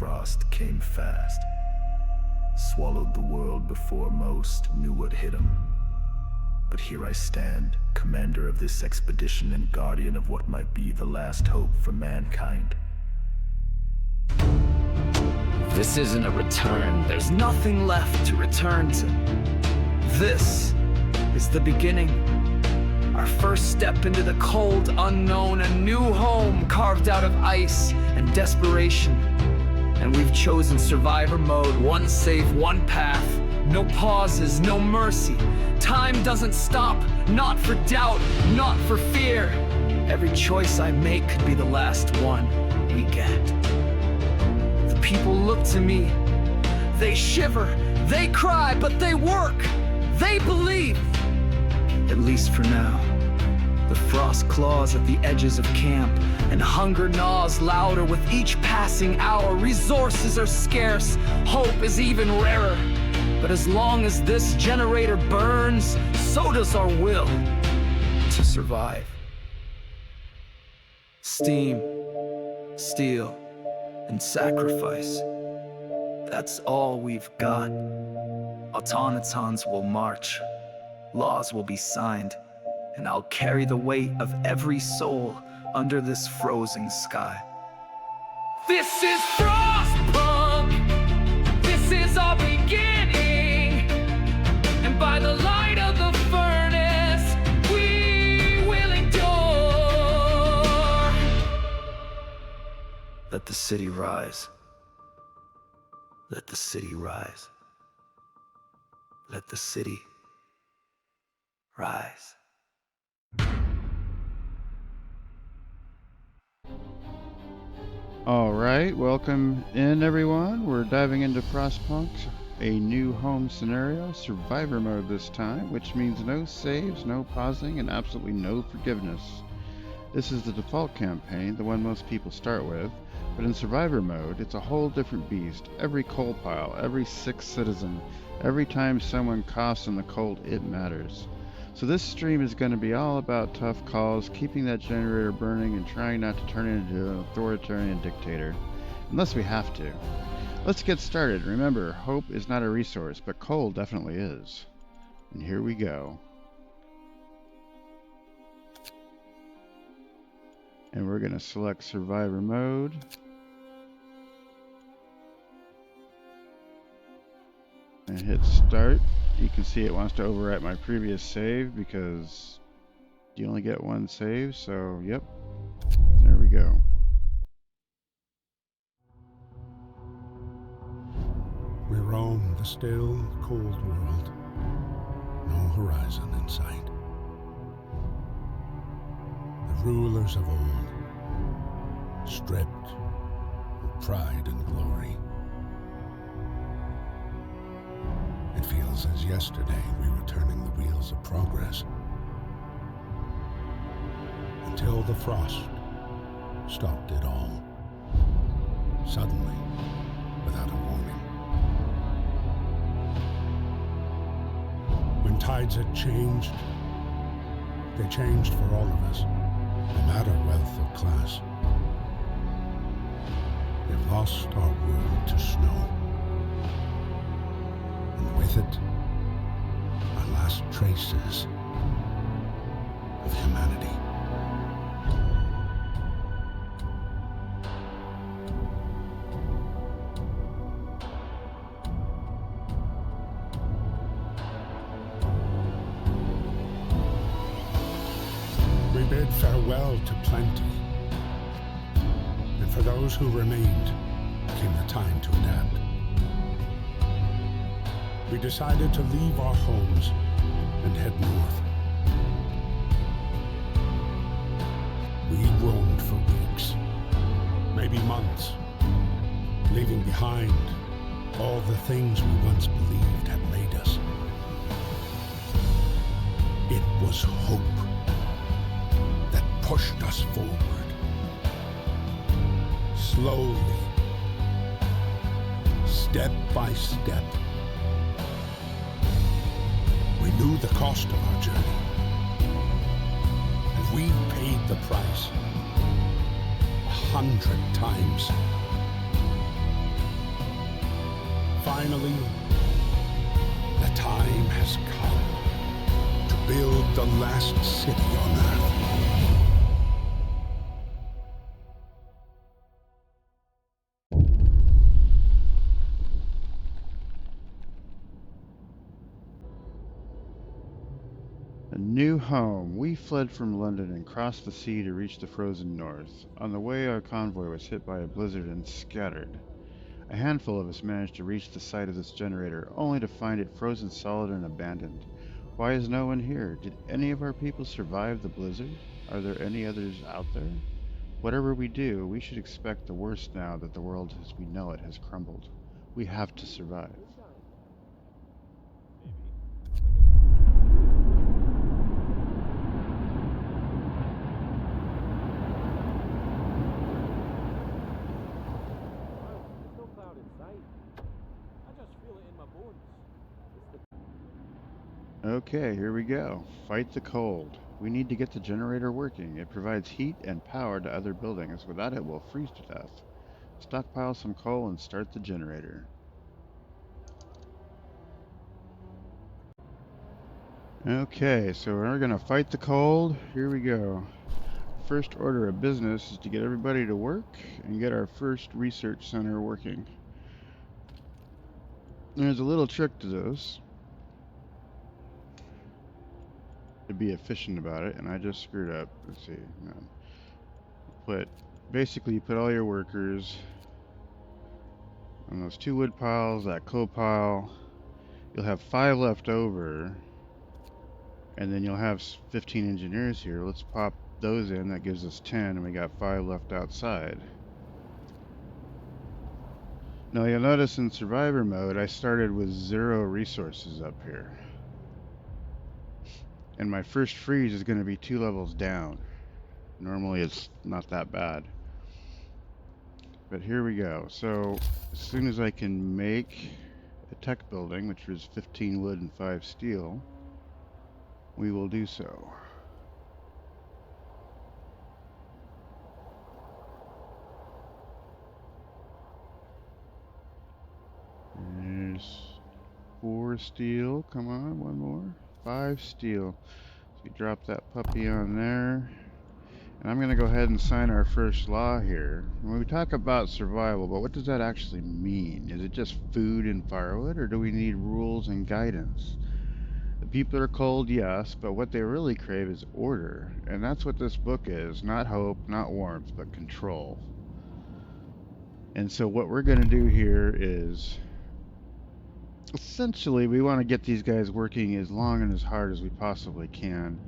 frost came fast, swallowed the world before most knew what hit him. But here I stand, commander of this expedition and guardian of what might be the last hope for mankind. This isn't a return. There's nothing left to return to. This is the beginning. Our first step into the cold unknown, a new home carved out of ice and desperation. And we've chosen survivor mode, one save, one path. No pauses, no mercy. Time doesn't stop, not for doubt, not for fear. Every choice I make could be the last one we get. The people look to me. They shiver, they cry, but they work. They believe. At least for now. The frost claws at the edges of camp, and hunger gnaws louder with each passing hour. Resources are scarce, hope is even rarer. But as long as this generator burns, so does our will to survive. Steam, steel, and sacrifice. That's all we've got. Automatons will march, laws will be signed, and I'll carry the weight of every soul under this frozen sky. This is Frostpunk! This is our beginning! And by the light of the furnace, we will endure! Let the city rise. Let the city rise. Let the city rise. Alright, welcome in everyone. We're diving into Frostpunk A New Home scenario, survivor mode this time, which means no saves, no pausing, and absolutely no forgiveness. This is the default campaign, the one most people start with, but in survivor mode, it's a whole different beast. Every coal pile, every sixth citizen, every time someone coughs in the cold, it matters. So this stream is going to be all about tough calls, keeping that generator burning, and trying not to turn it into an authoritarian dictator. Unless we have to. Let's get started. Remember, hope is not a resource, but coal definitely is. And here we go. And we're going to select survivor mode. And hit start. You can see it wants to overwrite my previous save because you only get one save, so yep, there we go. We roam the still, cold world, no horizon in sight. The rulers of old, stripped of pride and glory. It feels as yesterday we were turning the wheels of progress. Until the frost stopped it all. Suddenly, without a warning. When tides had changed, they changed for all of us, no matter wealth or class. We've lost our world to snow. And with it, our last traces of humanity. We bid farewell to plenty, and for those who remained, came the time to adapt. We decided to leave our homes and head north. We roamed for weeks, maybe months, leaving behind all the things we once believed had made us. It was hope that pushed us forward. Slowly, step by step. We knew the cost of our journey, and we paid the price 100 times. Finally, the time has come to build the last city on Earth. A new home. We fled from London and crossed the sea to reach the frozen north. On the way, our convoy was hit by a blizzard and scattered. A handful of us managed to reach the site of this generator, only to find it frozen solid and abandoned. Why is no one here? Did any of our people survive the blizzard? Are there any others out there? Whatever we do, we should expect the worst now that the world as we know it has crumbled. We have to survive. Okay, here we go. Fight the cold. We need to get the generator working. It provides heat and power to other buildings. Without it, we'll freeze to death. Stockpile some coal and start the generator. Okay, so we're gonna fight the cold. Here we go. First order of business is to get everybody to work and get our first research center working. There's a little trick to this, to be efficient about it, and I just screwed up. Let's see. No. Basically you put all your workers on those 2 wood piles, that coal pile. You'll have 5 left over, and then you'll have 15 engineers here. Let's pop those in. That gives us 10, and we got 5 left outside. Now you'll notice in survivor mode I started with 0 resources up here, and my first freeze is going to be 2 levels down. Normally it's not that bad, but here we go. So as soon as I can make a tech building, which is 15 wood and 5 steel, we will do so. There's 4 steel. Come on, one more. 5 steel. So we drop that puppy on there. And I'm going to go ahead and sign our first law here. When we talk about survival, but what does that actually mean? Is it just food and firewood, or do we need rules and guidance? The people are cold, yes, but what they really crave is order. And that's what this book is. Not hope, not warmth, but control. And so what we're going to do here is, essentially, we want to get these guys working as long and as hard as we possibly can.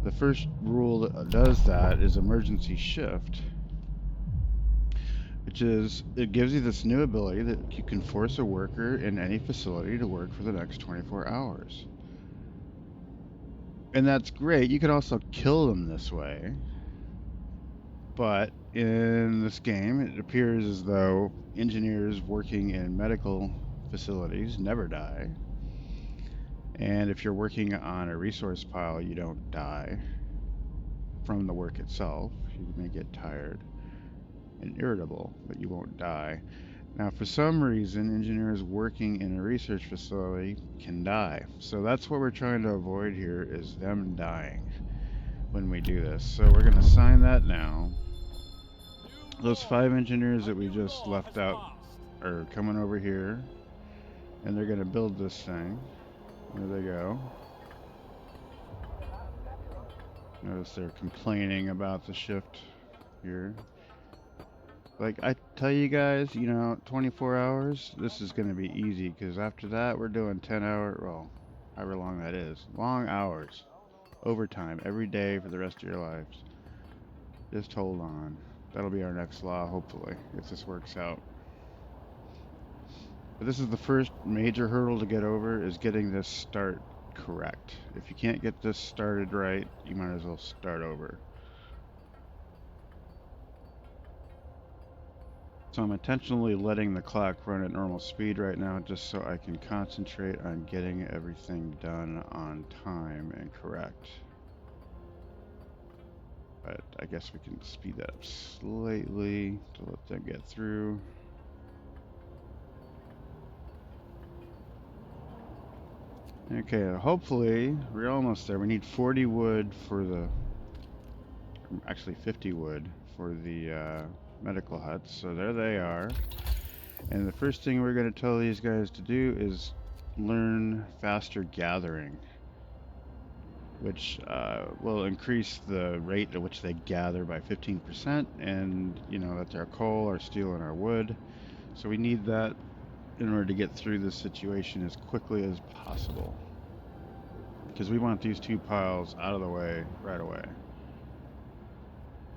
The first rule that does that is emergency shift, which is, it gives you this new ability that you can force a worker in any facility to work for the next 24 hours. And that's great. You can also kill them this way. But in this game, it appears as though engineers working in medical facilities never die. And if you're working on a resource pile, you don't die from the work itself. You may get tired and irritable, but you won't die. Now, for some reason, engineers working in a research facility can die. So that's what we're trying to avoid here, is them dying when we do this. So we're going to sign that now. Those 5 engineers that we just left out are coming over here, and they're going to build this thing. There they go. Notice they're complaining about the shift here. Like I tell you guys, 24 hours, this is going to be easy, because after that we're doing 10-hour, well, however long that is. Long hours. Overtime every day for the rest of your lives. Just hold on. That'll be our next law, hopefully, if this works out. But this is the first major hurdle to get over, is getting this start correct. If you can't get this started right, you might as well start over. So I'm intentionally letting the clock run at normal speed right now, just so I can concentrate on getting everything done on time and correct. But I guess we can speed that up slightly to let them get through. Okay, hopefully, we're almost there. We need 40 wood for the, actually 50 wood for the medical huts. So there they are. And the first thing we're going to tell these guys to do is learn faster gathering, which will increase the rate at which they gather by 15%. And, you know, that's our coal, our steel, and our wood. So we need that in order to get through this situation as quickly as possible, because we want these two piles out of the way right away.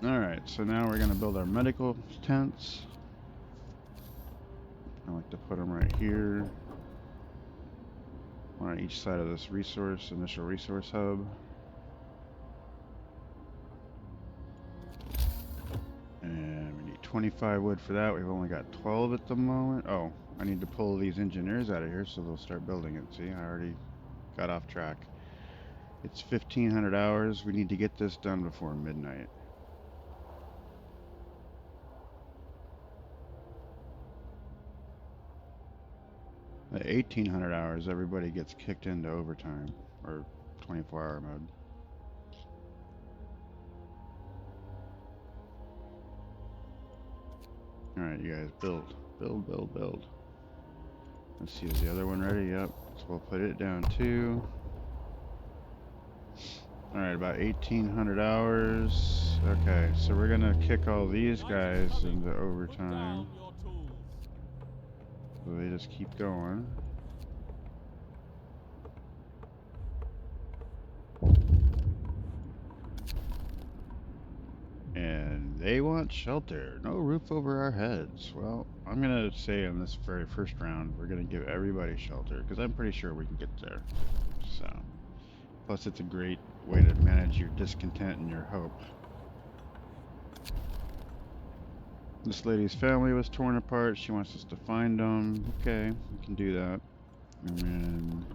Alright, so now we're going to build our medical tents. I like to put them right here, one on each side of this initial resource hub. And we need 25 wood for that. We've only got 12 at the moment. Oh, I need to pull these engineers out of here so they'll start building it. See, I already got off track. It's 1500 hours. We need to get this done before midnight. At 1800 hours, everybody gets kicked into overtime, or 24-hour mode. Alright, you guys, build. Build. Let's see, is the other one ready? Yep. So we'll put it down too. Alright, about 1800 hours. Okay, so we're gonna kick all these guys into overtime. So they just keep going. And they want shelter. No roof over our heads. Well, I'm gonna say in this very first round, we're gonna give everybody shelter, because I'm pretty sure we can get there. So, plus it's a great way to manage your discontent and your hope. This lady's family was torn apart. She wants us to find them. Okay, we can do that. And then,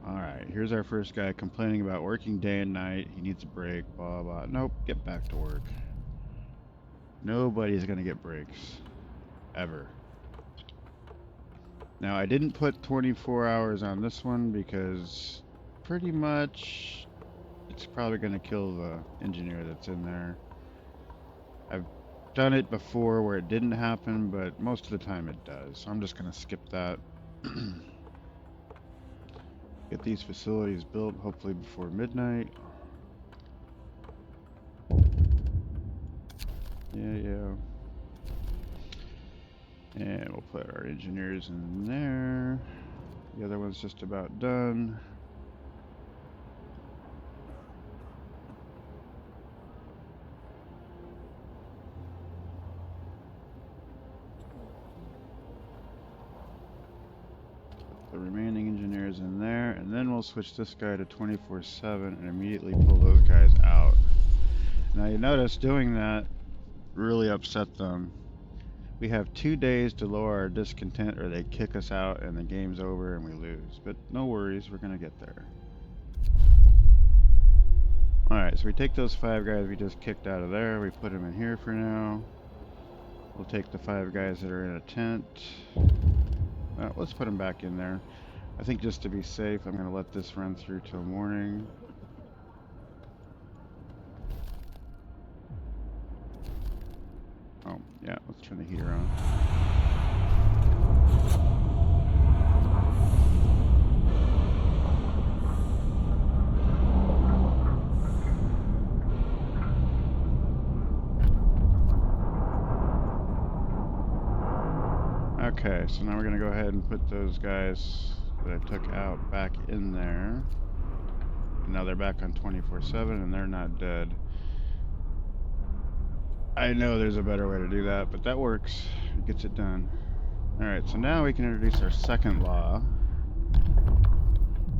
alright, here's our first guy complaining about working day and night. He needs a break, blah, blah. Nope, get back to work. Nobody's gonna get breaks. Ever. Now, I didn't put 24 hours on this one because pretty much it's probably gonna kill the engineer that's in there. I've done it before where it didn't happen, but most of the time it does. So I'm just gonna skip that. Get these facilities built hopefully before midnight. Yeah. And we'll put our engineers in there. The other one's just about done. The remaining engineers in there, and then we'll switch this guy to 24/7 and immediately pull those guys out. Now you notice doing that really upset them. We have 2 days to lower our discontent or they kick us out and the game's over and we lose. But no worries, we're gonna get there. Alright, so we take those 5 guys we just kicked out of there, we put them in here for now. We'll take the 5 guys that are in a tent. Let's put them back in there. I think just to be safe, I'm going to let this run through till morning. Oh, yeah, let's turn the heater on. Okay, so now we're going to go ahead and put those guys that I took out back in there. And now they're back on 24/7 and they're not dead. I know there's a better way to do that, but that works. It gets it done. Alright, so now we can introduce our second law.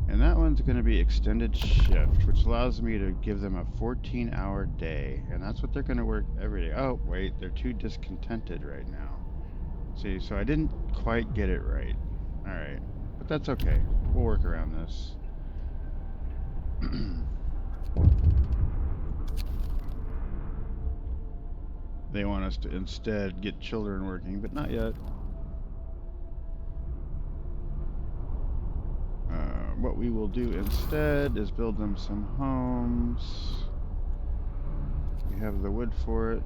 And that one's going to be extended shift, which allows me to give them a 14-hour day. And that's what they're going to work every day. Oh, wait, they're too discontented right now. See, so I didn't quite get it right. Alright, but that's okay. We'll work around this. They want us to instead get children working, but not yet. what we will do instead is build them some homes. We have the wood for it.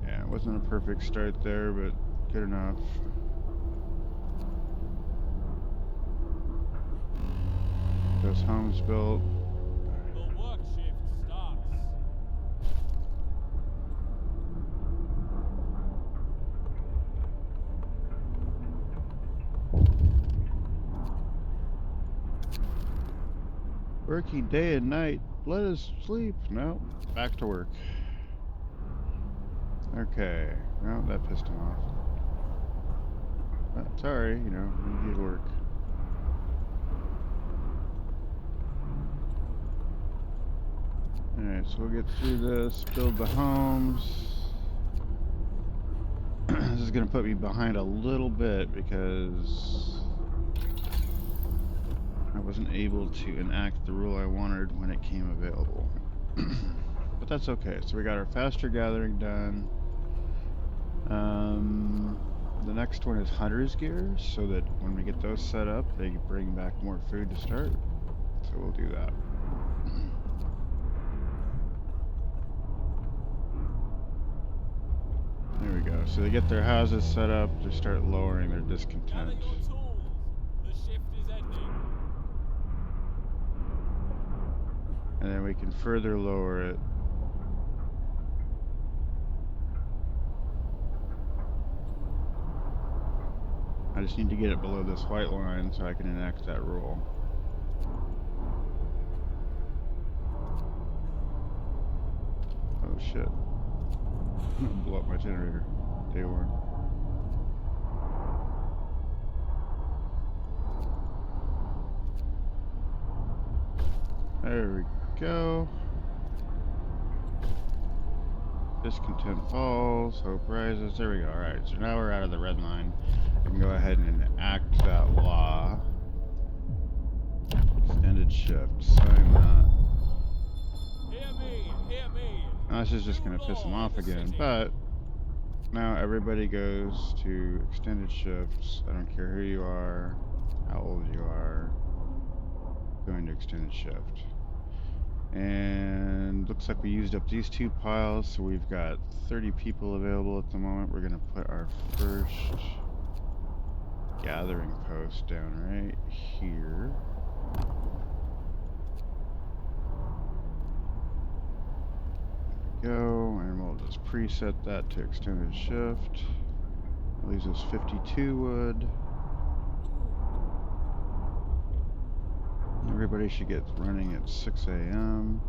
Yeah, it wasn't a perfect start there, but good enough. Those homes built. The work shift starts. Working day and night. Let us sleep. No, back to work. Okay. No, that pissed him off. Sorry, you know, we need work. Alright, so we'll get through this, build the homes. This is going to put me behind a little bit because I wasn't able to enact the rule I wanted when it came available. But that's okay. So we got our faster gathering done. The next one is Hunter's Gear, so that when we get those set up, they bring back more food to start. So we'll do that. There we go. So they get their houses set up, they start lowering their discontent. Gather your tools. The shift is ending. And then we can further lower it. I just need to get it below this white line so I can enact that rule. Oh shit. I'm gonna blow up my generator. Day one. There we go. Discontent falls, hope rises. There we go. Alright, so now we're out of the red line. We can go ahead and enact that law. Extended shift. Sign that. Hear me, hear me. Now this is just going to piss them off again, but now everybody goes to extended shifts. I don't care who you are, how old you are, going to extended shift. And looks like we used up these two piles, so we've got 30 people available at the moment. We're going to put our first gathering post down right here. There we go, and we'll just preset that to extended shift. That leaves us 52 wood. Everybody should get running at 6 a.m.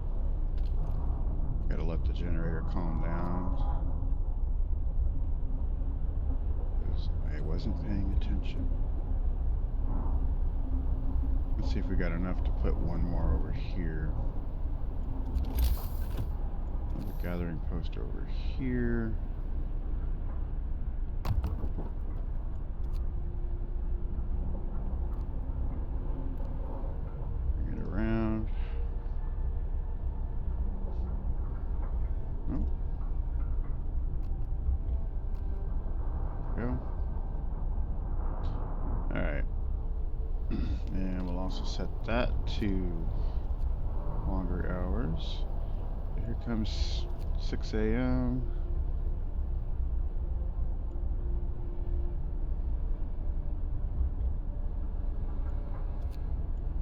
Gotta let the generator calm down, because I wasn't paying attention. Let's see if we got enough to put one more over here. Another gathering post over here. Bring it around. Oh. There we go. Alright. And we'll also set that to longer hours. Here comes 6 a.m.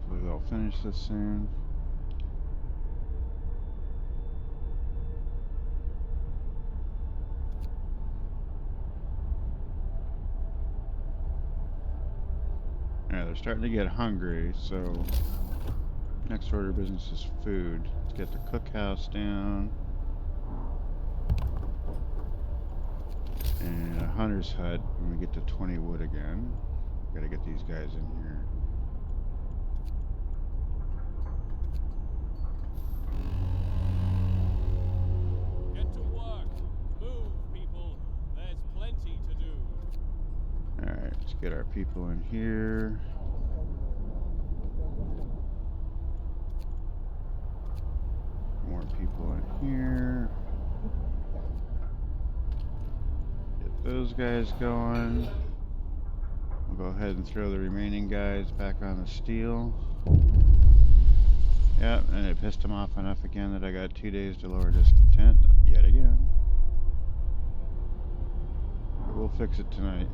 Hopefully they'll finish this soon. Yeah, they're starting to get hungry, so next order of business is food. Let's get the cookhouse down. And a hunter's hut when we get to 20 wood again. Gotta get these guys in here. Get to work. Move, people. There's plenty to do. Alright, let's get our people in here. More people in here. Get those guys going. We'll go ahead and throw the remaining guys back on the steel. Yep, and it pissed him off enough again that I got 2 days to lower discontent yet again. But we'll fix it tonight.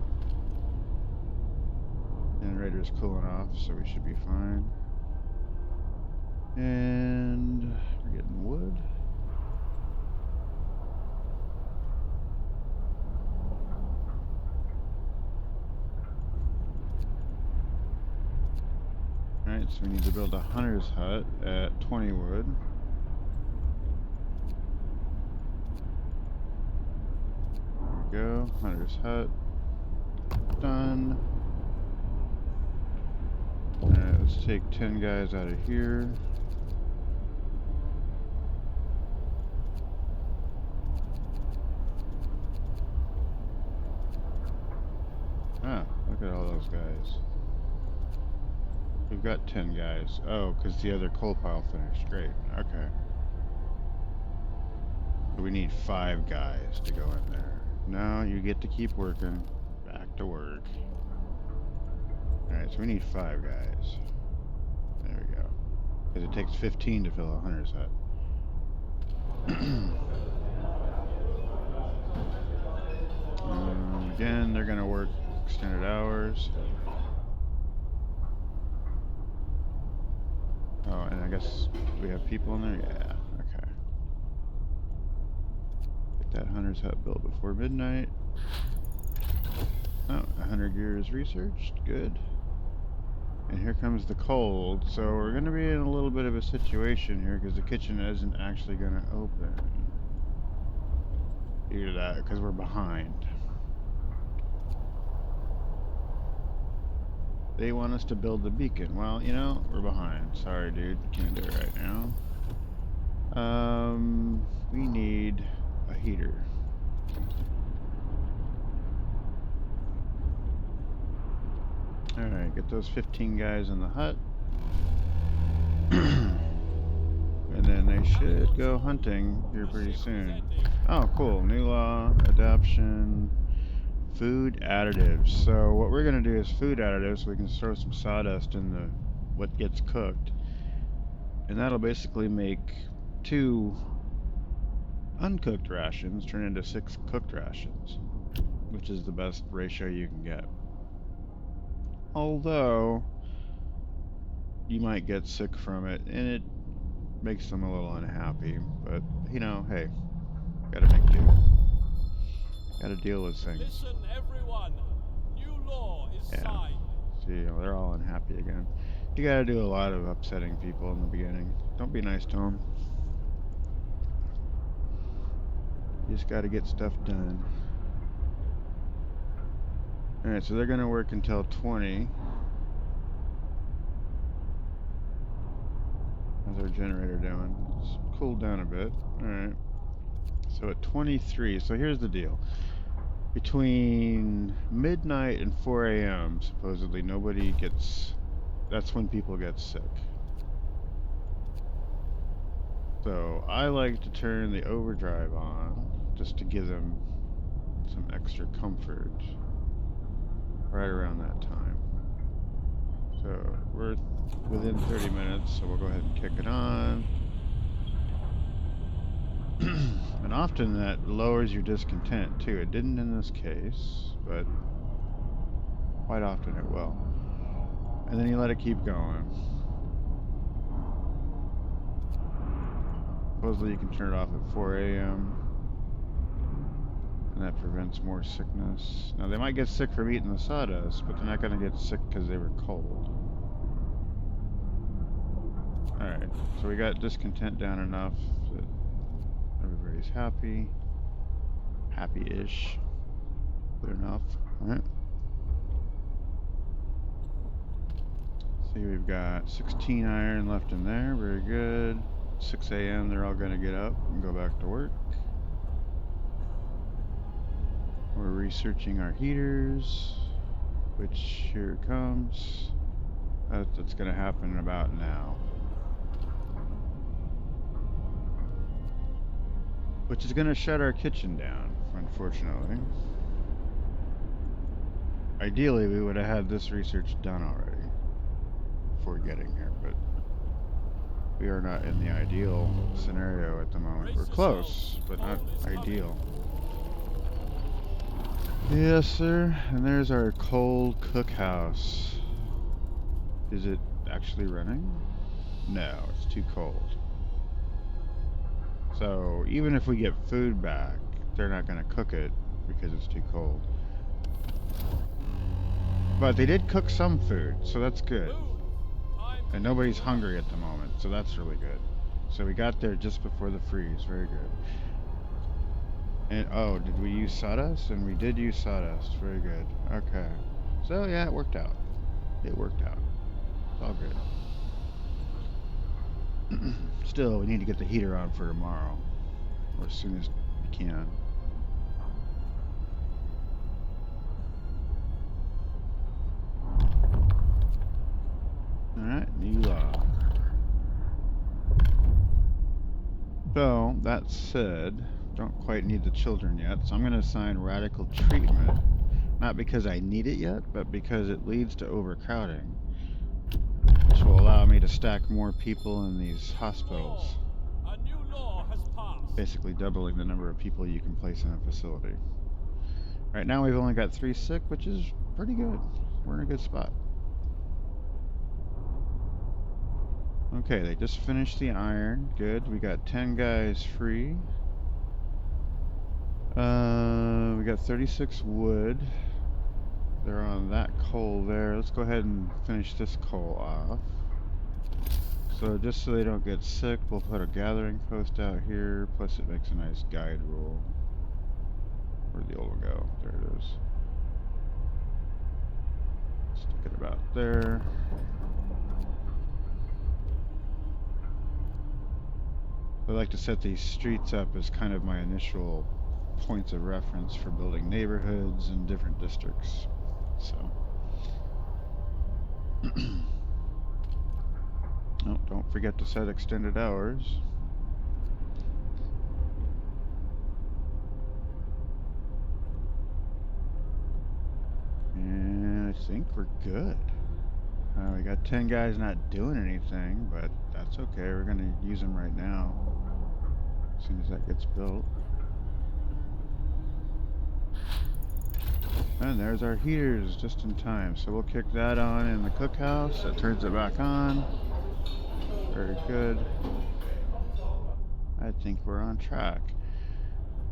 Generator's cooling off, so we should be fine. And we're getting wood. Alright, so we need to build a hunter's hut at 20 wood. There we go, hunter's hut. Done. Alright, let's take 10 guys out of here. Ah, look at all those guys. We've got 10 guys. Oh, because the other coal pile finished. Great. Okay. So we need 5 guys to go in there. No, you get to keep working. Back to work. Alright, so we need 5 guys. There we go. Because it takes 15 to fill a hunter's hut. Again, they're going to work extended hours. Oh, and I guess we have people in there? Yeah, okay. Get that hunter's hut built before midnight. Oh, 100 gear is researched. Good. And here comes the cold. So we're going to be in a little bit of a situation here because the kitchen isn't actually going to open. Due to that, because we're behind. They want us to build the beacon. Well, you know, we're behind. Sorry, dude. Can't do it right now. We need a heater. Alright, get those 15 guys in the hut. And then they should go hunting here pretty soon. Oh, cool. New law, adoption. Food additives. So what we're going to do is food additives so we can throw some sawdust in the what gets cooked. And that'll basically make 2 uncooked rations turn into 6 cooked rations, which is the best ratio you can get. Although you might get sick from it and it makes them a little unhappy, but you know, hey, gotta make do. Gotta deal with things. Listen, everyone. New law is signed. See, you know, they're all unhappy again. You gotta do a lot of upsetting people in the beginning. Don't be nice to them. You just gotta get stuff done. Alright, so they're gonna work until 20. How's our generator doing? It's cooled down a bit. Alright. So at 23, so here's the deal. Between midnight and 4 a.m., supposedly nobody gets, that's when people get sick. So I like to turn the overdrive on just to give them some extra comfort right around that time. So we're within 30 minutes, so we'll go ahead and kick it on. And often that lowers your discontent too. It didn't in this case, but quite often it will. And then you let it keep going. Supposedly you can turn it off at 4 a.m. and that prevents more sickness. Now they might get sick from eating the sawdust, but they're not going to get sick because they were cold. Alright, so we got discontent down enough that everybody's happy. Happy-ish. Good enough. Alright. See, we've got 16 iron left in there. Very good. 6 a.m. they're all going to get up and go back to work. We're researching our heaters, which here it comes. That's going to happen about now. Which is going to shut our kitchen down, unfortunately. ideally, we would have had this research done already before getting here, but we are not in the ideal scenario at the moment. We're close, but not ideal. Yes, sir. And there's our coal cookhouse. Is it actually running? No, it's too cold. So even if we get food back, they're not going to cook it because it's too cold. But they did cook some food, so that's good. And nobody's hungry at the moment, so that's really good. So we got there just before the freeze. Very good. And oh, did we use sawdust? And we did use sawdust. Very good. Okay. So yeah, it worked out. It worked out. It's all good. Still, we need to get the heater on for tomorrow, or as soon as we can. Alright, new law. So, that said, don't quite need the children yet, so I'm going to assign radical treatment. Not because I need it yet, but because it leads to overcrowding, which will allow me to stack more people in these hospitals. A new law has passed. Basically doubling the number of people you can place in a facility. Right now we've only got 3 sick, which is pretty good. We're in a good spot. Okay, they just finished the iron. Good. We got 10 guys free. We got 36 wood. They're on that coal there. Let's go ahead and finish this coal off. So just so they don't get sick, we'll put a gathering post out here. Plus it makes a nice guide rule. Where'd the old one go? There it is. Stick it about there. I like to set these streets up as kind of my initial points of reference for building neighborhoods in different districts. So, oh, don't forget to set extended hours. And I think we're good. We got 10 guys not doing anything, but that's okay. We're going to use them right now, as soon as that gets built. And there's our heaters, just in time. So we'll kick that on in the cookhouse. That turns it back on. Very good. I think we're on track.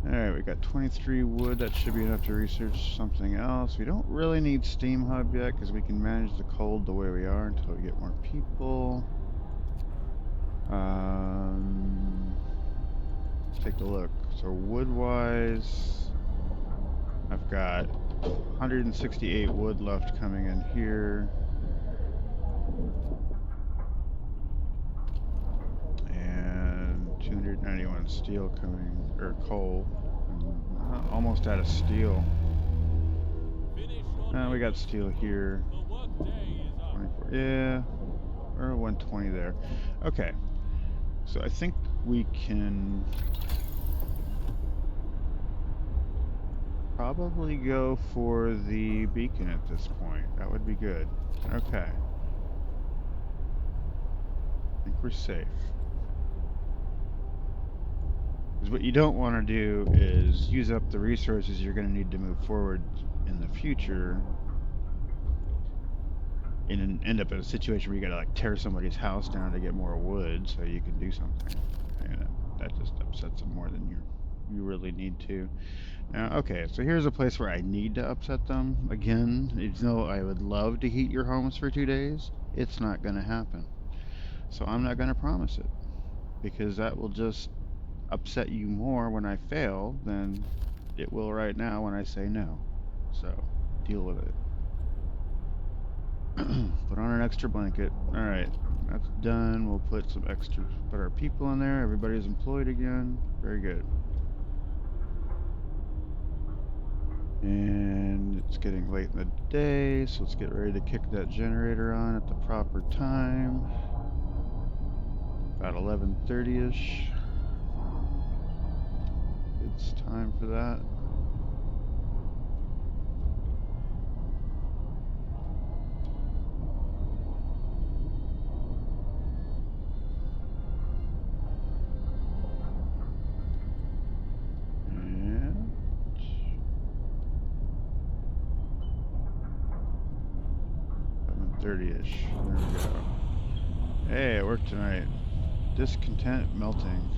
Alright, we got 23 wood. That should be enough to research something else. We don't really need steam hub yet because we can manage the cold the way we are until we get more people. Let's take a look. So wood-wise, I've got 168 wood left coming in here. And 291 steel coming, or coal. I'm almost out of steel. We got steel here. 24, yeah. Or 120 there. Okay. So I think we can probably go for the beacon at this point. That would be good. Okay. I think we're safe. Because what you don't want to do is use up the resources you're going to need to move forward in the future and end up in a situation where you got to like tear somebody's house down to get more wood so you can do something. And that just upsets them more than you really need to. Now, okay, so here's a place where I need to upset them. Again, even though I would love to heat your homes for 2 days, it's not going to happen. So I'm not going to promise it, because that will just upset you more when I fail than it will right now when I say no. So, deal with it. Put on an extra blanket. Alright, that's done. We'll put some extra, put our people in there. Everybody's employed again. Very good. And it's getting late in the day, so let's get ready to kick that generator on at the proper time. About 11:30ish. It's time for that. 30-ish. There we go. Hey, it worked tonight. Discontent melting.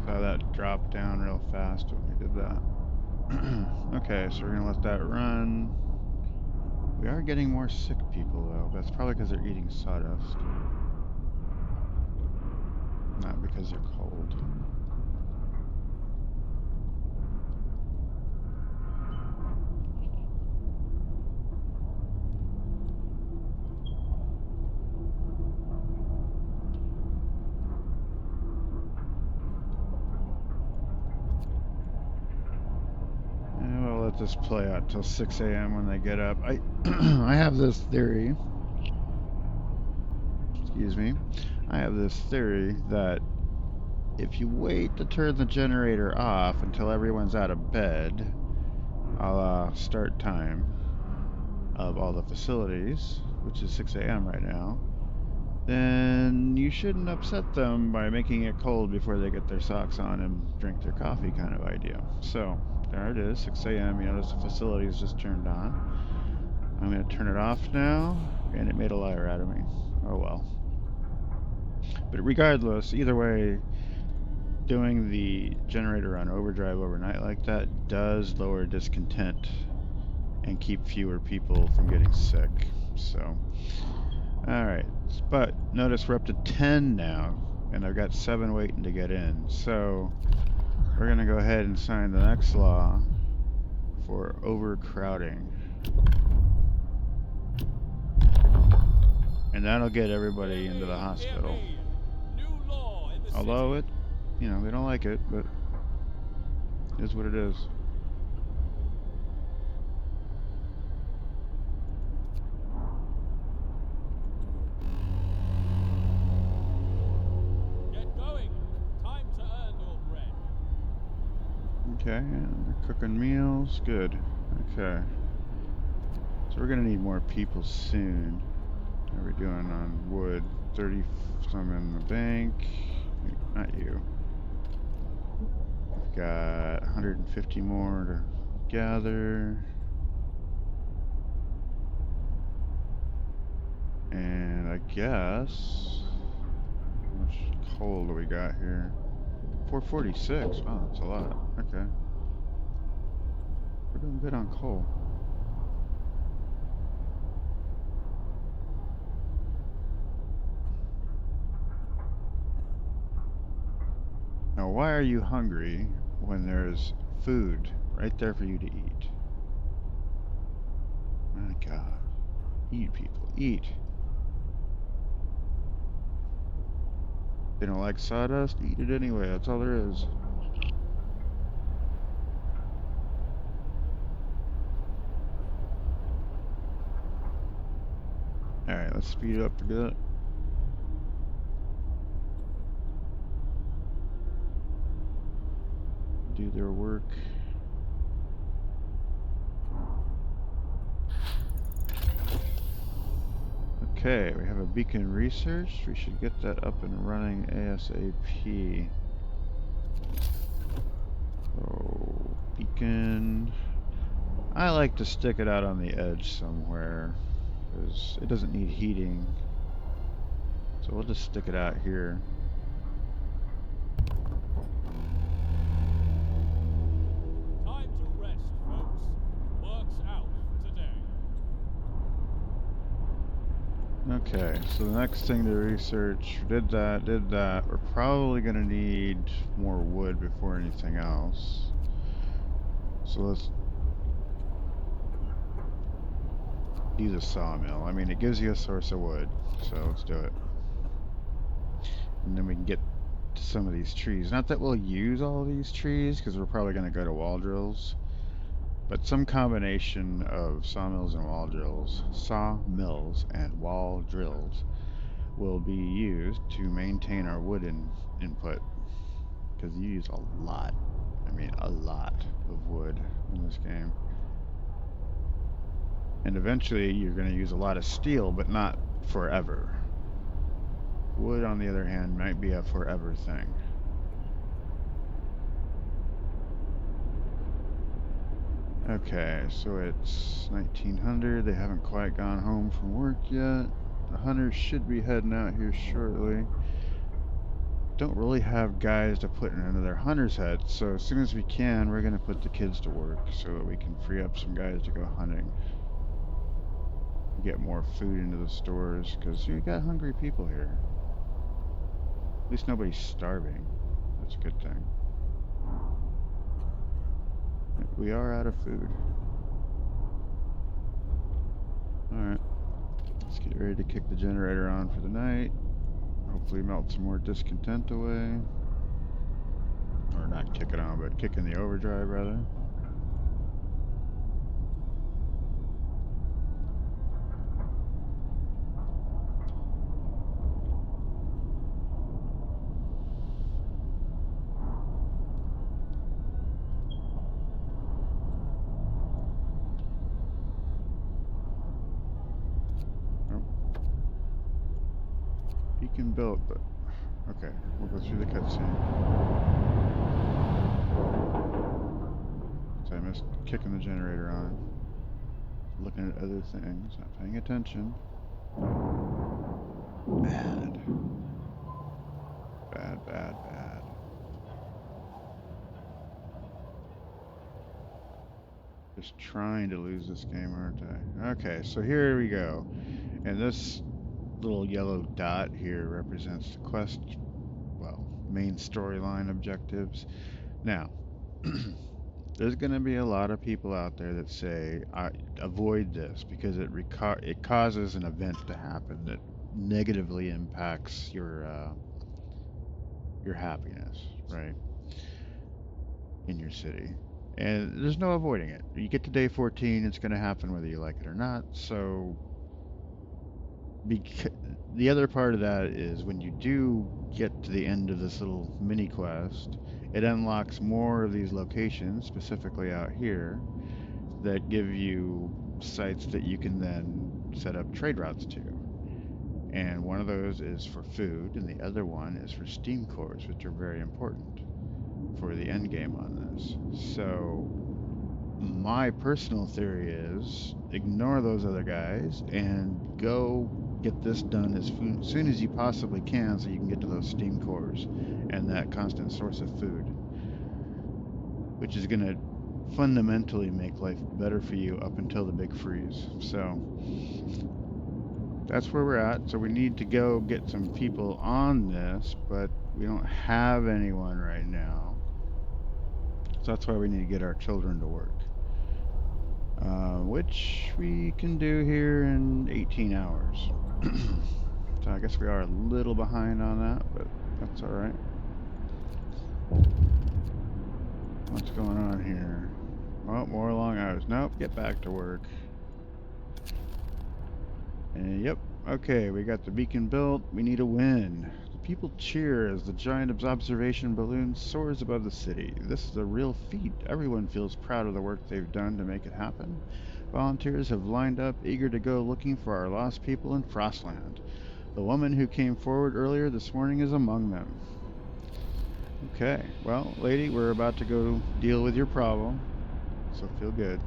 Saw that drop down real fast when we did that. Okay, so we're gonna let that run. We are getting more sick people though. That's probably because they're eating sawdust. Not because they're cold. We'll let this play out till 6 a.m. when they get up. I have this theory. Excuse me. I have this theory that if you wait to turn the generator off until everyone's out of bed, a la start time of all the facilities, which is 6 a.m. right now, then you shouldn't upset them by making it cold before they get their socks on and drink their coffee kind of idea. So, there it is, 6 a.m. You notice the facility is just turned on. I'm going to turn it off now, and it made a liar out of me. Oh well. But regardless, either way, doing the generator on overdrive overnight like that does lower discontent and keep fewer people from getting sick. So, alright. But notice we're up to 10 now, and I've got 7 waiting to get in. So, we're going to go ahead and sign the next law for overcrowding. And that'll get everybody into the hospital. Although it, you know, they don't like it, but it is what it is. Get going. Time to earn your bread. Okay, and they're cooking meals. Good. Okay. So we're gonna need more people soon. How are we doing on wood? 30 some in the bank. Wait, not you. We've got 150 more to gather. And I guess, how much coal do we got here? 446. Wow, that's a lot. Okay. We're doing good on coal. Now, why are you hungry when there's food right there for you to eat? My God. Eat, people. Eat. They don't like sawdust? Eat it anyway. That's all there is. Alright, let's speed it up a bit. Do their work. Okay, we have a beacon researched. We should get that up and running ASAP. So, beacon. I like to stick it out on the edge somewhere, because it doesn't need heating. So we'll just stick it out here. Time to rest, folks. Work's out for today. Okay, so the next thing to research, did that. We're probably going to need more wood before anything else. So let's do the sawmill. I mean, it gives you a source of wood, so let's do it. And then we can get to some of these trees. Not that we'll use all of these trees, because we're probably going to go to wall drills. But some combination of sawmills and wall drills, will be used to maintain our wood input. Because you use a lot, I mean a lot of wood in this game. And eventually you're going to use a lot of steel, but not forever. Wood, on the other hand, might be a forever thing. Okay, so it's 1900. They haven't quite gone home from work yet. The hunters should be heading out here shortly. Don't really have guys to put into their hunters' heads, so as soon as we can, we're going to put the kids to work so that we can free up some guys to go hunting. Get more food into the stores, because you got hungry people here. At least nobody's starving. That's a good thing. We are out of food. Alright. Let's get ready to kick the generator on for the night. Hopefully melt some more discontent away. Or not kick it on, but kick in the overdrive rather. Beacon built, but okay, we'll go through the cutscene. So I missed kicking the generator on. Looking at other things, not paying attention. Bad. Bad, bad, bad. Just trying to lose this game, aren't I? Okay, so here we go. And this little yellow dot here represents the quest, well, main storyline objectives. Now, there's going to be a lot of people out there that say, avoid this because it causes an event to happen that negatively impacts your happiness, right, in your city. And there's no avoiding it. You get to day 14, it's going to happen whether you like it or not. So the other part of that is when you do get to the end of this little mini quest, it unlocks more of these locations, specifically out here, that give you sites that you can then set up trade routes to. And one of those is for food, and the other one is for steam cores, which are very important for the end game on this. So my personal theory is ignore those other guys and go get this done as soon as you possibly can so you can get to those steam cores and that constant source of food, which is going to fundamentally make life better for you up until the big freeze. So that's where we're at. So we need to go get some people on this, but we don't have anyone right now. So that's why we need to get our children to work. Which we can do here in 18 hours. So I guess we are a little behind on that, but that's alright. What's going on here? Oh, more long hours. Nope, get back to work. And yep, okay, we got the beacon built. We need a win. The people cheer as the giant observation balloon soars above the city. This is a real feat. Everyone feels proud of the work they've done to make it happen. Volunteers have lined up, eager to go looking for our lost people in Frostland. The woman who came forward earlier this morning is among them. Okay, well, lady, we're about to go deal with your problem, so feel good.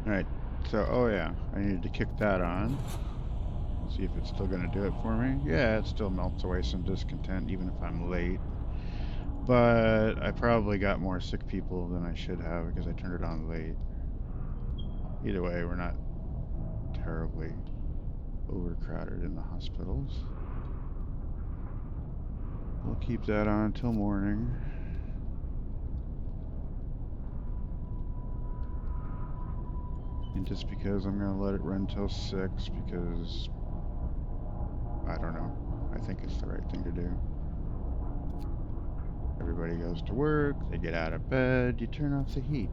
Alright, so, oh yeah, I needed to kick that on. See if it's still going to do it for me. Yeah, it still melts away some discontent, even if I'm late. But I probably got more sick people than I should have because I turned it on late. Either way, we're not terribly overcrowded in the hospitals. We'll keep that on until morning. And just because I'm going to let it run till 6 because, I don't know, I think it's the right thing to do. Everybody goes to work, they get out of bed, you turn off the heat.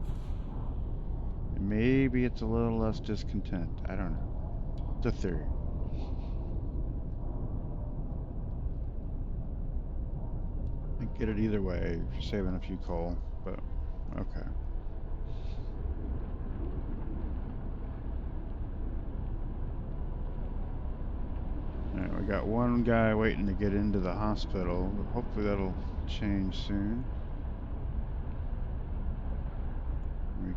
And maybe it's a little less discontent, I don't know. It's a theory. I get it either way if you're saving a few coal, but okay. Alright, we got one guy waiting to get into the hospital, but hopefully that'll change soon.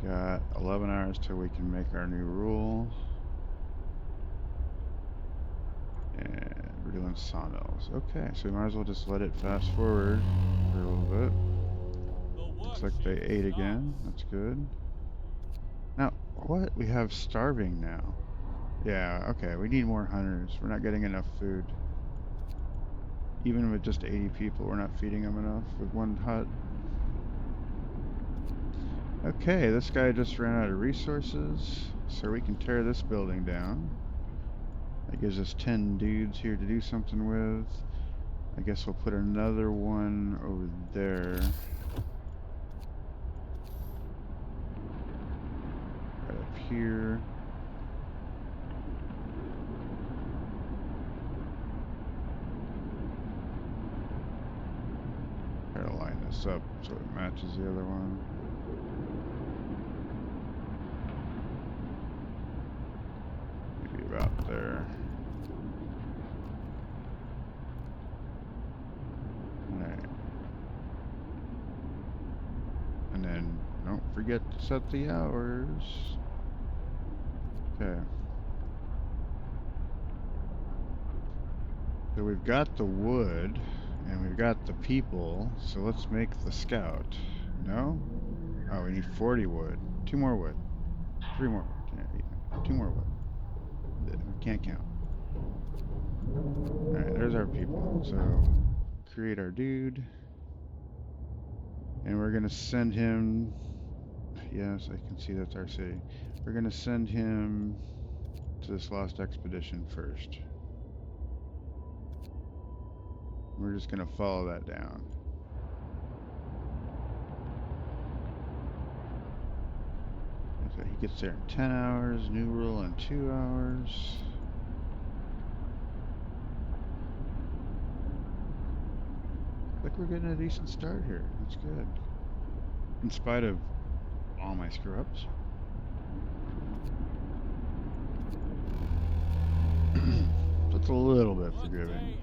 Got 11 hours till we can make our new rule. And we're doing sawmills. Okay, so we might as well just let it fast forward for a little bit. Looks like they ate again. That's good. Now, what? We have starving now. Yeah, okay, we need more hunters. We're not getting enough food. Even with just 80 people, we're not feeding them enough with one hut. Okay, this guy just ran out of resources, so we can tear this building down. That gives us 10 dudes here to do something with. I guess we'll put another one over there. Right up here. Try to line this up so it matches the other one. Maybe about there. Alright. And then don't forget to set the hours. Okay. So we've got the wood, and we've got the people, so let's make the scout. No? Oh, we need 40 wood. 2 more wood. 3 more wood. Yeah, 2 more wood. We can't count. Alright, there's our people. So, create our dude. And we're gonna send him... Yes, I can see that's our city. We're gonna send him to this lost expedition first. We're just gonna follow that down. So he gets there in 10 hours, new rule in 2 hours. Like we're getting a decent start here. That's good. In spite of all my screw-ups. So it's a little bit forgiving.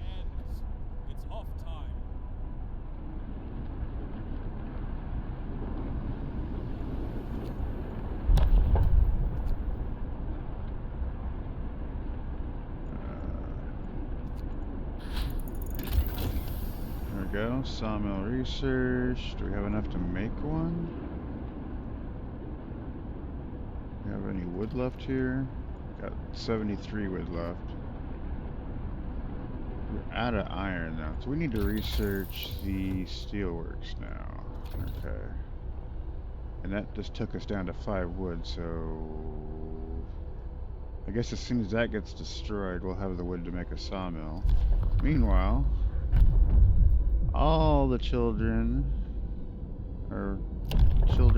It's off time. There we go. Sawmill research. Do we have enough to make one? Do we have any wood left here? Got 73 wood left. We're out of iron now, so we need to research the steelworks now. Okay. And that just took us down to 5 wood, so... I guess as soon as that gets destroyed, we'll have the wood to make a sawmill. Meanwhile, all the children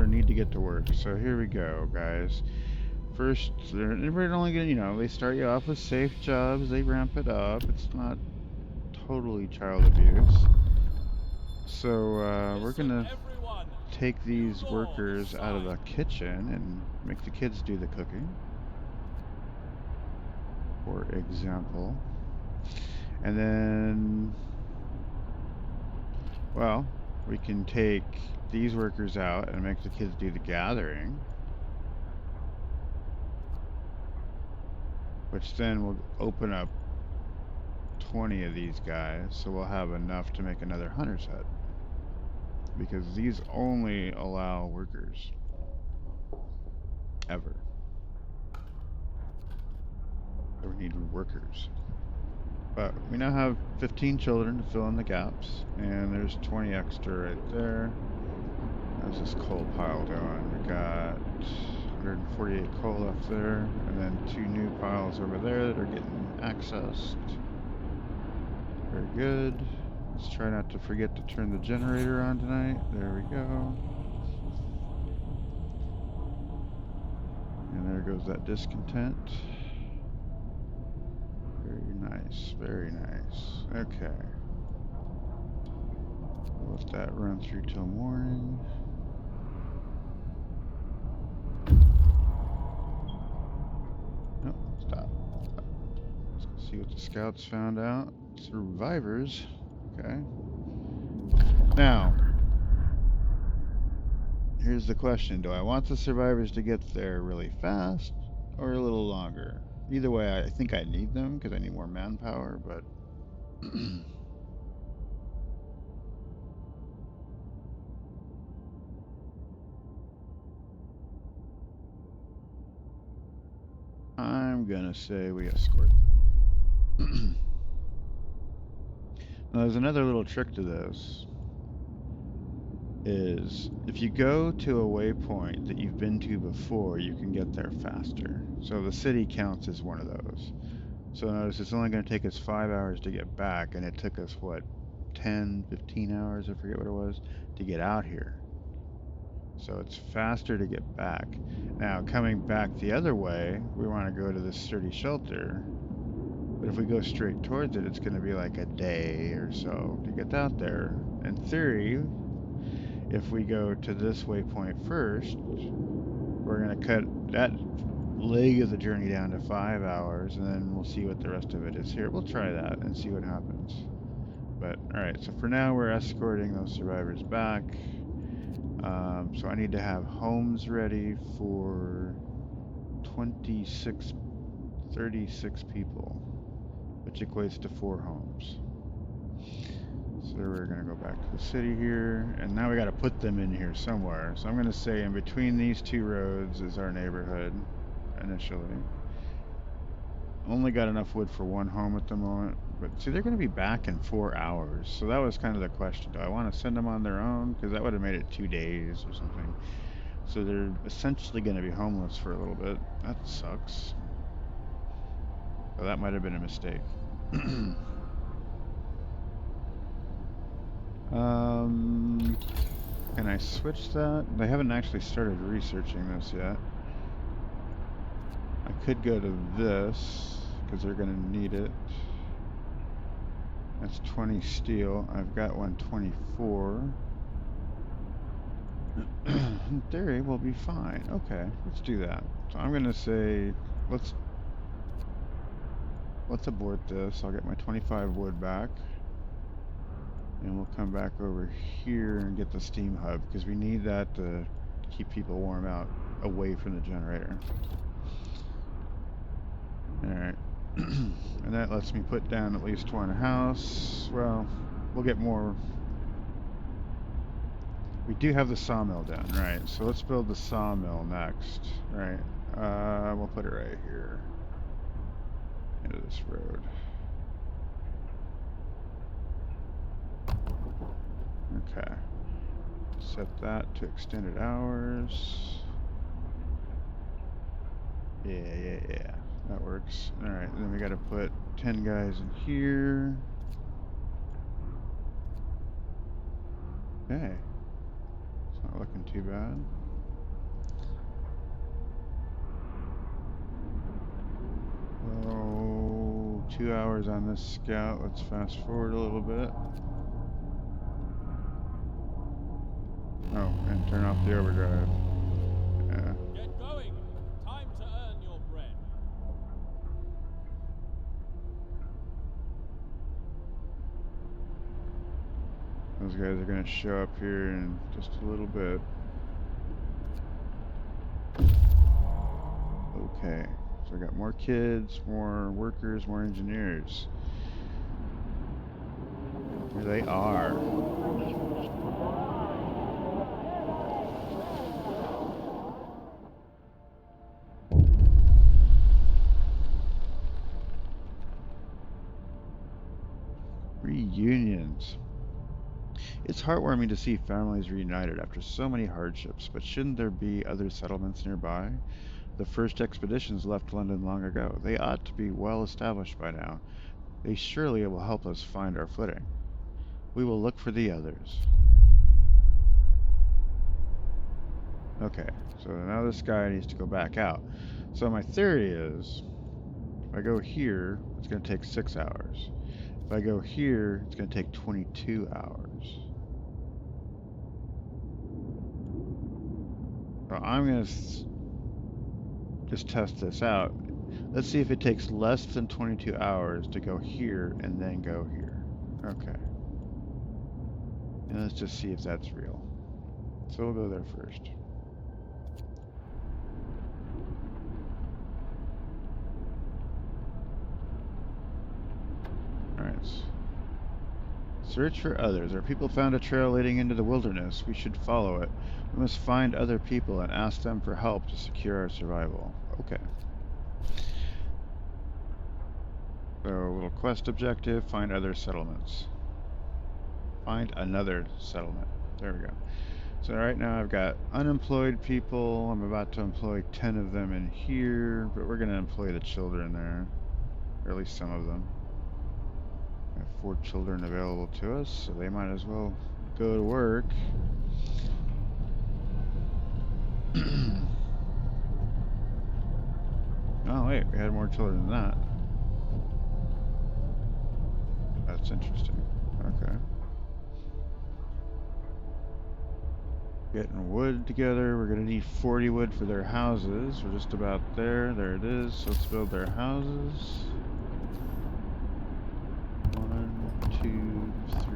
need to get to work. So here we go, guys. First, they're only gonna, you know, they start you off with safe jobs, they ramp it up. It's not totally child abuse. So, we're gonna take these workers out of the kitchen and make the kids do the cooking, for example. And then, well, we can take these workers out and make the kids do the gathering, which then will open up 20 of these guys, so we'll have enough to make another hunter's hut, because these only allow workers ever. So we need workers. But we now have 15 children to fill in the gaps, and there's 20 extra right there. How's this coal pile doing? We got 148 coal left there, and then 2 new piles over there that are getting accessed. Very good. Let's try not to forget to turn the generator on tonight. There we go. And there goes that discontent. Very nice, very nice. Okay. Let that run through till morning. No, stop. Let's go see what the scouts found out. Survivors. Okay. Now, Here's the question. Do I want the survivors to get there really fast or a little longer? Either way, I think I need them because I need more manpower, but... I'm gonna say we escort them. Now, there's another little trick to this. Is if you go to a waypoint that you've been to before, you can get there faster. So the city counts as one of those. So notice it's only going to take us 5 hours to get back, and it took us, what, 10, 15 hours, I forget what it was, to get out here. So it's faster to get back. Now, coming back the other way, we want to go to this sturdy shelter. But if we go straight towards it, it's going to be like a day or so to get out there. In theory, if we go to this waypoint first, we're going to cut that leg of the journey down to 5 hours, and then we'll see what the rest of it is here. We'll try that and see what happens. But, alright, so for now we're escorting those survivors back. So I need to have homes ready for 36 people, which equates to 4 homes. So we're going to go back to the city here, and now we got to put them in here somewhere. So I'm going to say in between these 2 roads is our neighborhood initially. Only got enough wood for 1 home at the moment, but see, they're going to be back in 4 hours. So that was kind of the question. Do I want to send them on their own? Because that would have made it 2 days or something. So they're essentially going to be homeless for a little bit. That sucks. Well, that might have been a mistake. Can I switch that? They haven't actually started researching this yet. I could go to this, because they're going to need it. That's 20 steel. I've got 124. In theory, we'll be fine. Okay, let's do that. So I'm going to say, let's abort this. I'll get my 25 wood back. And we'll come back over here and get the steam hub, because we need that to keep people warm out away from the generator. Alright. And that lets me put down at least 1 house. Well, we'll get more. We do have the sawmill down, right? So let's build the sawmill next. Right. We'll put it right here. Into this road. Okay. Set that to extended hours. Yeah. That works. Alright, then we gotta put 10 guys in here. Okay. It's not looking too bad. Oh, 2 hours on this scout. Let's fast forward a little bit. Oh, and turn off the overdrive. Yeah. Get going. Time to earn your bread. Those guys are going to show up here in just a little bit. Okay, so I got more kids, more workers, more engineers. Here they are. Reunions. It's heartwarming to see families reunited after so many hardships, but shouldn't there be other settlements nearby? The first expeditions left London long ago. They ought to be well established by now. They surely will help us find our footing. We will look for the others. Okay, so now this guy needs to go back out. So my theory is, if I go here, it's going to take 6 hours. If I go here, it's going to take 22 hours. So I'm going to just test this out. Let's see if it takes less than 22 hours to go here and then go here. Okay. And let's just see if that's real. So we'll go there first. Alright. Search for others. Our people found a trail leading into the wilderness. We should follow it. We must find other people and ask them for help to secure our survival. Okay. So, a little quest objective, find other settlements. Find another settlement. There we go. So right now I've got unemployed people. I'm about to employ 10 of them in here, but we're going to employ the children there. Or at least some of them. We have 4 children available to us, so they might as well go to work. Oh wait, we had more children than that. That's interesting. Okay. Getting wood together. We're going to need 40 wood for their houses. We're just about there. There it is. Let's build their houses. 1, 2, 3,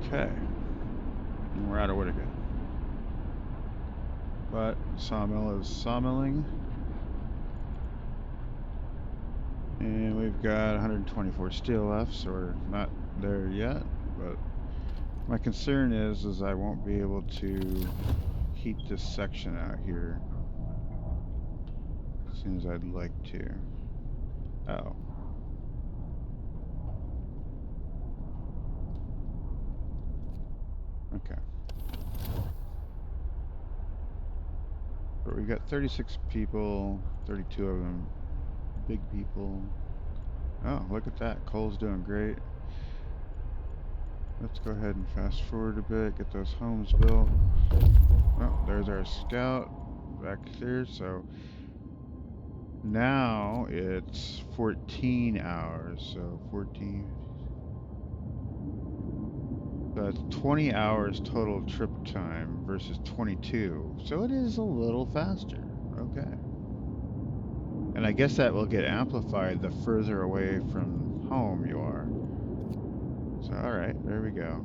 4. Okay. And we're out of wood again. But sawmill is sawmilling. And we've got 124 steel left, so we're not there yet. But my concern is I won't be able to heat this section out here as soon as I'd like to. Oh. Okay. But we got 36 people, 32 of them big people. Oh, look at that. Coal's doing great. Let's go ahead and fast forward a bit, get those homes built. Oh, there's our scout back there. So now it's 14 hours. So 14. That's 20 hours total trip time versus 22. So it is a little faster. Okay. And I guess that will get amplified the further away from home you are. So, alright, there we go.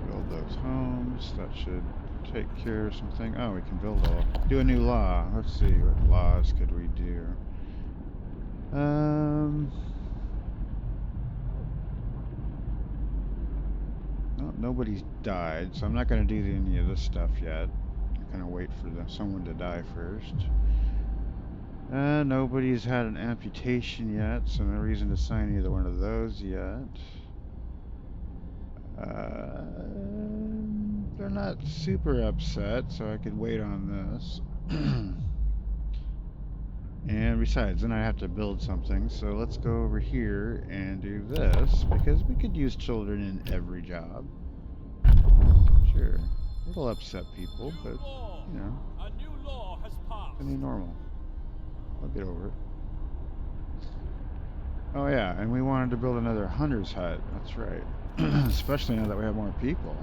Build those homes. That should take care of something. Oh, we can do a new law. Let's see, what laws could we do? Well, nobody's died, so I'm not going to do any of this stuff yet. I'm going to wait for someone to die first. Nobody's had an amputation yet, so no reason to sign either one of those yet. They're not super upset, so I could wait on this. And besides, then I have to build something, so let's go over here and do this, because we could use children in every job. Sure, it'll upset people, but, you know, A new law has passed. it's gonna be normal. I'll get over it. Oh yeah, and we wanted to build another hunter's hut, that's right. Especially now that we have more people.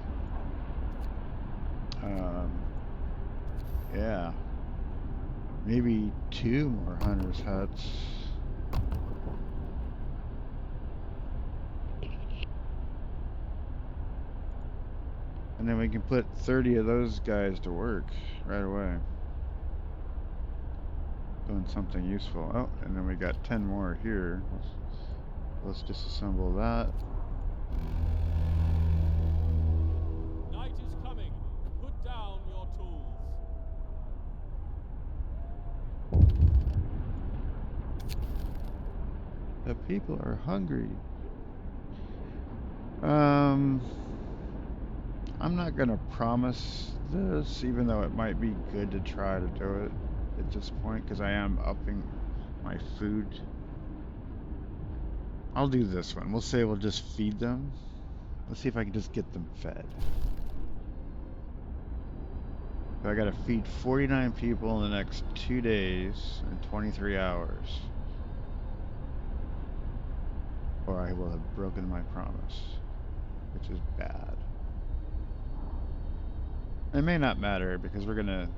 Yeah. Maybe 2 more hunters' huts. And then we can put 30 of those guys to work right away. Doing something useful. Oh, and then we got 10 more here. Let's disassemble that. Night is coming. Put down your tools. The people are hungry. I'm not gonna promise this, even though it might be good to try to do it at this point, because I am upping my food. I'll do this one. We'll say we'll just feed them. Let's see if I can just get them fed. So I gotta feed 49 people in the next 2 days and 23 hours. or I will have broken my promise, which is bad. It may not matter because we're gonna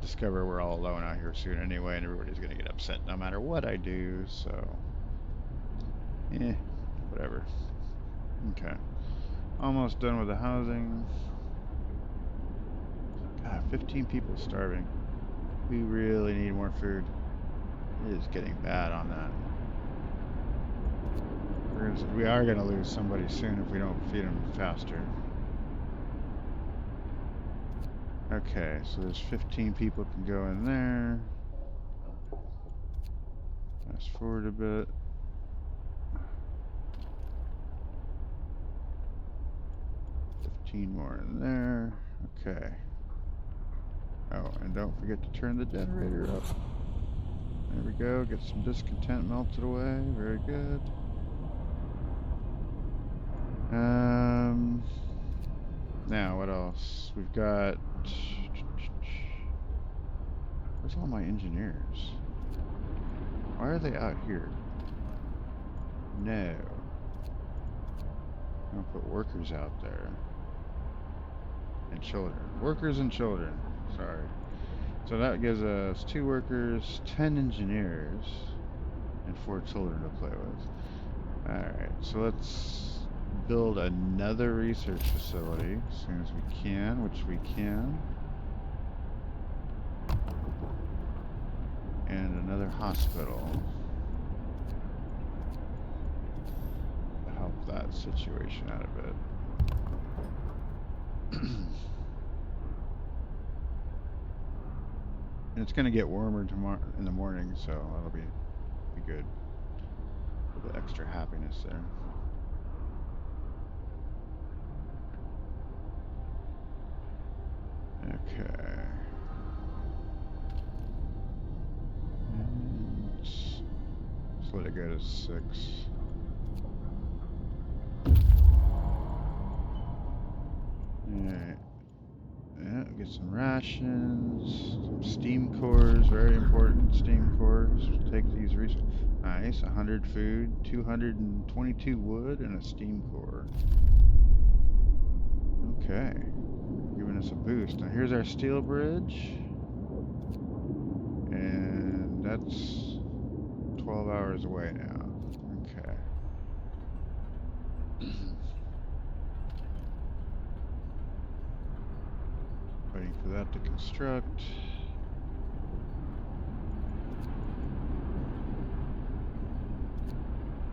discover we're all alone out here soon anyway, and everybody's gonna get upset no matter what I do, so whatever. Okay. Almost done with the housing. God, 15 people starving. We really need more food. It is getting bad on that. We are gonna lose somebody soon if we don't feed them faster. Okay, so there's 15 people can go in there. Fast forward a bit. More in there. Okay. Oh, and don't forget to turn the generator up. There we go. Get some discontent melted away. Very good. Now what else? We've got. Where's all my engineers? Why are they out here? No. I'll put workers out there. And children. Workers and children. Sorry. So that gives us 2 workers, 10 engineers, and 4 children to play with. Alright, so let's build another research facility as soon as we can, which we can. And another hospital to help that situation out a bit. And it's going to get warmer tomorrow in the morning, so that'll be good. A little bit extra happiness there. Okay. And let's let it go to 6. Alright. Yeah, get some rations, some steam cores, very important steam cores. Take these resources. Nice, 100 food, 222 wood, and a steam core. Okay, giving us a boost. Now here's our steel bridge, and that's 12 hours away now. Okay. Waiting for that to construct.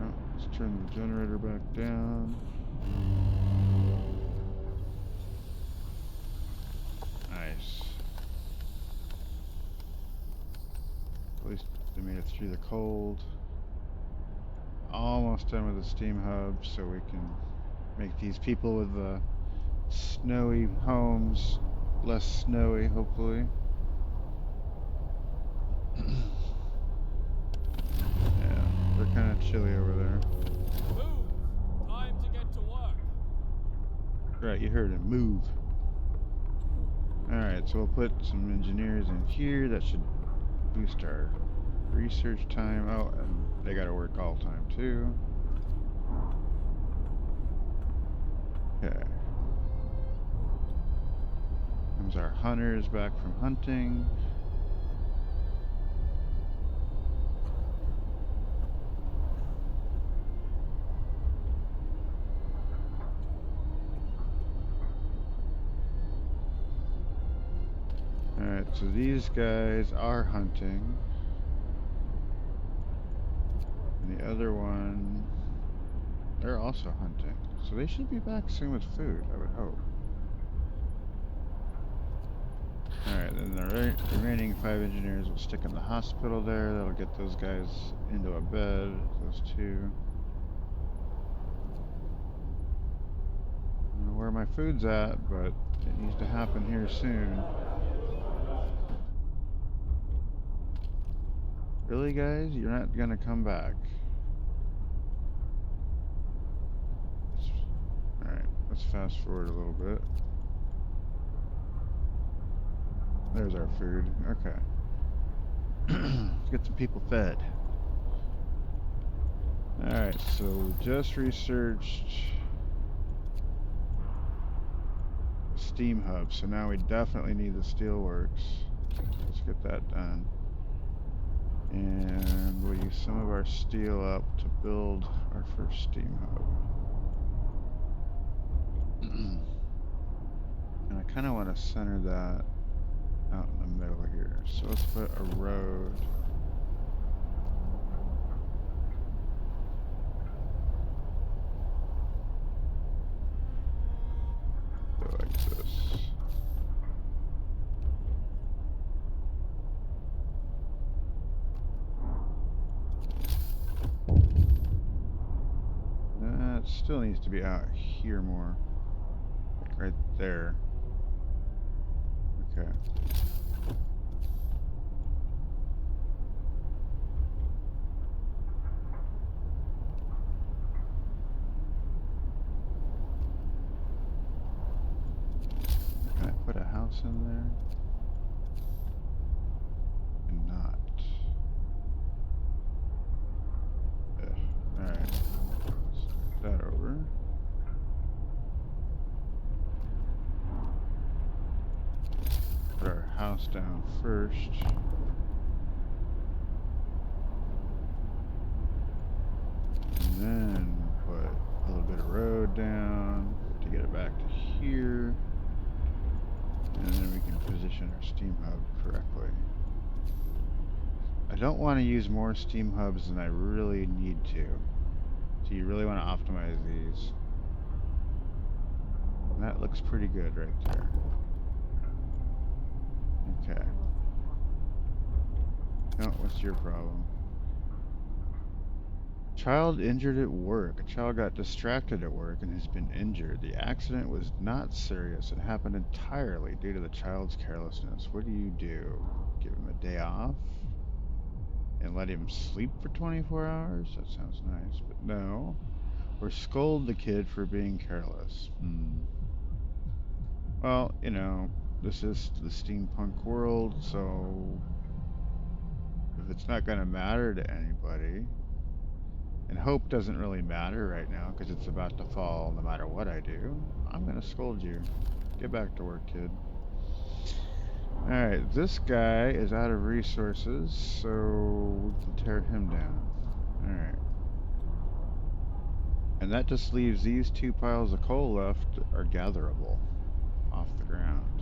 Oh, let's turn the generator back down. Nice. At least they made it through the cold. Almost done with the steam hub, so we can make these people with the snowy homes less snowy, hopefully. Yeah, they're kind of chilly over there. Move! Time to get to work. Right, you heard him. Move. Alright, so we'll put some engineers in here. That should boost our research time. Oh, and they gotta work all time too. Okay. Comes our hunters back from hunting. Alright, so these guys are hunting. And the other one, they're also hunting. So they should be back soon with food, I would hope. Alright, then the remaining 5 engineers will stick in the hospital there. That'll get those guys into a bed, those 2. I don't know where my food's at, but it needs to happen here soon. Really, guys? You're not gonna come back? Alright, let's fast forward a little bit. There's our food. Okay. Let's get some people fed. Alright, so we just researched steam hub, so now we definitely need the steelworks. Let's get that done. And we'll use some of our steel up to build our first steam hub. And I kind of want to center that out in the middle here. So let's put a road. Go like this. That still needs to be out here more. Like right there. Okay. Can I put a house in there? And not. Alright. Start that over. Put our house down first. And then put a little bit of road down to get it back to here. And then we can position our steam hub correctly. I don't want to use more steam hubs than I really need to. So you really want to optimize these. And that looks pretty good right there. Okay. No, what's your problem? Child injured at work. A child got distracted at work and has been injured. The accident was not serious. It happened entirely due to the child's carelessness. What do you do? Give him a day off? And let him sleep for 24 hours? That sounds nice, but no. Or scold the kid for being careless. Well, you know, this is the steampunk world, so if it's not going to matter to anybody, and hope doesn't really matter right now because it's about to fall no matter what I do, I'm going to scold you. Get back to work, kid. Alright, this guy is out of resources, so we can tear him down. Alright. And that just leaves these two piles of coal left are gatherable off the ground.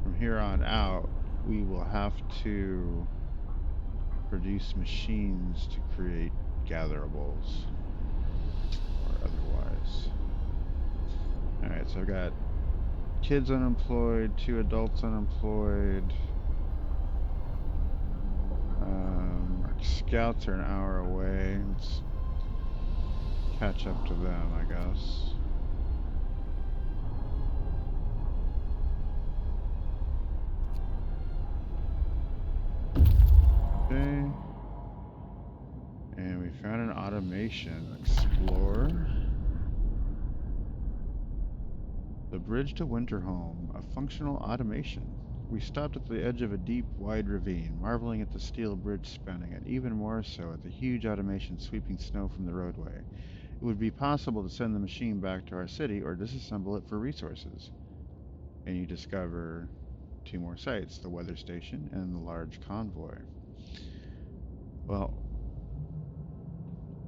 From here on out, we will have to produce machines to create gatherables, or otherwise. Alright, so I've got kids unemployed, 2 adults unemployed. Our scouts are an hour away. Let's catch up to them, I guess. Okay. And we found an automation. Explore. The bridge to Winterholm, a functional automation. We stopped at the edge of a deep, wide ravine, marveling at the steel bridge spanning it, even more so at the huge automation sweeping snow from the roadway. It would be possible to send the machine back to our city or disassemble it for resources. And you discover 2 more sites, the weather station and the large convoy. Well,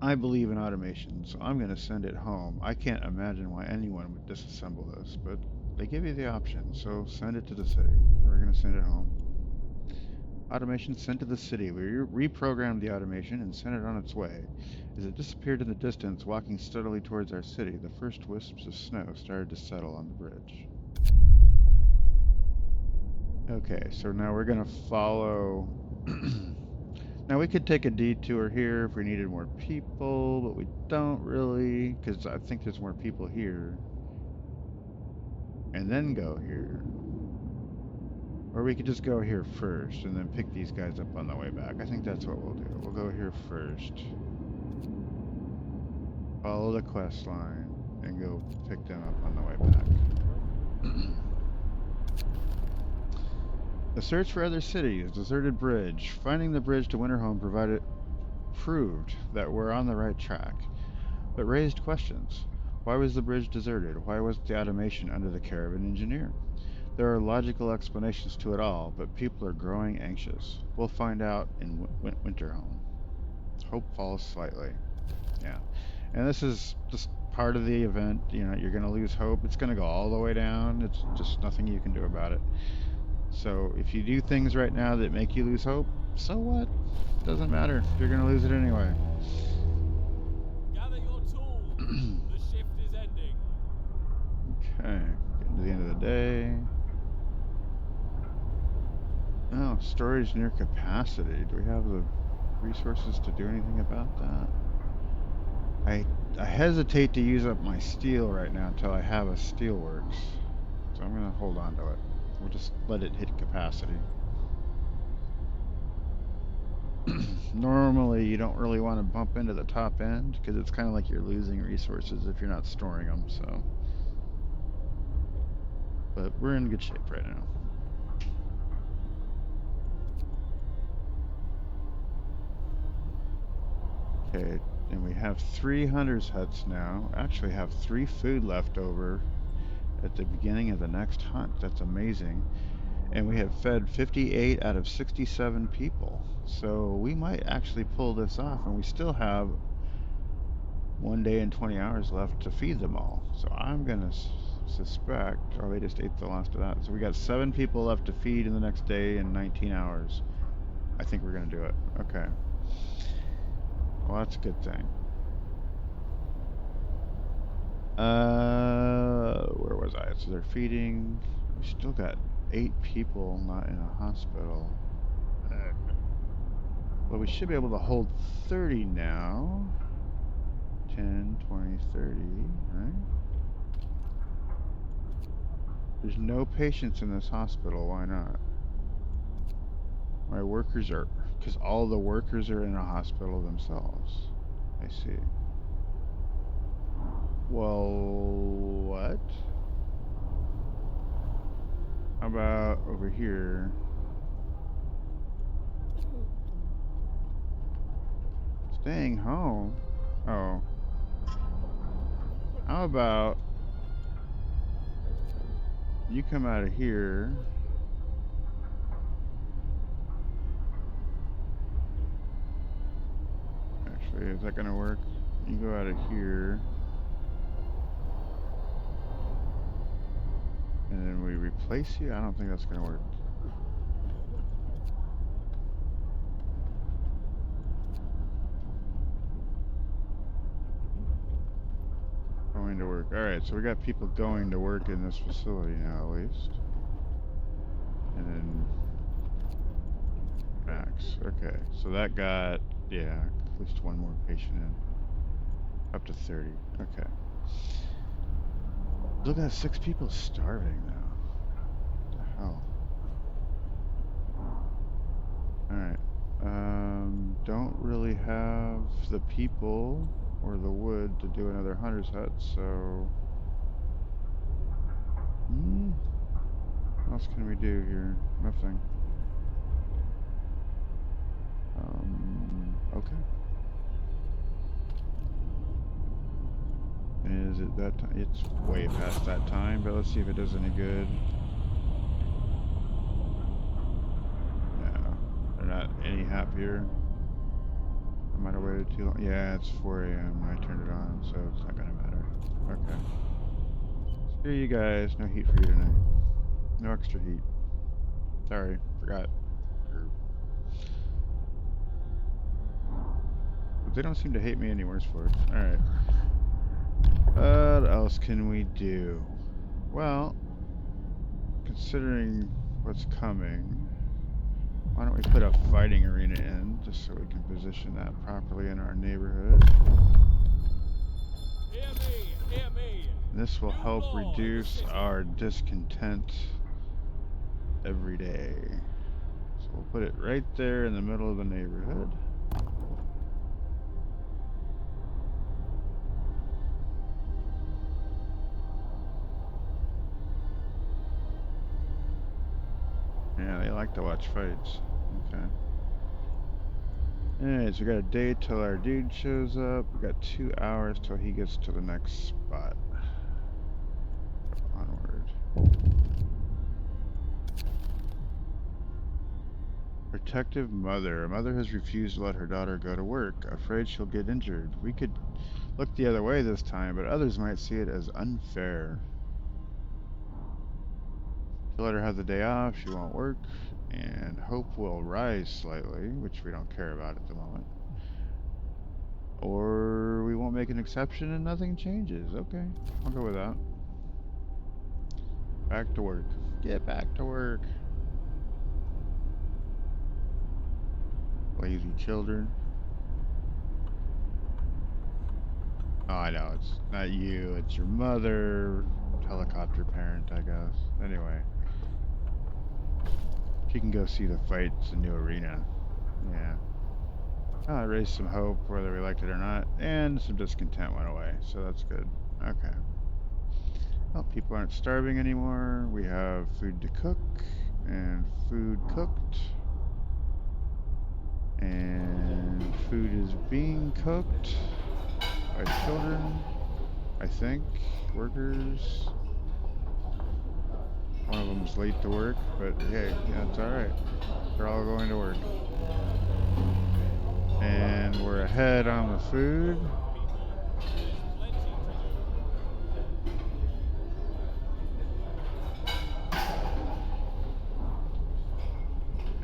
I believe in automation, so I'm going to send it home. I can't imagine why anyone would disassemble this, but they give you the option, so send it to the city. We're going to send it home. Automation sent to the city. We reprogrammed the automation and sent it on its way. As it disappeared in the distance, walking steadily towards our city, the first wisps of snow started to settle on the bridge. Okay, so now we're going to follow... Now we could take a detour here if we needed more people, but we don't really, because I think there's more people here. And then go here. Or we could just go here first and then pick these guys up on the way back. I think that's what we'll do. We'll go here first. Follow the quest line and go pick them up on the way back. The search for other cities, deserted bridge. Finding the bridge to Winterholm proved that we're on the right track, but raised questions. Why was the bridge deserted? Why wasn't the automation under the care of an engineer? There are logical explanations to it all, but people are growing anxious. We'll find out in Winter Home. Hope falls slightly. Yeah. And this is just part of the event. You know, you're going to lose hope. It's going to go all the way down. It's just nothing you can do about it. So if you do things right now that make you lose hope, so what? Doesn't matter. You're going to lose it anyway. Gather your tools. The shift is ending. Okay. Getting to the end of the day. Oh, storage near capacity. Do we have the resources to do anything about that? I hesitate to use up my steel right now until I have a steelworks. So I'm going to hold on to it. We'll just let it hit capacity. Normally, you don't really want to bump into the top end because it's kind of like you're losing resources if you're not storing them, so. But we're in good shape right now. Okay, and we have 3 hunters' huts now. Actually have 3 food left over at the beginning of the next hunt. That's amazing. And we have fed 58 out of 67 people. So we might actually pull this off, and we still have 1 day and 20 hours left to feed them all. So I'm going to suspect, oh, they just ate the last of that. So we got 7 people left to feed in the next day and 19 hours. I think we're going to do it. Okay. Well, that's a good thing. Where was I? So they're feeding. We still got 8 people not in a hospital. Well, we should be able to hold 30 now. 10, 20, 30, right? There's no patients in this hospital. Why not? My workers are... Because all the workers are in a hospital themselves. I see. Well, what? How about over here? Staying home? Oh. How about you come out of here? Actually, is that gonna work? You go out of here. And then we replace you? I don't think that's gonna work. Going to work. Alright, so we got people going to work in this facility now, at least. And then Max. Okay, so that got, yeah, at least 1 more patient in. Up to 30. Okay. Look at 6 people starving now. What the hell? Alright. Don't really have the people or the wood to do another hunter's hut, so... What else can we do here? Nothing. Okay. Is it that time? It's way past that time, but let's see if it does any good. No, they're not any happier. I might have waited too long. Yeah, it's 4 a.m. I turned it on, so it's not gonna matter. Okay. Screw you guys. No heat for you tonight. No extra heat. Sorry, forgot. But they don't seem to hate me any worse for it. Alright. What else can we do? Well, considering what's coming, why don't we put a fighting arena in, just so we can position that properly in our neighborhood. Hear me, hear me. This will New help law in the reduce city. our discontent every day. So we'll put it right there in the middle of the neighborhood. Yeah, they like to watch fights. Okay. Alright, so we got a day till our dude shows up. We got 2 hours till he gets to the next spot. Onward. Protective mother. A mother has refused to let her daughter go to work, afraid she'll get injured. We could look the other way this time, but others might see it as unfair. To let her have the day off, she won't work, and hope will rise slightly, which we don't care about at the moment. Or we won't make an exception and nothing changes. Okay, I'll go with that. Back to work. Get back to work. Lazy children. Oh, I know, it's not you, it's your mother. Helicopter parent, I guess. Anyway. She can go see the fight. It's a new arena. Yeah. Oh, it raised some hope, whether we liked it or not, and some discontent went away, so that's good. Okay. Well, people aren't starving anymore. We have food to cook, and food cooked. And food is being cooked by children, I think. Workers. One of them's late to work, but hey, yeah, it's alright. They're all going to work. And we're ahead on the food.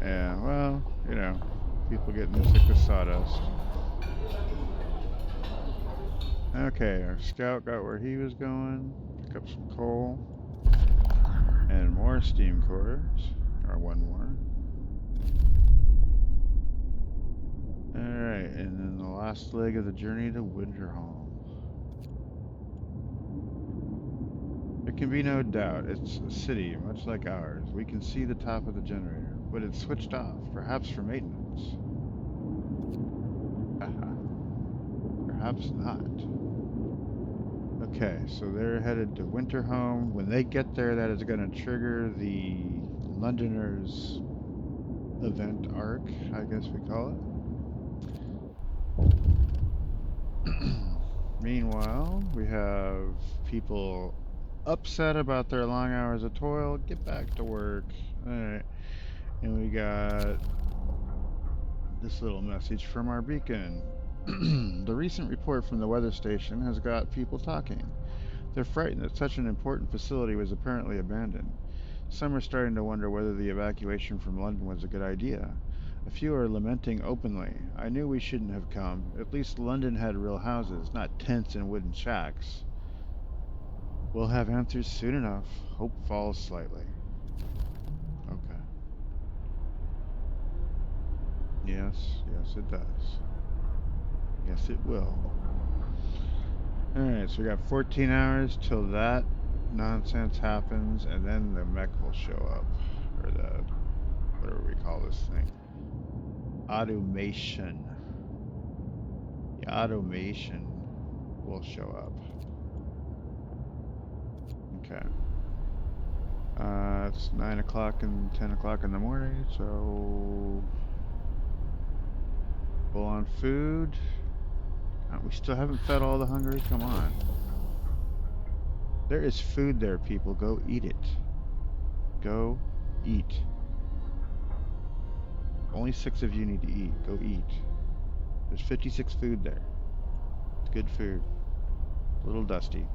Yeah, well, you know, people getting sick of sawdust. Okay, our scout got where he was going. Pick up some coal. And more steam cores. Or one more. Alright, and then the last leg of the journey to Winterholm. There can be no doubt, it's a city much like ours. We can see the top of the generator, but it's switched off, perhaps for maintenance. Haha. Perhaps not. Okay, so they're headed to Winterholm. When they get there, that is going to trigger the Londoners event arc, I guess we call it. Meanwhile, we have people upset about their long hours of toil. Get back to work. Alright. And we got this little message from our beacon. The recent report from the weather station has got people talking. They're frightened that such an important facility was apparently abandoned. Some are starting to wonder whether the evacuation from London was a good idea. A few are lamenting openly. I knew we shouldn't have come. At least London had real houses, not tents and wooden shacks. We'll have answers soon enough. Hope falls slightly. Okay. Yes, yes it does. Yes it will. Alright, so we got 14 hours till that nonsense happens, and then the mech will show up. Or the, whatever we call this thing. Automation. The automation will show up. Okay. It's 9 o'clock and 10 o'clock in the morning, so full on food. We still haven't fed all the hungry? Come on. There is food there, people. Go eat it. Go eat. Only 6 of you need to eat. Go eat. There's 56 food there. It's good food. A little dusty.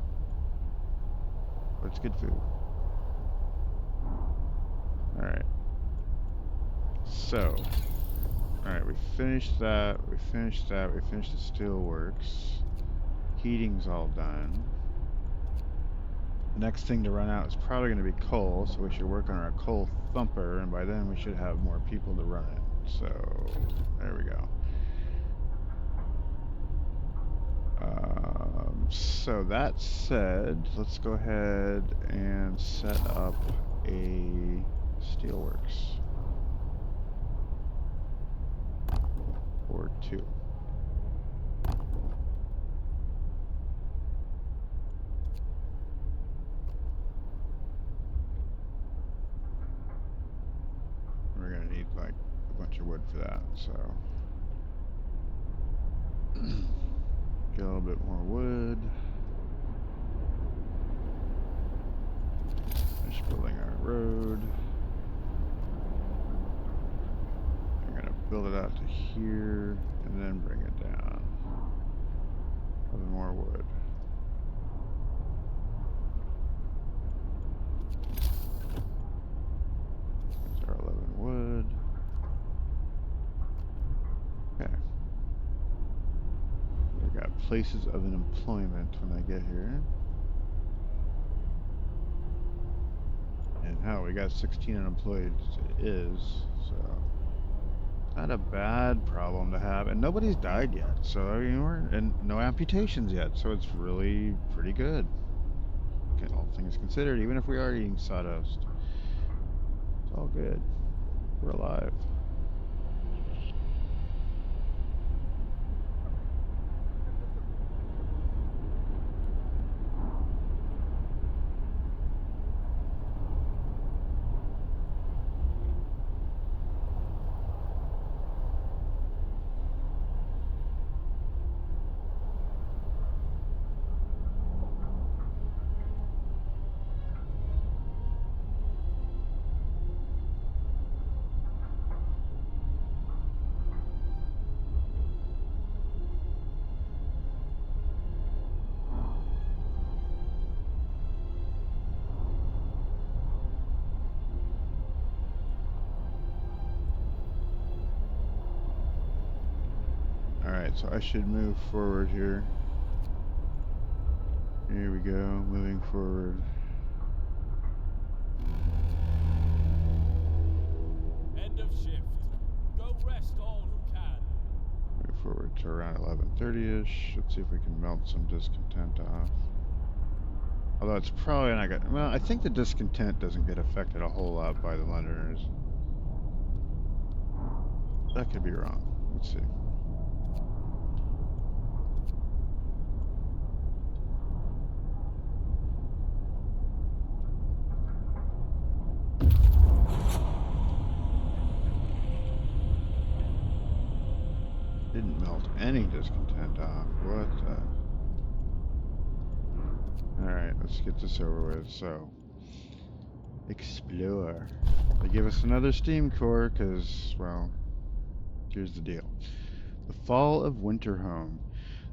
But it's good food. Alright. So. Alright, we finished that. We finished that. We finished the steelworks. Heating's all done. The next thing to run out is probably going to be coal, so we should work on our coal thumper, and by then we should have more people to run it. So, there we go. So that said, let's go ahead and set up a steelworks. Or 2. We're gonna need like a bunch of wood for that, so Get a little bit more wood. Finish building our road. I'm gonna build it out to here and then bring it down. A little more wood. There's our 11 wood. Okay. We got places of employment when I get here. And hell, we got 16 unemployed as it is, so not a bad problem to have. And nobody's died yet, so I mean, and no amputations yet, so it's really pretty good. Okay, all things considered, even if we are eating sawdust, it's all good. We're alive. Alright, so I should move forward here. Here we go, moving forward. End of shift. Go rest all who can. Move forward to around 11:30-ish. Let's see if we can melt some discontent off. Although it's probably not gonna... Well, I think the discontent doesn't get affected a whole lot by the Londoners. That could be wrong. Let's see. Didn't melt any discontent off. What the... Alright, let's get this over with. So, explore. They give us another steam core because, well, here's the deal. The fall of Winterhome.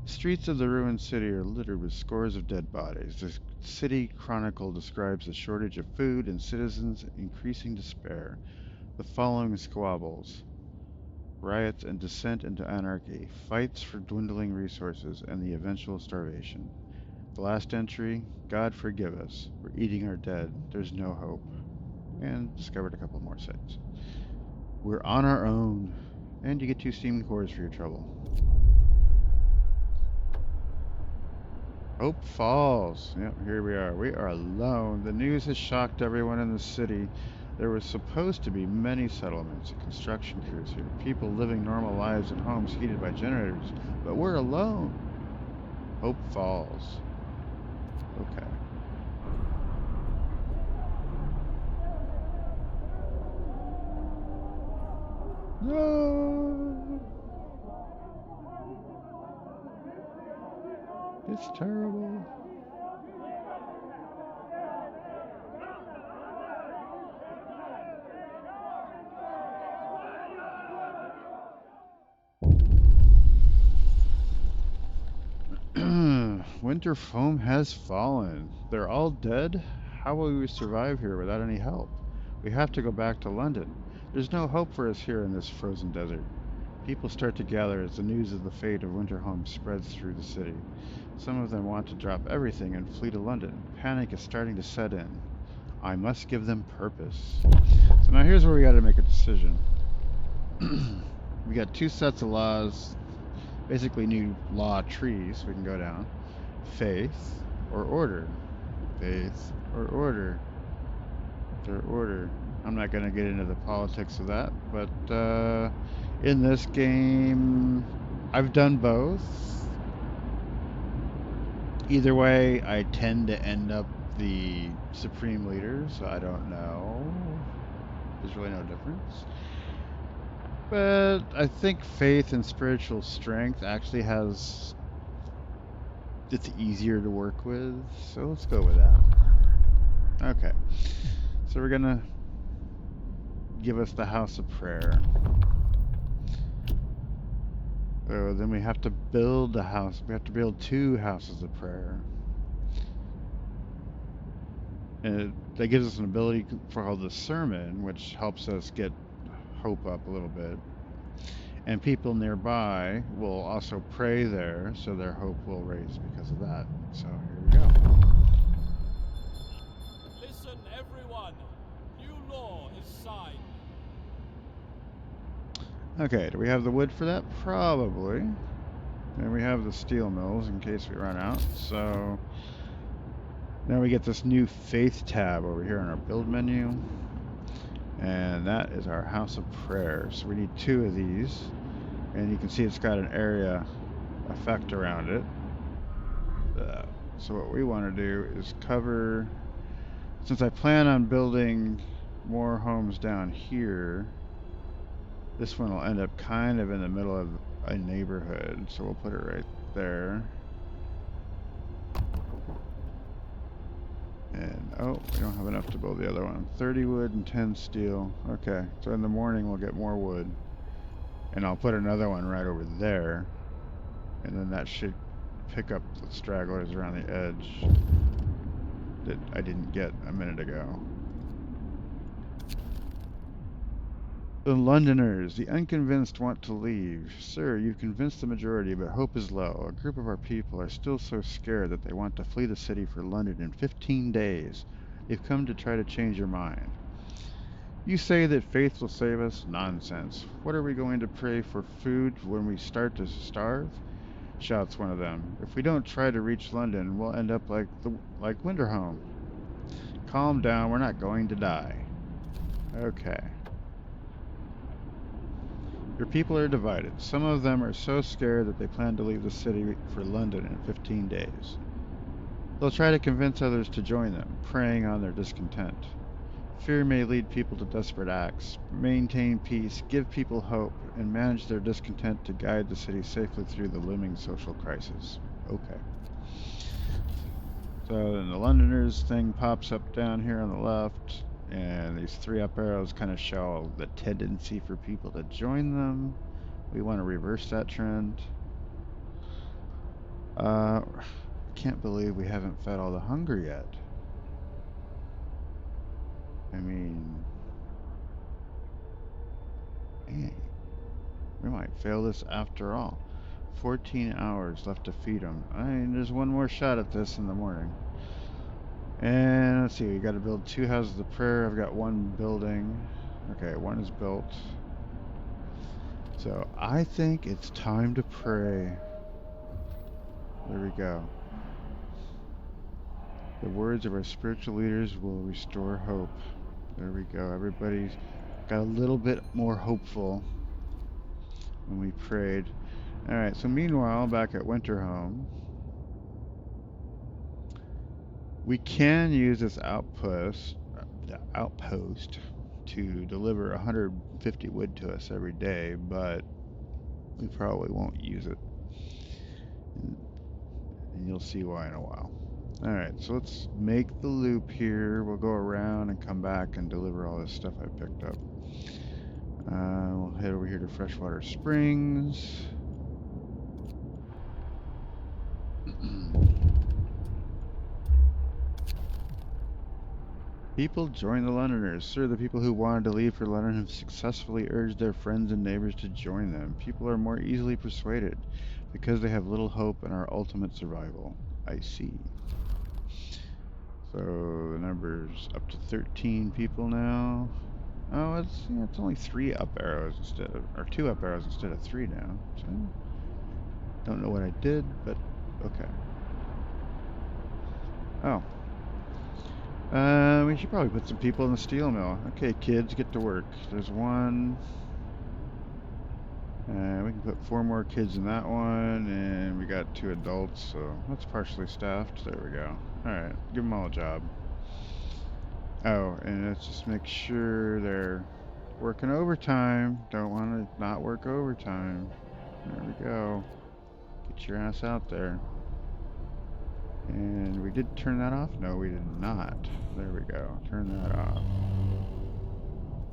The streets of the ruined city are littered with scores of dead bodies. The city chronicle describes a shortage of food and citizens' increasing despair. The following squabbles: riots and descent into anarchy, fights for dwindling resources, and the eventual starvation. The last entry: God forgive us. We're eating our dead. There's no hope. And discovered a couple more sites. We're on our own. And you get 2 steam cores for your trouble. Hope Falls. Yep, here we are. We are alone. The news has shocked everyone in the city. There were supposed to be many settlements and construction crews here, people living normal lives in homes heated by generators, but we're alone. Hope Falls. Okay. No! It's terrible. Winter foam has fallen. They're all dead? How will we survive here without any help? We have to go back to London. There's no hope for us here in this frozen desert. People start to gather as the news of the fate of Winterhome spreads through the city. Some of them want to drop everything and flee to London. Panic is starting to set in. I must give them purpose. So now here's where we got to make a decision. We got 2 sets of laws, basically new law trees we can go down. Faith or order. Faith or order. Or order. I'm not going to get into the politics of that, but in this game, I've done both. Either way, I tend to end up the supreme leader, so I don't know. There's really no difference. But I think faith and spiritual strength actually has, it's easier to work with, so let's go with that. Okay, so we're gonna give us the house of prayer. So then we have to build a house. We have to build 2 houses of prayer. And that gives us an ability for all the sermon, which helps us get hope up a little bit. And people nearby will also pray there, so their hope will raise because of that. So here we go. Listen, everyone. New law is signed. Okay, do we have the wood for that? Probably. And we have the steel mills in case we run out. So now we get this new faith tab over here on our build menu. And that is our house of prayer. So we need 2 of these. And you can see it's got an area effect around it. So what we want to do is cover, since I plan on building more homes down here, this one will end up kind of in the middle of a neighborhood, so we'll put it right there. And oh, we don't have enough to build the other one. 30 wood and 10 steel. Okay, so in the morning we'll get more wood. And I'll put another one right over there. And then that should pick up the stragglers around the edge that I didn't get a minute ago. The Londoners, the unconvinced want to leave. Sir, you've convinced the majority, but hope is low. A group of our people are still so scared that they want to flee the city for London in 15 days. They've come to try to change your mind. You say that faith will save us? Nonsense. What are we going to pray for food when we start to starve? Shouts one of them. If we don't try to reach London, we'll end up like Winterhome. Calm down, we're not going to die. Okay. Your people are divided. Some of them are so scared that they plan to leave the city for London in 15 days. They'll try to convince others to join them, preying on their discontent. Fear may lead people to desperate acts. Maintain peace, give people hope, and manage their discontent to guide the city safely through the looming social crisis. Okay. So then the Londoners thing pops up down here on the left, and these 3 up arrows kind of show the tendency for people to join them. We want to reverse that trend. Can't believe we haven't fed all the hunger yet. I mean, dang, we might fail this after all. 14 hours left to feed them. I mean, there's one more shot at this in the morning. And let's see, we got to build 2 houses of prayer. I've got 1 building. Okay, 1 is built. So I think it's time to pray. There we go. The words of our spiritual leaders will restore hope. There we go. Everybody's got a little bit more hopeful when we prayed. Alright, so meanwhile, back at Winterhome, we can use this outpost to deliver 150 wood to us every day, but we probably won't use it. And you'll see why in a while. Alright, so let's make the loop here. We'll go around and come back and deliver all this stuff I picked up. We'll head over here to Freshwater Springs. People join the Londoners. Sir, the people who wanted to leave for London have successfully urged their friends and neighbors to join them. People are more easily persuaded because they have little hope in our ultimate survival. I see. So the number's up to 13 people now. Oh, it's only 3 up arrows instead of, or 2 up arrows instead of 3 now. So don't know what I did, but okay. Oh. We should probably put some people in the steel mill. Okay, kids, get to work. There's 1. We can put 4 more kids in that one, and we got 2 adults, so that's partially staffed. There we go. Alright, give them all a job. Oh, and let's just make sure they're working overtime. Don't want to not work overtime. There we go. Get your ass out there. And we did turn that off? No, we did not. There we go. Turn that off.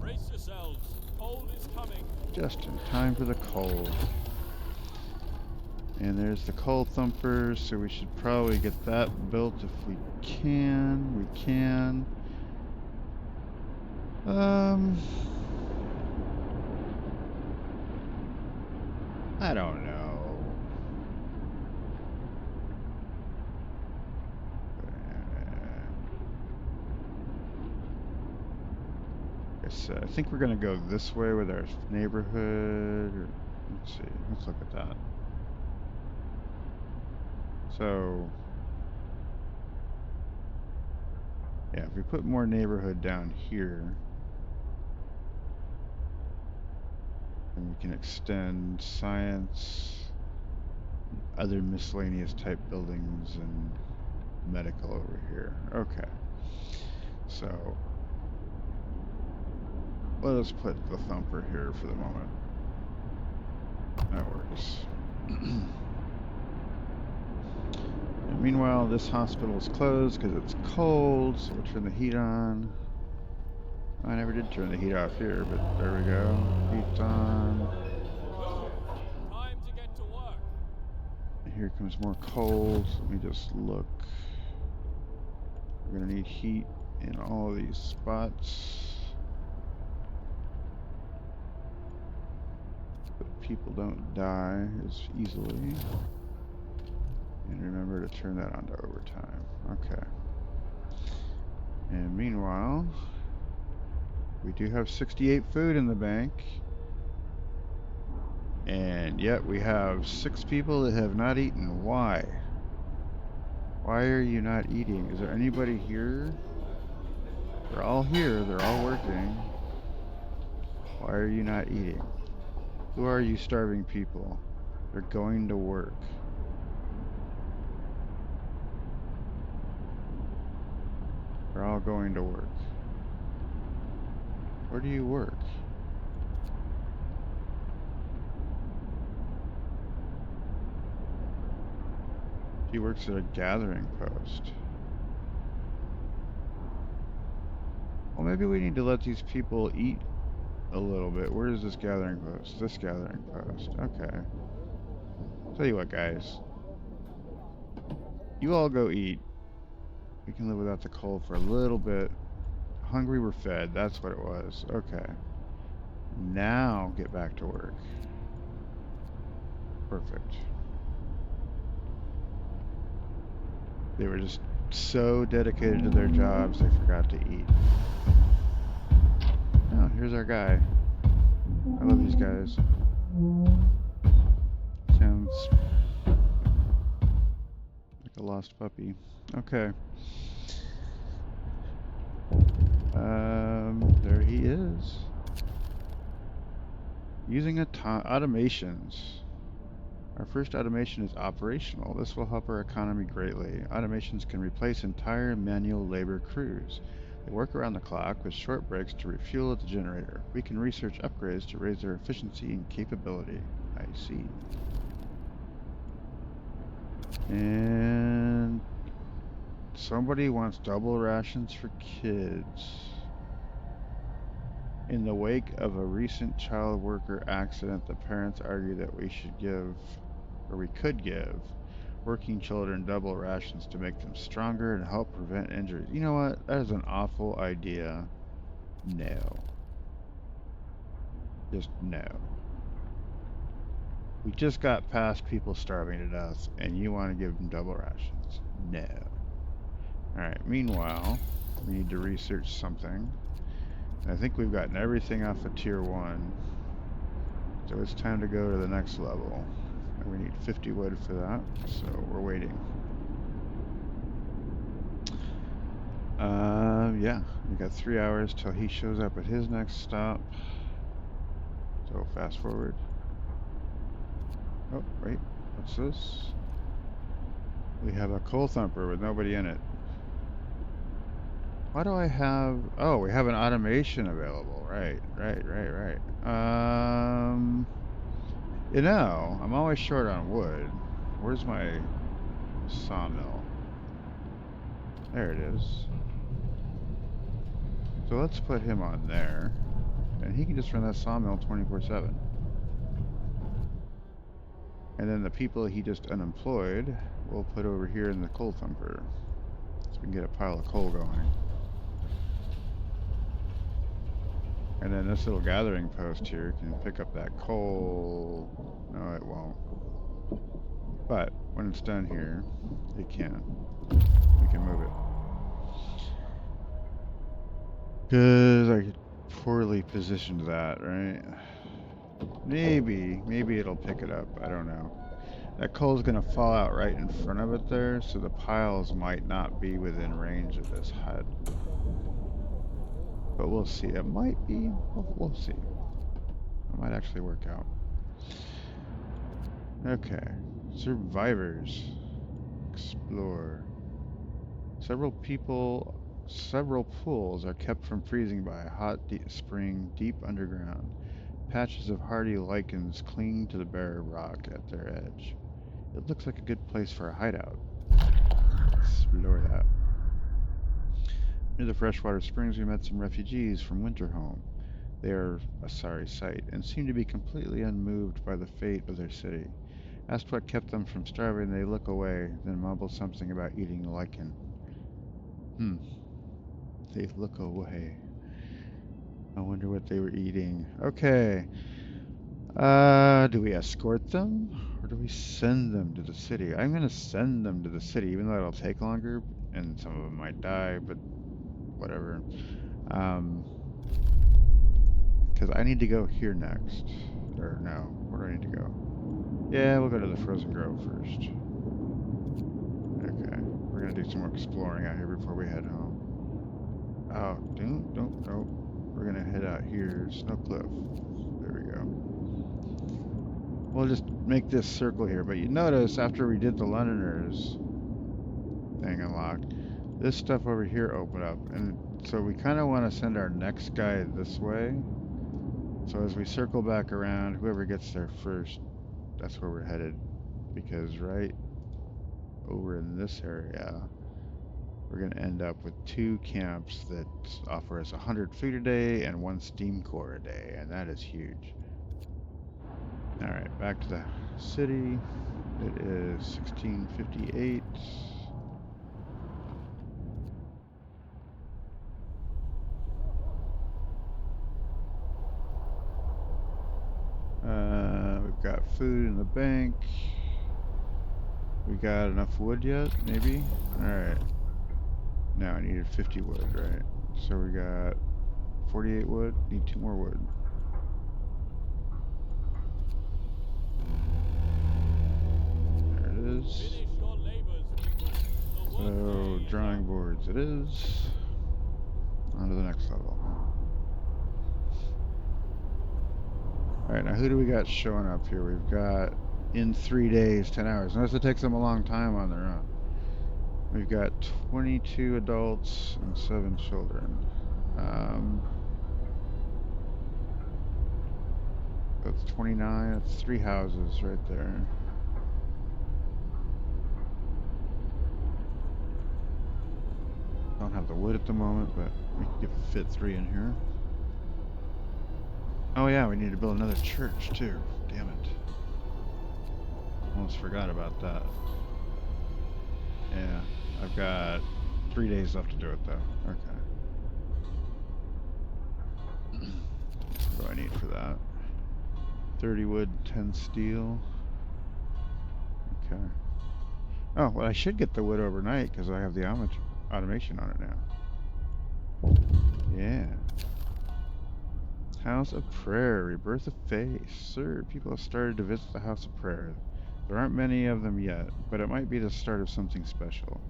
Brace yourselves. Cold is coming. Just in time for the cold. And there's the coal thumper, so we should probably get that built if we can. We can. I don't know. I think we're gonna go this way with our neighborhood. Or, let's see. Let's look at that. So, yeah, if we put more neighborhood down here, then we can extend science, other miscellaneous type buildings, and medical over here. Okay. So, let us put the thumper here for the moment. That works. And meanwhile, this hospital is closed because it's cold, so we'll turn the heat on. I never did turn the heat off here, but there we go. Heat's on. Time to get to work. And here comes more cold. Let me just look. We're gonna need heat in all of these spots. But people don't die as easily. And remember to turn that on to overtime. Okay. And meanwhile, we do have 68 food in the bank. And yet we have 6 people that have not eaten. Why? Why are you not eating? Is there anybody here? They're all here. They're all working. Why are you not eating? Who are you starving people? They're going to work. They're all going to work. Where do you work? He works at a gathering post. Well, maybe we need to let these people eat a little bit. Where is this gathering post? This gathering post. Okay. Tell you what, guys. You all go eat. We can live without the cold for a little bit. Hungry, we're fed. That's what it was. Okay. Now get back to work. Perfect. They were just so dedicated to their jobs, they forgot to eat. Oh, here's our guy. I love these guys. Sounds like a lost puppy. Okay. There he is. Using automations. Our first automation is operational. This will help our economy greatly. Automations can replace entire manual labor crews. They work around the clock with short breaks to refuel at the generator. We can research upgrades to raise their efficiency and capability. I see. And somebody wants double rations for kids. In the wake of a recent child worker accident, the parents argue that we should give, or we could give, working children double rations to make them stronger and help prevent injuries. You know what? That is an awful idea. No. Just no. We just got past people starving to death, and you want to give them double rations. No. Alright, meanwhile, we need to research something. I think we've gotten everything off of tier 1. So it's time to go to the next level. And we need 50 wood for that, so we're waiting. Yeah, we got 3 hours till he shows up at his next stop. So fast forward. Oh, wait, what's this? We have a coal thumper with nobody in it. Why do I have... Oh, we have an automation available. Right. You know, I'm always short on wood. Where's my sawmill? There it is. So let's put him on there. And he can just run that sawmill 24/7. And then the people he just unemployed, we'll put over here in the coal thumper. So we can get a pile of coal going. And then this little gathering post here can pick up that coal. No, it won't. But when it's done here, it can. We can move it. Because I poorly positioned that, right? Maybe it'll pick it up. I don't know. That coal's gonna fall out right in front of it there, so the piles might not be within range of this hut. But we'll see. It might be. We'll see. It might actually work out. Okay. Survivors. Explore. Several pools are kept from freezing by a hot spring deep underground. Patches of hardy lichens cling to the bare rock at their edge. It looks like a good place for a hideout. Explore that. Near the freshwater springs, we met some refugees from Winterhome. They are a sorry sight, and seem to be completely unmoved by the fate of their city. Asked what kept them from starving, they look away, then mumble something about eating lichen. They look away. I wonder what they were eating. Okay. Do we escort them? Or do we send them to the city? I'm gonna send them to the city, even though it'll take longer, and some of them might die, but whatever. Because I need to go here next. Or no, where do I need to go? Yeah, we'll go to the Frozen Grove first. Okay, we're gonna do some more exploring out here before we head home. Oh, don't. We're gonna head out here, Snow Cliff. There we go. We'll just make this circle here, but you notice after we did the Londoners thing unlocked, this stuff over here opened up, and so we kind of want to send our next guy this way. So as we circle back around, whoever gets there first, that's where we're headed. Because right over in this area, we're going to end up with 2 camps that offer us 100 food a day and 1 steam core a day, and that is huge. Alright, back to the city. It is 1658. We've got food in the bank. We got enough wood yet? Maybe? Alright. Now I needed 50 wood, right? So we got 48 wood. Need 2 more wood. There it is. So, drawing boards it is. On to the next level. Alright, now who do we got showing up here? We've got in 3 days, 10 hours. Notice it takes them a long time on their own. We've got 22 adults and 7 children. That's 29. That's 3 houses right there. Don't have the wood at the moment, but we can fit 3 in here. Oh yeah, we need to build another church too. Damn it. Almost forgot about that. Yeah, I've got 3 days left to do it though. Okay. What do I need for that? 30 wood, 10 steel. Okay. Oh, well I should get the wood overnight because I have the automation on it now. Yeah. House of Prayer, Rebirth of Faith. Sir, people have started to visit the House of Prayer. There aren't many of them yet, but it might be the start of something special.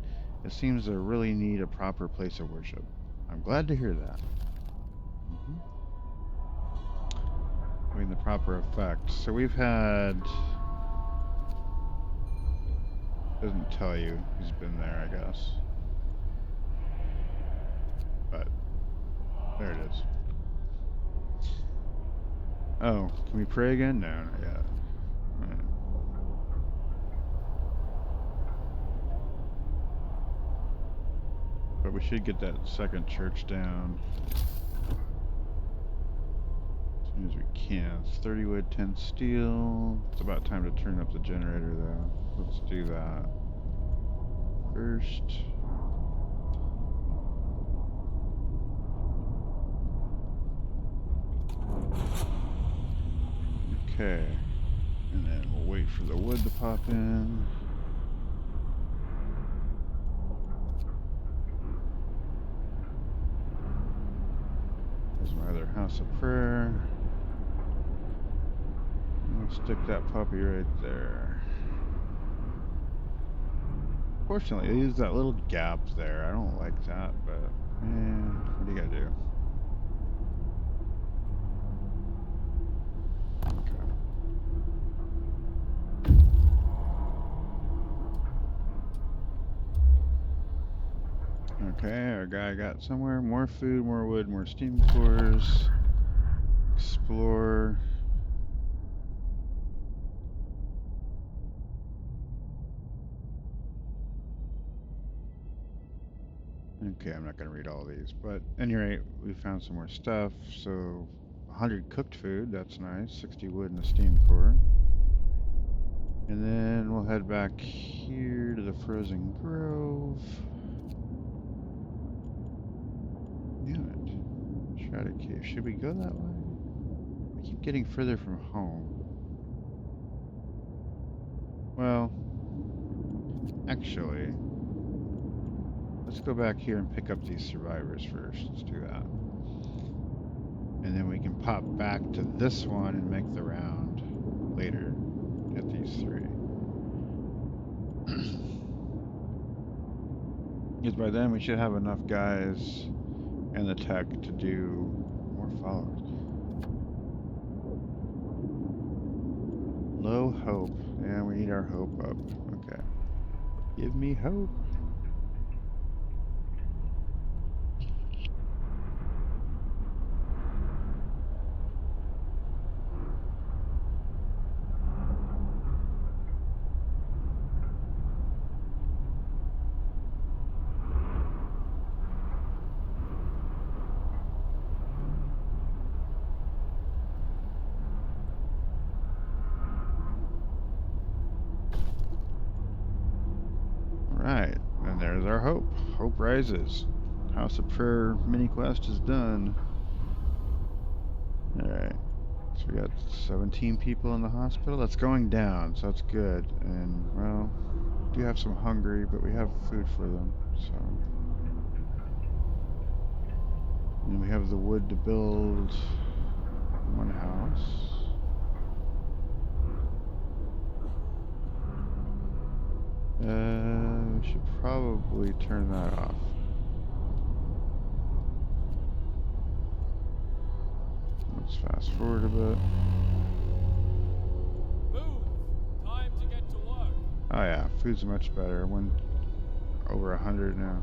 It seems they really need a proper place of worship. I'm glad to hear that. Having the proper effect. So we've had... Doesn't tell you who's been there, I guess. There it is. Oh, can we pray again? No, not yet. Alright. But we should get that second church down as soon as we can. It's 30 wood, 10 steel. It's about time to turn up the generator though. Let's do that first. Okay. And then we'll wait for the wood to pop in. There's my other house of prayer. I'll stick that puppy right there. Fortunately, it leaves that little gap there. I don't like that, but man, what do you gotta do? Okay, our guy got somewhere. More food, more wood, more steam cores. Explore. Okay, I'm not going to read all these, but at any rate, we found some more stuff. So, 100 cooked food, that's nice. 60 wood and a steam core. And then we'll head back here to the frozen grove. Damn it. Shrouded cave. Should we go that way? I keep getting further from home. Well, actually, let's go back here and pick up these survivors first. Let's do that. And then we can pop back to this one and make the round later. Get these three. Because by then we should have enough guys and the tech to do more followers. Low hope. Yeah, we need our hope up. Okay. Give me hope. Alright, and there's our hope. Hope rises. House of Prayer mini quest is done. Alright, so we got 17 people in the hospital. That's going down, so that's good. And, well, we do have some hungry, but we have food for them, so. And we have the wood to build one house. We should probably turn that off. Let's fast forward a bit. Move! Time to get to work. Oh yeah, food's much better. Over 100 now.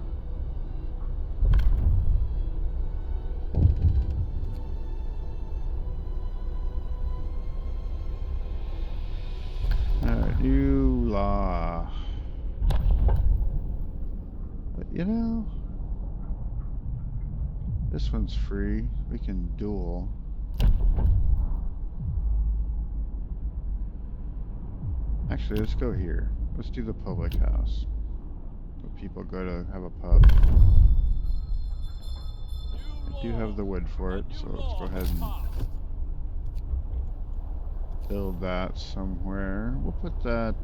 New law. But you know, this one's free. We can duel. Actually, let's go here. Let's do the public house. So people go to have a pub. I do have the wood for it, so let's go ahead and build that somewhere. We'll put that,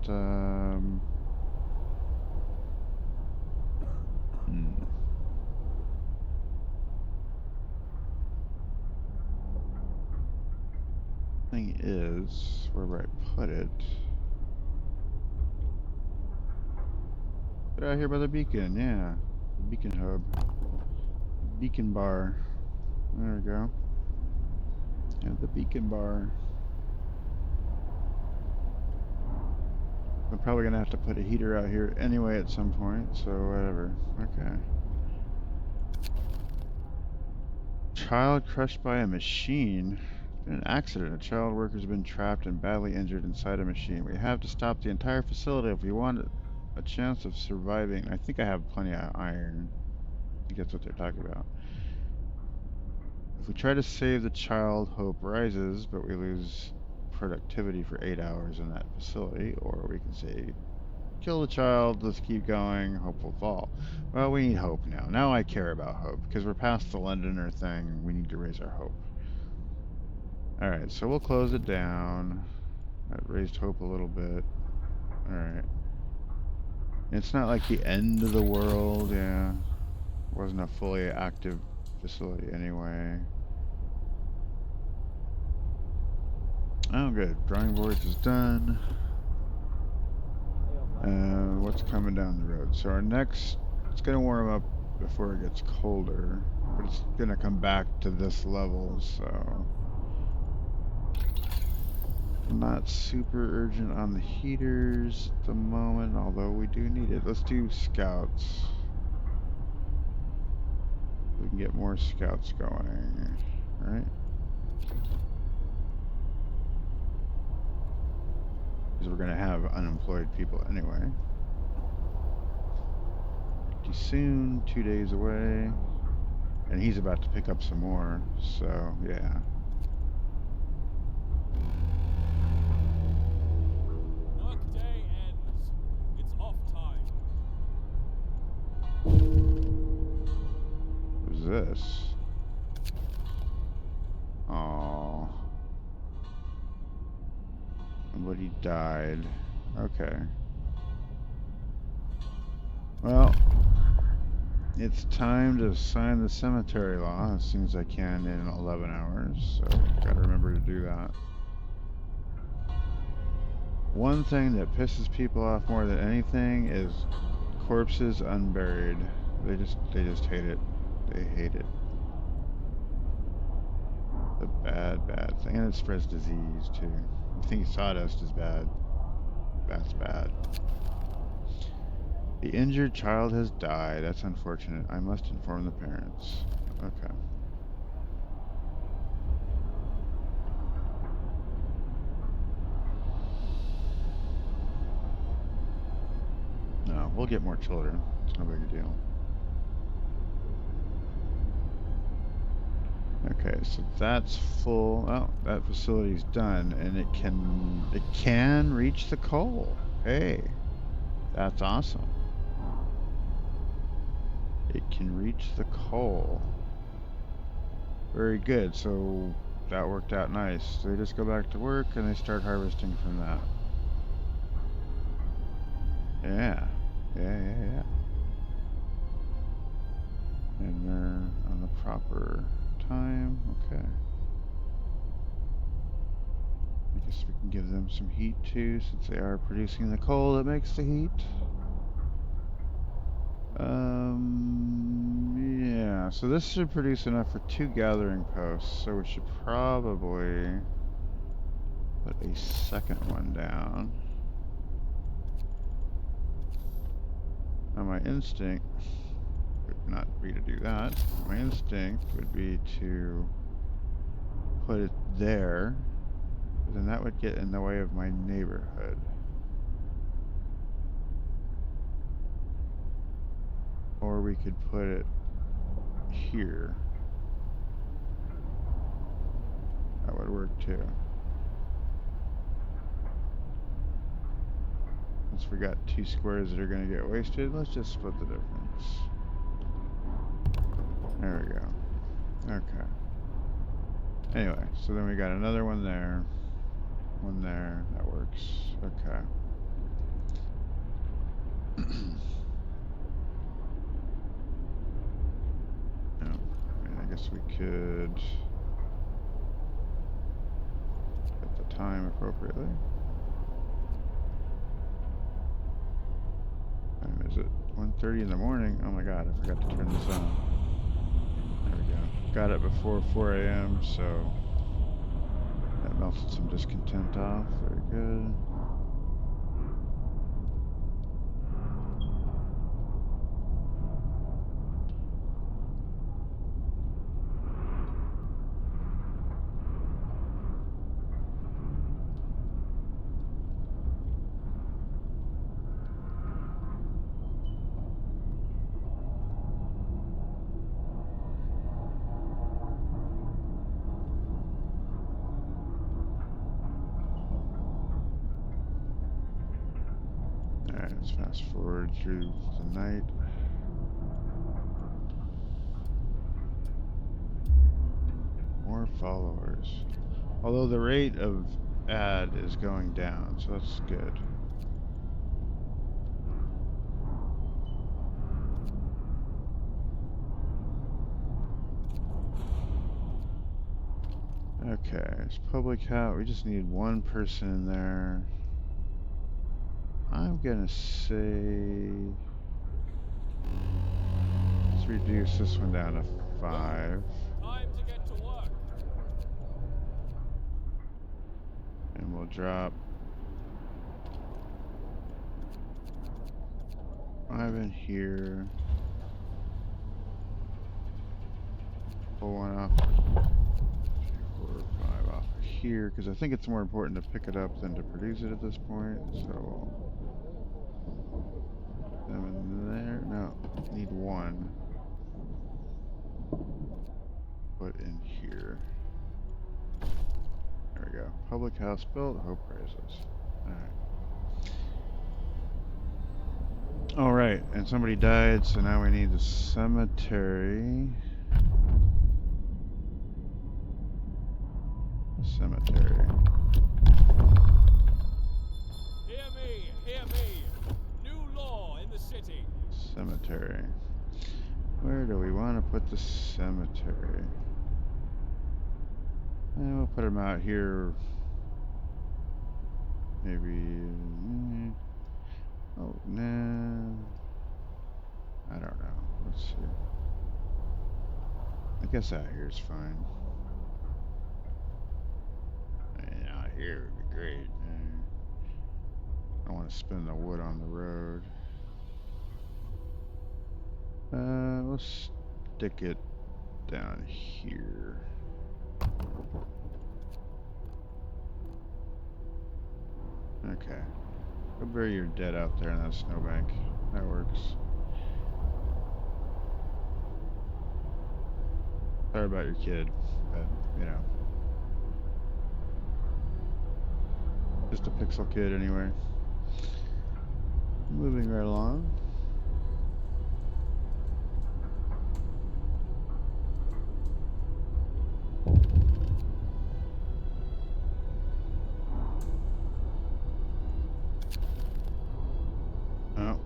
Thing is, wherever I put it. Put it out here by the beacon, yeah. The beacon hub. Beacon bar. There we go. Yeah, the beacon bar. I'm probably gonna have to put a heater out here anyway at some point, so whatever. Okay. Child crushed by a machine. In an accident, a child worker has been trapped and badly injured inside a machine. We have to stop the entire facility if we want a chance of surviving. I think I have plenty of iron. I think that's what they're talking about. If we try to save the child, hope rises, but we lose productivity for 8 hours in that facility. Or we can say, kill the child, let's keep going, hope will fall. Well, we need hope now. Now I care about hope, because we're past the Londoner thing. We need to raise our hope. Alright, so we'll close it down. That raised hope a little bit. Alright. It's not like the end of the world, yeah. Wasn't a fully active facility anyway. Oh, good. Drawing boards is done. What's coming down the road? So our next, it's going to warm up before it gets colder, but it's going to come back to this level, so not super urgent on the heaters at the moment, although we do need it. Let's do scouts. We can get more scouts going, right? Because we're going to have unemployed people anyway. Pretty soon, 2 days away. And he's about to pick up some more, so yeah. Workday ends. It's off time. Who's this? Oh. Somebody died. Okay. Well, it's time to sign the cemetery law as soon as I can in 11 hours, so gotta remember to do that. One thing that pisses people off more than anything is corpses unburied. They just hate it. They hate it. The bad thing. And it spreads disease too. I think sawdust is bad. That's bad. The injured child has died. That's unfortunate. I must inform the parents. Okay. No, we'll get more children. It's no big deal. Okay, so that's full. Oh, that facility's done, and it can reach the coal. Hey, that's awesome. It can reach the coal. Very good. So that worked out nice. They just go back to work and they start harvesting from that. Yeah. And they're on the proper time. Okay. I guess we can give them some heat too, since they are producing the coal that makes the heat. Yeah, so this should produce enough for 2 gathering posts, so we should probably put a second one down. Now my instinct would not be to do that. My instinct would be to put it there, but then that would get in the way of my neighborhood. Or we could put it here. That would work too. Since we got 2 squares that are going to get wasted, let's just split the difference. There we go. Okay. Anyway, so then we got another one there. One there. That works. Okay. I guess we could set the time appropriately. What time is it? 1:30 in the morning? Oh my god, I forgot to turn this on. There we go. Got it before 4 a.m., so that melted some discontent off. Very good. Alright, let's fast forward through the night. More followers. Although the rate of ad is going down, so that's good. Okay, it's public house. We just need one person in there. I'm gonna say let's reduce this one down to 5. Time to get to work. And we'll drop 5 in here. Pull one off. 3, 4, 5 off here, because I think it's more important to pick it up than to produce it at this point. So them in there. No, need 1. Put in here. There we go. Public house built. Hope raises. Alright. Alright, and somebody died, so now we need the cemetery. Cemetery. Hear me. New law in the city. Cemetery. Where do we want to put the cemetery? And we'll put them out here. Maybe. Oh, nah. I don't know. Let's see. I guess out here is fine. And out here would be great. I don't want to spin the wood on the road. We'll stick it down here. Okay. Go bury your dead out there in that snowbank. That works. Sorry about your kid, but, you know. Just a pixel kid anyway. Moving right along. Oh,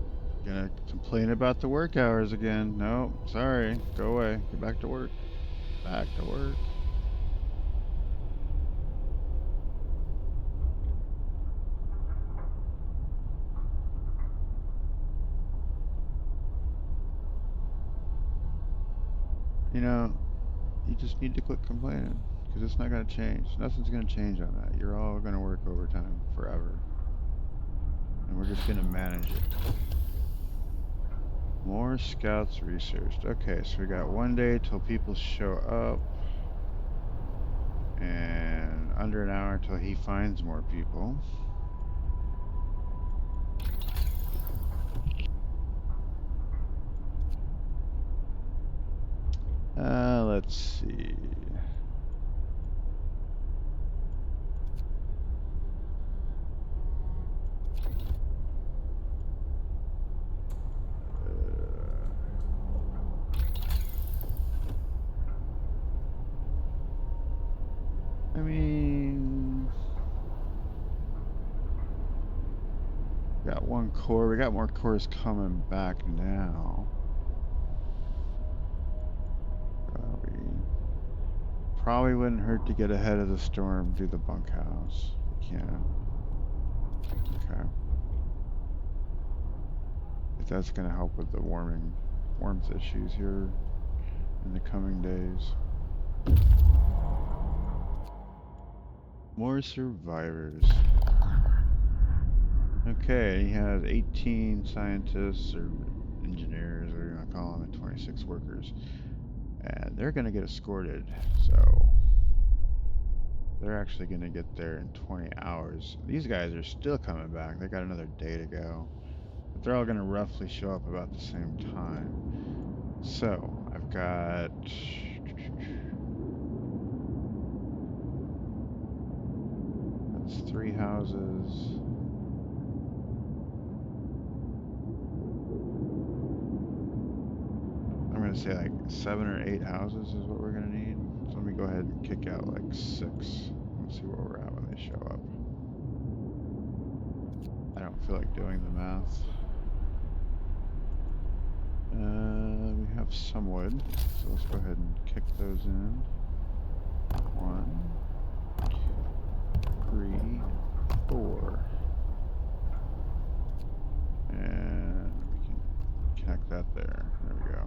gonna complain about the work hours again. No, sorry. Go away. Get back to work. Back to work. You know, you just need to quit complaining, because it's not going to change. Nothing's going to change on that. You're all going to work overtime forever. And we're just going to manage it. More scouts researched. Okay, so we got 1 day till people show up. And under an hour till he finds more people. Let's see. I mean, got 1 core. We got more cores coming back now. Probably wouldn't hurt to get ahead of the storm, do the bunkhouse. We can. Okay. If that's going to help with the warmth issues here in the coming days. More survivors. Okay, he has 18 scientists or engineers, or you want to call them, and 26 workers. And they're going to get escorted, so they're actually going to get there in 20 hours. These guys are still coming back. They got another day to go. But they're all going to roughly show up about the same time. So, I've got... That's 3 houses. say like 7 or 8 houses is what we're gonna need. So let me go ahead and kick out like 6. Let's see where we're at when they show up. I don't feel like doing the math. We have some wood, so let's go ahead and kick those in. 1, 2, 3, 4. And we can connect that there. There we go.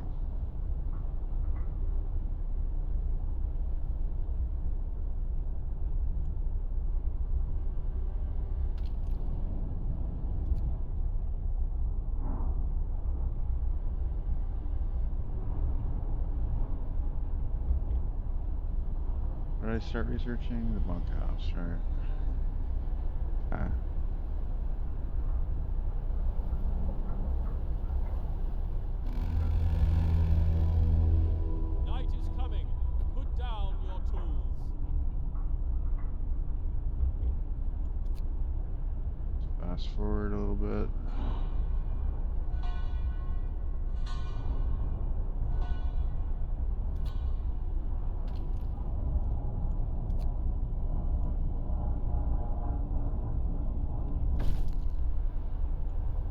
Where did I start researching? The bunkhouse, right? Ah. Night is coming. Put down your tools. Fast forward a little bit.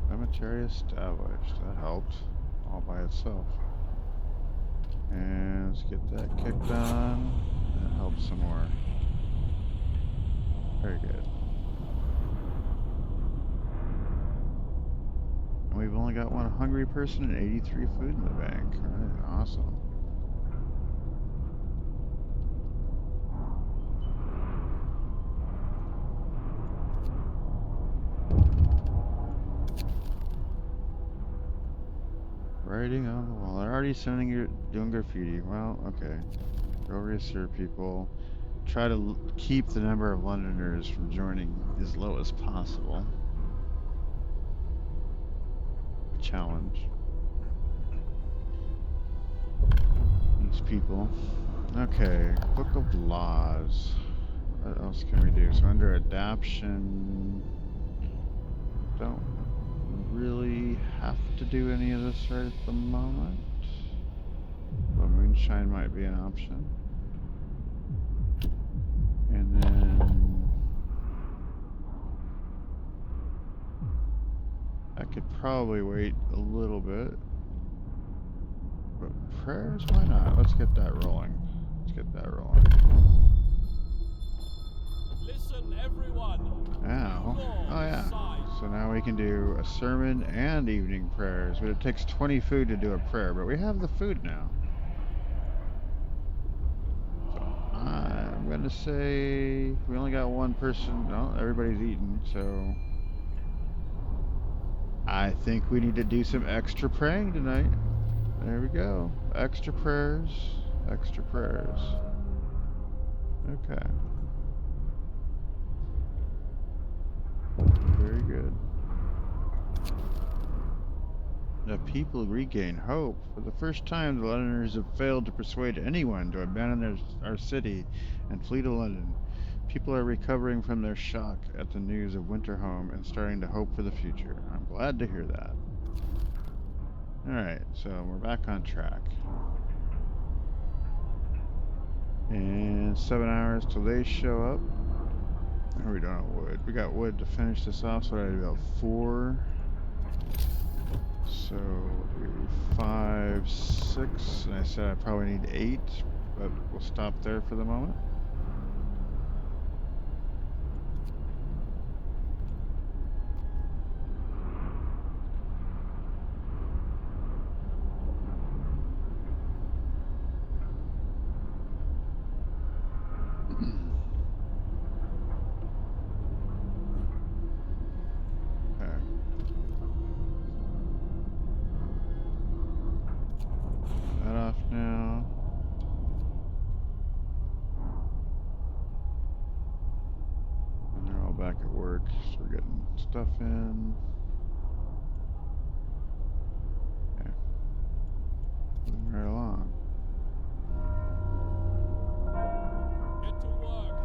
Cemetery established. That helped all by itself. And let's get that kicked on. That helps some more. Very good. And we've only got one hungry person and 83 food in the bank. Alright, awesome. Writing on the wall. They're already sending you doing graffiti. Well, okay. Go reassert people. Try to keep the number of Londoners from joining as low as possible. Challenge. These people. Okay. Book of Laws. What else can we do? So under adaption, don't really have to do any of this right at the moment. But moonshine might be an option. And then I could probably wait a little bit. But prayers, why not? Let's get that rolling. Let's get that rolling. Listen, everyone. Ow. Oh yeah. So now we can do a sermon and evening prayers, but it takes 20 food to do a prayer, but we have the food now. So I'm gonna say we only got one person. No, everybody's eating, so I think we need to do some extra praying tonight. There we go. Extra prayers. Extra prayers. Okay. Very good. The people regain hope. For the first time, the Londoners have failed to persuade anyone to abandon our city and flee to London. People are recovering from their shock at the news of Winterhome and starting to hope for the future. I'm glad to hear that. Alright, so we're back on track. And 7 hours till they show up. How are we doing on wood? We got wood to finish this off, so I did about 4. So we'll do 5, 6, and I said I probably need 8, but we'll stop there for the moment. Stuff in. Yeah. Moving right along. Get to work.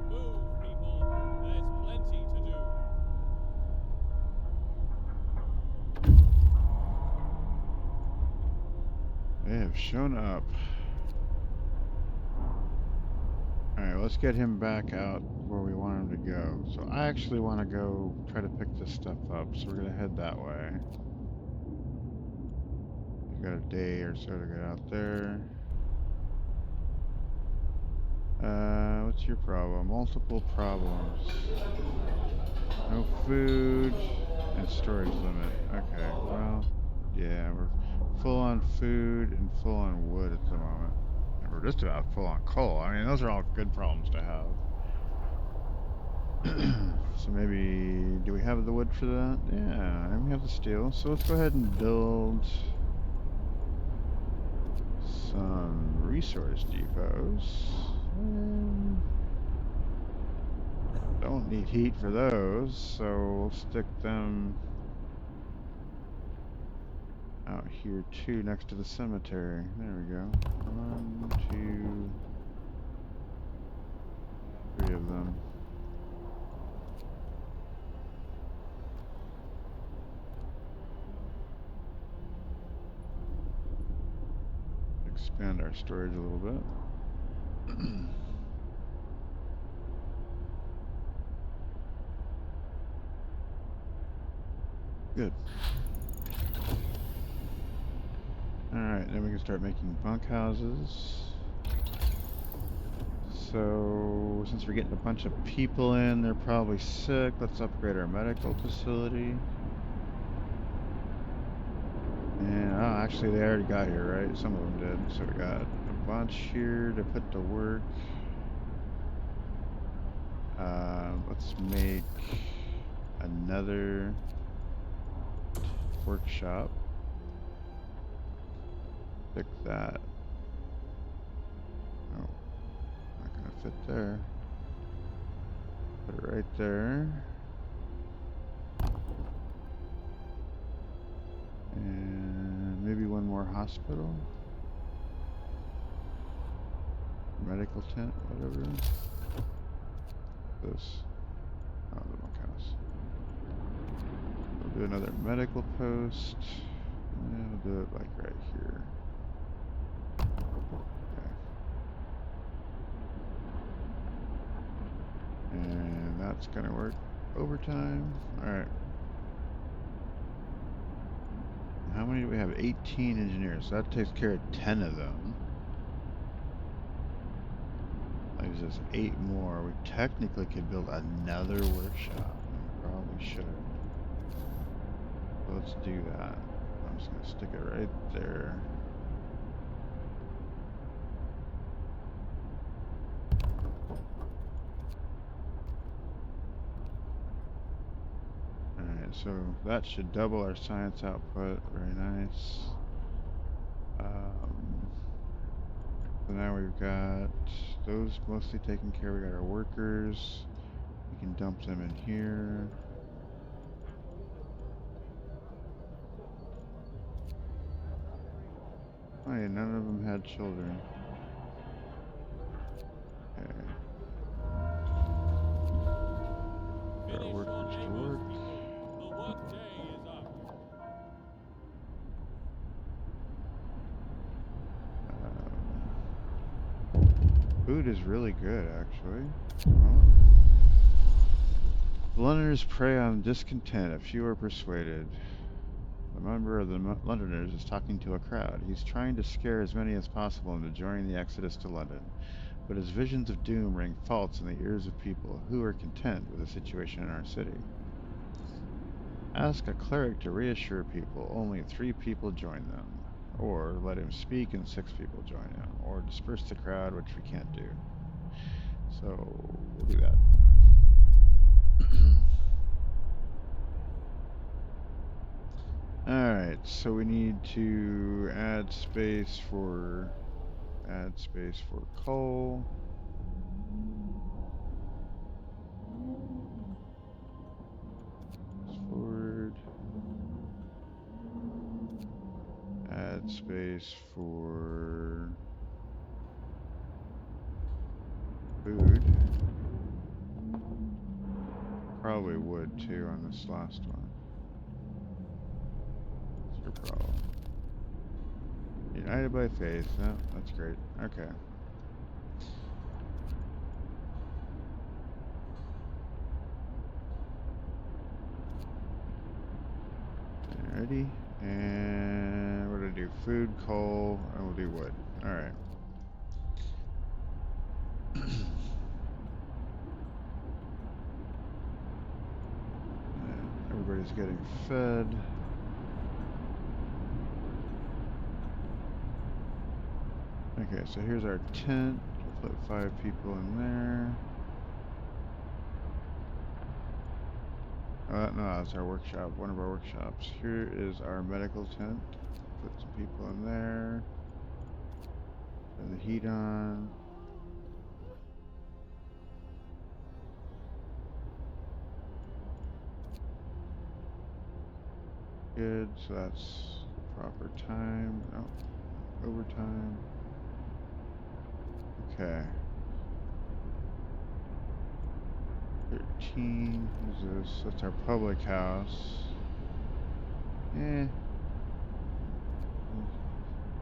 Move, people. There's plenty to do. They have have shown up. Alright, let's get him back out where we want him to go. So I actually want to go try to pick this stuff up, so we're going to head that way. We got a day or so to get out there. What's your problem? Multiple problems. No food and storage limit. Okay, well, yeah, we're full on food and full on wood at the moment. And we're just about full on coal. I mean, those are all good problems to have. So maybe, do we have the wood for that? Yeah, and we have the steel. So let's go ahead and build some resource depots. Don't need heat for those, so we'll stick them out here too, next to the cemetery. There we go. 1, 2, 3 of them. Expand our storage a little bit. Good. Alright, then we can start making bunkhouses. So, since we're getting a bunch of people in, they're probably sick. Let's upgrade our medical facility. And, oh, actually they already got here, right? Some of them did. So we got a bunch here to put to work. Let's make another workshop. Pick that. Oh, not gonna fit there. Put it right there. And maybe one more hospital. Medical tent, whatever. This. Oh, the bunkhouse. We'll do another medical post. And we'll do it like right here. Okay. And that's gonna work overtime. Alright. How many do we have? 18 engineers. So that takes care of 10 of them. Leaves us 8 more. We technically could build another workshop. We probably should. So let's do that. I'm just gonna stick it right there. Alright, so that should double our science output. Very nice. So now we've got those mostly taken care of. We got our workers. We can dump them in here. Oh yeah, none of them had children. Okay. Put our workers to work. The work day is up. Food is really good, actually. Well, the Londoners prey on discontent. A few are persuaded. A member of the Londoners is talking to a crowd. He's trying to scare as many as possible into joining the exodus to London. But his visions of doom ring false in the ears of people who are content with the situation in our city. Ask a cleric to reassure people. Only 3 people join them. Or let him speak and 6 people join him. Or disperse the crowd, which we can't do. So, we'll do that. Alright, so we need to add space for coal. Forward. Add space for food. Probably wood too on this last one. What's your problem? Yeah. United by faith. Oh, that's great. Okay. Alrighty. And what do I do? Food, coal, and we'll do wood. Alright. Everybody's getting fed. Okay, so here's our tent. We'll put 5 people in there. No, that's our workshop, one of our workshops. Here is our medical tent. Put some people in there. Turn the heat on. Good, so that's proper time. Oh, overtime. Okay. 13 is this. That's our public house.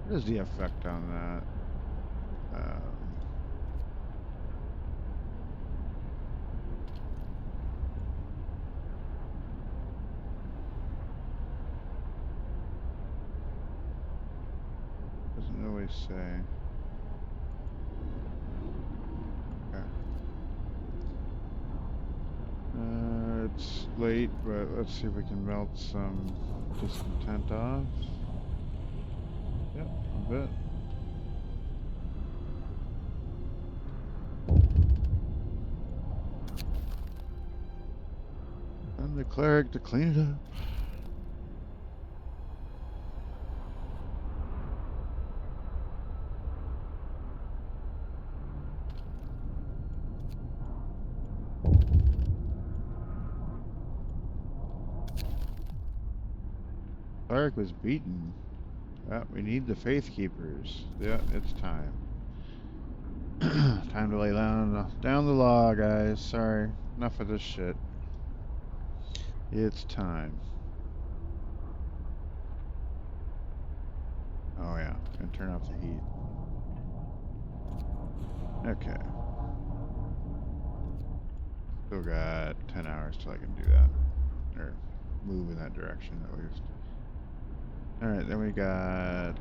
What is the effect on that? Doesn't really say. Okay. It's late, but let's see if we can melt some discontent off. Yep, a bit. And the cleric to clean it up. Cleric was beaten. Yeah, we need the Faith Keepers. Yeah, it's time. Time to lay down the law, guys. Sorry. Enough of this shit. It's time. Oh yeah, gonna turn off the heat. Okay. Still got 10 hours till I can do that. Or move in that direction at least. Alright, then we got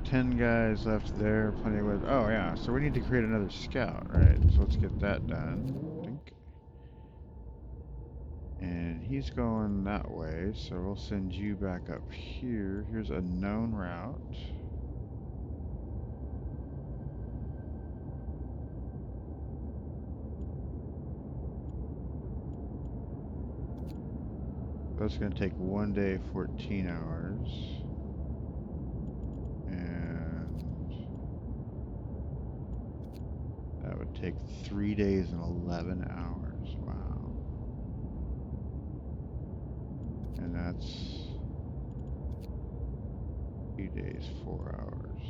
10 guys left there, plenty of wood. Oh yeah, so we need to create another scout, right? So let's get that done. Dink. And he's going that way, so we'll send you back up here. Here's a known route. That's going to take 1 day, 14 hours. And that would take 3 days and 11 hours. Wow. And that's 2 days, 4 hours.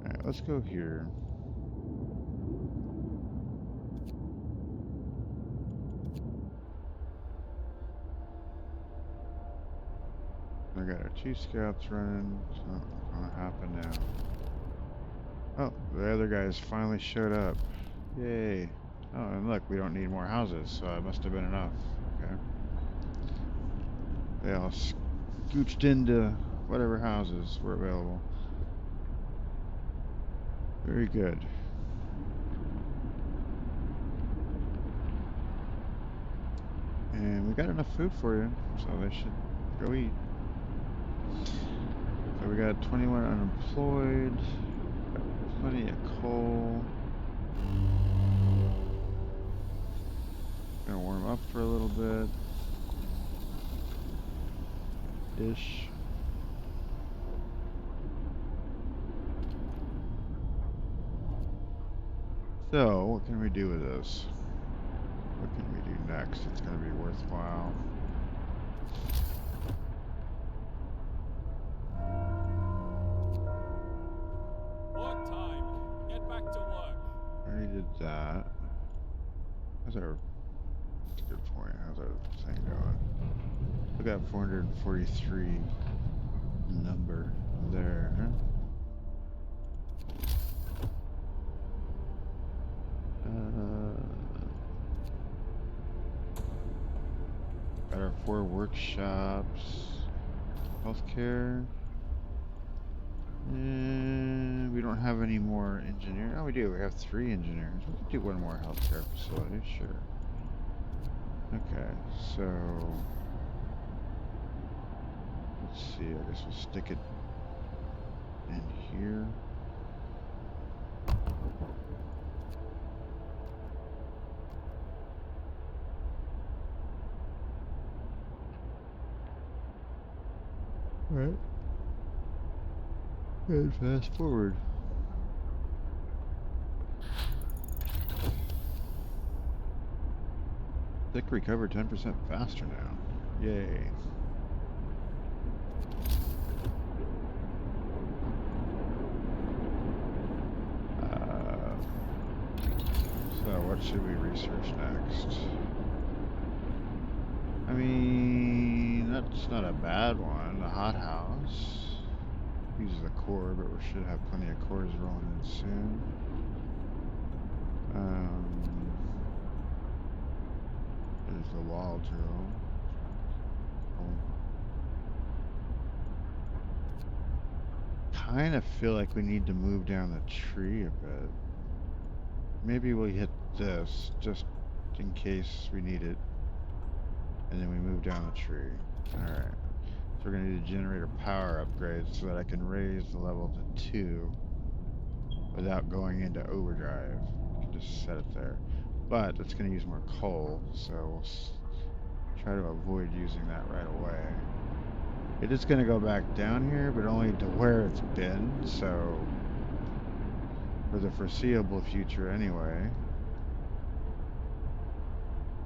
Alright, let's go here. I got our 2 scouts running. Something's gonna happen now. Oh, the other guys finally showed up. Yay. Oh, and look, we don't need more houses, so it must have been enough. Okay. They all scooched into whatever houses were available. Very good. And we got enough food for you, so they should go eat. So we got 21 unemployed, got plenty of coal. Gonna warm up for a little bit. Ish. So, what can we do with this? What can we do next? It's gonna be worthwhile. Work time. Get back to work. Already did that. How's our... That's a good point. How's our thing going? We got 443 number there, huh? 4 workshops. Healthcare. We don't have any more engineers. Oh, we do. We have 3 engineers. We could do 1 more healthcare facility, sure. Okay, so let's see. I guess we'll stick it in here. All right. And fast forward. Thick recover 10% faster now. Yay. So what should we research next? I mean, that's not a bad one. The hothouse uses a core, but we should have plenty of cores rolling in soon. There's the wall drill. Kind of feel like we need to move down the tree a bit. Maybe we'll hit this just in case we need it. And then we move down the tree. Alright. So we're going to need a generator power upgrade so that I can raise the level to 2 without going into overdrive. I can just set it there. But that's going to use more coal, so we'll try to avoid using that right away. It is going to go back down here, but only to where it's been, so for the foreseeable future anyway.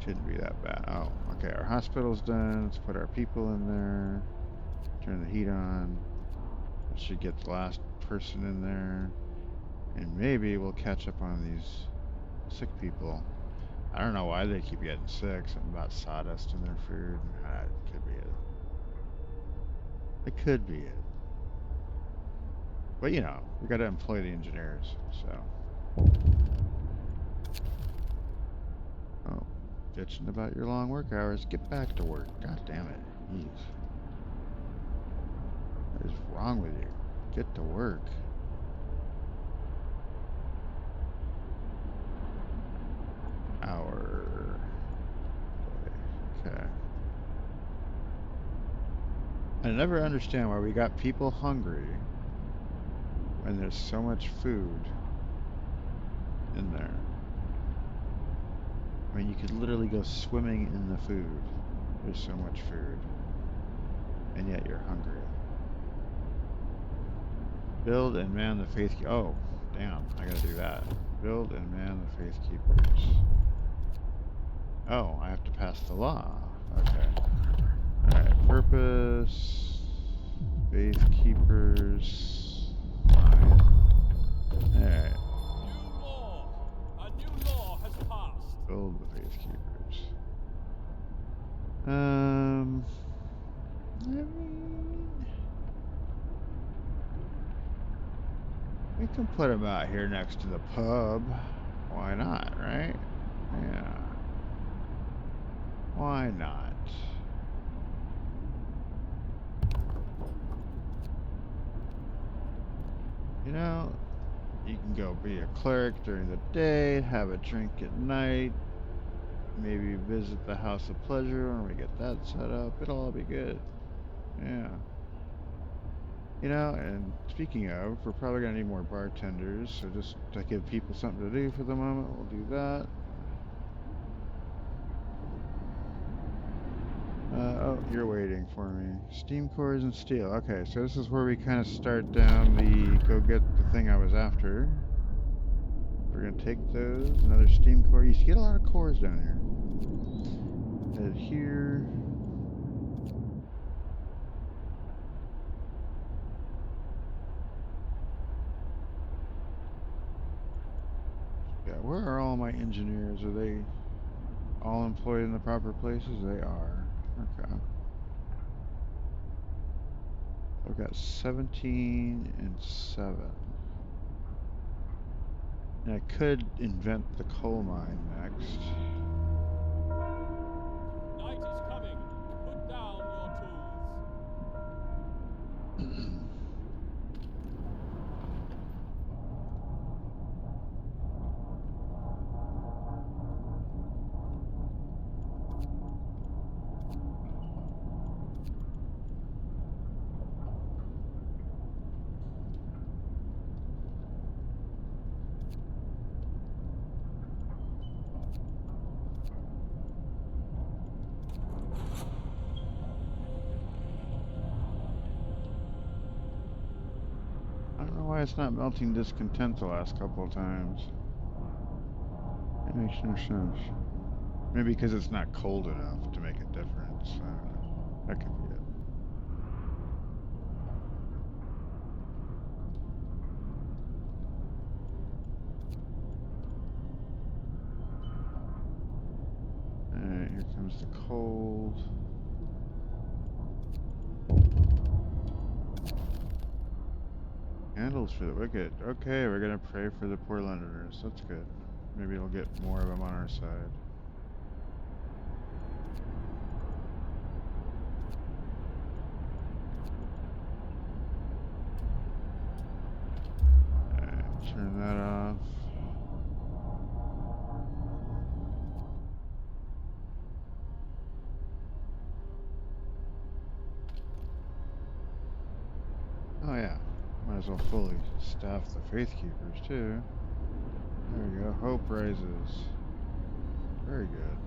Shouldn't be that bad. Oh, okay, our hospital's done. Let's put our people in there. Turn the heat on. That should get the last person in there. And maybe we'll catch up on these sick people. I don't know why they keep getting sick. Something about sawdust in their food. It could be it. It could be it. But you know, we gotta employ the engineers, so. Oh, bitching about your long work hours. Get back to work. God damn it. Jeez. What is wrong with you? Get to work. Hour. Okay. I never understand why we got people hungry when there's so much food in there. I mean, you could literally go swimming in the food. There's so much food. And yet you're hungry. Build and man the faith keepers. Oh, damn. I gotta do that. Build and man the faith keepers. Oh, I have to pass the law. Okay. Alright, purpose. Faith keepers. Fine. Alright. New law. A new law has passed. Build the faith keepers. I mean, we can put them out here next to the pub. Why not, right? Yeah. Why not? You know, you can go be a cleric during the day, have a drink at night, maybe visit the House of Pleasure when we get that set up. It'll all be good. Yeah. You know, and speaking of, we're probably going to need more bartenders, so just to give people something to do for the moment, we'll do that. Oh, you're waiting for me. Steam cores and steel. Okay, so this is where we kind of start down the go get the thing I was after. We're going to take those. Another steam core. You get a lot of cores down here. Head here. Yeah, where are all my engineers? Are they all employed in the proper places? They are. Okay. I've got 17 and 7. And I could invent the coal mine next. Night is coming. Put why it's not melting discontent the last couple of times. It makes no sense. Maybe because it's not cold enough to make a difference. I don't know. That could be it. Alright, here comes the cold. Candles for the wicked. Okay, we're gonna pray for the poor Londoners. That's good. Maybe it'll get more of them on our side. Alright, turn that off. Oh yeah, might as well fully staff the Faith Keepers too. There we go, hope rises. Very good.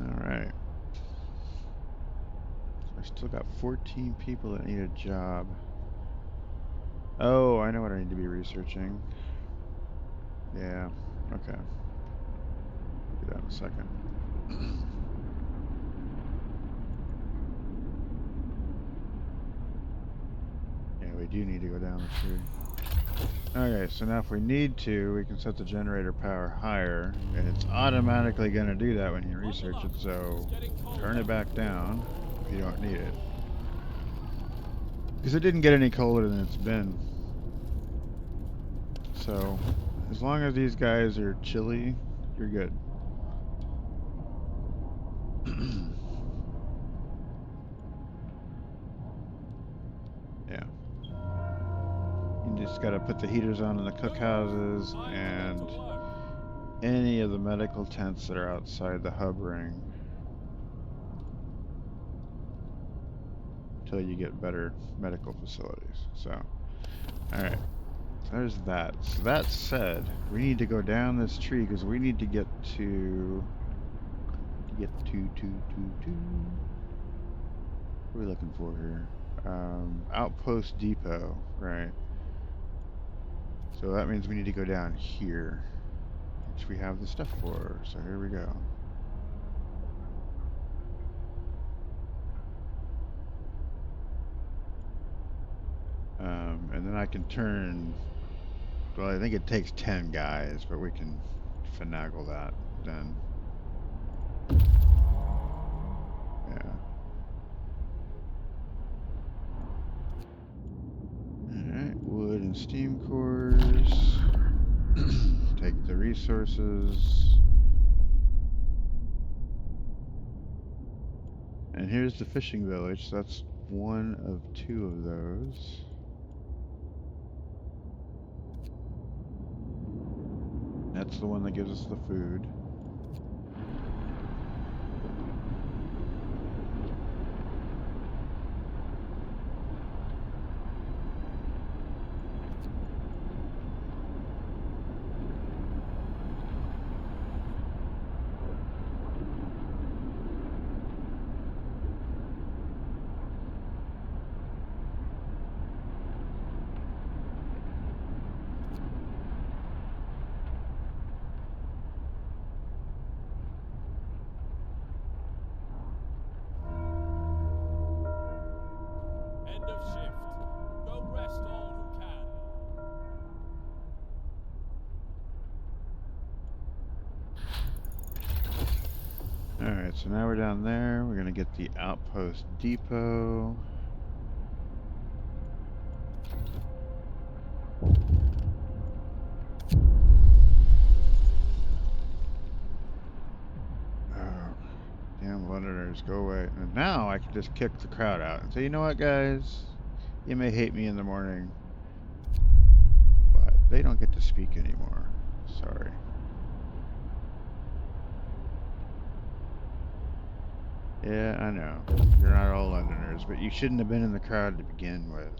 Alright. So I still got 14 people that need a job. Oh, I know what I need to be researching. Yeah, okay. I'll do that in a second. Yeah, we do need to go down the tree. Okay, so now if we need to, we can set the generator power higher, and it's automatically going to do that when you research it, so turn it back down if you don't need it. Because it didn't get any colder than it's been. So, as long as these guys are chilly, you're good. Yeah. You just gotta put the heaters on in the cookhouses and any of the medical tents that are outside the hub ring until you get better medical facilities. So, alright. There's that. So that said, we need to go down this tree because we need to get to what are we looking for here? Outpost Depot, right? So that means we need to go down here, which we have the stuff for. So here we go. And then I can turn. Well, I think it takes 10 guys, but we can finagle that then. Yeah. Alright, wood and steam cores. Take the resources. And here's the fishing village, so that's one of 2 of those. That's the one that gives us the food. End of shift. Go rest all who can. Alright, so now we're down there. We're gonna get the outpost depot. Oh, damn Londoners, go away. And now I can just kick the crowd out and say, you know what, guys? You may hate me in the morning, but they don't get to speak anymore. Sorry. Yeah, I know. You're not all Londoners, but you shouldn't have been in the crowd to begin with.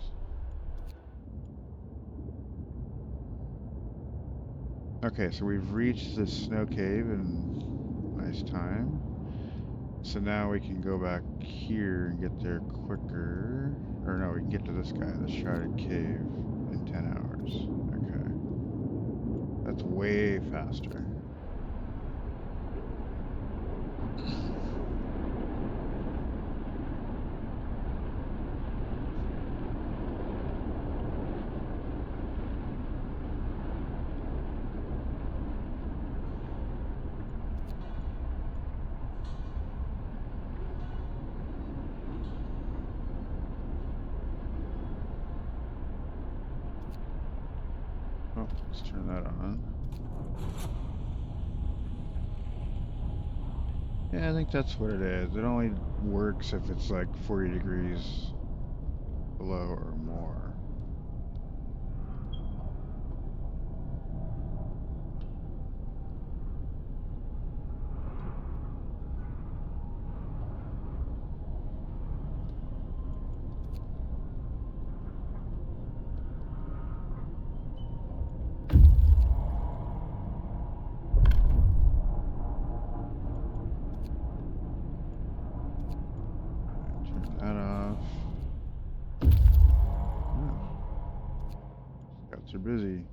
Okay, so we've reached the snow cave in nice time. So now we can go back here and get there quicker. Or no, we can get to this guy, the Shrouded Cave, in 10 hours. Okay. That's way faster. Oh, let's turn that on. Yeah, I think that's what it is. It only works if it's like 40 degrees below or more. Turn that off. Oh, scouts are busy.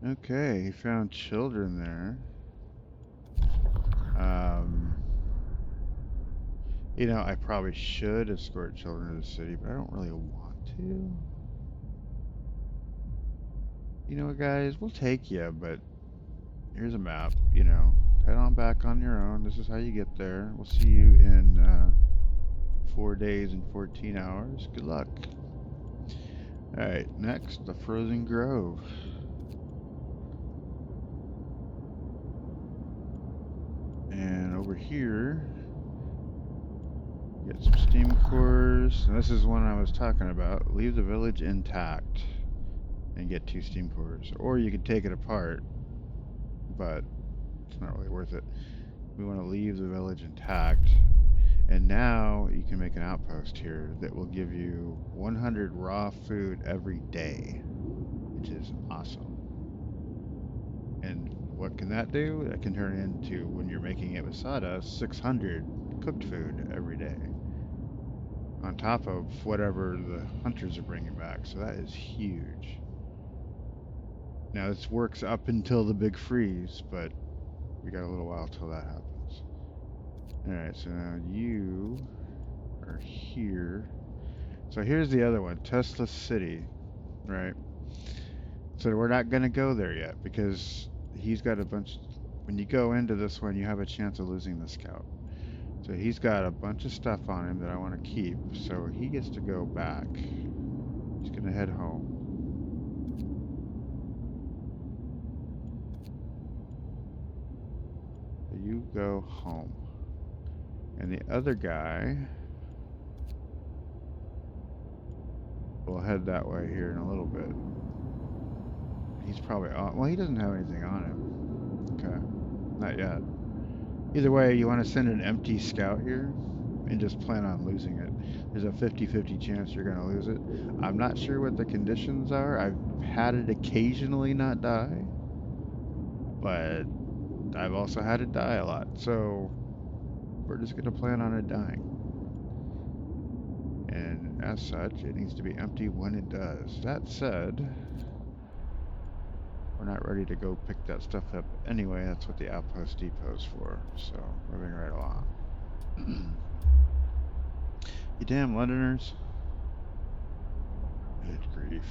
Okay, he found children there. You know, I probably should escort children to the city, but I don't really want to. You know what, guys? We'll take you, but here's a map, you know. Head on back on your own. This is how you get there. We'll see you in 4 days and 14 hours. Good luck. Alright, next, the Frozen Grove. And over here, get some steam cores. And this is one I was talking about. Leave the village intact and get 2 steam cores. Or you could take it apart, but it's not really worth it. We want to leave the village intact. And now you can make an outpost here that will give you 100 raw food every day, which is awesome. And what can that do? That can turn into, when you're making it with sawdust, 600 cooked food every day, on top of whatever the hunters are bringing back. So that is huge. Now this works up until the big freeze, but we got a little while till that happens. Alright, so now you are here. So here's the other one, Tesla City, right? So we're not going to go there yet because he's got a bunch. When you go into this one, you have a chance of losing the scout. So he's got a bunch of stuff on him that I want to keep. So he gets to go back. He's going to head home. So you go home. And the other guy will head that way here in a little bit. He's probably on. Well, he doesn't have anything on him. Okay. Not yet. Either way, you want to send an empty scout here and just plan on losing it. There's a 50-50 chance you're going to lose it. I'm not sure what the conditions are. I've had it occasionally not die, but I've also had it die a lot. So we're just going to plan on it dying. And as such, it needs to be empty when it does. That said, we're not ready to go pick that stuff up anyway. That's what the outpost depot's for. So moving right along. You damn Londoners. Good grief.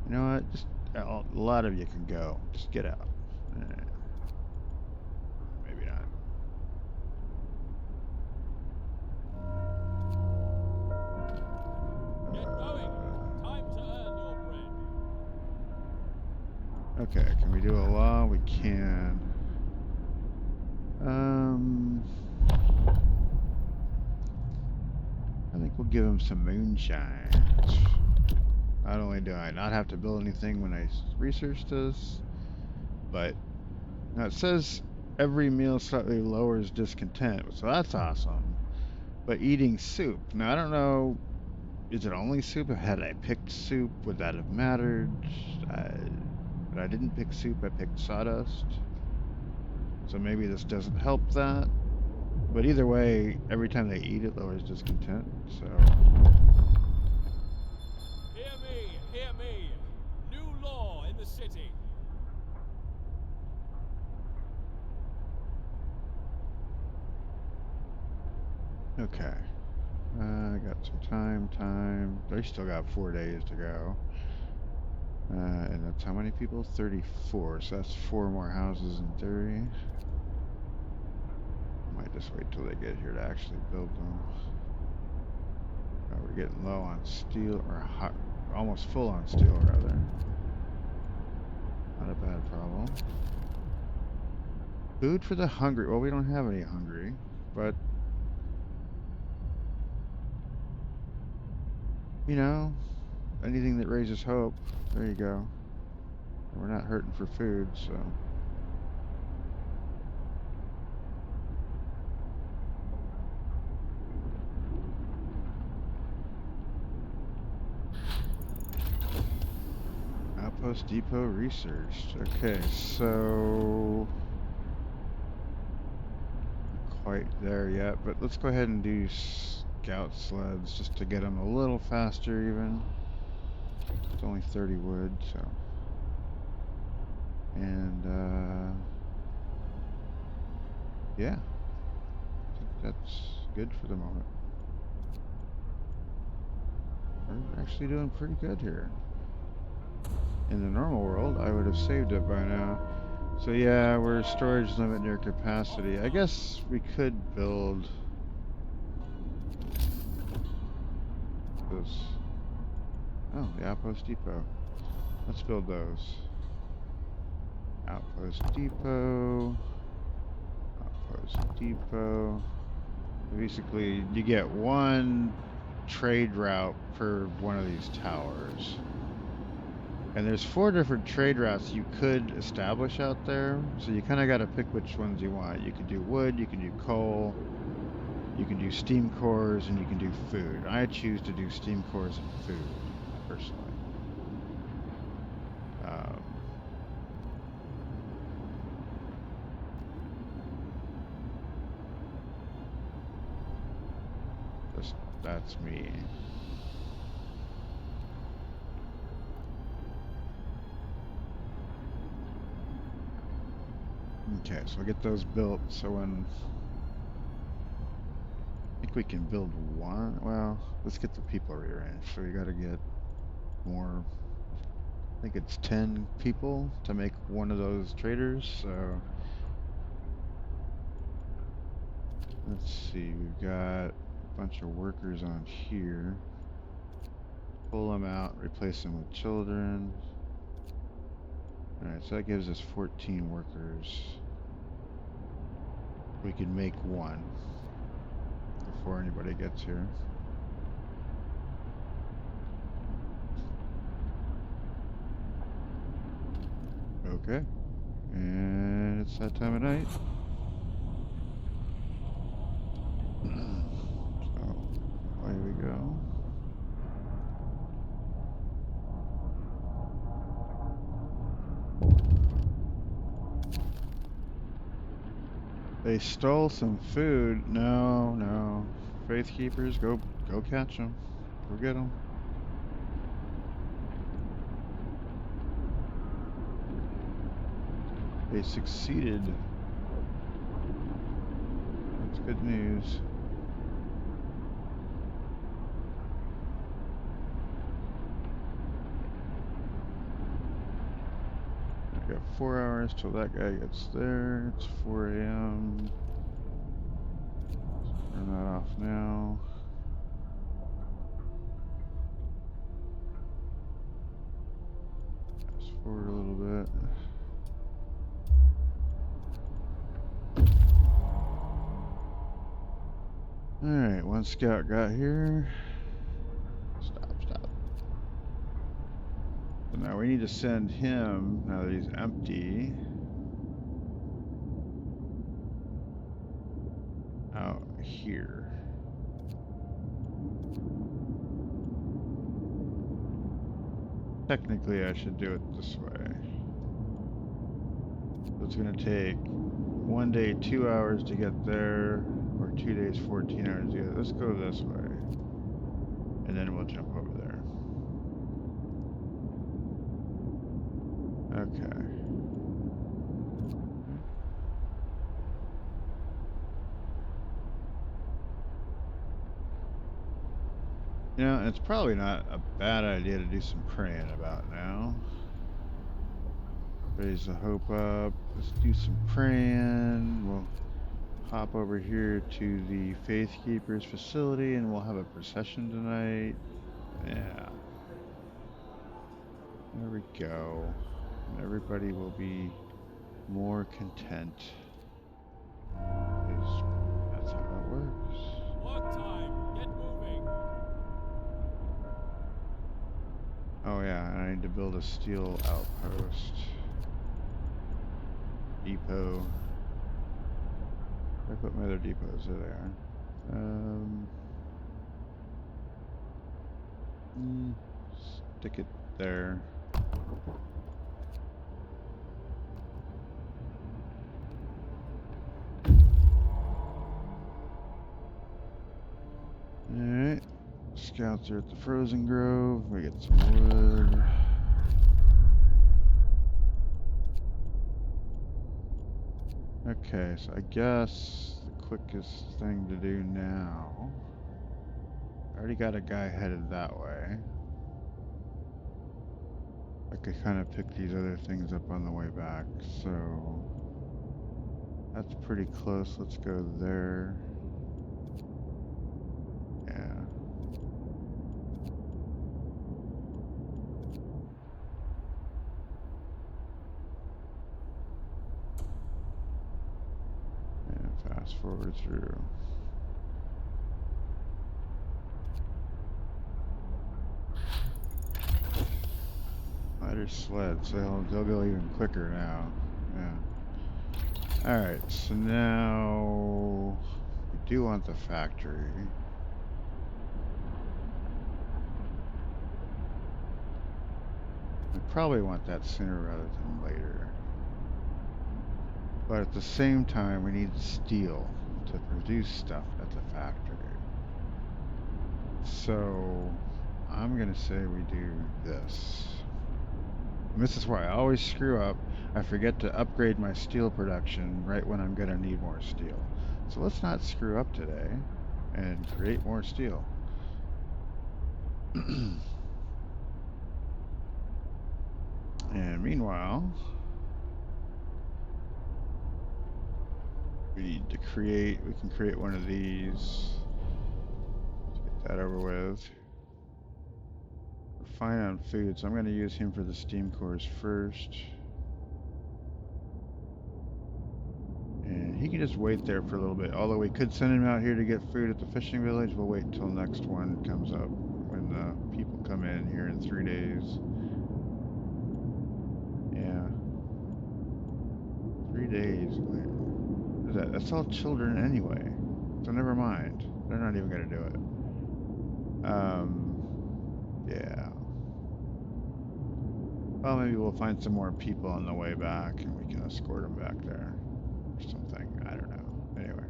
You know what? Just a lot of you can go. Just get out. Maybe not. Get going. Time to earn your bread. Okay, can we do a law? We can. I think we'll give him some moonshine. Not only do I not have to build anything when I research this, but now it says every meal slightly lowers discontent, so that's awesome. But eating soup, now I don't know, is it only soup? Had I picked soup, would that have mattered? But I didn't pick soup, I picked sawdust. So maybe this doesn't help that. But either way, every time they eat it lowers discontent, so. Hear me, hear me. New law in the city. Okay. I got some time. They still got 4 days to go. And that's how many people? 34. So that's 4 more houses in theory. Might just wait till they get here to actually build them. We're getting low on steel, or hot, almost full on steel rather. Not a bad problem. Food for the hungry. Well, we don't have any hungry, but you know, anything that raises hope. There you go. We're not hurting for food, so. Outpost Depot researched. Okay, so not quite there yet, but let's go ahead and do scout sleds just to get them a little faster even. It's only 30 wood, so. And yeah, I think that's good for the moment. We're actually doing pretty good here. In the normal world, I would have saved it by now. So yeah, we're storage limit near capacity. I guess we could build those. Oh, the Outpost Depot. Let's build those. Outpost Depot. Outpost Depot. Basically, you get one trade route per one of these towers. And there's 4 different trade routes you could establish out there, so you kind of got to pick which ones you want. You can do wood, you can do coal, you can do steam cores, and you can do food. I choose to do steam cores and food, personally. That's me. Okay, so we'll get those built, so when... I think we can build one. Well, let's get the people rearranged. So we gotta get more... I think it's 10 people to make one of those traders, so... Let's see, we've got a bunch of workers on here. Pull them out, replace them with children. Alright, so that gives us 14 workers. We can make one before anybody gets here. Okay. And it's that time of night. So, away we go. They stole some food. No, no. Faith Keepers, go catch them. Go get them. They succeeded. That's good news. I got 4 hours till that guy gets there. It's 4 a.m. Turn that off now. Fast forward a little bit. Alright, one scout got here. Stop. So now we need to send him, now that he's empty. here. Technically, I should do it this way. So it's going to take 1 day, 2 hours to get there, or 2 days, 14 hours to get there. Let's go this way. And then we'll jump over there. Okay. You know, it's probably not a bad idea to do some praying about now. Raise the hope up. Let's do some praying. We'll hop over here to the Faith Keepers facility and we'll have a procession tonight. Yeah. There we go. And everybody will be more content. That's how it works. Work time. Get moving. Oh yeah, I need to build a steel outpost. Depot. Where I put my other depots? There they are. Stick it there. Alright. Scouts are at the Frozen Grove. We get some wood. Okay, so I guess the quickest thing to do now. I already got a guy headed that way. I could kind of pick these other things up on the way back, so that's pretty close. Let's go there. Yeah. And fast forward through. Lighter sled, so they'll go even quicker now. Yeah. Alright, so now we do want the factory. We probably want that sooner rather than later. But at the same time, we need steel to produce stuff at the factory. So I'm gonna say we do this. And this is why I always screw up. I forget to upgrade my steel production right when I'm gonna need more steel. So let's not screw up today and create more steel. And meanwhile, we can create one of these. Let's get that over with. We're fine on food, so I'm going to use him for the steam cores first. And he can just wait there for a little bit. Although we could send him out here to get food at the fishing village, we'll wait until next one comes up when the people come in here in 3 days. Yeah. 3 days. What is that? That's all children anyway. So never mind. They're not even going to do it. Yeah. Well, maybe we'll find some more people on the way back and we can escort them back there. Or something. I don't know. Anyway.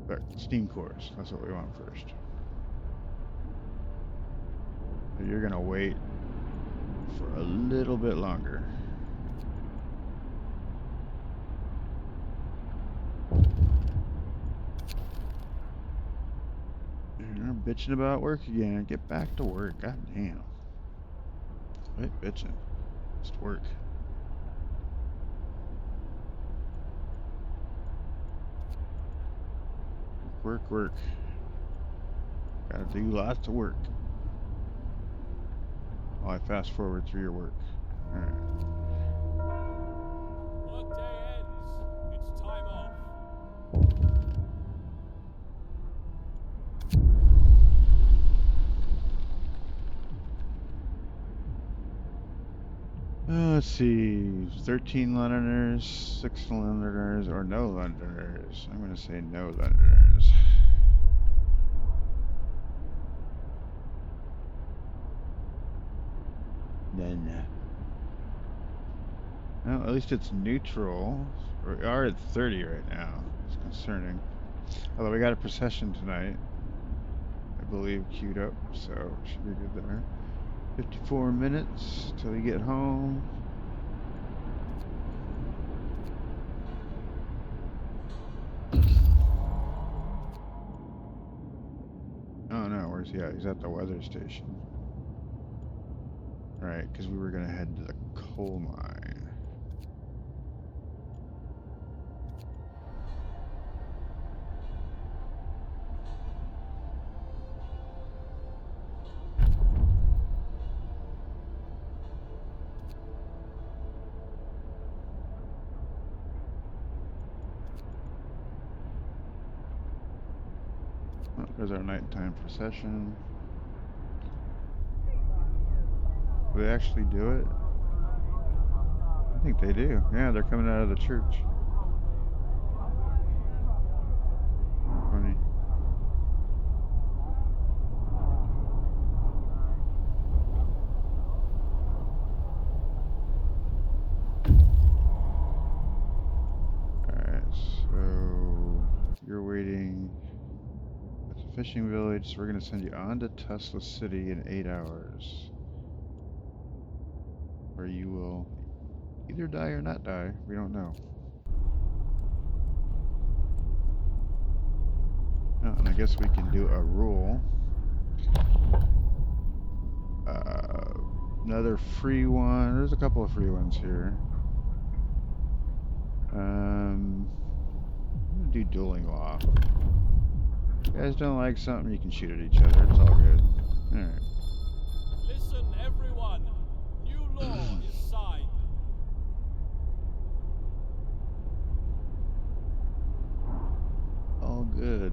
But steam cores. That's what we want first. So you're going to wait for a little bit longer. You're bitching about work again. Get back to work. God damn. Quit bitching. Just work. Work, work. Gotta do lots of work. While I fast forward through your work. Alright. Work day ends. It's time off. Let's see, 13 Londoners, 6 Londoners, or no Londoners. I'm going to say no Londoners. Then, well, at least it's neutral. We are at 30 right now. It's concerning. Although we got a procession tonight, I believe, queued up, so should be good there. 54 minutes till we get home. Oh no, where's he at? He's at the weather station. Right, because we were going to head to the coal mine. Oh, there's our nighttime procession. Do they actually do it? I think they do. Yeah, they're coming out of the church. Funny. Alright, so you're waiting at the fishing village, so we're going to send you on to Tesla City in 8 hours. Where you will either die or not die. We don't know. Oh, and I guess we can do a rule. Another free one. There's a couple of free ones here. I'm gonna do dueling law. If you guys don't like something, you can shoot at each other. It's all good. Alright. Listen, everyone. New law is signed. All good.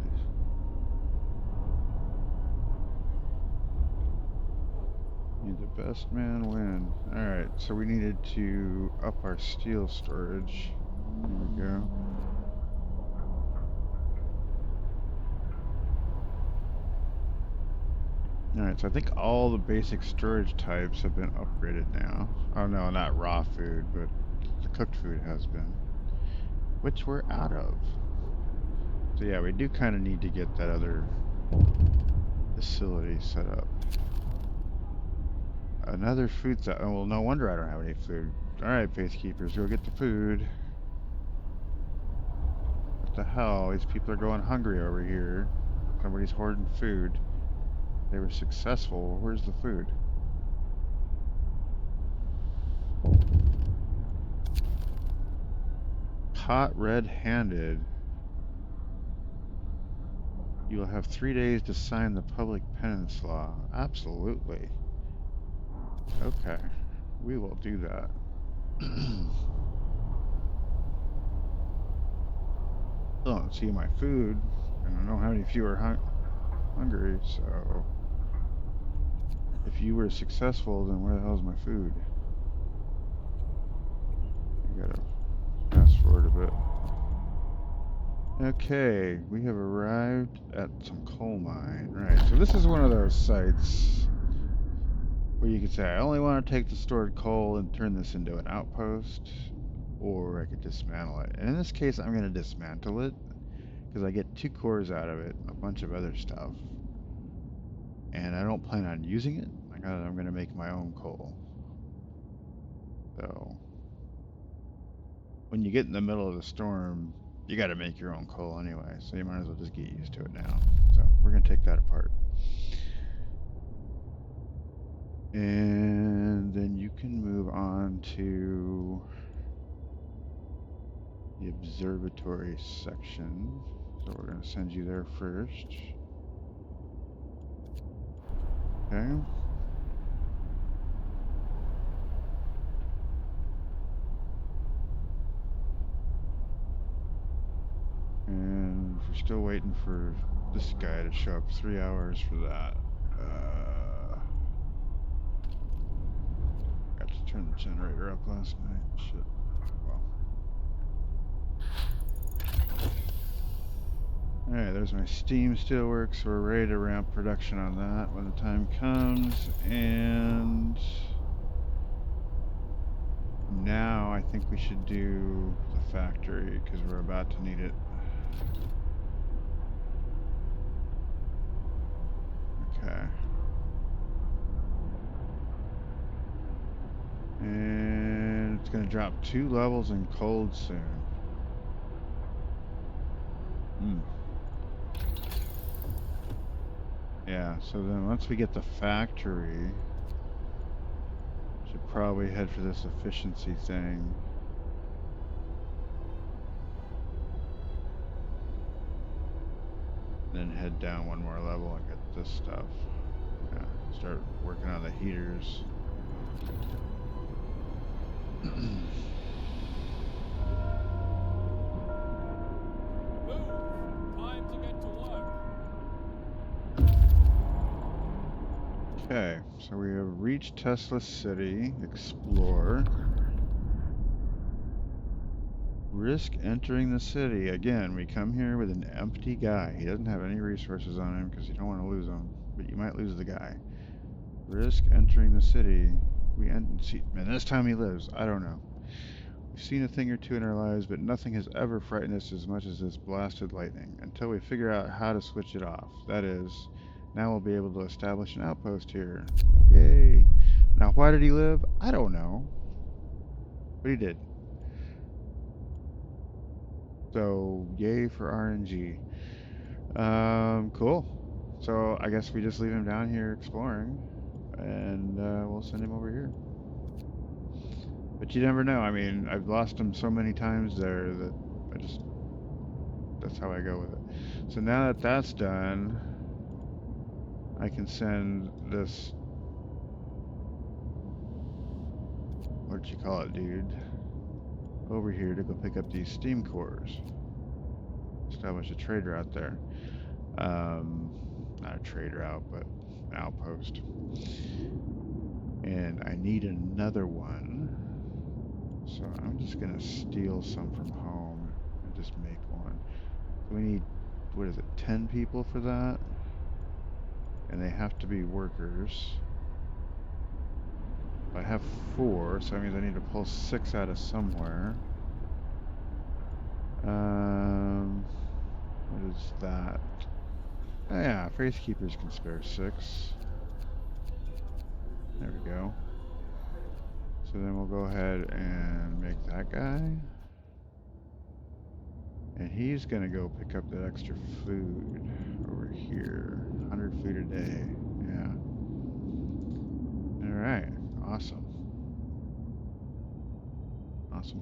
Need the best man win. Alright, so we needed to up our steel storage. There we go. Alright, so I think all the basic storage types have been upgraded now. Oh no, not raw food, but the cooked food has been. Which we're out of. So yeah, we do kind of need to get that other facility set up. Another food set. Oh, well, no wonder I don't have any food. Alright, Faithkeepers, go get the food. What the hell? These people are going hungry over here. Somebody's hoarding food. They were successful. Where's the food? Caught red-handed. You will have 3 days to sign the public penance law. Absolutely. Okay. We will do that. I don't see my food, and I don't have any fewer hungry, so if you were successful, then where the hell's my food? I gotta fast forward a bit. Okay, we have arrived at some coal mine. Right, so this is one of those sites where you could say, I only want to take the stored coal and turn this into an outpost, or I could dismantle it. And in this case, I'm going to dismantle it, because I get 2 cores out of it, a bunch of other stuff. And I don't plan on using it. I'm going to make my own coal. So, when you get in the middle of the storm, you got to make your own coal anyway, so you might as well just get used to it now. So, we're going to take that apart. And then you can move on to the observatory section. So we're going to send you there first. Okay. And we're still waiting for this guy to show up. 3 hours for that. Got to turned the generator up last night. Shit. Well. Alright, there's my steam steelworks. We're ready to ramp production on that when the time comes. And now I think we should do the factory because we're about to need it. Okay. And it's going to drop 2 levels in cold soon. Yeah, so then once we get the factory, should probably head for this efficiency thing. Then head down 1 more level and get this stuff. Yeah, start working on the heaters. Move! Time to get to work. Okay, so we have reached Tesla City. Explore. Risk entering the city. Again, we come here with an empty guy. He doesn't have any resources on him because you don't want to lose him, but you might lose the guy. Risk entering the city. Man, this time he lives. I don't know. We've seen a thing or two in our lives, but nothing has ever frightened us as much as this blasted lightning, until we figure out how to switch it off. That is, now we'll be able to establish an outpost here. Yay! Now, why did he live? I don't know. But he did. So, yay for RNG. Cool. So, I guess we just leave him down here exploring, and we'll send him over here. But you never know. I mean, I've lost him so many times there that that's how I go with it. So now that that's done, I can send this, what'd you call it, dude, over here to go pick up these steam cores. Establish a trade route there. Not a trade route, but an outpost. And I need another one. So I'm just gonna steal some from home and just make one. So we need, what is it, 10 people for that? And they have to be workers. I have 4, so that means I need to pull 6 out of somewhere. What is that? Oh yeah, Faith Keepers can spare 6. There we go. So then we'll go ahead and make that guy. And he's gonna go pick up that extra food over here. 100 food a day. Yeah. Alright. Awesome.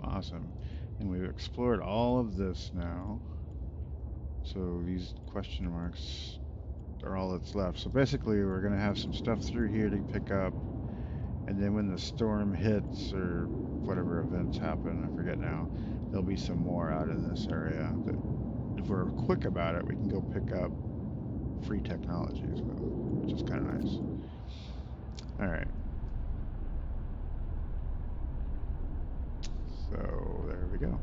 Awesome. And we've explored all of this now. So these question marks are all that's left. So basically we're gonna have some stuff through here to pick up. And then when the storm hits, or whatever events happen, I forget now, there'll be some more out in this area that, if we're quick about it, we can go pick up free technologies, which is kind of nice. Alright. So, there we go.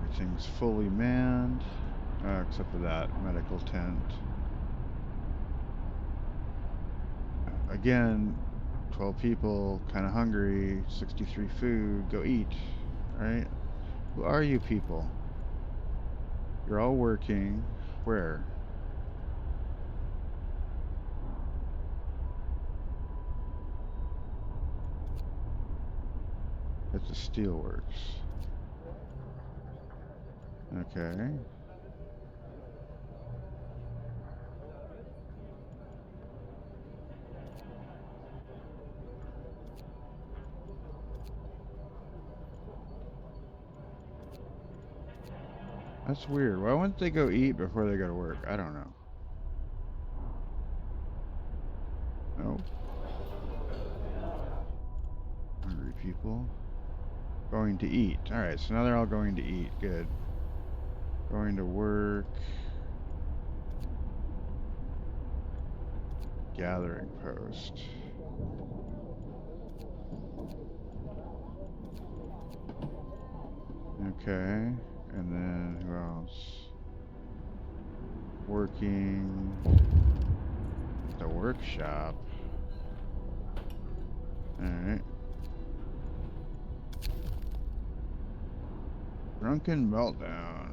Everything's fully manned, except for that medical tent. Again, 12 people, kind of hungry, 63 food, go eat, right? Who are you people? You're all working. Where? At the steelworks. Okay. That's weird. Why wouldn't they go eat before they go to work? I don't know. Nope. Hungry people. Going to eat. Alright, so now they're all going to eat. Good. Going to work. gathering post. Okay, and then who else? Working at the workshop. Alright. Drunken meltdown.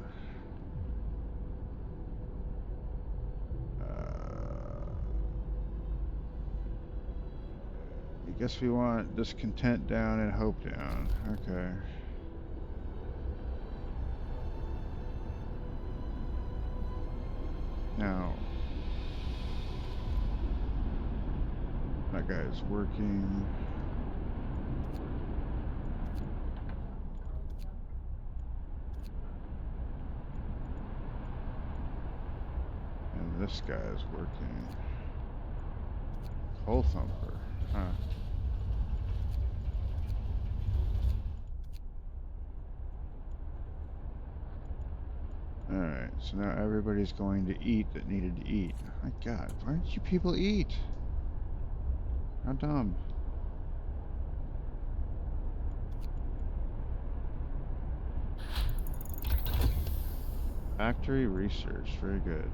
I guess we want discontent down and hope down. Okay. Now, that guy's working. And this guy's working. Coal thumper. Huh. Alright, so now everybody's going to eat that needed to eat. My God, why don't you people eat? How dumb. Factory research, very good.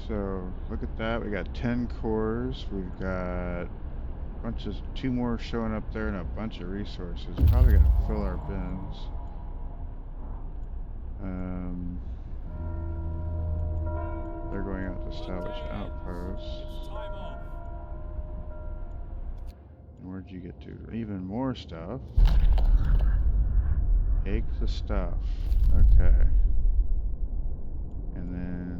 So, look at that, we got 10 cores, we've got two more showing up there and a bunch of resources. Probably gonna fill our bins. They're going out to establish outposts. And where'd you get to? Even more stuff. Take the stuff. Okay. And then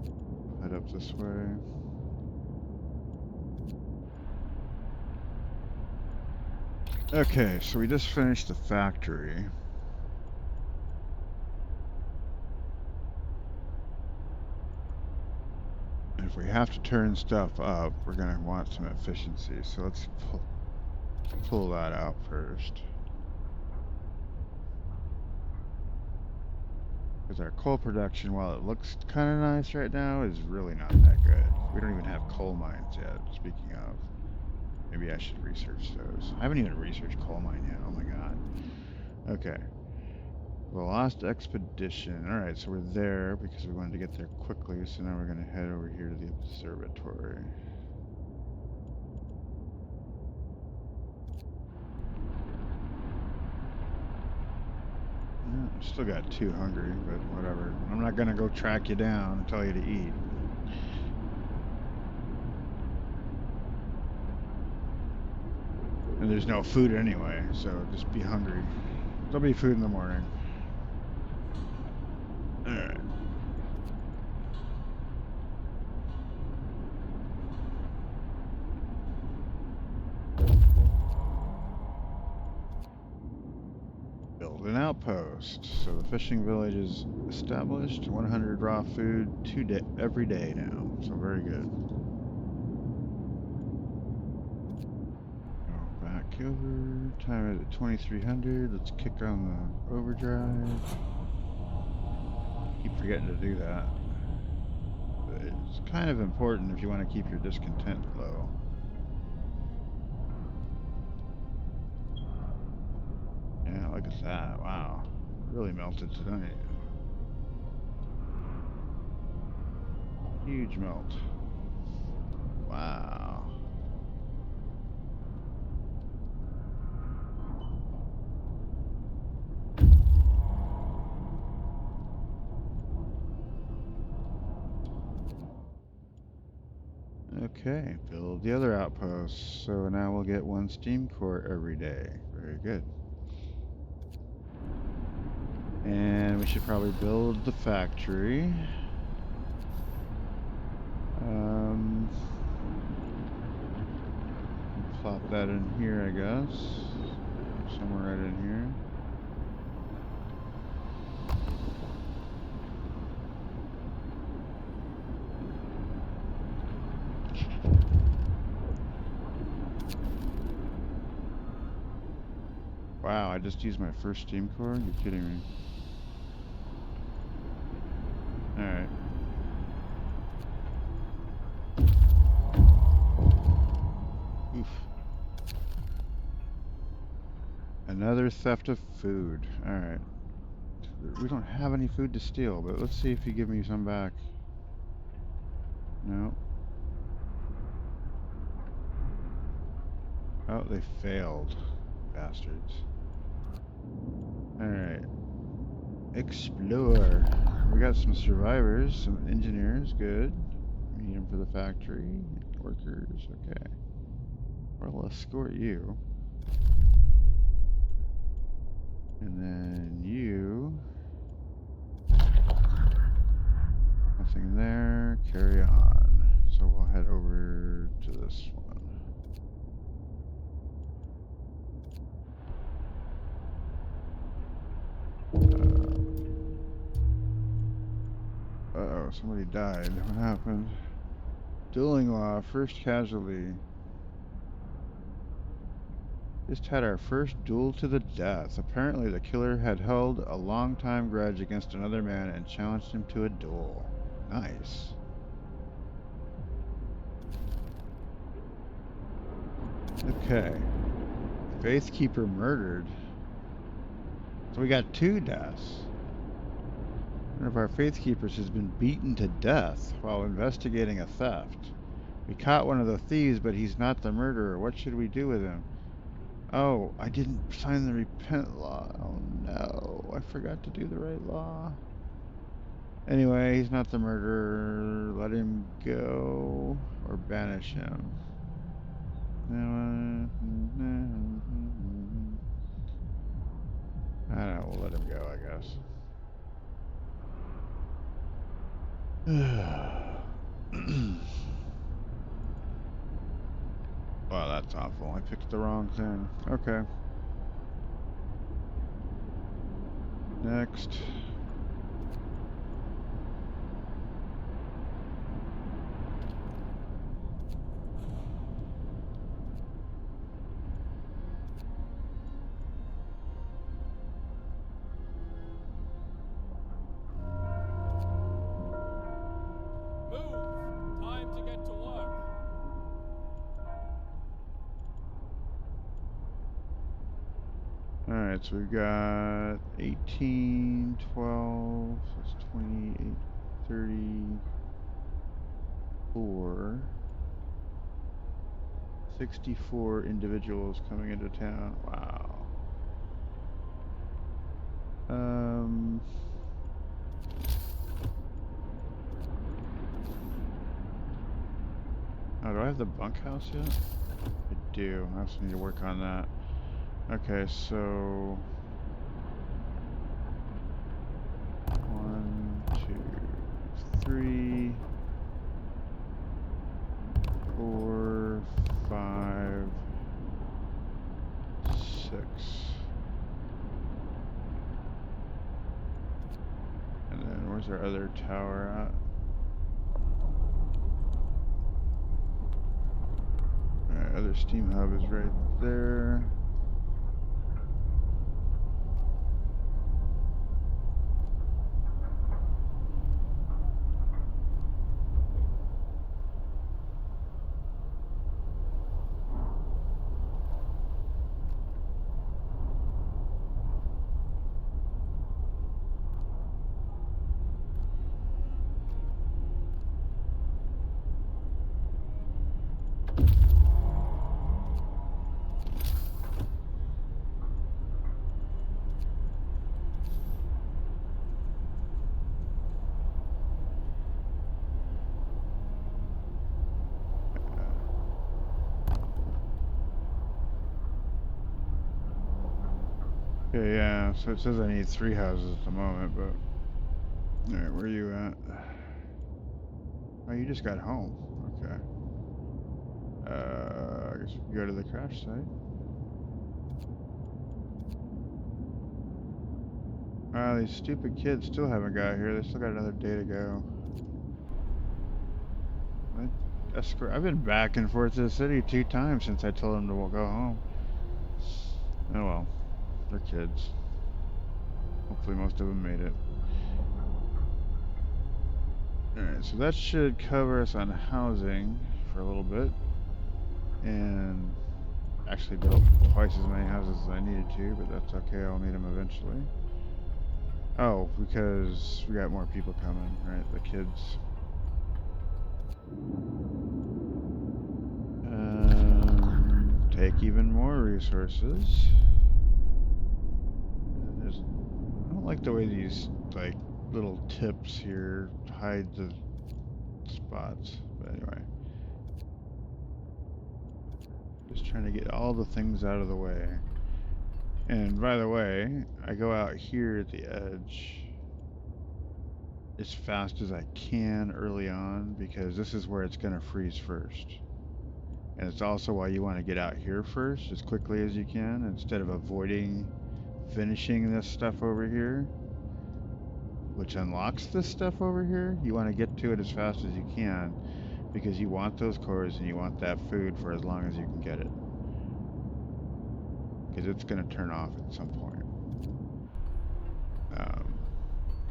we'll head up this way. Okay, so we just finished the factory. If we have to turn stuff up, we're going to want some efficiency. So let's pull that out first. Because our coal production, while it looks kind of nice right now, is really not that good. We don't even have coal mines yet, speaking of. Maybe I should research those. I haven't even researched coal mine yet. Oh my god. Okay. The Lost Expedition. Alright, so we're there because we wanted to get there quickly, so now we're going to head over here to the observatory. Yeah, I've still got 2 hungry, but whatever. I'm not going to go track you down and tell you to eat. And there's no food anyway, so just be hungry. There'll be food in the morning. Alright. Build an outpost. So the fishing village is established. 100 raw food every day now. So very good. Go back over. Time is at 2300. Let's kick on the overdrive. Keep forgetting to do that. But it's kind of important if you want to keep your discontent low. Yeah, look at that. Wow. Really melted tonight. Huge melt. Wow. Okay, build the other outposts. So now we'll get 1 steam core every day. Very good. And we should probably build the factory. Plop that in here, I guess. Somewhere right in here. Wow, I just used my first steam core? You're kidding me. Alright. Another theft of food. Alright. We don't have any food to steal, but let's see if you give me some back. No. Oh, they failed. Bastards. Alright. Explore. We got some survivors, some engineers, good. We need them for the factory. Workers, okay. We'll escort you. And then you. Nothing there. Carry on. So we'll head over to this one. Uh-oh, somebody died. What happened? Dueling law, first casualty. Just had our first duel to the death. Apparently the killer had held a long-time grudge against another man and challenged him to a duel. Nice. Okay. Faithkeeper murdered. So we got 2 deaths. One of our Faithkeepers has been beaten to death while investigating a theft. We caught one of the thieves, but he's not the murderer. What should we do with him? Oh, I didn't sign the repent law. Oh no, I forgot to do the right law. Anyway, he's not the murderer. Let him go or banish him. I don't know, we'll let him go, I guess. Wow, that's awful. I picked the wrong thing. Okay. Next. Move! Time to get to work. Alright, so we've got 18, 12, that's 28, 34, 64 individuals coming into town. Wow. Oh, do I have the bunkhouse yet? I do. I also need to work on that. Okay, so 1, 2, 3, 4, 5, 6. And then where's our other tower at? Alright, other steam hub is right there. Okay, yeah, so it says I need 3 houses at the moment, but... Alright, where are you at? Oh, you just got home. Okay. I guess we can go to the crash site. Wow, these stupid kids still haven't got here. They still got another day to go. I've been back and forth to the city 2 times since I told them to go home. Oh well. They're kids. Hopefully most of them made it. Alright, so that should cover us on housing for a little bit. And actually built twice as many houses as I needed to, but that's okay, I'll need them eventually. Oh, because we got more people coming, right? The kids. Take even more resources. I don't like the way these, like, little tips here hide the spots, but anyway. Just trying to get all the things out of the way. And by the way, I go out here at the edge as fast as I can early on because this is where it's going to freeze first. And it's also why you want to get out here first as quickly as you can instead of avoiding finishing this stuff over here, which unlocks this stuff over here. You want to get to it as fast as you can because you want those cores and you want that food for as long as you can get it. Because it's going to turn off at some point.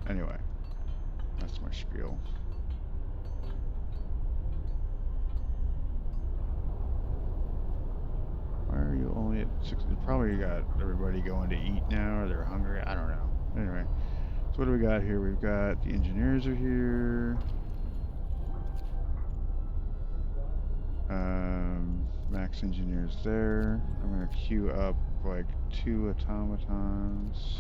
Anyway, that's my spiel. Why are you only at 6? Probably got everybody going to eat now, or they're hungry. I don't know. Anyway, so what do we got here? We've got the engineers are here. Max engineers there. I'm going to queue up like 2 automatons.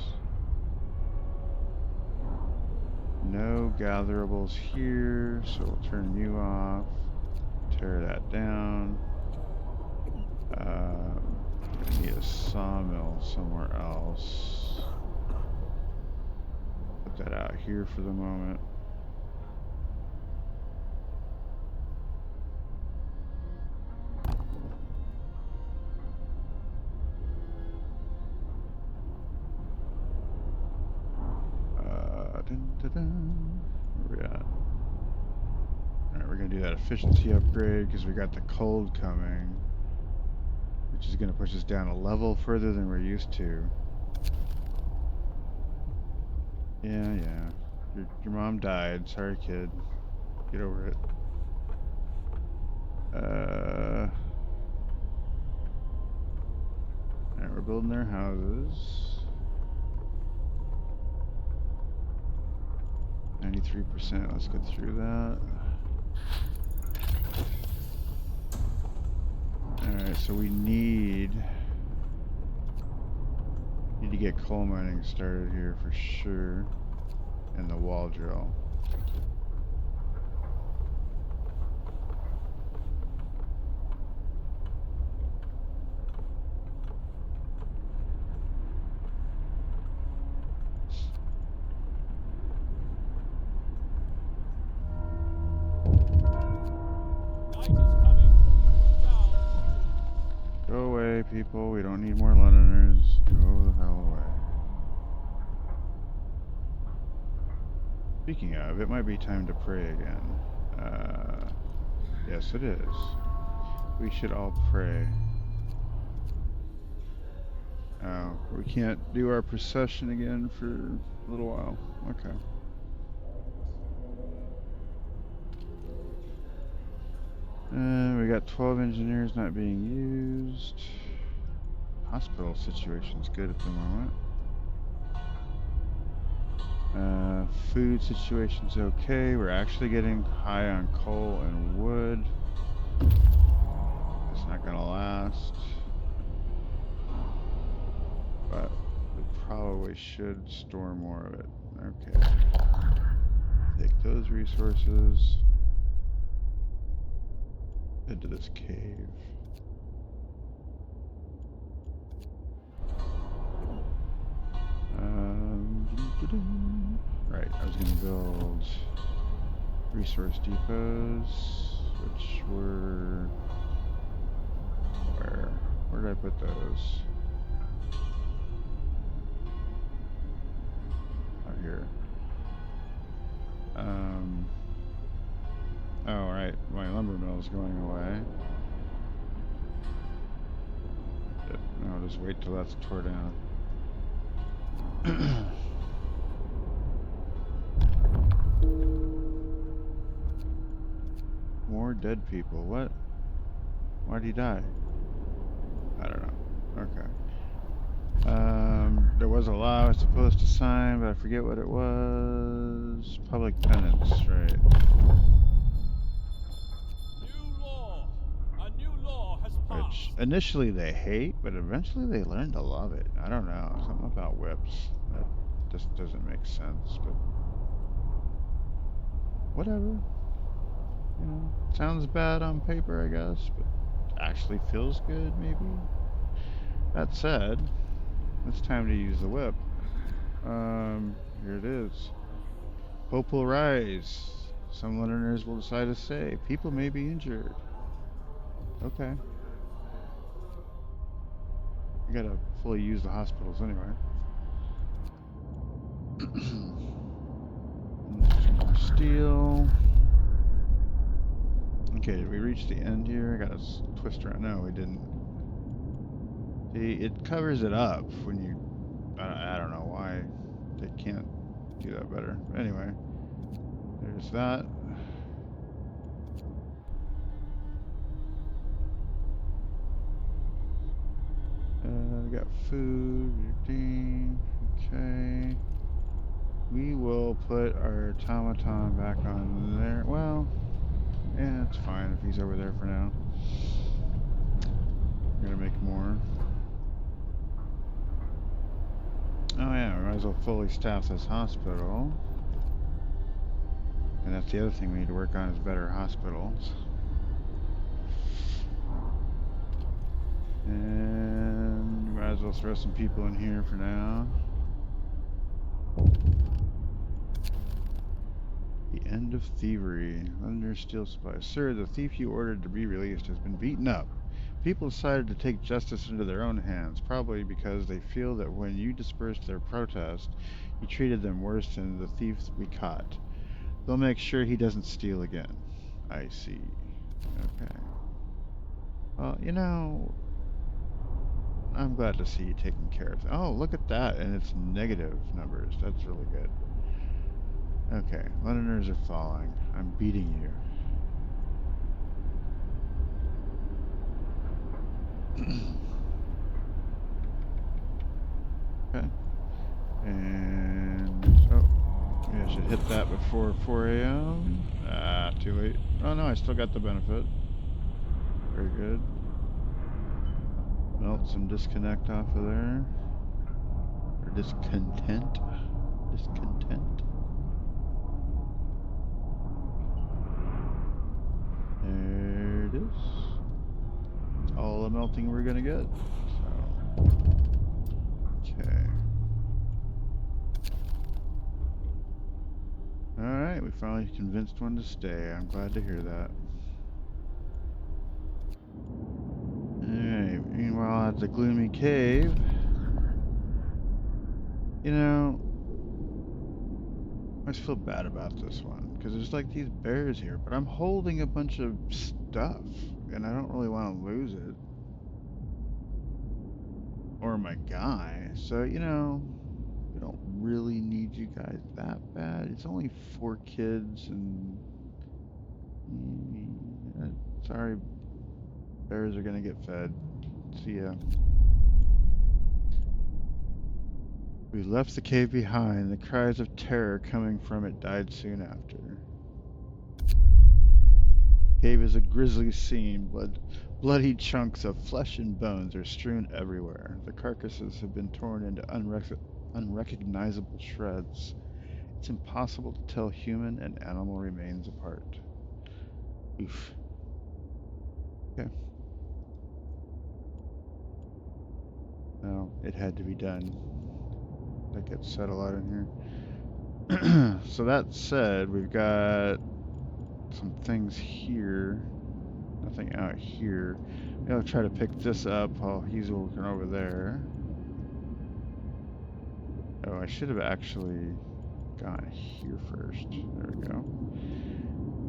No gatherables here, so we'll turn you off. Tear that down. I need a sawmill somewhere else. Put that out here for the moment. Where we at? Alright, we're gonna do that efficiency upgrade because we got the cold coming, which is gonna push us down a level further than we're used to. Yeah. Your mom died. Sorry, kid. Get over it. Alright, we're building their houses. 93%, let's get through that. Alright, so we need to get coal mining started here for sure. And the wall drill. People, we don't need more Londoners. Go the hell away. Speaking of, it might be time to pray again. Yes, it is. We should all pray. We can't do our procession again for a little while. Okay. We got 12 engineers not being used. Hospital situation's good at the moment. Food situation's okay. We're actually getting high on coal and wood. It's not gonna last. But we probably should store more of it. Okay. Take those resources into this cave. Right, I was going to build resource depots, which were... Where did I put those? Out here. Oh, right, my lumber mill is going away. No, I'll just wait till that's tore down. More dead people. What? Why'd he die? I don't know. Okay. There was a law I was supposed to sign, but I forget what it was. Public penance, right. New law! A new law has Which passed. initially they hate, but eventually they learn to love it. I don't know. Something about whips. That just doesn't make sense, but whatever. You know, sounds bad on paper, I guess, but actually feels good, maybe. That said, it's time to use the whip. Here it is. Hope will rise. Some Londoners will decide to say, people may be injured. Okay. We gotta fully use the hospitals anyway. More steel. Okay, did we reach the end here? I gotta twist around. No, we didn't. See, it covers it up when you. I don't know why they can't do that better. But anyway, there's that. We got food. Okay. We will put our automaton back on there. Well, yeah, it's fine if he's over there for now. We're gonna make more. Oh yeah, we might as well fully staff this hospital. And that's the other thing we need to work on is better hospitals. And might as well throw some people in here for now. The end of thievery. Under steel supply. Sir, the thief you ordered to be released has been beaten up. People decided to take justice into their own hands, probably because they feel that when you dispersed their protest, you treated them worse than the thief we caught. They'll make sure he doesn't steal again. I see. Okay. Well, you know, I'm glad to see you taking care of it. Oh, look at that, and it's negative numbers. That's really good. Okay, Londoners are falling. I'm beating you. Okay. And, oh, maybe I should hit that before 4 a.m. Ah, too late. Oh no, I still got the benefit. Very good. Melt some disconnect off of there. Or discontent. Discontent. There it is. It's all the melting we're gonna get. So, okay. Alright, we finally convinced one to stay. I'm glad to hear that. Alright, meanwhile at the gloomy cave, you know, I just feel bad about this one, because there's like these bears here, but I'm holding a bunch of stuff, and I don't really want to lose it. Or my guy, so, you know, we don't really need you guys that bad. It's only 4 kids, and sorry, bears are gonna get fed. See ya. We left the cave behind. The cries of terror coming from it died soon after. Cave is a grisly scene. Bloody chunks of flesh and bones are strewn everywhere. The carcasses have been torn into unrecognizable shreds. It's impossible to tell human and animal remains apart. Oof. Okay. No, it had to be done. That gets said a lot in here. So that said, we've got some things here. Nothing out here. Maybe I'll try to pick this up while he's working over there. Oh, I should have actually gone here first. There we go.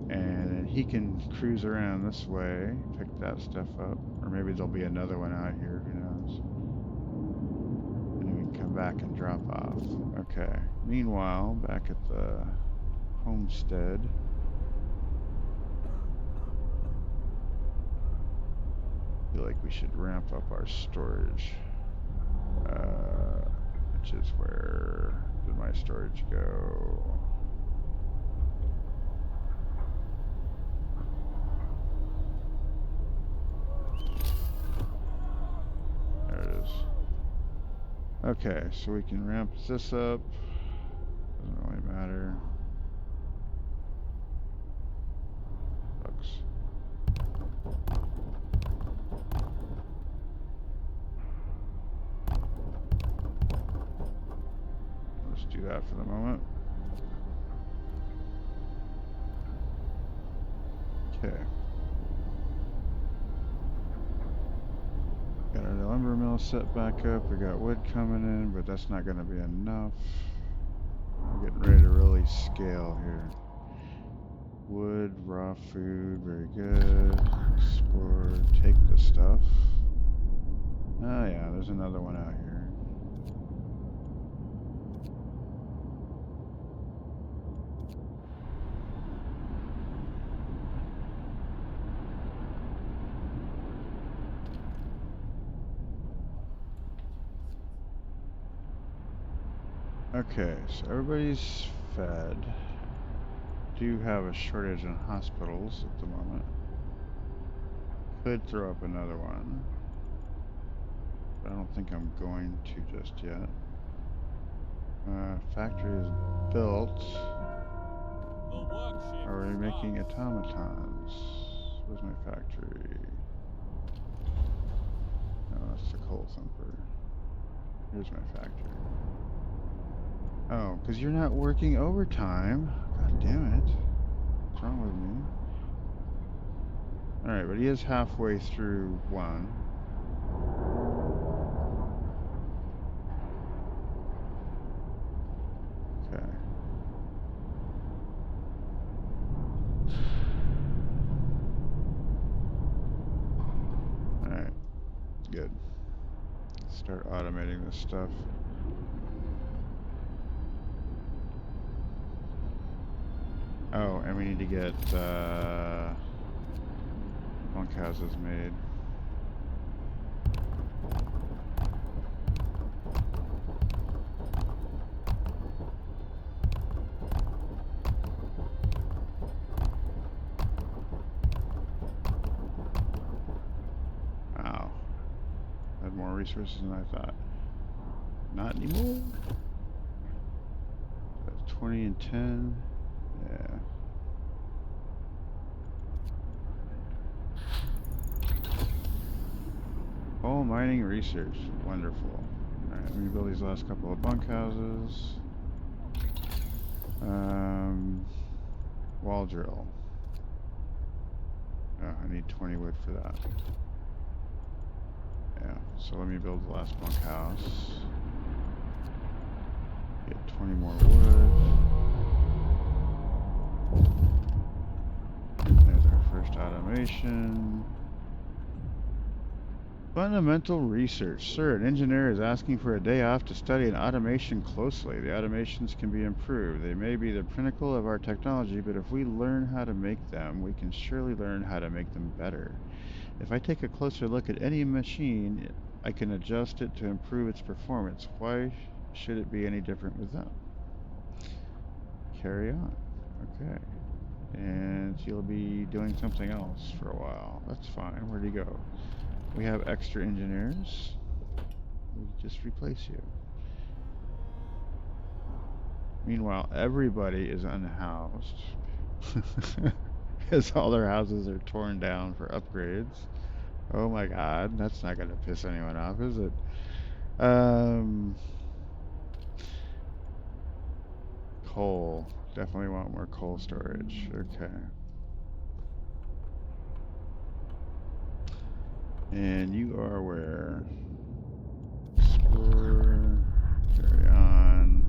And then he can cruise around this way, pick that stuff up. Or maybe there'll be another one out here, who knows. And then we can come back and drop off. Okay. Meanwhile, back at the homestead. feel like we should ramp up our storage. Which is where did my storage go? There it is. Okay, so we can ramp this up. Doesn't really matter. Sucks. Let's do that for the moment. Okay. Got our lumber mill set back up. We got wood coming in, but that's not going to be enough. We're getting ready to really scale here. Wood, raw food, very good. Explore, take the stuff. Oh yeah, there's another one out here. Okay, so everybody's fed. Do have a shortage in hospitals at the moment. Could throw up another one. But I don't think I'm going to just yet. Factory is built. Are we making automatons? Where's my factory? No, that's the coal thumper. Here's my factory. Oh, because you're not working overtime. God damn it. What's wrong with me? Alright, but he is halfway through one. Okay. Alright. Good. Start automating this stuff. Oh, and we need to get bunkhouses made. Wow. Had more resources than I thought. Not anymore. That's 20 and 10. Yeah. Coal mining research. Wonderful. Alright, let me build these last couple of bunkhouses. Wall drill. Oh, I need 20 wood for that. Yeah, so let me build the last bunkhouse. Get 20 more wood. There's our first automation. Fundamental research. Sir, an engineer is asking for a day off to study an automation closely. The automations can be improved. They may be the pinnacle of our technology, but if we learn how to make them, we can surely learn how to make them better. If I take a closer look at any machine, I can adjust it to improve its performance. Why should it be any different with them? Carry on. Okay. And you'll be doing something else for a while. That's fine. Where'd he go? We have extra engineers. We'll just replace you. Meanwhile, everybody is unhoused. Because all their houses are torn down for upgrades. Oh my god, that's not going to piss anyone off, is it? Coal. Definitely want more coal storage. Okay. And you are where? Explore. Carry on.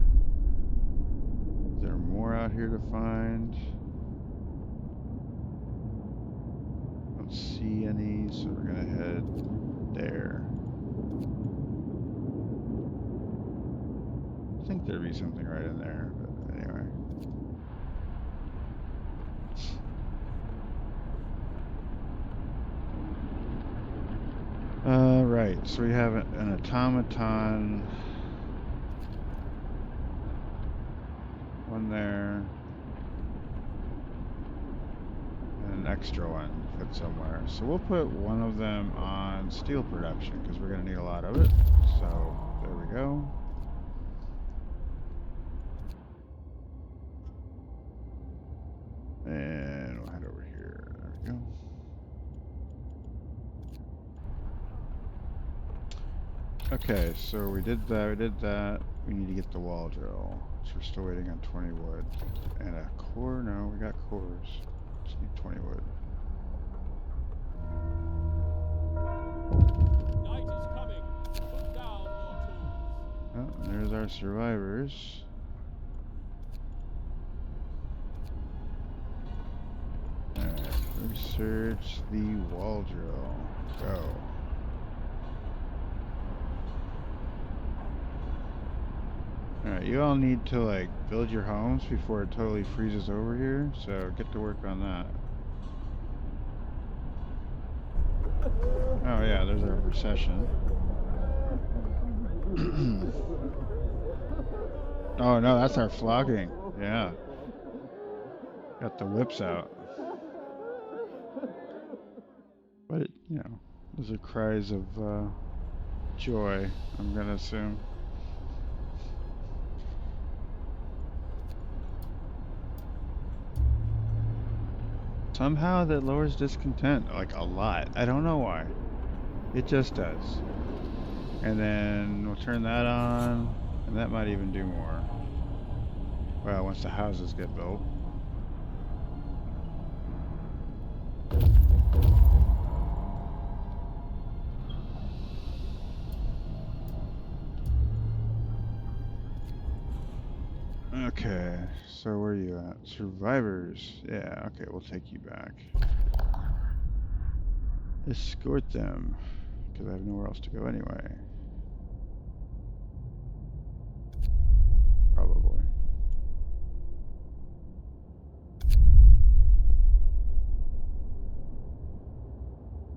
Is there more out here to find? Don't see any, so we're gonna head there. I think there'd be something right in there, but anyway. Alright, so we have an automaton. One there. And an extra one put somewhere. So we'll put one of them on steel production because we're going to need a lot of it. So there we go. And we'll head over here. There we go. Okay, so we did that. We need to get the wall drill. So we're still waiting on 20 wood. And a core? No, we got cores. Just need 20 wood. Night is coming. Put down your tools. Oh, and there's our survivors. Alright, research the wall drill. Go. Alright, you all need to like build your homes before it totally freezes over here, so get to work on that. Oh yeah, there's our procession. Oh no, that's our flogging. Yeah. Got the whips out. But, you know, those are cries of joy, I'm gonna assume. Somehow that lowers discontent, like a lot. I don't know why. It just does. And then we'll turn that on, and that might even do more. Well, once the houses get built. Okay, so where are you at? Survivors. Yeah, okay, we'll take you back. Escort them, because I have nowhere else to go anyway. Probably.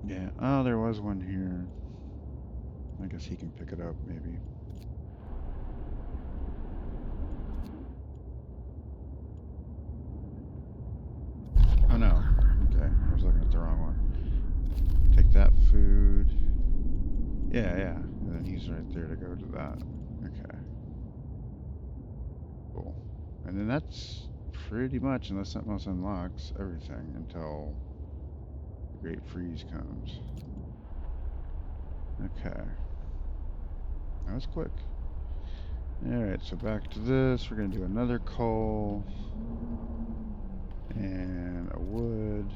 Yeah, oh, there was one here. I guess he can pick it up, maybe. Oh no. Okay, I was looking at the wrong one. Take that food. Yeah, yeah. And then he's right there to go to that. Okay. Cool. And then that's pretty much, unless something else unlocks, everything until the Great Freeze comes. Okay. That was quick. Alright, so back to this. We're going to do another coal. And a wood.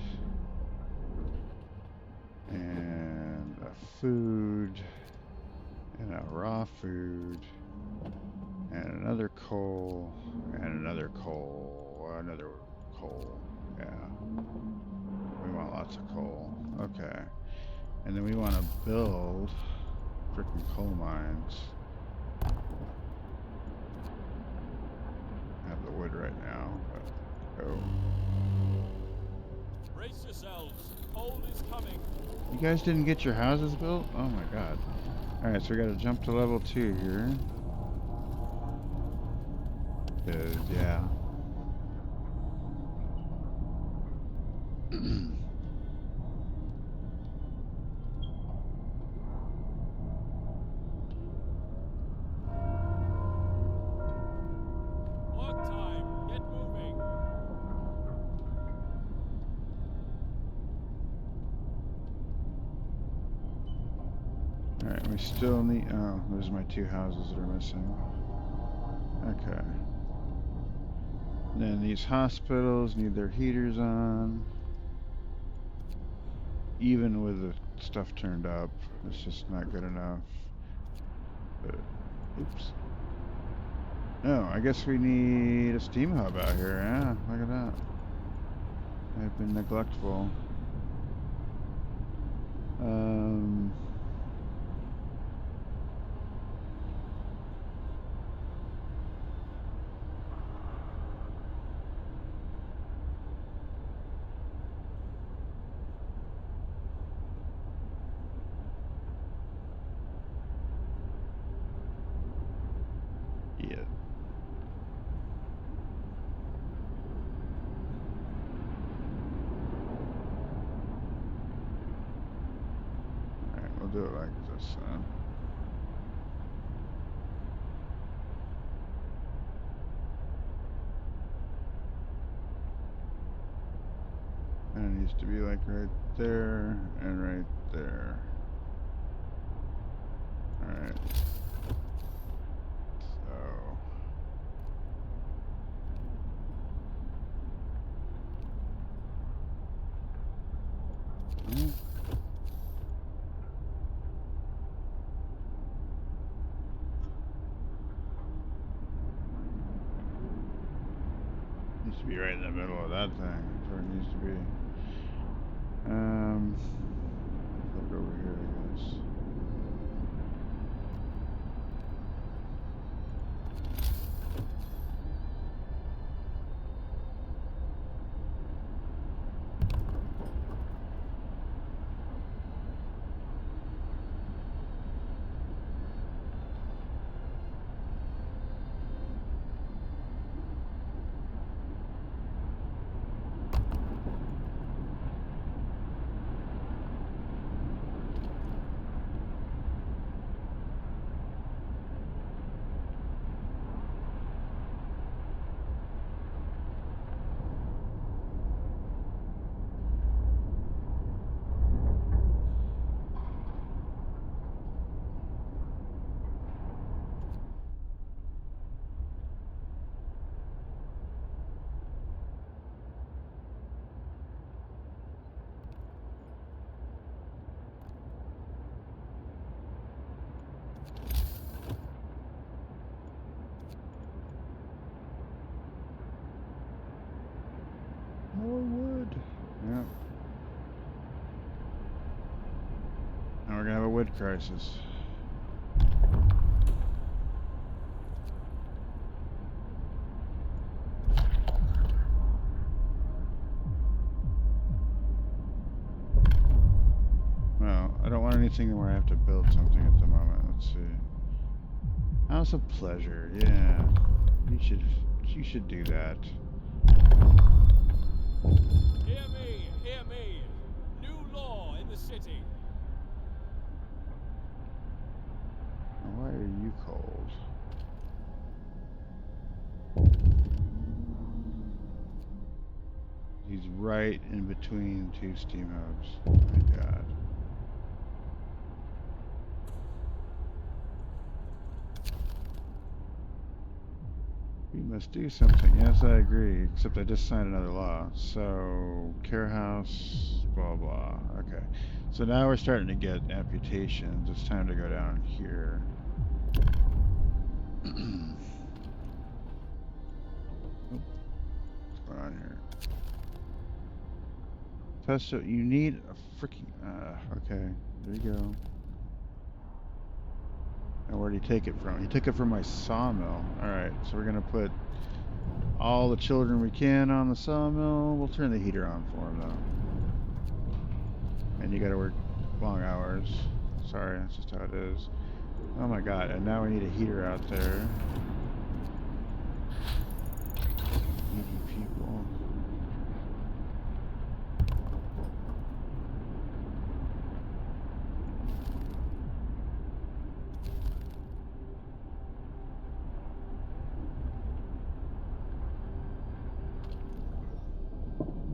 And a food. And a raw food. And another coal. And another coal. Another coal. Yeah. We want lots of coal. Okay. And then we want to build frickin' coal mines. I have the wood right now, but go. Brace yourselves. Cold is coming. You guys didn't get your houses built? Oh my god. Alright, so we gotta jump to level 2 here. Yeah. Work time. Get moving. Alright, we still need... Oh, there's my 2 houses that are missing. Okay. Then these hospitals need their heaters on. Even with the stuff turned up, it's just not good enough. But, oops. No, I guess we need a steam hub out here, yeah, look at that. I've been neglectful. idiot. Alright, we'll do it like this then. And it needs to be like right there and right there. Alright. So. Needs to be right in the middle of that thing. That's where it needs to be. Put it over here, I guess. More wood. Yep. Now we're gonna have a wood crisis. Well, I don't want anything where I have to build something at the moment. Let's see. House of Pleasure. Yeah. You should do that. Hear me, hear me. New law in the city. Now, why are you cold? He's right in between two steam hubs. Oh my god. We must do something. Yes, I agree. Except I just signed another law. So, care house, blah blah. Okay. So now we're starting to get amputations. It's time to go down here. Oh, what's going on here? Pesto, you need a freaking. Okay. There you go. And where'd he take it from? He took it from my sawmill. Alright, so we're gonna put all the children we can on the sawmill. We'll turn the heater on for him though. And you gotta work long hours. Sorry, that's just how it is. Oh my god, and now we need a heater out there. Needy people.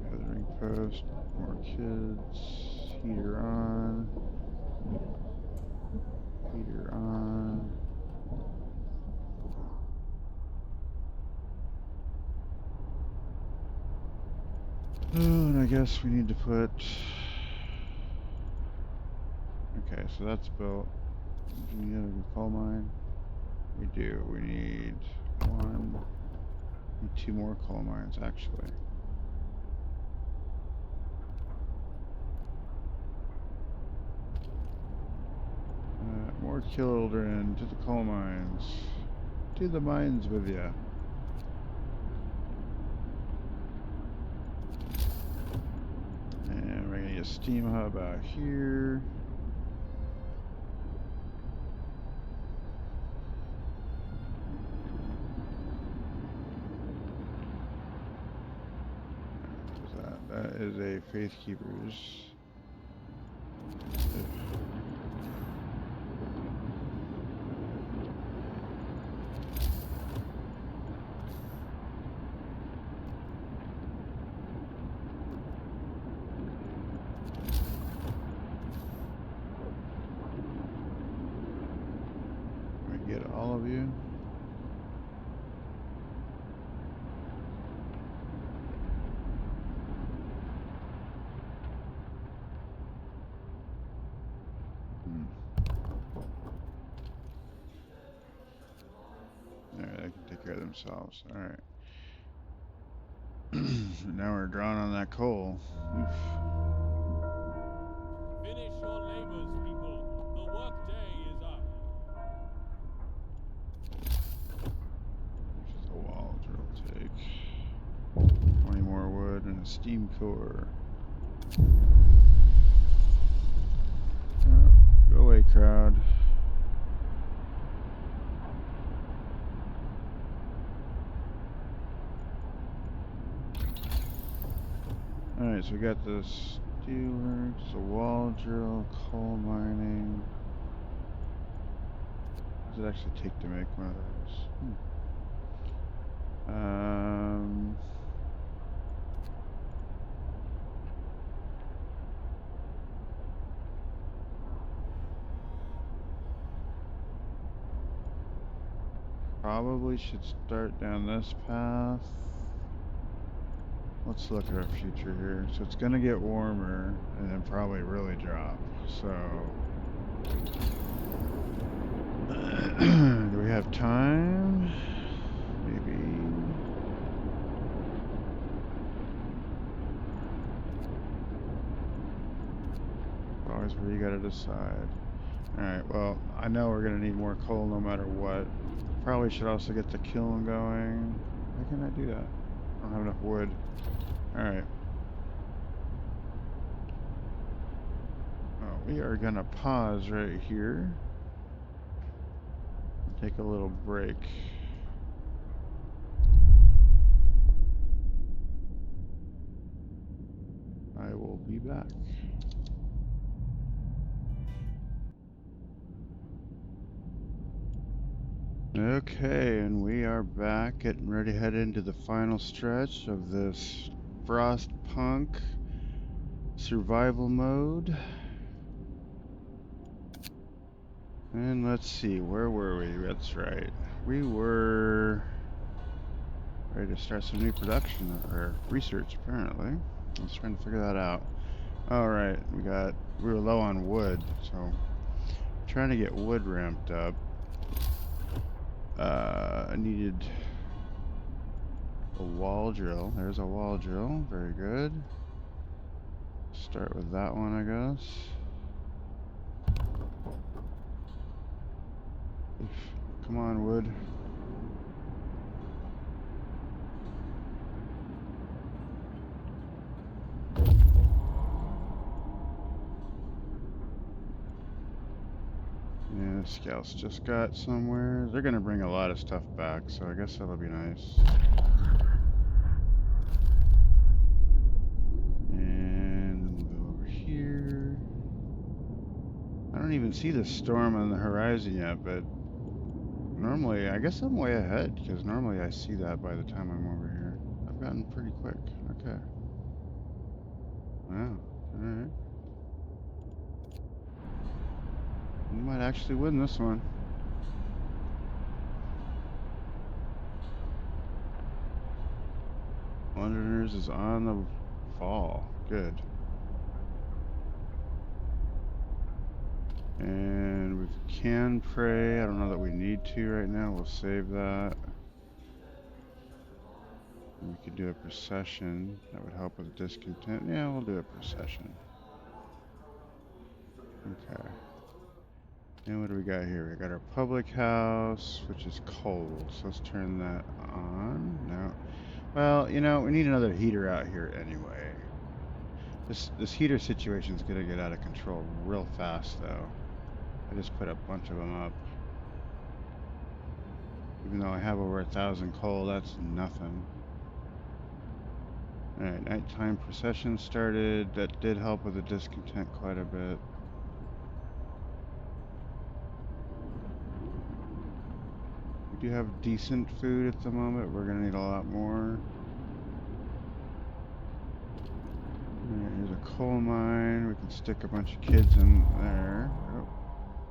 Gathering post, more kids, heater on. Heater on. Oh, and I guess we need to put. Okay, so that's built. Do we have a coal mine? We do. We need one. Need two more coal mines, actually. More children to the coal mines. To the mines with ya. And we're gonna get a steam hub out here. is a Faith Keepers. Get all of you. Alright, they can take care of themselves. Alright. Now we're drawing on that coal. Oof. Finish your labors, people. The workday is up. Which is a wall drill take. 20 more wood and a steam core. Go away, crowd. Alright, so we got the steelworks, the wall drill, coal mining. What does it actually take to make one of those? Probably should start down this path. Let's look at our future here. So it's gonna get warmer and then probably really drop. So do we have time? Maybe. Always where you gotta decide. Alright, well, I know we're gonna need more coal no matter what. Probably should also get the kiln going. Why can't I do that? I don't have enough wood. Alright. Well, we are gonna pause right here. Take a little break. I will be back. Okay, and we are back, getting ready to head into the final stretch of this Frostpunk survival mode. And let's see, where were we? That's right. We were ready to start some new production, or research apparently. I was trying to figure that out. Alright, we were low on wood, so trying to get wood ramped up. I needed a wall drill. There's a wall drill. Very good. Start with that one, I guess. Come on, wood. Yeah, the scouts just got somewhere. They're gonna bring a lot of stuff back, so I guess that'll be nice. And we'll go over here. I don't even see the storm on the horizon yet, but normally, I guess I'm way ahead, because normally I see that by the time I'm over here. I've gotten pretty quick. Okay. Wow. Alright. We might actually win this one. Londoners is on the fall. Good. And we can pray. I don't know that we need to right now. We'll save that. We could do a procession. That would help with discontent. Yeah, we'll do a procession. Okay. And what do we got here? We got our public house, which is cold. So let's turn that on. No. Well, you know, we need another heater out here anyway. This heater situation is gonna get out of control real fast, though. I just put a bunch of them up. Even though I have over 1,000 coal, that's nothing. Alright, nighttime procession started. That did help with the discontent quite a bit. We do have decent food at the moment. We're gonna need a lot more. Alright, here's a coal mine. We can stick a bunch of kids in there. Oh,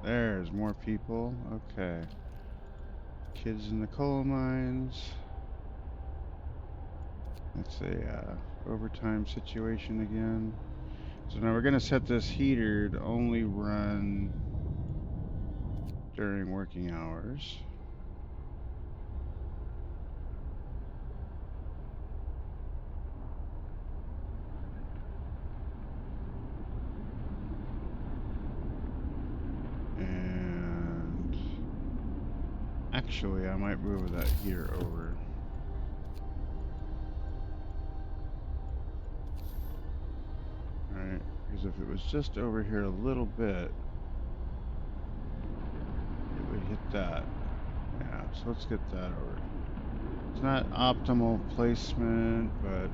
there's more people. Okay. Kids in the coal mines. That's a overtime situation again. So now we're gonna set this heater to only run during working hours. And actually, I might move that heater over. Alright, because if it was just over here a little bit, it would hit that. Yeah, so let's get that over. It's not optimal placement, but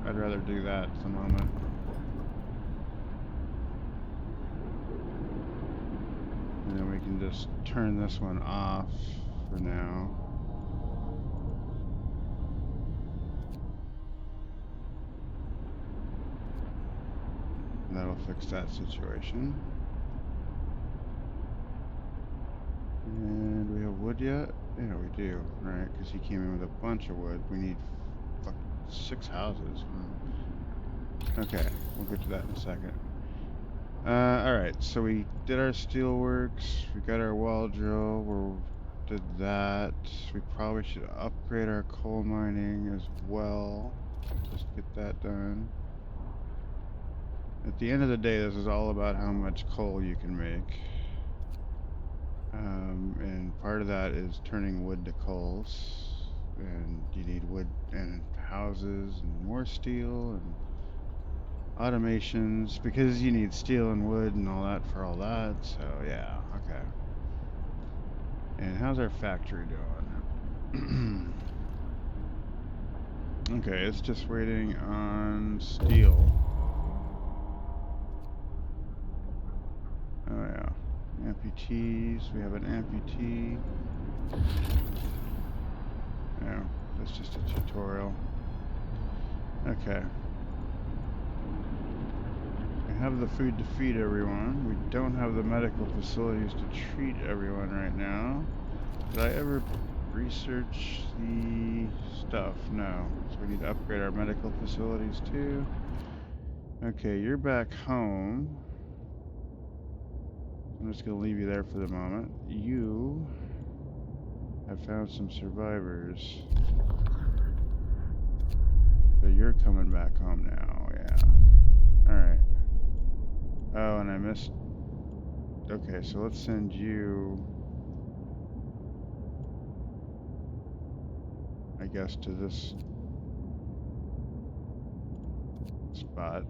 I'd rather do that at the moment. And then we can just turn this one off for now. And that'll fix that situation. And we have wood yet? Yeah, we do, right? Because he came in with a bunch of wood. We need 6 houses. Okay, we'll get to that in a second. Alright, so we did our steelworks, we got our wall drill, we did that. We probably should upgrade our coal mining as well. Just get that done. At the end of the day, this is all about how much coal you can make. And part of that is turning wood to coals. And you need wood and houses and more steel and automations because you need steel and wood and all that for all that. So yeah, okay. And how's our factory doing? Okay, it's just waiting on steel. Oh yeah. Amputees, we have an amputee. No, that's just a tutorial. Okay. We have the food to feed everyone. We don't have the medical facilities to treat everyone right now. Did I ever research the stuff? No. So we need to upgrade our medical facilities too. Okay, you're back home. I'm just going to leave you there for the moment. You have found some survivors. So you're coming back home now, yeah. Alright. Oh, and I missed... Okay, so let's send you... I guess to this... spot.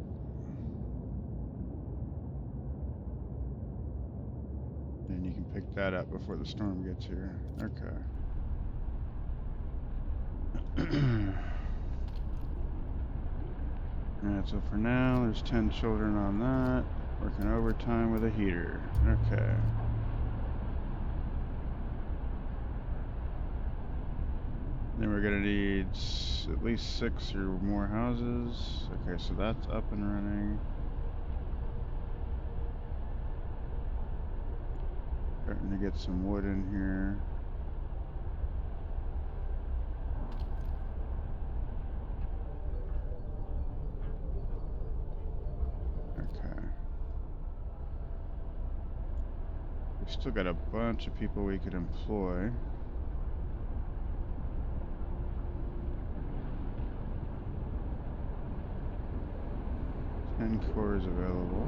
And you can pick that up before the storm gets here. Okay. Alright, so for now, there's 10 children on that. Working overtime with a heater. Okay. Then we're gonna need at least 6 or more houses. Okay, so that's up and running. Starting to get some wood in here. Okay. We still got a bunch of people we could employ. And cores available.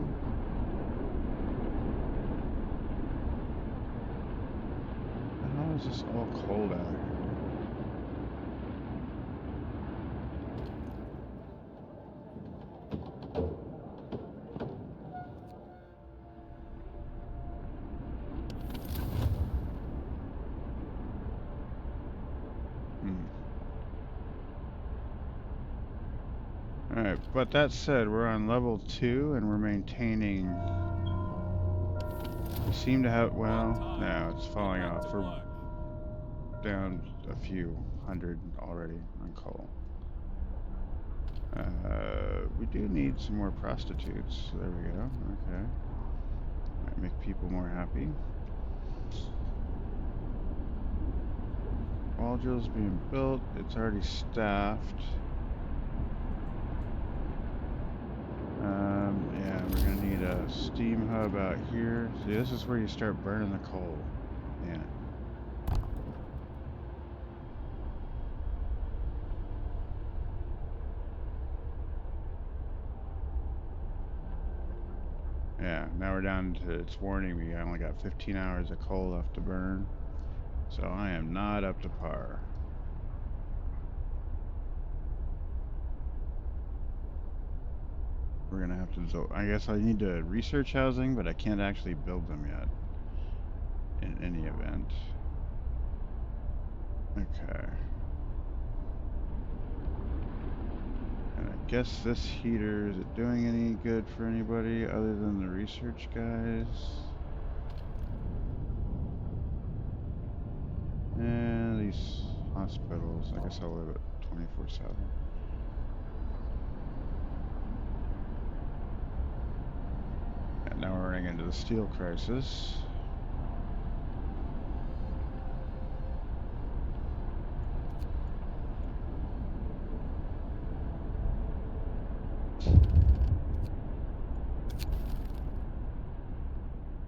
How is this all cold out here? Alright, but that said, we're on level 2 and we're maintaining. We seem to have, well, no, it's falling off. We're down a few hundred already on coal. We do need some more prostitutes. There we go. Okay. Might make people more happy. Wall drill's being built. It's already staffed. Yeah, we're gonna need a steam hub out here. See, this is where you start burning the coal. Yeah. Yeah, now we're down to, it's warning me, I only got 15 hours of coal left to burn. So I am not up to par. We're gonna have to, I guess I need to research housing, but I can't actually build them yet. In any event. Okay. And I guess this heater, is it doing any good for anybody other than the research guys? And these hospitals, I guess I'll live it 24/7. And now we're running into the steel crisis.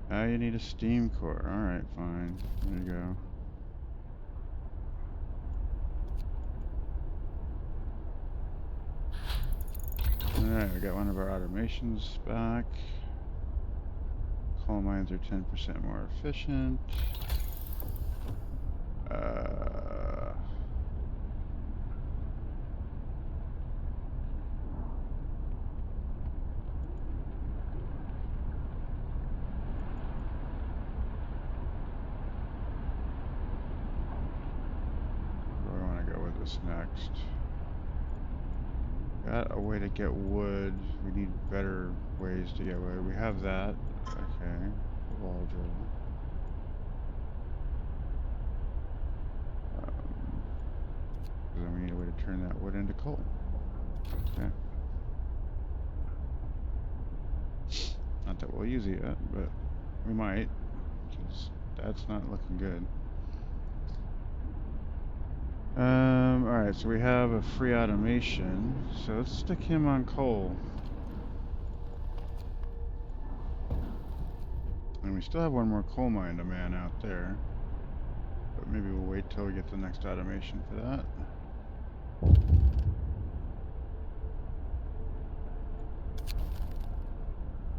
Now you need a steam core. Alright, fine. There you go. Alright, we got one of our automations back. Coal mines are 10% more efficient. Where do I want to go with this next? Got a way to get wood. We need better ways to get wood. We have that. Okay. Wall drill. Then we need a way to turn that wood into coal. Okay. Not that we'll use it yet, but we might. Because that's not looking good. Alright, so we have a free automation. So let's stick him on coal. And we still have one more coal mine to man out there. But maybe we'll wait till we get the next automation for that.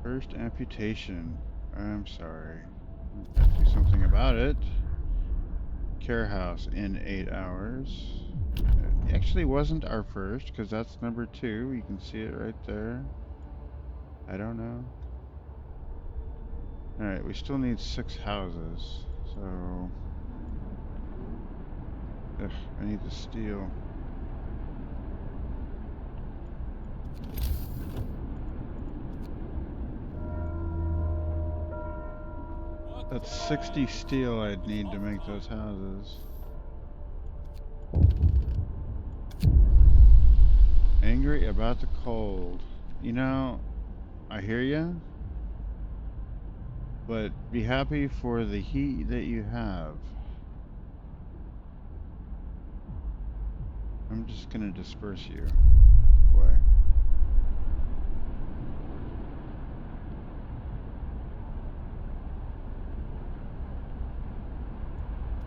First amputation. I'm sorry. Let's do something about it. Care house in 8 hours. It actually wasn't our first, because that's number 2. You can see it right there. I don't know. Alright, we still need 6 houses. So... Ugh, I need the steel. That's 60 steel I'd need to make those houses. Angry about the cold. You know, I hear ya. But be happy for the heat that you have. I'm just gonna disperse you away.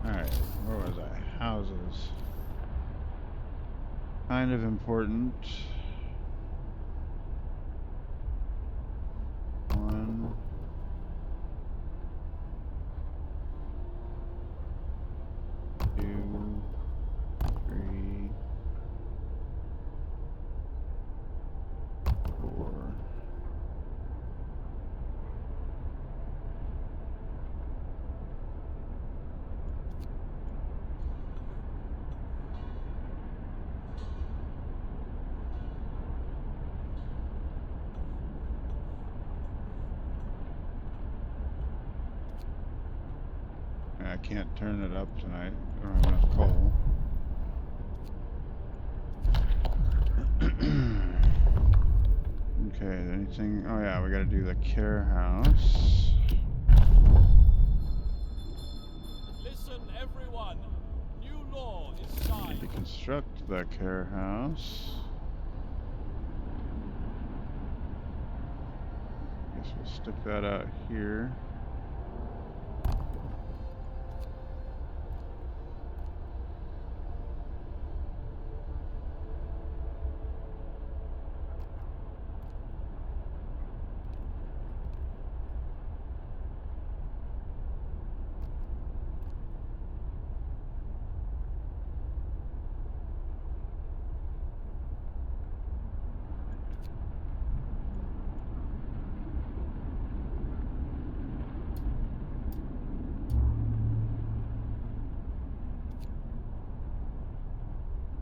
Alright, where was I? Houses. Kind of important. 1, 2, 3, 4. I can't turn it up tonight. I don't have enough coal. Okay, anything? Oh yeah, we gotta do the care house. Listen, everyone. New law is signed. Deconstruct the care house. Guess we'll stick that out here.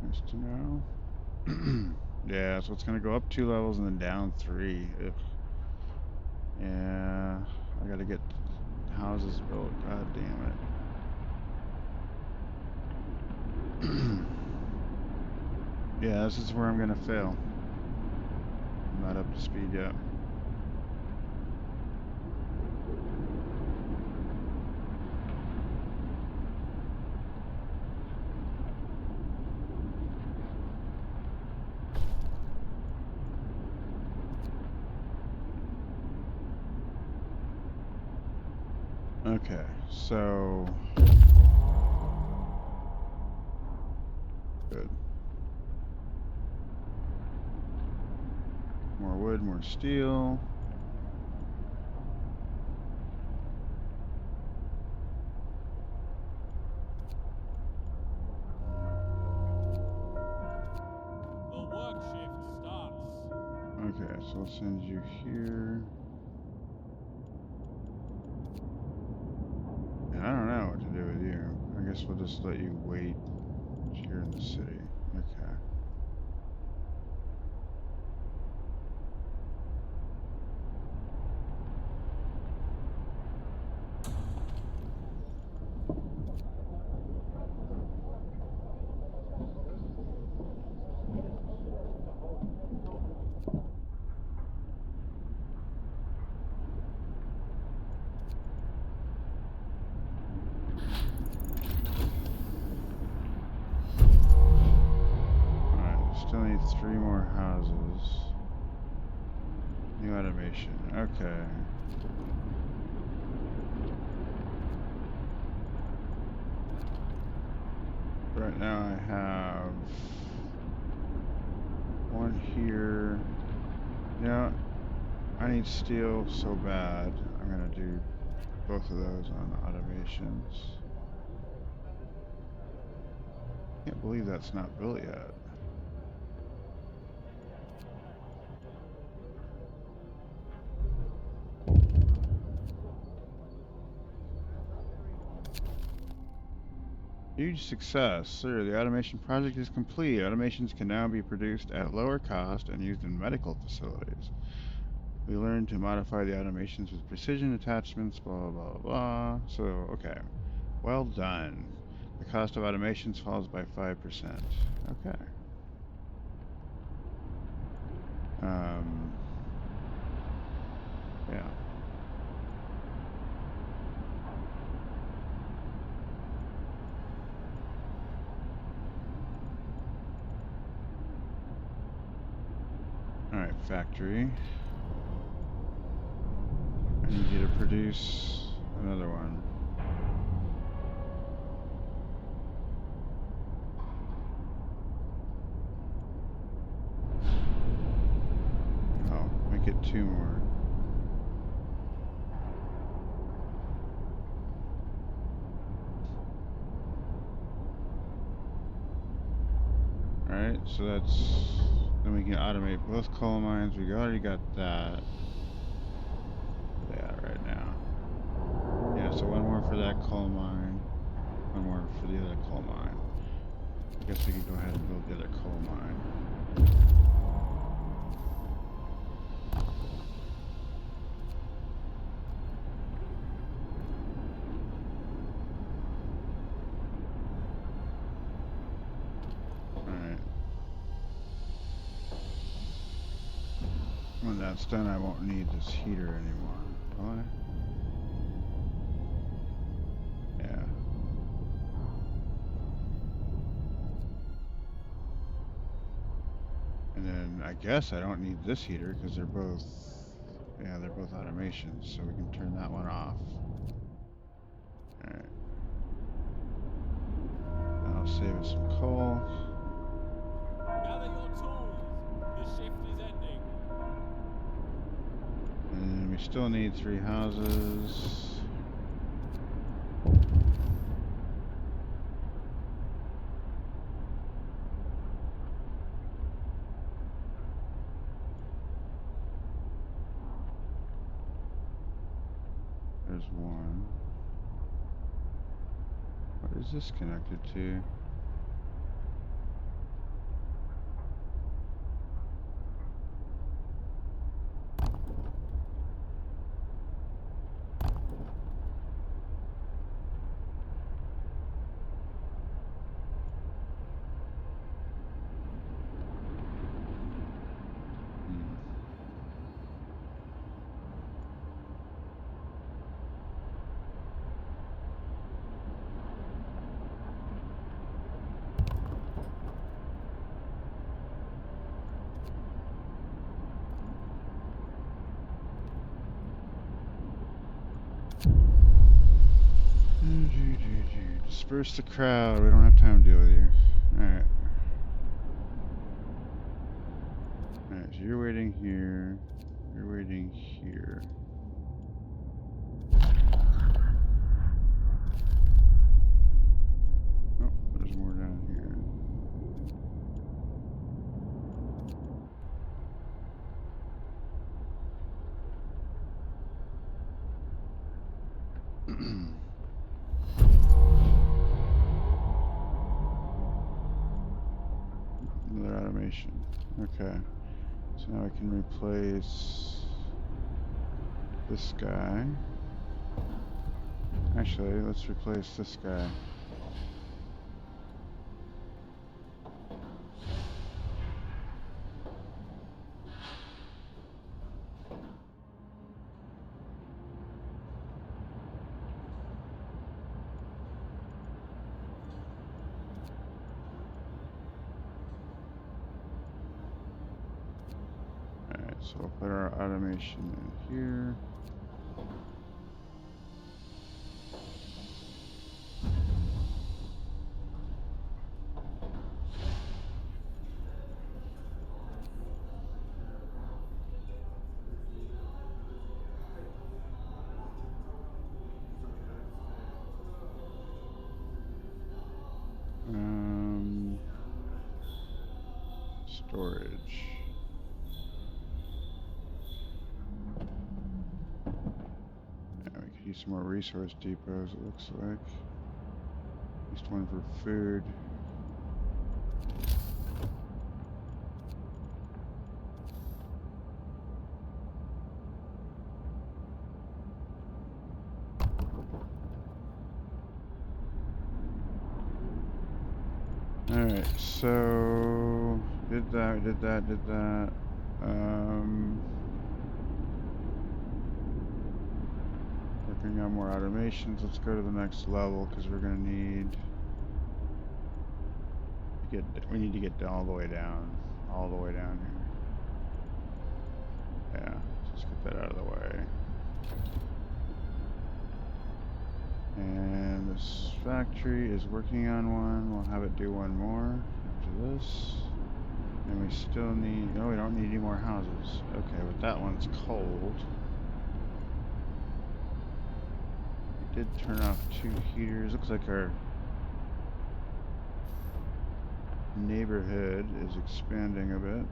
Nice to know. Yeah, so it's gonna go up 2 levels and then down 3. Ugh. Yeah, I gotta get houses built. God damn it. Yeah, this is where I'm gonna fail. I'm not up to speed yet. Okay, so good. More wood, more steel. The work shift starts. Okay, so I'll send you here. And I don't know what to do with you. I guess we'll just let you wait here in the city. Okay. Still need 3 more houses. New automation. Okay. Right now I have 1 here. Yeah, I need steel so bad. I'm gonna do both of those on automations. Can't believe that's not built yet. Huge success. Sir, the automation project is complete. Automations can now be produced at lower cost and used in medical facilities. We learned to modify the automations with precision attachments, blah, blah, blah. So, okay. Well done. The cost of automations falls by 5%. Okay. Yeah. Alright, factory. I need you to produce another one. Oh, make it 2 more. Alright, so that's... Then we can automate both coal mines. We already got that. Yeah, right now. Yeah, so 1 more for that coal mine. 1 more for the other coal mine. I guess we could go ahead and build the other coal mine. that's done, I won't need this heater anymore, will I? Yeah. And then I guess I don't need this heater because they're both, yeah, they're both automations, so we can turn that one off. Alright. That'll save us some coal. Gather your tools. The shift is ending. And we still need 3 houses. There's one. What is this connected to? Disperse the crowd. We don't have time to deal with you. Alright. Alright, so you're waiting here. You're waiting here. Oh, there's more down here. Another automation. Okay. So now I can replace this guy. Actually, let's replace this guy. Alright, so we'll put our automation in here. Storage. Yeah, we could use some more resource depots, it looks like. At least one for food. Alright, so did that. Working on more automations. Let's go to the next level because we're gonna need to get. We need to get all the way down here. Yeah, just get that out of the way. And this factory is working on one. We'll have it do one more after this. And we still need, no, we don't need any more houses. Okay, but that one's cold. We did turn off 2 heaters. Looks like our neighborhood is expanding a bit.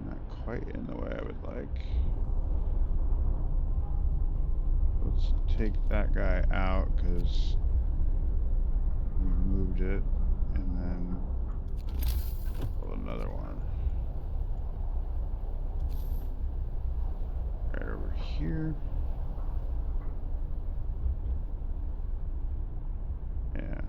Not quite in the way I would like. Let's take that guy out because we moved it, and then build another one right over here. Yeah.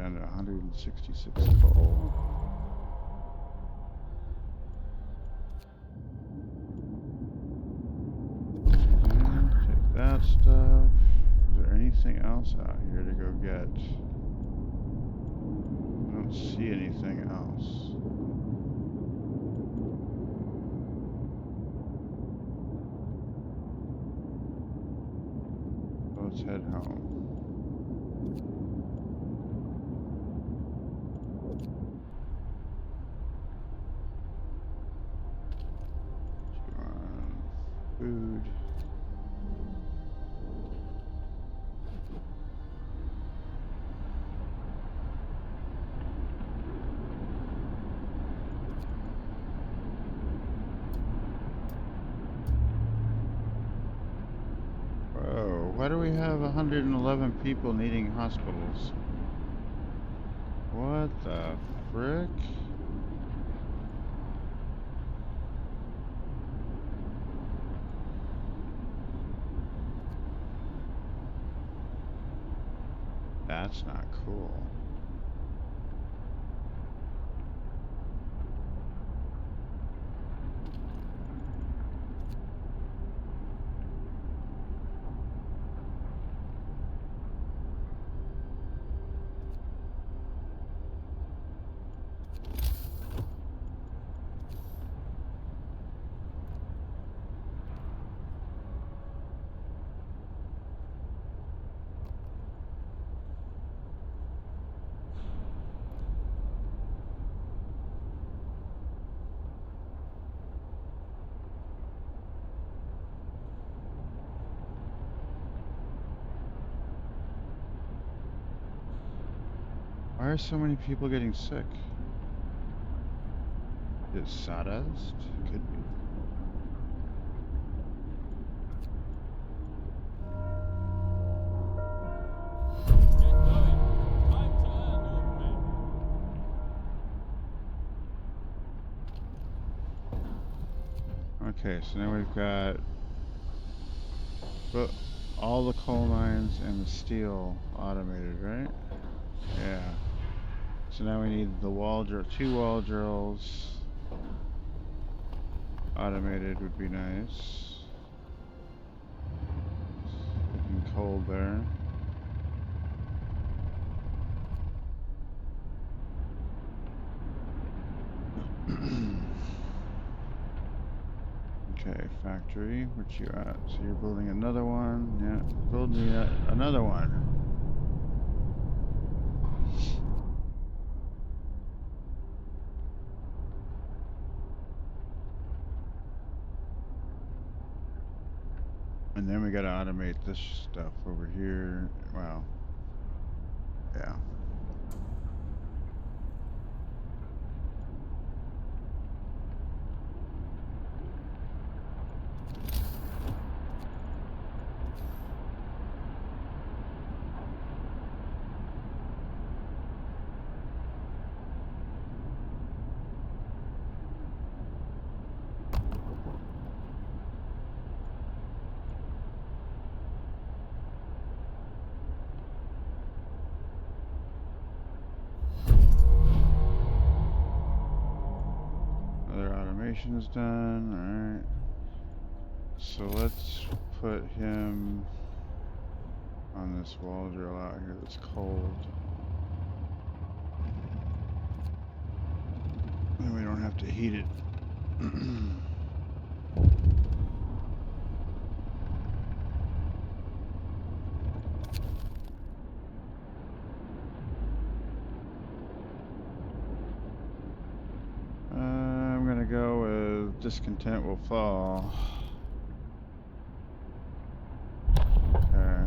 down to 166 coal. And take that stuff. Is there anything else out here to go get? I don't see anything else. Let's head home. Food. Whoa, why do we have 111 people needing hospitals? What the frick? That's not cool. Why are so many people getting sick? Is it sawdust? Could be. Get going. Time to earn your bread. Okay, so now we've got all the coal mines and the steel automated, right? Yeah. So now we need the two wall drills. Automated would be nice. Getting cold there. Okay, factory, where you at? So you're building another one. Yeah, build me another one. And then we gotta automate this stuff over here. Wow. Yeah. Is done. Alright. So let's put him on this wall drill out here that's cold. Then we don't have to heat it. I'm gonna go with discontent will fall. Okay.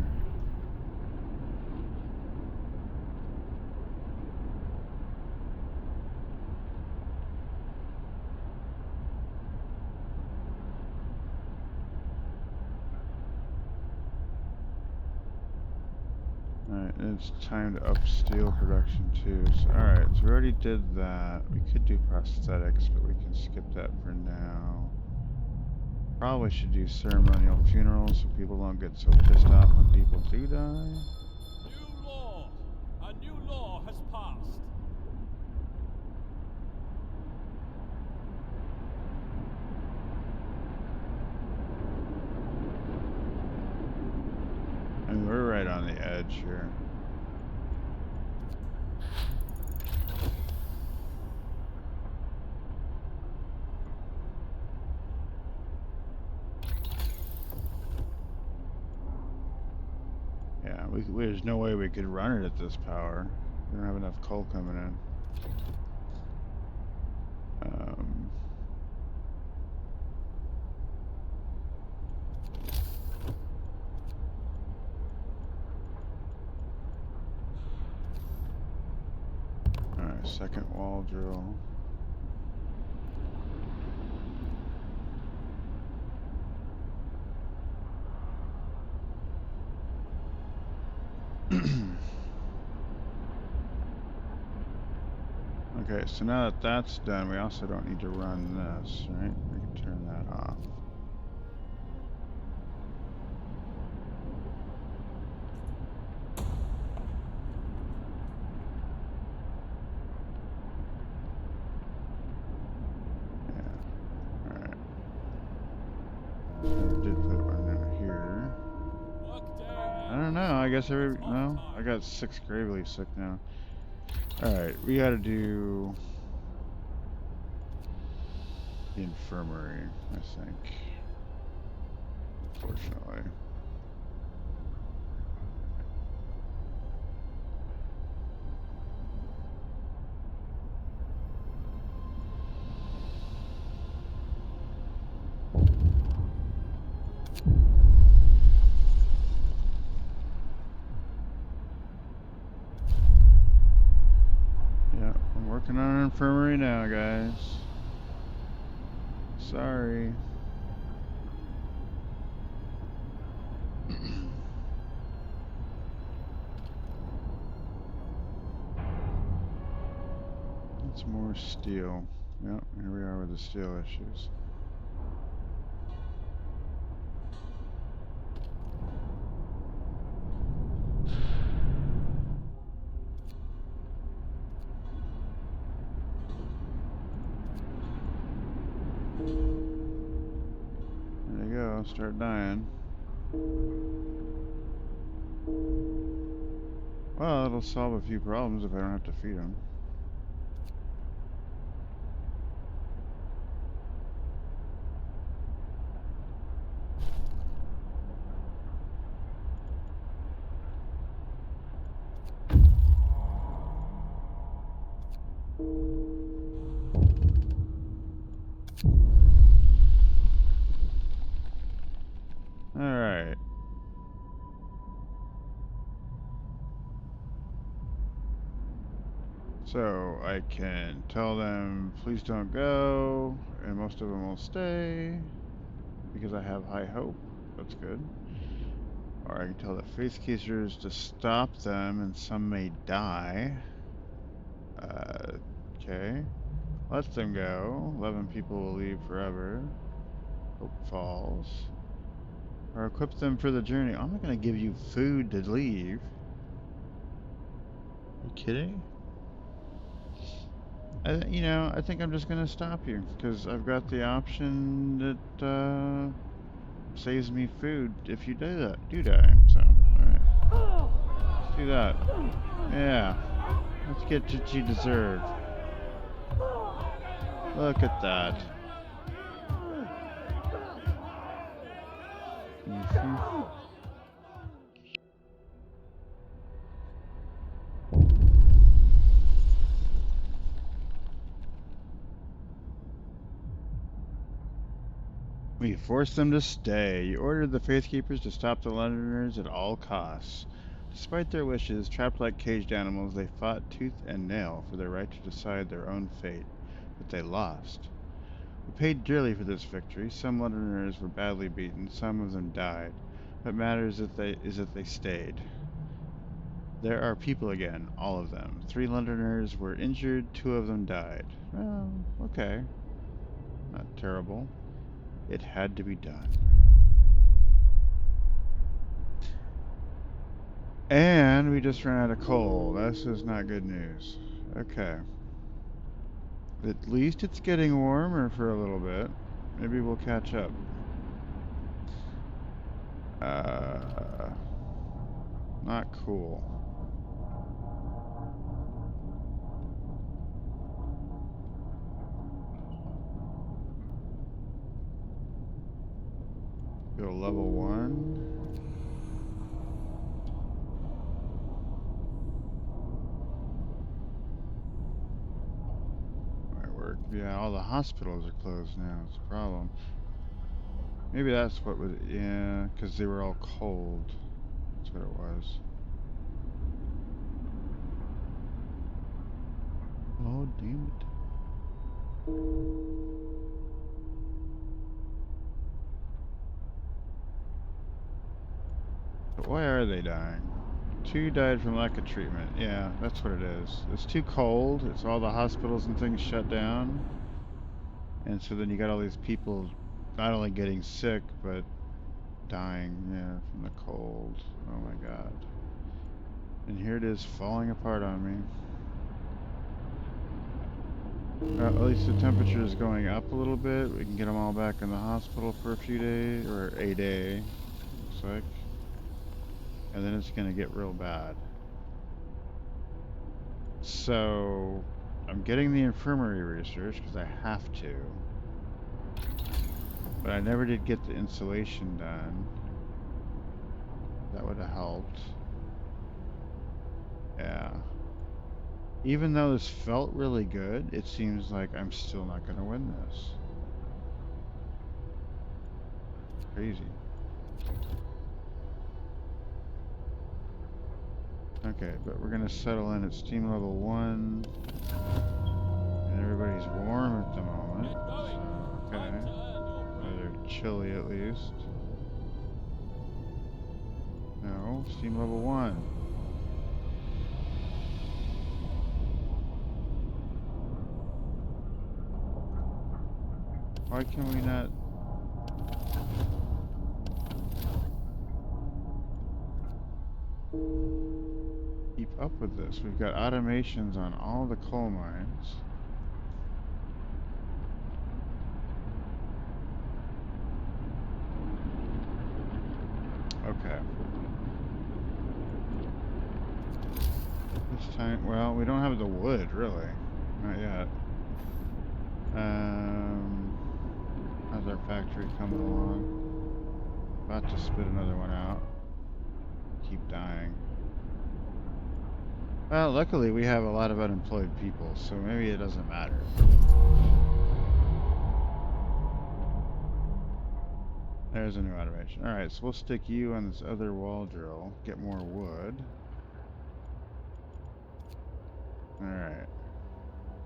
Alright, it's time to up steel production too. So, alright, so we already did that. We could do prosthetics, but we can skip that for now. Probably should do ceremonial funerals so people don't get so pissed off when people do die. New law. A new law has bridge here. Yeah, there's no way we could run it at this power. We don't have enough coal coming in. Alright, second wall drill. Okay, so now that that's done, we also don't need to run this, right? We can turn that off. Yeah, alright. So we did put one in here. I don't know, I guess no, I got 6 gravely sick now. Alright, we gotta do the infirmary, I think. Unfortunately. Yeah, I'm working on an infirmary now, guys. Sorry. It's more steel. Yep, here we are with the steel issues. There you go, start dying. Well, it'll solve a few problems if I don't have to feed them. Alright. So I can tell them, please don't go, and most of them will stay, because I have high hope. That's good. Or I can tell the faith keepers to stop them, and some may die. Okay. Let them go. 11 people will leave forever. Hope falls. Or equip them for the journey. I'm not going to give you food to leave. Are you kidding? I think I'm just going to stop you. Because I've got the option that saves me food if you do die. So, alright. Let's do that. Yeah. Let's get what you deserve. Look at that. We forced them to stay. You ordered the Faith Keepers to stop the Londoners at all costs. Despite their wishes, trapped like caged animals, they fought tooth and nail for their right to decide their own fate. But they lost. We paid dearly for this victory. Some Londoners were badly beaten, some of them died. What matters is that they stayed. There are people again, all of them. 3 Londoners were injured, 2 of them died. Well, okay. Not terrible. It had to be done. And we just ran out of coal. This is not good news. Okay. At least it's getting warmer for a little bit. Maybe we'll catch up. Not cool. Go level 1. Might work. Yeah, all the hospitals are closed now. It's a problem. Maybe that's what was. Yeah, because they were all cold. That's what it was. Oh, damn it. But why are they dying? 2 died from lack of treatment. Yeah, that's what it is. It's too cold. It's all the hospitals and things shut down. And so then you got all these people not only getting sick, but dying, yeah, from the cold. Oh my god. And here it is falling apart on me. At least the temperature is going up a little bit. We can get them all back in the hospital for a few days, or a day, looks like. And then it's gonna get real bad. So, I'm getting the infirmary research because I have to. But I never did get the insulation done. That would have helped. Yeah. Even though this felt really good, it seems like I'm still not going to win this. Crazy. Okay, but we're going to settle in at steam level 1. And everybody's warm at the moment. So, okay. Or they're chilly at least. No, steam level 1. Why can we not... keep up with this? We've got automations on all the coal mines. Okay. This time, well, we don't have the wood, really. Not yet. How's our factory coming along? About to spit another one out. Keep dying. Well, luckily we have a lot of unemployed people, so maybe it doesn't matter. There's a new automation. Alright, so we'll stick you on this other wall drill. Get more wood. Alright.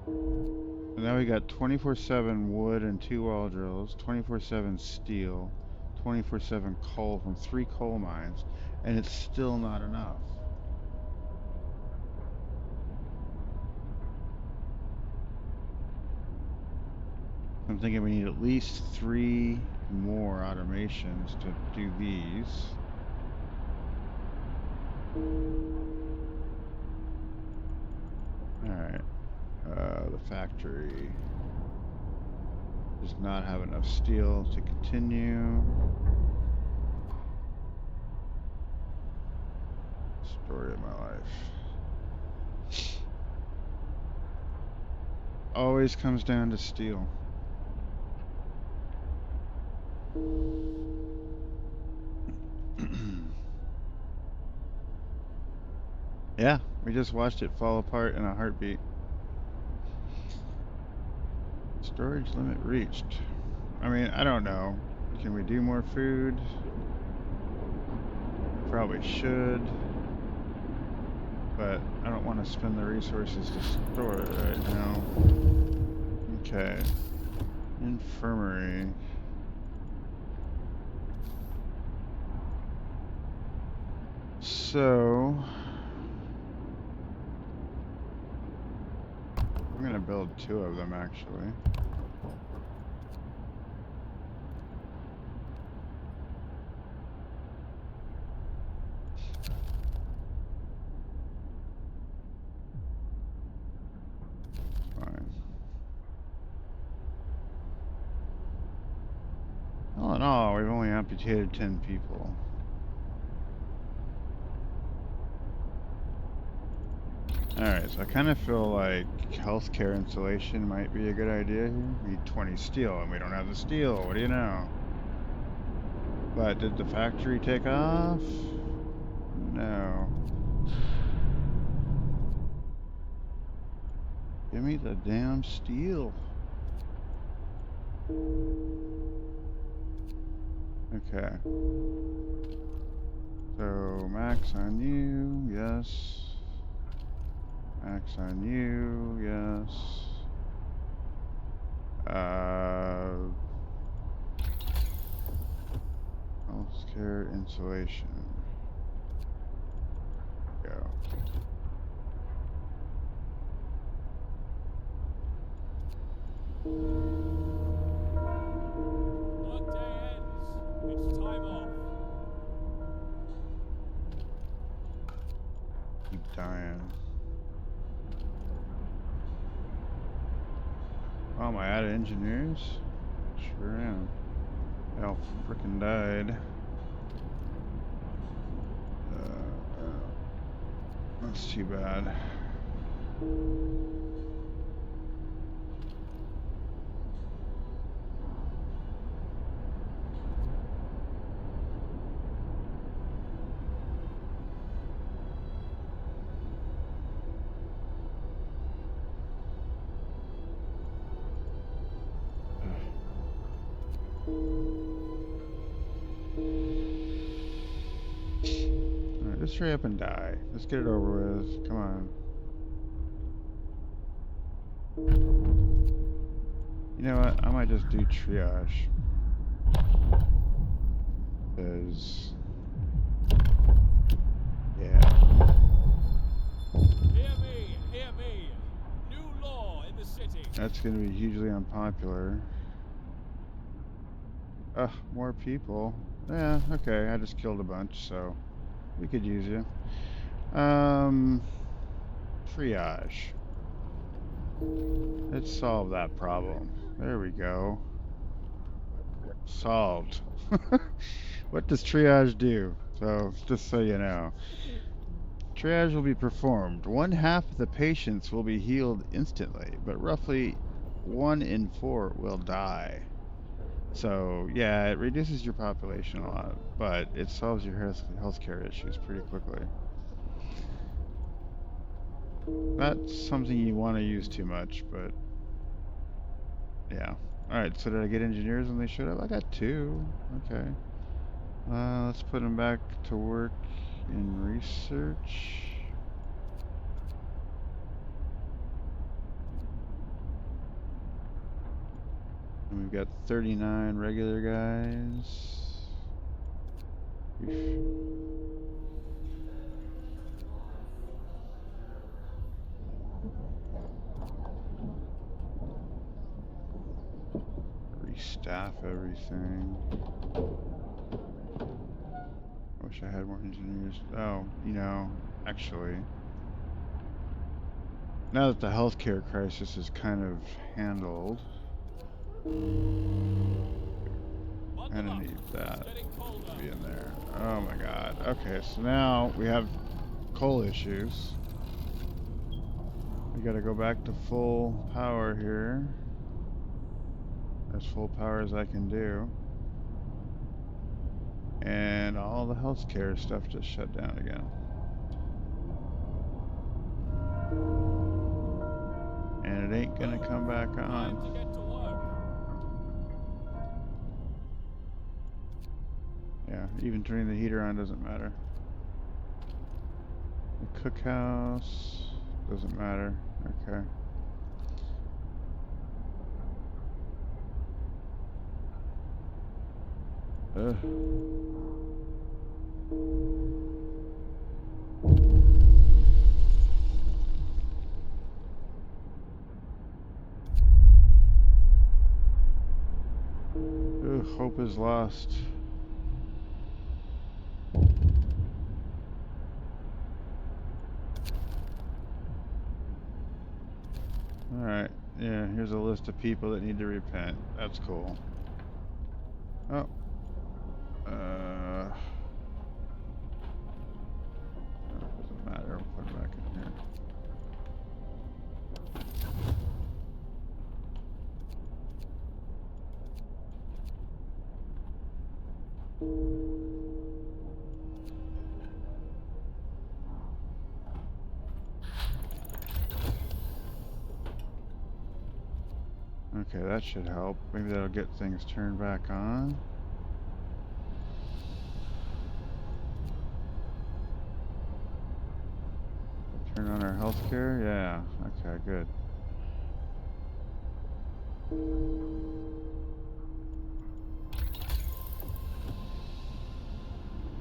So now we got 24/7 wood and 2 wall drills, 24/7 steel, 24/7 coal from 3 coal mines, and it's still not enough. I'm thinking we need at least 3 more automations to do these. Alright. The factory does not have enough steel to continue. Story of my life. Always comes down to steel. Yeah, we just watched it fall apart in a heartbeat. Storage limit reached. I mean, I don't know. Can we do more food? Probably should. But I don't want to spend the resources to store it right now. Okay. Infirmary. So... I'm gonna build 2 of them, actually. Fine. All in all, we've only amputated 10 people. Alright, so I kind of feel like healthcare insulation might be a good idea here. We need 20 steel, and we don't have the steel. What do you know? But did the factory take off? No. Give me the damn steel. Okay. So, max on you, yes. Max on you, yes. Healthcare insulation. Go. Workday ends. It's time off. Keep dying. Oh, am I out of engineers? Sure am. They all frickin' died. That's too bad. Alright, just hurry up and die. Let's get it over with. Come on. You know what? I might just do triage. Because... yeah. Hear me, hear me. New law in the city. That's going to be hugely unpopular. Ugh, more people. Yeah, okay, I just killed a bunch, so we could use you. Triage. Let's solve that problem. There we go. Solved. What does triage do? So, just so you know. Triage will be performed. 1/2 of the patients will be healed instantly, but roughly 1 in 4 will die. So, yeah, it reduces your population a lot, but it solves your healthcare issues pretty quickly. Not something you want to use too much, but yeah. Alright, so did I get engineers when they showed up? I got 2. Okay. Let's put them back to work in research. And we've got 39 regular guys. Restaff everything. I wish I had more engineers. Oh, you know, actually, now that the healthcare crisis is kind of handled, I don't need that to be in there. Oh my god. Okay, so now we have coal issues. We gotta go back to full power here. As full power as I can do. And all the healthcare stuff just shut down again. And it ain't gonna come back on. Time to get to work. Yeah, even turning the heater on doesn't matter. The cookhouse doesn't matter. Okay. Ugh. Ugh, hope is lost. Alright, yeah, here's a list of people that need to repent. That's cool. Oh. Doesn't matter, we'll put it back in here. Okay, that should help. Maybe that'll get things turned back on. Turn on our healthcare? Yeah. Okay, good.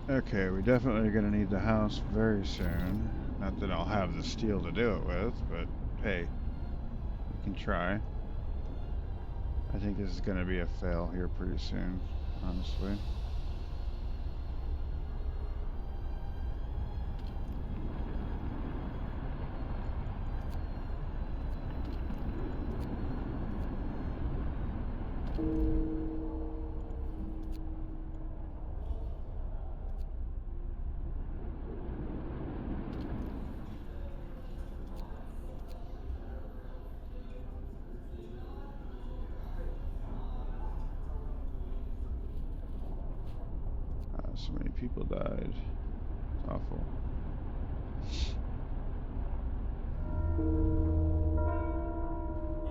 Okay, we definitely are going to need the house very soon. Not that I'll have the steel to do it with, but hey, we can try. I think this is going to be a fail here pretty soon, honestly. So many people died. It's awful.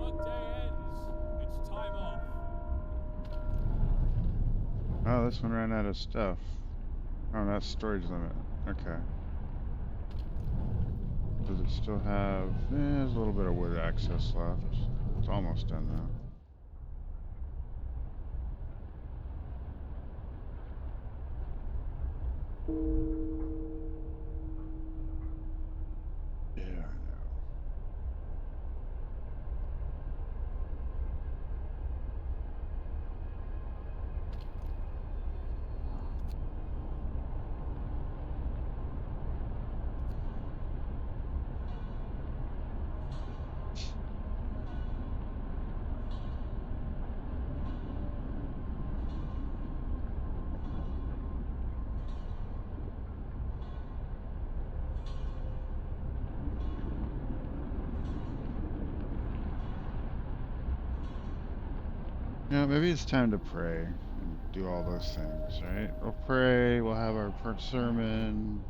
Workday ends. It's time off. Oh, this one ran out of stuff. Oh, that's storage limit. Okay. Does it still have... there's a little bit of wood access left. It's almost done now. Yeah, I know. Yeah, maybe it's time to pray and do all those things, right? We'll pray, we'll have our sermon,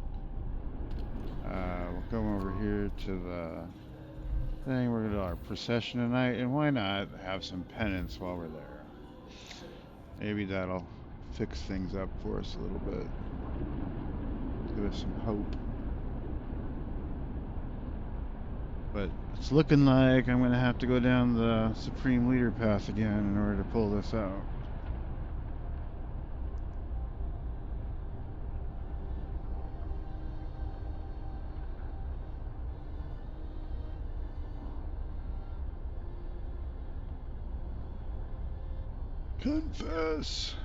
we'll come over here to the thing, we're gonna do our procession tonight, and why not have some penance while we're there? Maybe that'll fix things up for us a little bit. Give us some hope. But it's looking like I'm gonna have to go down the Supreme Leader path again in order to pull this out. Confess!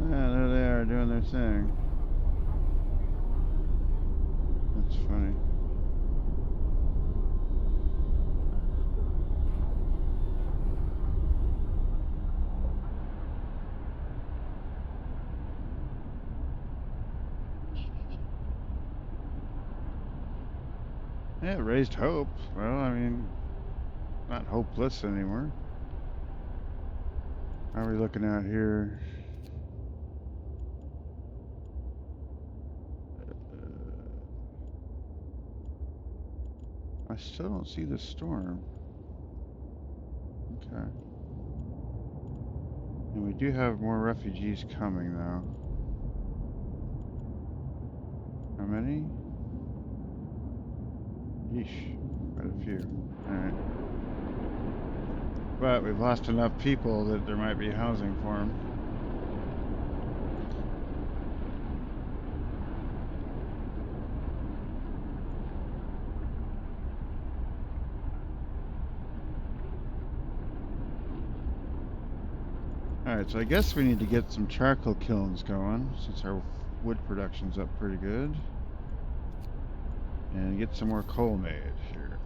Yeah, there they are doing their thing. That's funny. Yeah, it raised hope. Well, I mean, not hopeless anymore. How are we looking out here? I still don't see the storm. Okay. And we do have more refugees coming, though. How many? Yeesh. Quite a few. Alright. But we've lost enough people that there might be housing for them. Alright, so I guess we need to get some charcoal kilns going, since our wood production's up pretty good. And get some more coal made here.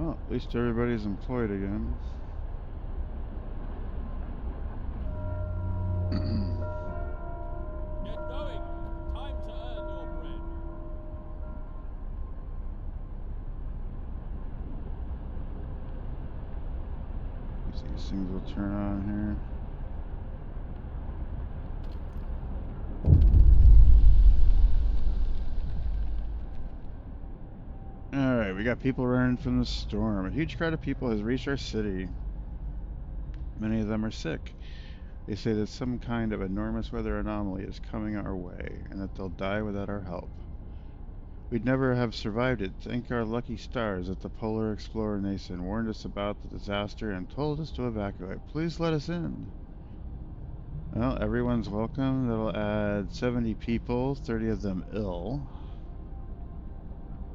Well, at least everybody's employed again. Get going! Time to earn your bread. These things will turn on here. Alright, we got people running from the storm. A huge crowd of people has reached our city. Many of them are sick. They say that some kind of enormous weather anomaly is coming our way, and that they'll die without our help. We'd never have survived it. Thank our lucky stars that the Polar Explorer Nason warned us about the disaster and told us to evacuate. Please let us in. Well, everyone's welcome. That'll add 70 people, 30 of them ill.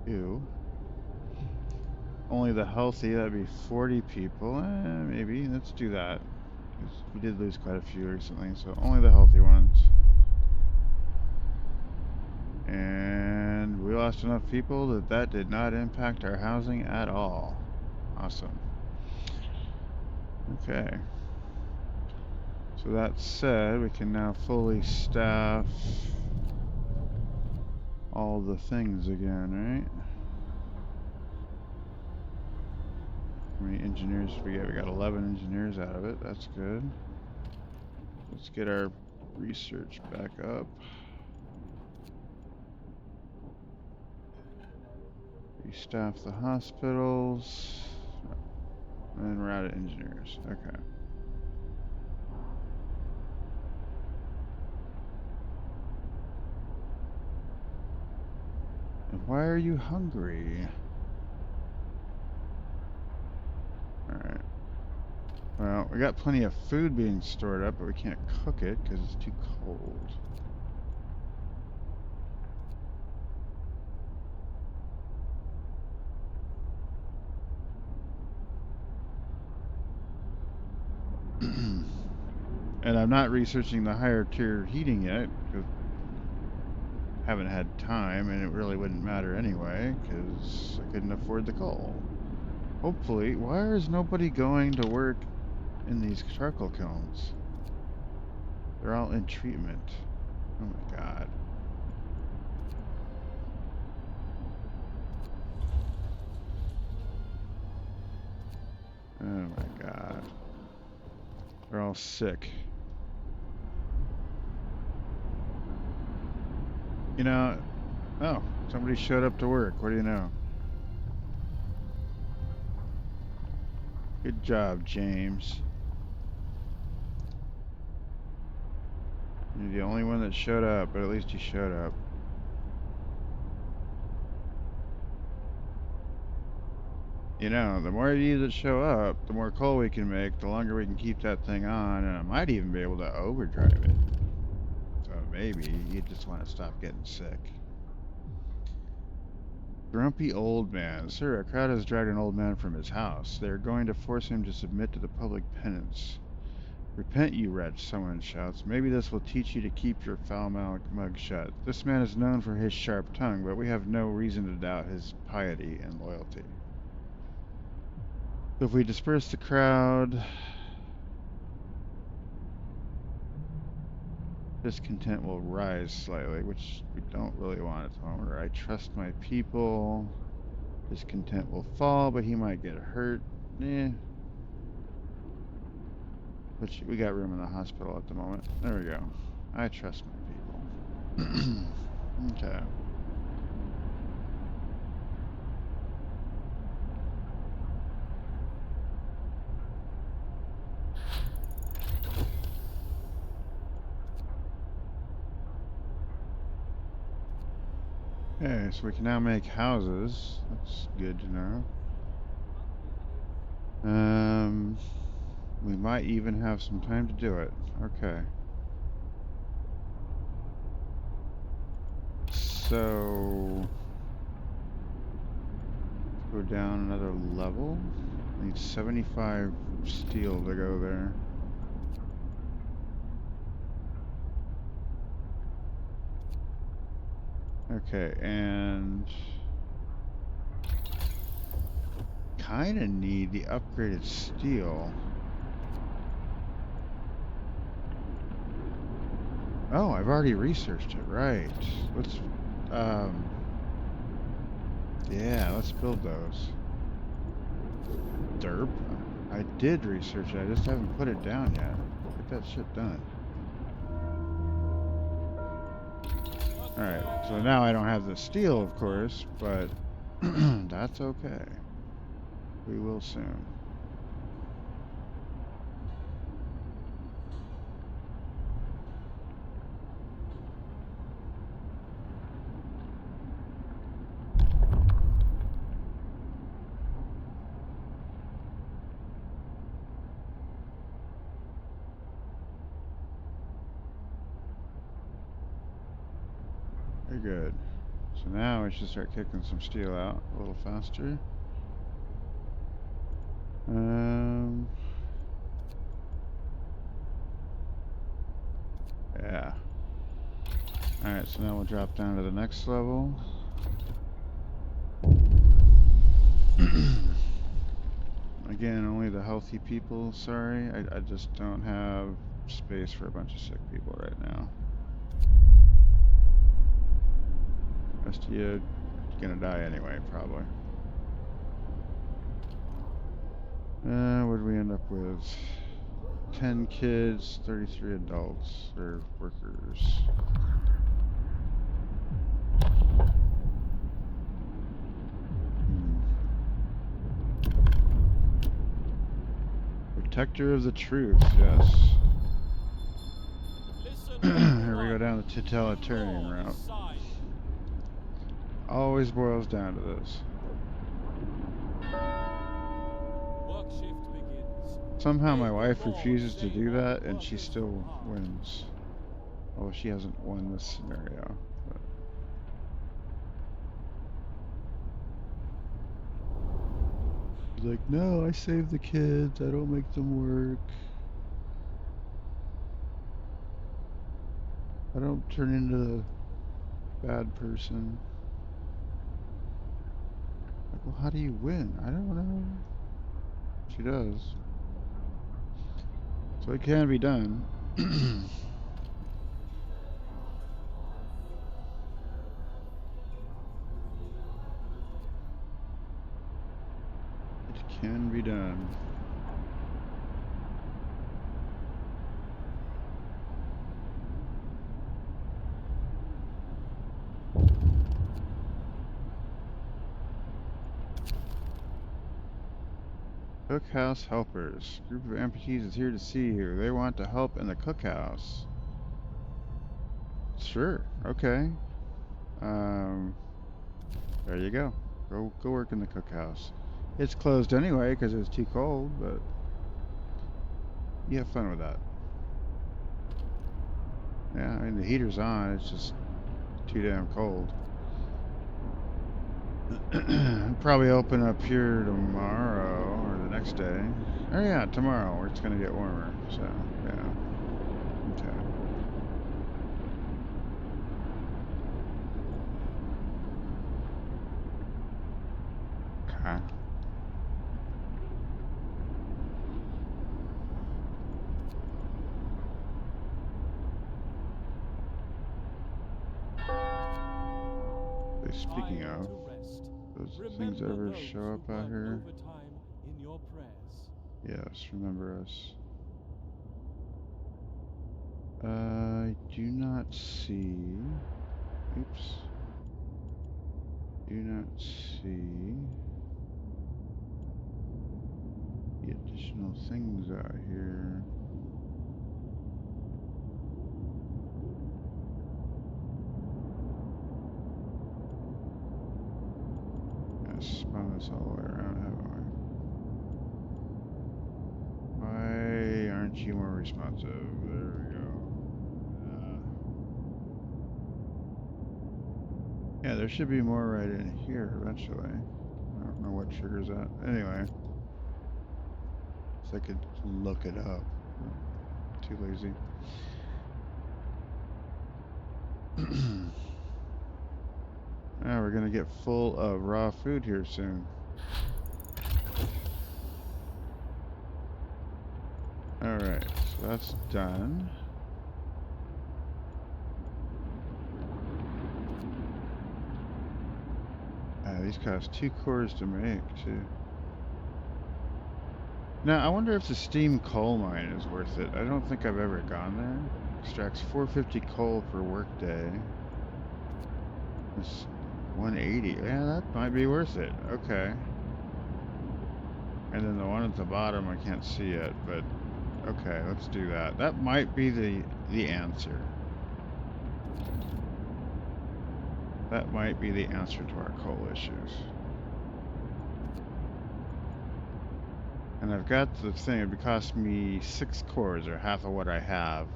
Ew. Only the healthy, that'd be 40 people. Maybe. Let's do that. 'Cause we did lose quite a few recently, so only the healthy ones. And we lost enough people that did not impact our housing at all. Awesome. Okay. So that said, we can now fully staff all the things again, right? How many engineers did we get? We got 11 engineers out of it. That's good. Let's get our research back up. Restaff the hospitals. And we're out of engineers. Okay. And why are you hungry? Alright. Well, we got plenty of food being stored up, but we can't cook it because it's too cold. And I'm not researching the higher tier heating yet, because I haven't had time, and it really wouldn't matter anyway, because I couldn't afford the coal. Hopefully, why is nobody going to work in these charcoal kilns? They're all in treatment. Oh my god. Oh my god. They're all sick. You know, oh, somebody showed up to work. What do you know? Good job, James. You're the only one that showed up, but at least you showed up. You know, the more of you that show up, the more coal we can make, the longer we can keep that thing on, and I might even be able to overdrive it. So maybe you just want to stop getting sick. Grumpy old man. Sir, a crowd has dragged an old man from his house. They are going to force him to submit to the public penance. Repent, you wretch, someone shouts. Maybe this will teach you to keep your foul mug shut. This man is known for his sharp tongue, but we have no reason to doubt his piety and loyalty. If we disperse the crowd, discontent will rise slightly, which we don't really want at the moment. I trust my people. Discontent will fall, but he might get hurt. But we got room in the hospital at the moment. There we go. I trust my people. Okay. Okay, so we can now make houses. That's good to know. We might even have some time to do it. Okay. So go down another level. Need 75 steel to go there. Okay, and kind of need the upgraded steel. Oh, I've already researched it, right. Let's, yeah, let's build those. Derp. I did research it, I just haven't put it down yet. Get that shit done. Alright, so now I don't have the steel, of course, but that's okay. We will soon. Very good. So now we should start kicking some steel out a little faster. Yeah. Alright, so now we'll drop down to the next level. Again, only the healthy people, sorry. I just don't have space for a bunch of sick people right now. Rest of you gonna die anyway, probably. What did we end up with? 10 kids, 33 adults, or workers. Protector of the truth, yes. Here we go down the totalitarian route. Always boils down to this. Work shift begins. Somehow my wife refuses to do that, and she still wins. Although she hasn't won this scenario. But. She's like, no, I save the kids. I don't make them work. I don't turn into a bad person. Like, well, how do you win? I don't know. She does. So it can be done. It can be done. Cookhouse helpers. Group of amputees is here to see you. They want to help in the cookhouse. Sure. Okay. There you go. Go work in the cookhouse. It's closed anyway because it's too cold, but you have fun with that. Yeah, I mean the heater's on. It's just too damn cold. Probably open up here tomorrow or the next day. Oh yeah, tomorrow where it's gonna get warmer. So yeah. Okay. Okay. Speaking of, those things ever show up out here? Yes, remember us. I do not see. Oops. Do not see the additional things out here. Spun this all the way around, haven't we? Why aren't you more responsive? There we go. Yeah, there should be more right in here eventually. I don't know what triggers that. Anyway. So I could look it up. Too lazy. Now we're gonna get full of raw food here soon. So that's done. These cost 2 cores to make, too. Now, I wonder if the steam coal mine is worth it. I don't think I've ever gone there. Extracts 450 coal per workday. It's 180. Yeah, that might be worth it. Okay. And then the one at the bottom I can't see yet, but okay, let's do that. That might be the answer. That might be the answer to our coal issues. And I've got the thing, it would cost me 6 cores, or half of what I have.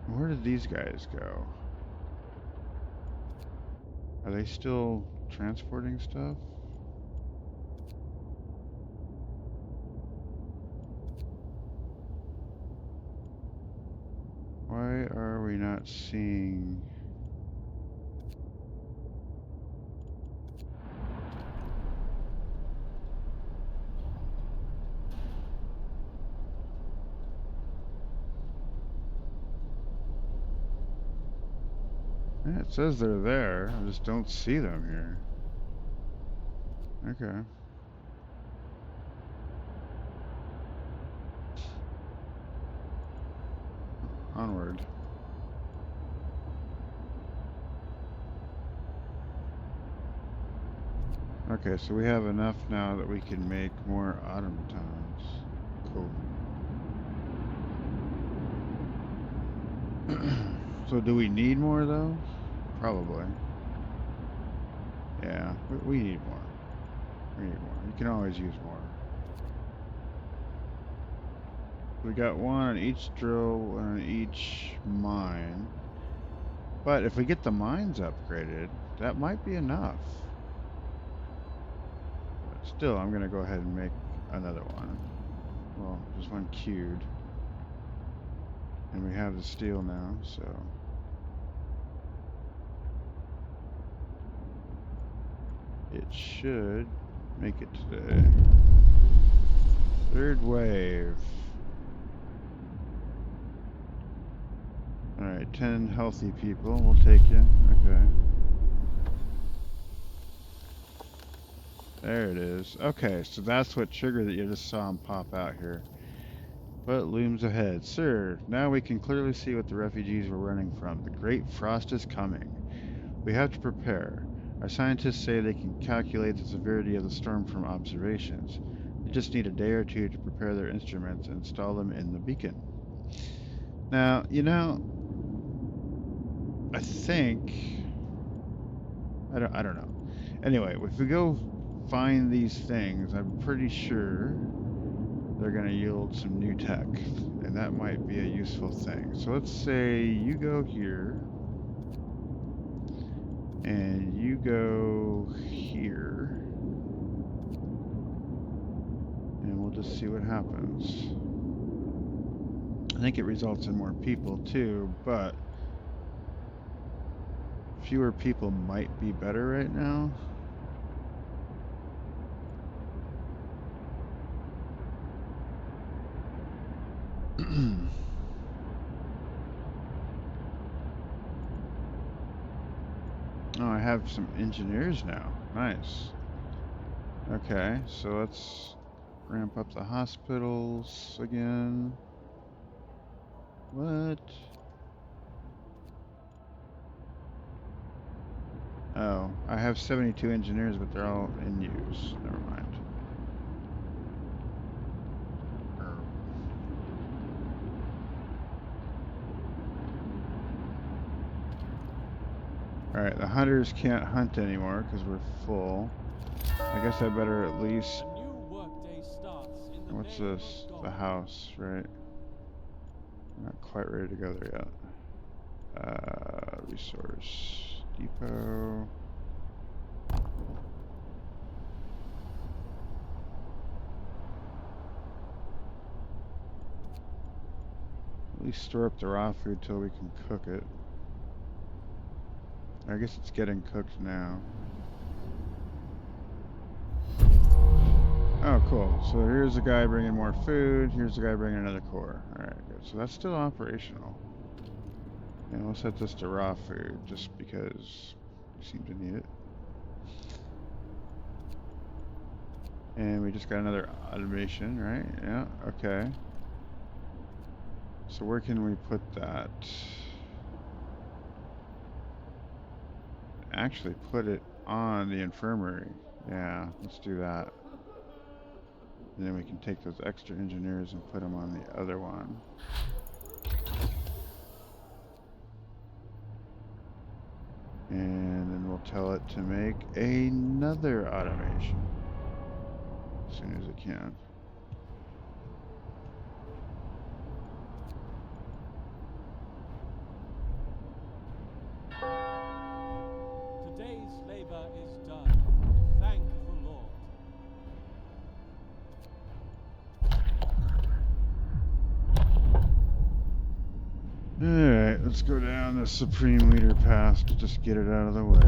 Where did these guys go? Are they still transporting stuff? Why are we not seeing... Yeah, it says they're there, I just don't see them here. Okay. Onward. Okay, so we have enough now that we can make more automatons. Cool. So do we need more though? Probably. Yeah, we need more. We need more. You can always use more. We got one on each drill and on each mine. But if we get the mines upgraded, that might be enough. But still, I'm going to go ahead and make another one. Well, just one queued. And we have the steel now, so... It should make it today. Third wave. Alright, 10 healthy people. We'll take you. Okay. There it is. Okay, so that's what triggered that you just saw him pop out here. What looms ahead? Sir, now we can clearly see what the refugees were running from. The Great Frost is coming. We have to prepare. Our scientists say they can calculate the severity of the storm from observations. They just need a day or two to prepare their instruments and install them in the beacon. Now, you know, I think... I don't know. Anyway, if we go find these things, I'm pretty sure they're going to yield some new tech. And that might be a useful thing. So let's say you go here. And you go here. And we'll just see what happens. I think it results in more people too, but fewer people might be better right now. Oh, I have some engineers now. Nice. Okay, so let's ramp up the hospitals again. What? Oh, I have 72 engineers, but they're all in use. Never mind. Alright, the hunters can't hunt anymore because we're full. I guess I better at least... A new workday starts in the What's name this? of The God. house, right? Not quite ready to go there yet. Resource depot. At least store up the raw food till we can cook it. I guess it's getting cooked now. Oh, cool. So here's a guy bringing more food. Here's a guy bringing another core. Alright, good. So that's still operational. And we'll set this to raw food just because we seem to need it. And we just got another automation, right? Yeah, okay. So where can we put that? Actually put it on the infirmary. Yeah, let's do that. And then we can take those extra engineers and put them on the other one. And then we'll tell it to make another automation as soon as it can. Today's labor is done. Thank the Lord. Alright, let's go down the Supreme Leader path to just get it out of the way.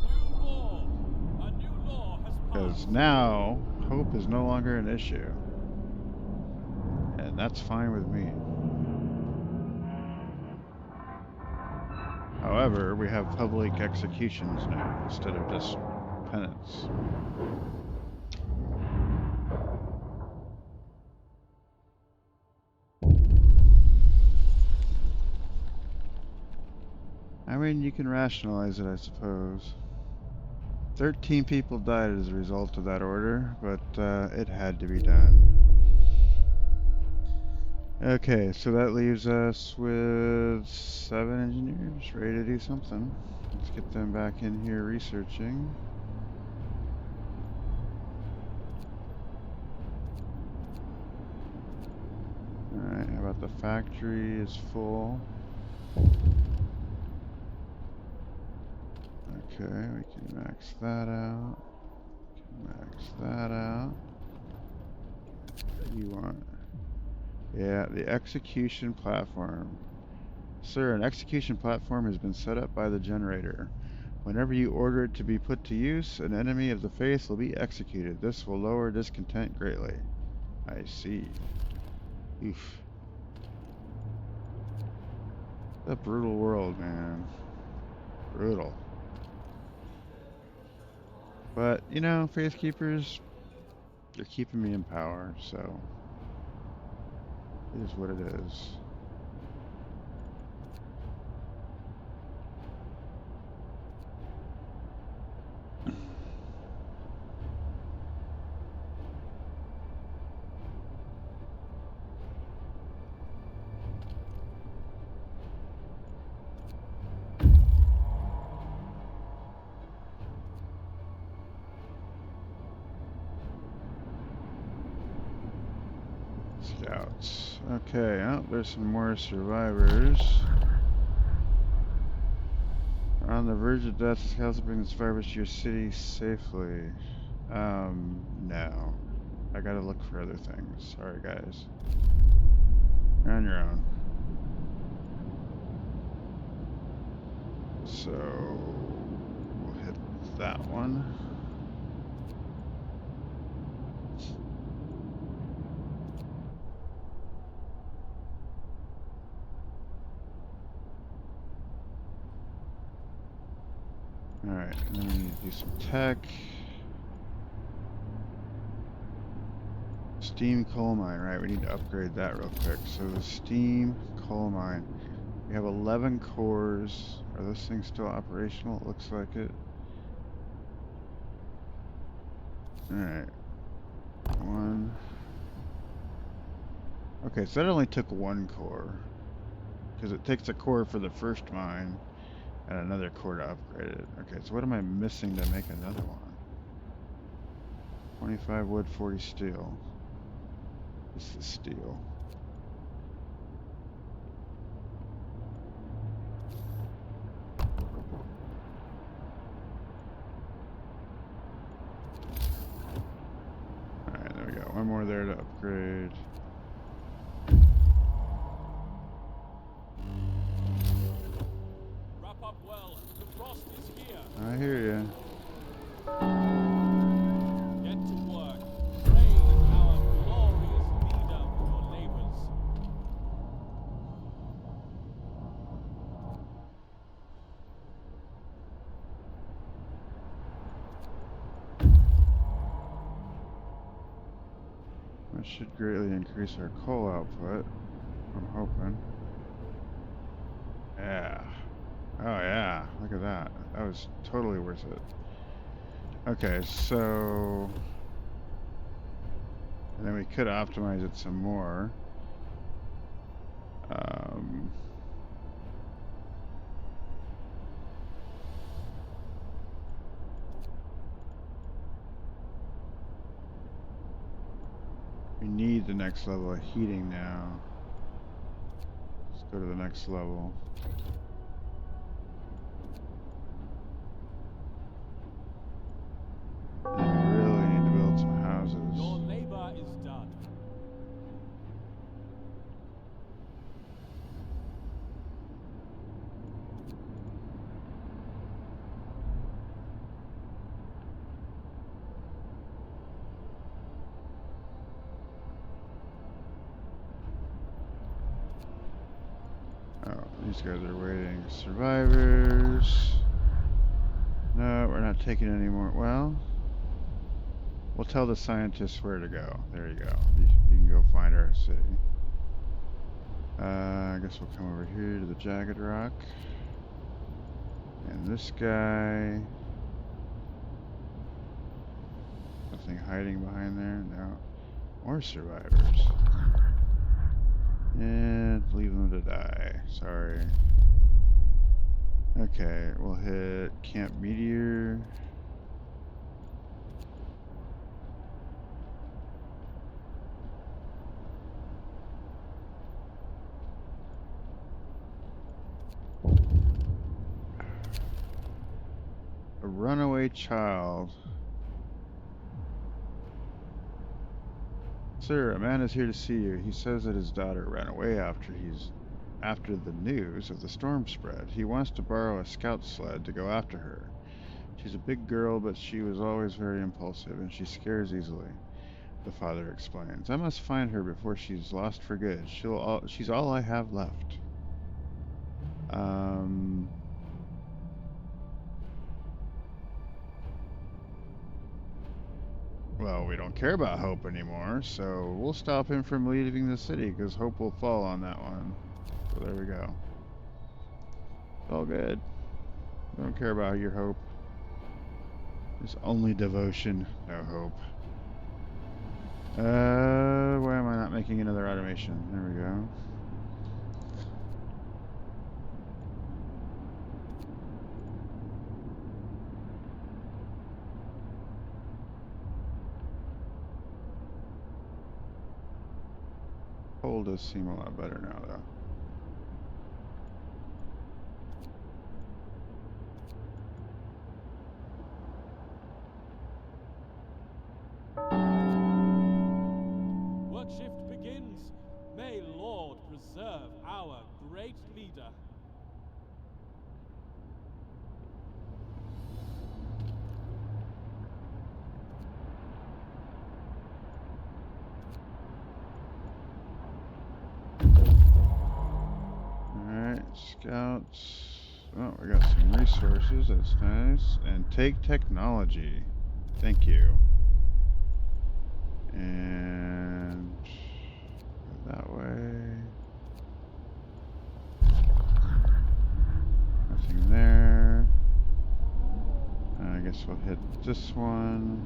New law. A new law has Because passed. now, hope is no longer an issue. And that's fine with me. However, we have public executions now instead of just penance. I mean, you can rationalize it, I suppose. 13 people died as a result of that order, but it had to be done. Okay, so that leaves us with 7 engineers ready to do something. Let's get them back in here researching. Alright, how about the factory is full? Okay, we can max that out. Max that out. What do you want? Yeah, the execution platform. Sir, an execution platform has been set up by the generator. Whenever you order it to be put to use, an enemy of the faith will be executed. This will lower discontent greatly. I see. Oof. A brutal world, man. Brutal. But, you know, Faith Keepers, they're keeping me in power, so it is what it is. Scouts. Okay, oh, there's some more survivors. We're on the verge of death. The scouts will bring the survivors to your city safely. No. I gotta look for other things. Sorry, guys. You're on your own. So, we'll hit that one. Alright, and then we need to do some tech. Steam coal mine, right? We need to upgrade that real quick. So the steam coal mine. We have 11 cores. Are those things still operational? It looks like it. Alright. One. Okay, so that only took 1 core. Because it takes a core for the first mine and another core to upgrade it. Okay, so what am I missing to make another one? 25 wood, 40 steel. This is steel. Alright, there we go. One more there to upgrade. Wrap up well. The frost is here. I hear ya. That should greatly increase our coal output. I'm hoping. Yeah. Oh yeah, look at that. That was totally worth it. Okay, so... And then we could optimize it some more. We need the next level of heating now. Let's go to the next level. And we really need to build some houses. Your labor is done. Oh, these guys are waiting. Survivors. No, we're not taking any more. Well, we'll tell the scientists where to go. There you go. You can go find our city. I guess we'll come over here to the Jagged Rock. And this guy... Nothing hiding behind there? No. More survivors. And leave them to die. Sorry. Okay, we'll hit Camp Meteor. A runaway child. Sir, a man is here to see you. He says that his daughter ran away after the news of the storm spread. He wants to borrow a scout sled to go after her. She's a big girl, but she was always very impulsive, and she scares easily, the father explains. I must find her before she's lost for good. She's all I have left. Well, we don't care about Hope anymore, so we'll stop him from leaving the city, because Hope will fall on that one. So there we go. It's all good. We don't care about your hope. There's only devotion, no hope. Why am I not making another automation? There we go. Coal does seem a lot better now, though. Work shift begins. May Lord preserve our great leader. Alright, scouts. Oh, we got some resources, that's nice. And take technology. Thank you. And go that way. Nothing there. I guess we'll hit this one.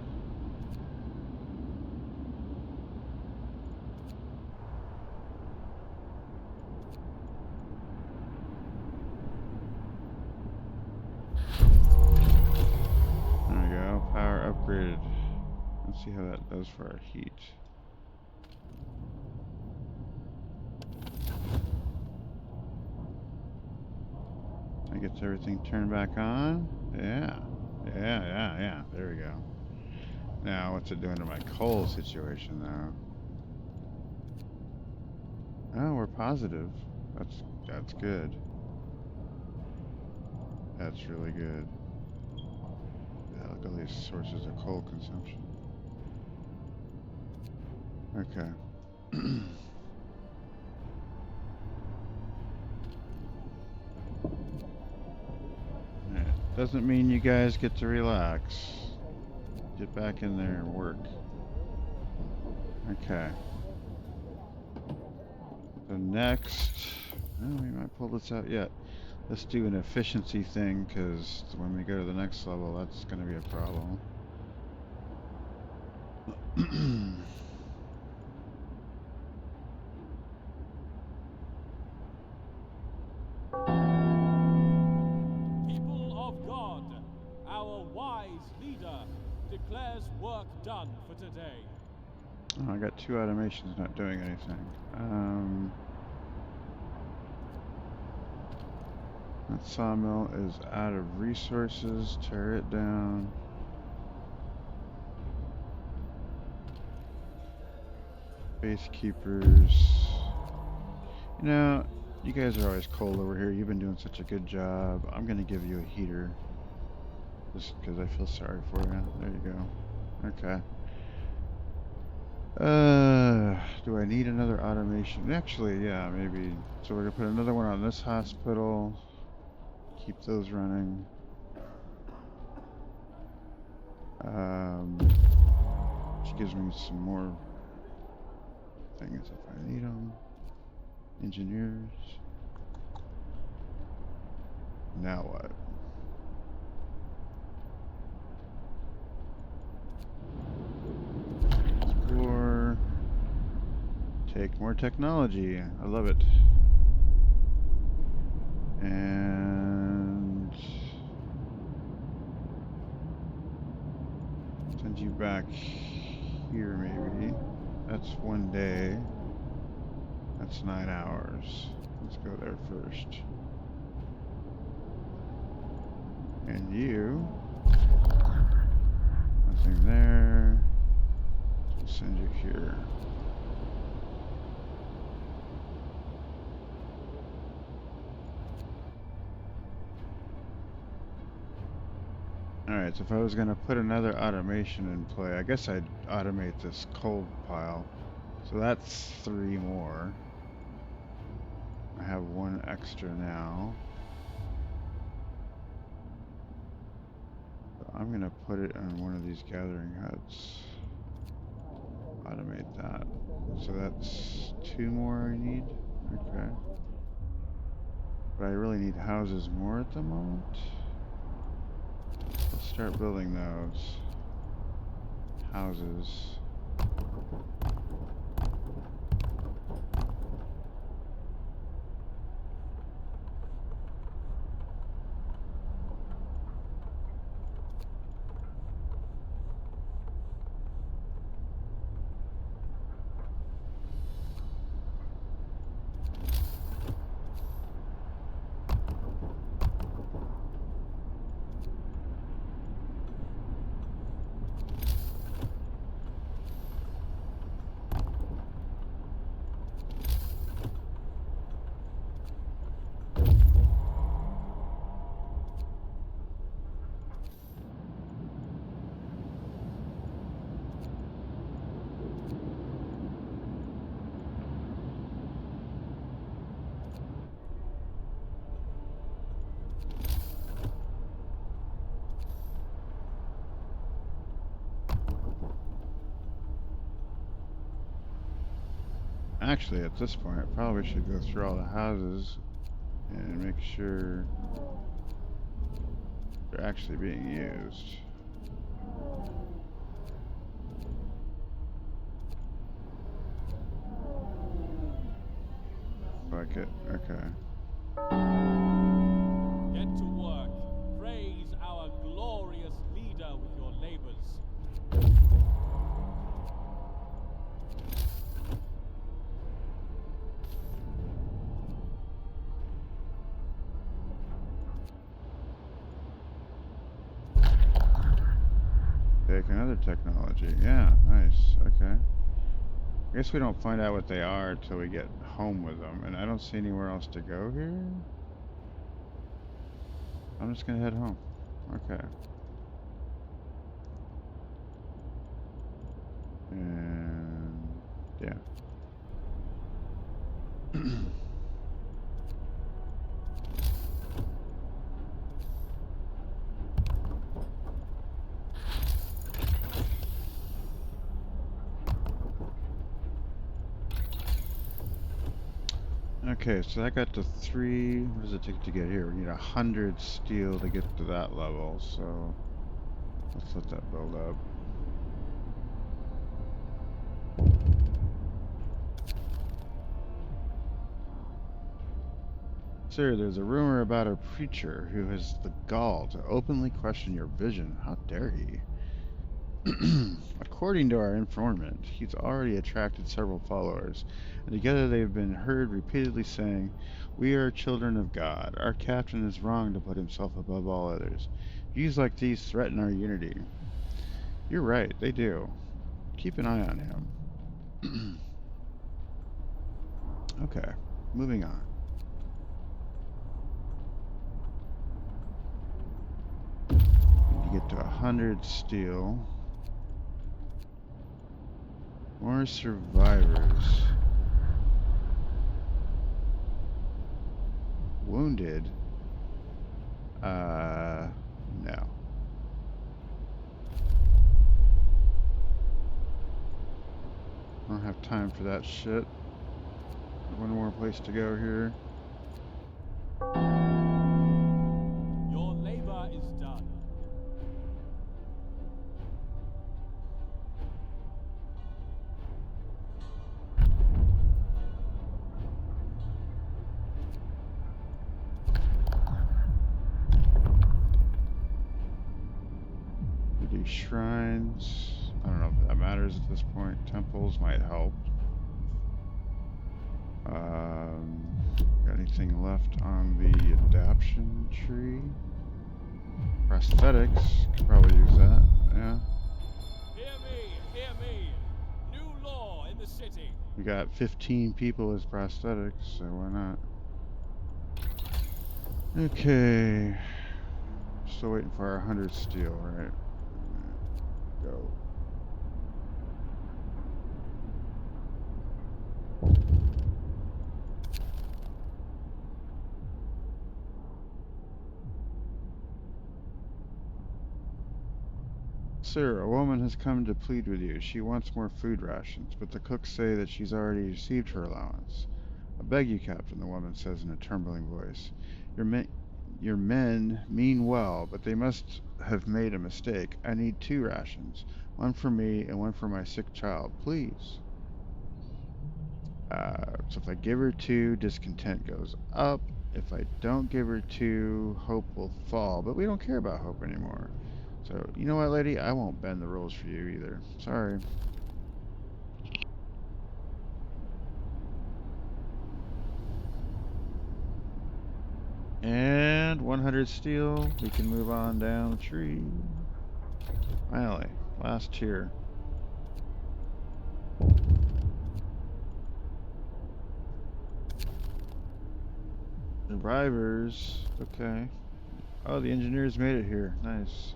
There we go. Power upgraded. Let's see how that does for our heat. That gets everything turned back on. Yeah. Yeah. There we go. Now, what's it doing to my coal situation, though? Oh, we're positive. That's good. That's really good. Yeah, look at all these sources of coal consumption. Okay. Doesn't mean you guys get to relax. Get back in there and work. Okay. So next, well, we might pull this out yet. Let's do an efficiency thing, because when we go to the next level, that's going to be a problem. People of God, our wise leader declares work done for today. Oh, I got 2 automations not doing anything. That sawmill is out of resources. Tear it down. Base keepers. You know, you guys are always cold over here. You've been doing such a good job. I'm gonna give you a heater. Just because I feel sorry for you. There you go. Okay. Do I need another automation? Actually, yeah, maybe. So we're gonna put another one on this hospital. Keep those running. Which gives me some more things if I need them. Engineers. Now what? Explore. Take more technology. I love it. And send you back here maybe. That's 1 day. That's 9 hours. Let's go there first. And you, nothing there. We'll send you here. Alright, so if I was going to put another automation in play, I guess I'd automate this cold pile. So that's 3 more. I have 1 extra now. So I'm going to put it on one of these gathering huts. Automate that. So that's 2 more I need. Okay. But I really need houses more at the moment. Let's start building those houses. Actually, at this point, I probably should go through all the houses and make sure they're actually being used. Like it, okay. Get to work. Praise our glorious leader with your labors. Take another technology. Yeah, nice. Okay. I guess we don't find out what they are until we get home with them, and I don't see anywhere else to go here. I'm just gonna head home. Okay. And yeah. Okay, so I got to 3. What does it take to get here? We need 100 steel to get to that level, so let's let that build up. Sir, there's a rumor about a preacher who has the gall to openly question your vision. How dare he? According to our informant, he's already attracted several followers, and together they've been heard repeatedly saying, "We are children of God. Our captain is wrong to put himself above all others. Views like these threaten our unity." You're right, they do. Keep an eye on him. Okay, moving on. Need to get to 100 steel. More survivors. Wounded? No. I don't have time for that shit. One more place to go here. Your labor is done. We do shrines. I don't know if that matters at this point. Temples might help. Got anything left on the adaption tree? Prosthetics. Could probably use that. Yeah. Hear me, hear me. New law in the city. We got 15 people as prosthetics, so why not? Okay. Still waiting for our 100 steel, right? Go. Sir, a woman has come to plead with you. She wants more food rations, but the cooks say that she's already received her allowance. I beg you, Captain, the woman says in a trembling voice. Your men mean well, but they must have made a mistake. I need 2 rations. One for me and one for my sick child, please. So if I give her 2, discontent goes up. If I don't give her 2, hope will fall. But we don't care about hope anymore. So, you know what, lady? I won't bend the rules for you either. Sorry. And 100 steel. We can move on down the tree. Finally, last tier. Survivors. Okay. Oh, the engineers made it here. Nice.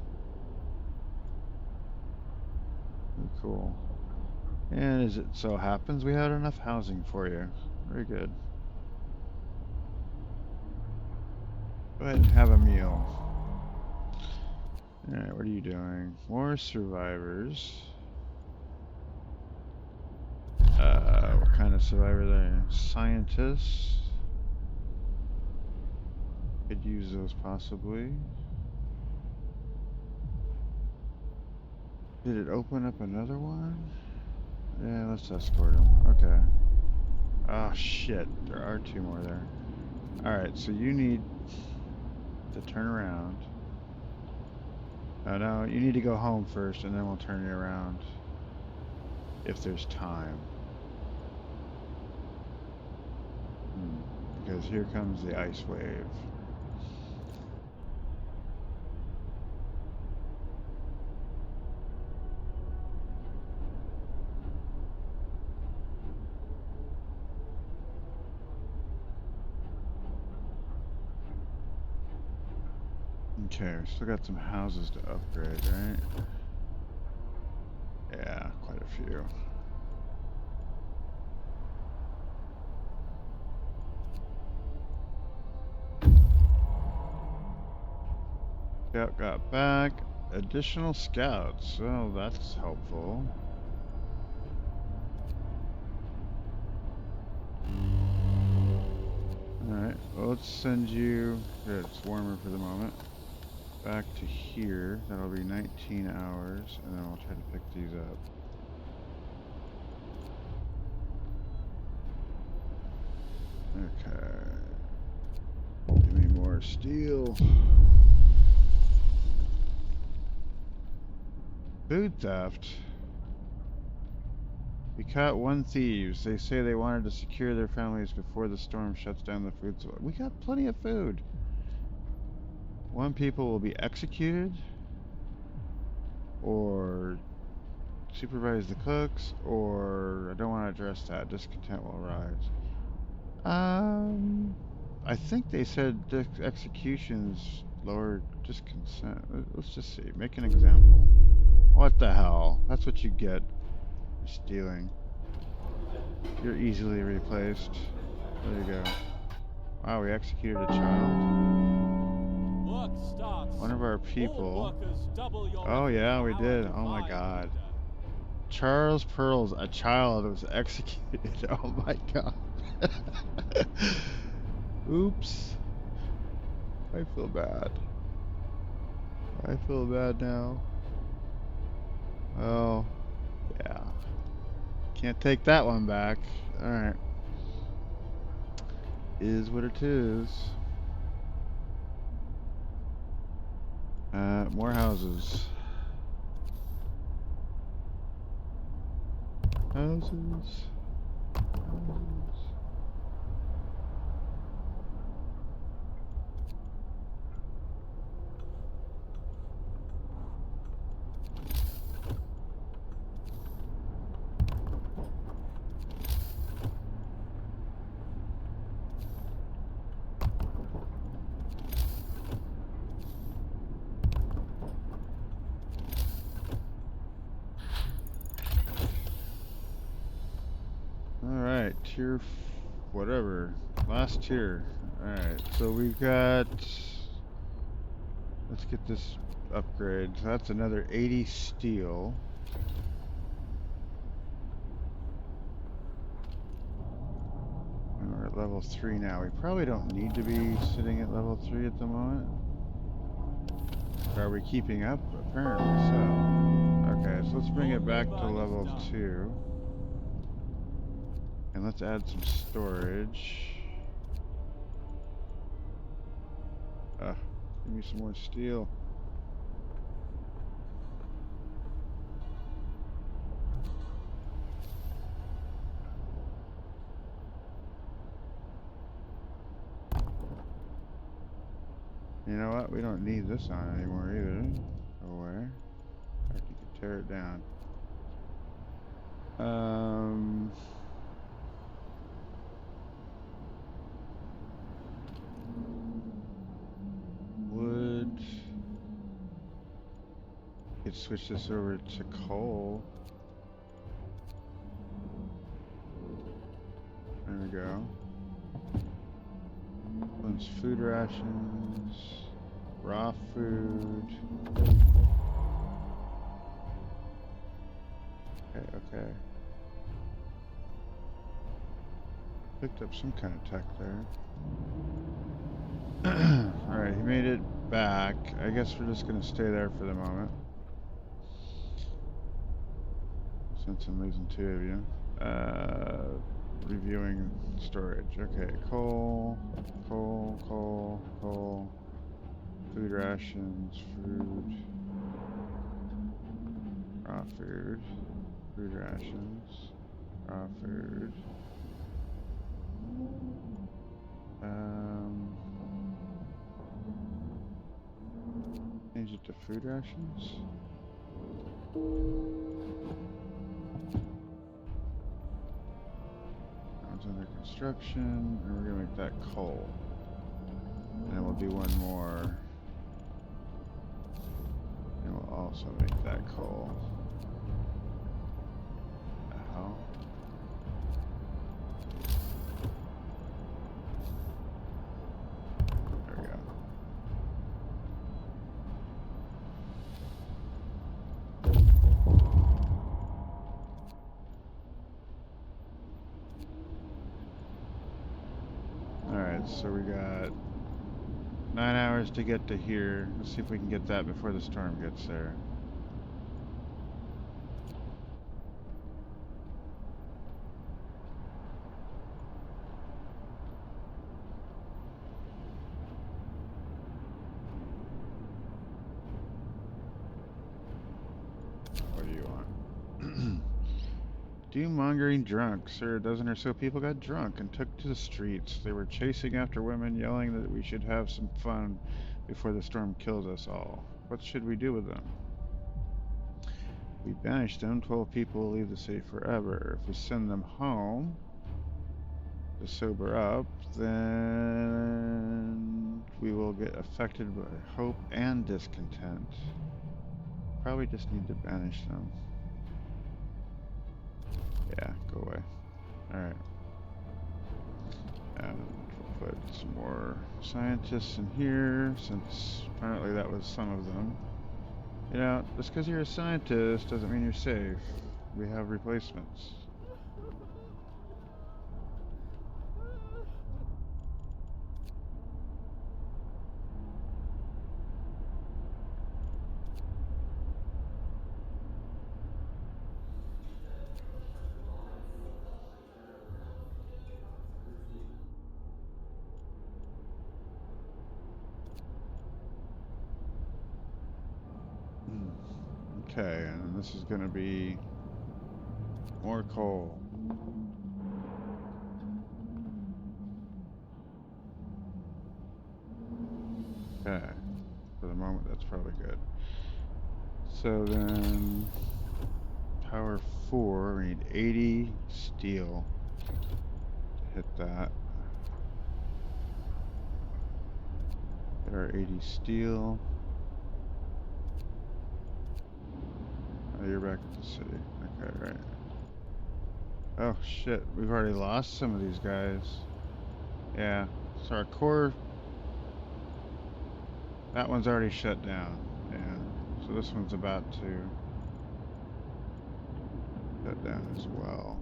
Very cool. And as it so happens, we had enough housing for you. Very good. Go ahead and have a meal. Alright, what are you doing? More survivors. What kind of survivor are they? Scientists. Could use those possibly. Did it open up another one? Yeah, let's escort them. Okay. Oh shit, there are 2 more there. Alright, so you need to turn around. Oh no, you need to go home first and then we'll turn you around. If there's time. Because here comes the ice wave. Okay, we still got some houses to upgrade, right? Yeah, quite a few. Scout got back. Additional scouts. Oh, that's helpful. let's send you, it's warmer for the moment, back to here. That'll be 19 hours, and then we'll try to pick these up. Okay. Give me more steel. Food theft. We caught one thieves. They say they wanted to secure their families before the storm shuts down the food supply. We got plenty of food. One people will be executed, or supervise the cooks, or I don't want to address that. Discontent will rise. I think they said executions lower discontent. Let's just see. Make an example. What the hell? That's what you get for stealing. You're easily replaced. There you go. Wow, we executed a child. Work starts. One of our All people. workers double your Oh effort yeah, per we hour did. to Oh my buy god. order. Charles Pearls, a child, was executed. Oh my god. Oops. I feel bad. I feel bad now. Oh, yeah. Can't take that one back. Alright. Is what it is. More houses. Houses. Houses. Alright, tier whatever. Last tier. Alright, so we've got, let's get this upgrade. So that's another 80 steel. And we're at level 3 now. We probably don't need to be sitting at level 3 at the moment. Are we keeping up? Apparently so. Okay, so let's bring it back to level 2. And let's add some storage. Give me some more steel. You know what? We don't need this on anymore either. Go away. In fact, you can tear it down. Wood. Could switch this over to coal. There we go. One's food rations, raw food. Okay. Picked up some kind of tech there. Alright, he made it back. I guess we're just gonna stay there for the moment. Since I'm losing 2 of you. Reviewing storage. Okay, coal. Food rations, food. Raw food. Food rations. Raw food. Change it to food rations. It's under construction, and we're gonna make that coal. And then we'll do one more. And we'll also make that coal. Ow. There we go. Alright, so we got 9 hours to get to here. Let's see if we can get that before the storm gets there. What do you want? Doom-mongering drunk. Sir, a dozen or so people got drunk and took to the streets. They were chasing after women, yelling that we should have some fun before the storm kills us all. What should we do with them? We banish them. 12 people will leave the city forever. If we send them home to sober up, then we will get affected by hope and discontent. Probably just need to banish them. Yeah, go away. Alright. And we'll put some more scientists in here, since apparently that was some of them. You know, just because you're a scientist doesn't mean you're safe. We have replacements. Okay, and this is going to be more coal. Okay, for the moment that's probably good. So then, power 4, we need 80 steel to hit that. Get our 80 steel. Oh, you're back at the city. Okay, right. Oh shit, we've already lost some of these guys. Yeah, so our core, that one's already shut down. Yeah, so this one's about to shut down as well.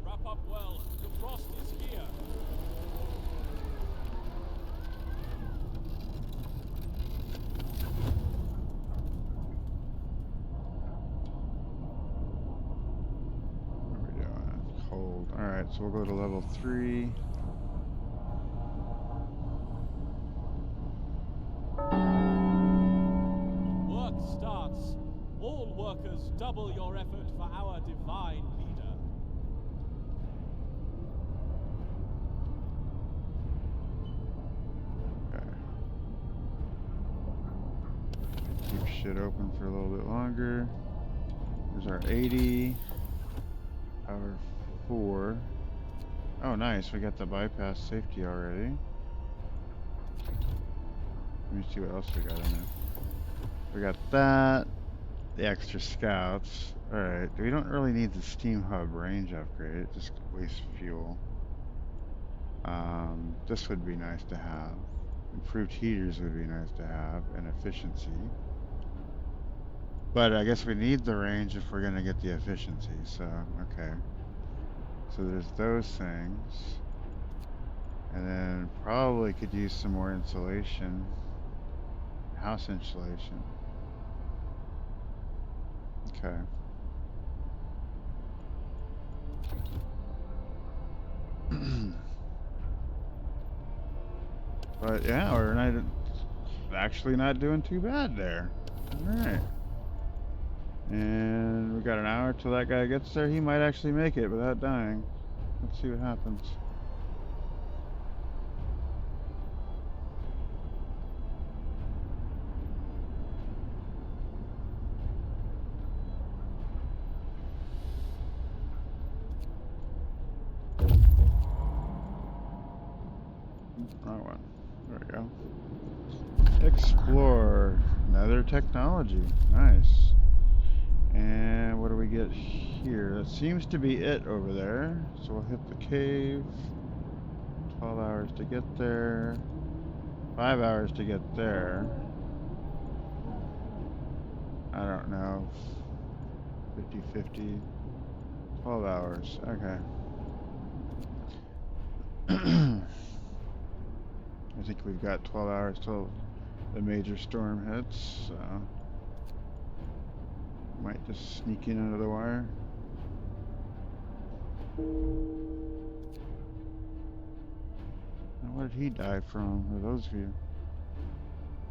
Wrap up well. The frost is here. What are we doing? Cold. Alright, so we'll go to level 3. Work starts. All workers double your effort for our divine leader. Okay. Keep shit open for a little bit longer. There's our 80. Power 4. Oh, nice. We got the bypass safety already. Let me see what else we got in there. We got that. The extra scouts. Alright. We don't really need the steam hub range upgrade. It just wastes fuel. This would be nice to have. Improved heaters would be nice to have. And efficiency. But I guess we need the range if we're going to get the efficiency. So, okay. So there's those things. And then probably could use some more insulation. House insulation. Okay. But yeah, we're not actually not doing too bad there. Alright. And we got an hour till that guy gets there. He might actually make it without dying. Let's see what happens. Wrong one. There we go. Explore. Another technology. Nice. And what do we get here? That seems to be it over there. So we'll hit the cave. 12 hours to get there. 5 hours to get there. I don't know. 50-50. 12 hours. Okay. I think we've got 12 hours till the major storm hits, so might just sneak in under the wire. Now, what did he die from? For those of you,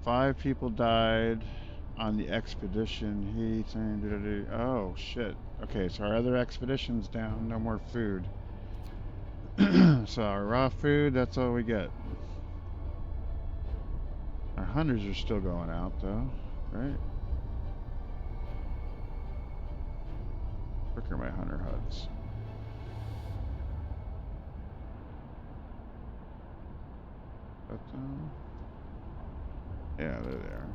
5 people died on the expedition. Oh shit. Okay, so our other expedition's down. No more food. So our raw food, that's all we get. Our hunters are still going out though, right? Where are my hunter huts? Yeah, there they are.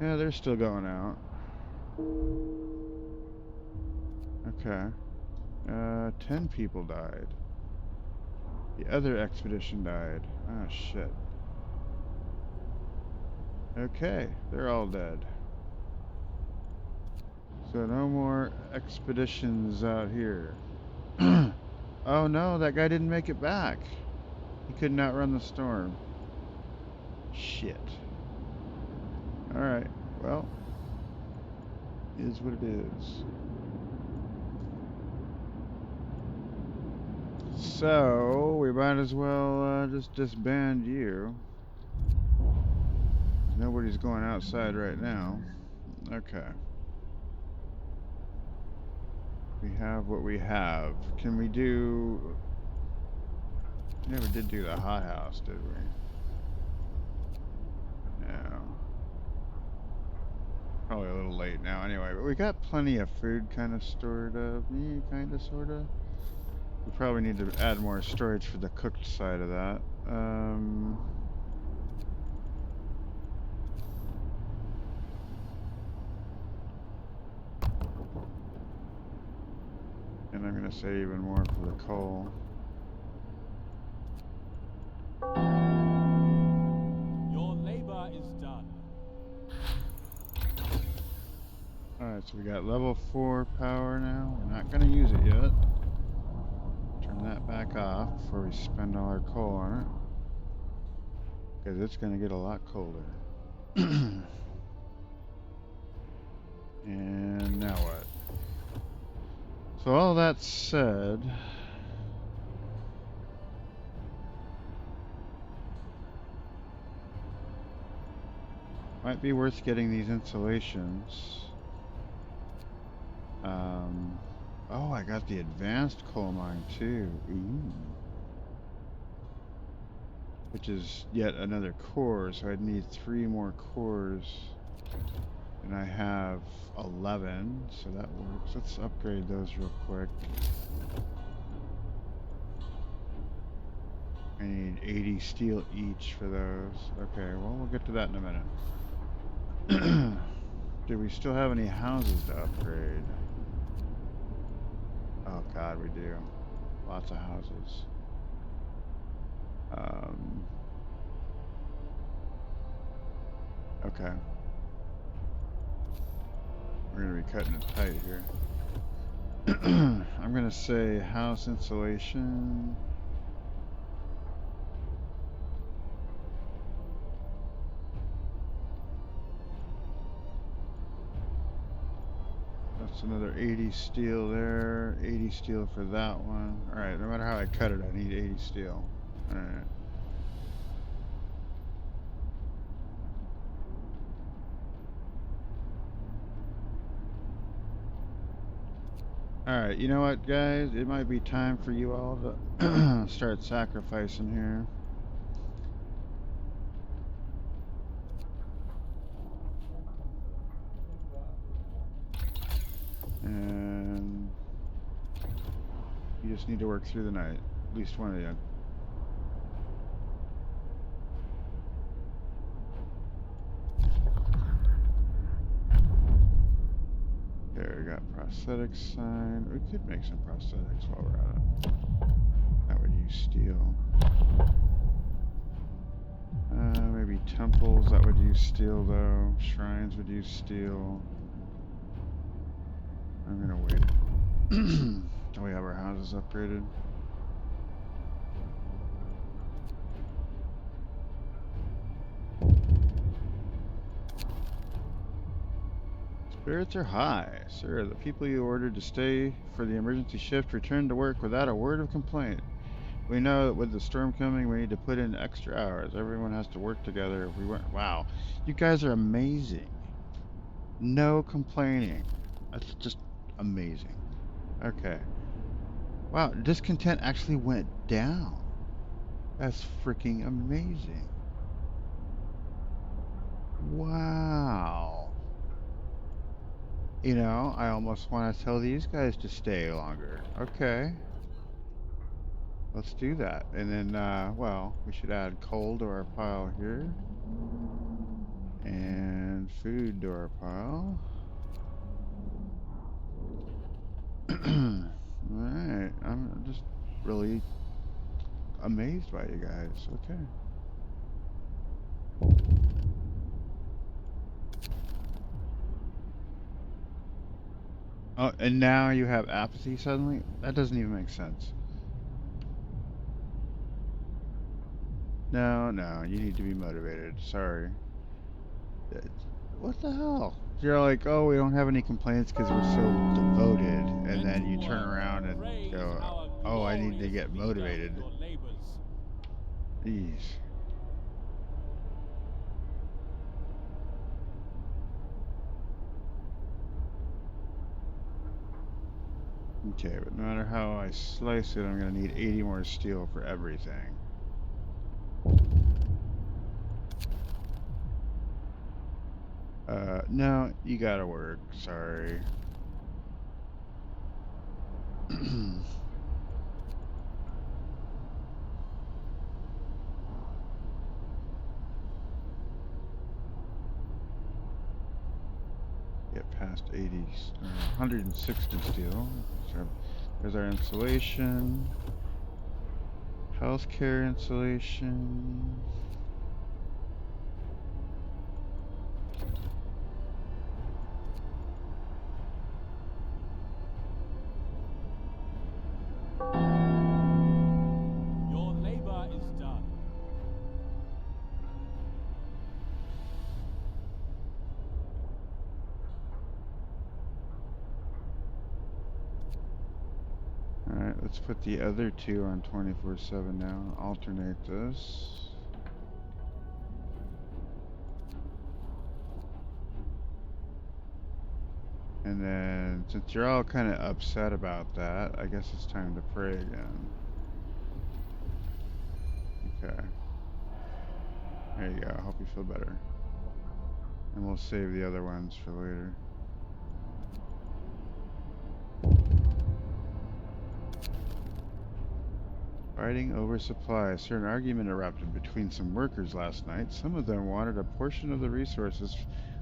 Yeah, they're still going out. Okay. 10 people died. The other expedition died. Oh, shit. Okay, they're all dead. So no more expeditions out here. Oh no, that guy didn't make it back. He couldn't outrun the storm. Shit. Alright, well, is what it is. So, we might as well just disband you. Nobody's going outside right now. Okay. We have what we have. Can we do... We never did do the hothouse, did we? No. Probably a little late now anyway, but we got plenty of food kind of stored up. Kind of, sort of. We probably need to add more storage for the cooked side of that. And I'm going to say even more for the coal. Your labor is done. Alright, so we got level 4 power now. We're not going to use it yet. Turn that back off before we spend all our coal on it. Because it's going to get a lot colder. And now what? So all that said... Might be worth getting these insulations. Oh, I got the advanced coal mine too. Ooh. Which is yet another core, so I'd need 3 more cores. And I have 11, so that works. Let's upgrade those real quick. I need 80 steel each for those. Okay, well, we'll get to that in a minute. Do we still have any houses to upgrade? Oh god, we do. Lots of houses. Okay. We're gonna be cutting it tight here. I'm gonna say house insulation. That's another 80 steel there. 80 steel for that one. Alright, no matter how I cut it, I need 80 steel. Alright. Alright, you know what, guys? It might be time for you all to start sacrificing here. And you just need to work through the night. At least one of you. There, we got prosthetics sign. We could make some prosthetics while we're at it. That would use steel. Maybe temples, that would use steel though. Shrines would use steel. I'm gonna wait. Till we have our houses upgraded. Spirits are high. Sir, the people you ordered to stay for the emergency shift returned to work without a word of complaint. We know that with the storm coming, we need to put in extra hours. Everyone has to work together. If we weren't, wow, you guys are amazing. No complaining. That's just amazing. Okay. Wow, discontent actually went down. That's freaking amazing. Wow. You know, I almost want to tell these guys to stay longer. Okay. Let's do that. And then, well, we should add coal to our pile here. And food to our pile. Alright, I'm just really amazed by you guys. Okay. Oh, and now you have apathy suddenly? That doesn't even make sense. No, no, you need to be motivated. Sorry. What the hell? You're like, oh, we don't have any complaints because we're so devoted, and then you turn around and go, oh, I need to get motivated. Jeez. Okay, but no matter how I slice it, I'm going to need 80 more steel for everything. No, you gotta work. Sorry. Get past 80, 160 steel. So there's our insulation. Healthcare insulation. Your labor is done. Alright, let's put the other two on 24/7 now. Alternate this. And then, since you're all kind of upset about that, I guess it's time to pray again. Okay. There you go. I hope you feel better. And we'll save the other ones for later. Fighting over supply. A certain argument erupted between some workers last night. Some of them wanted a portion of the resources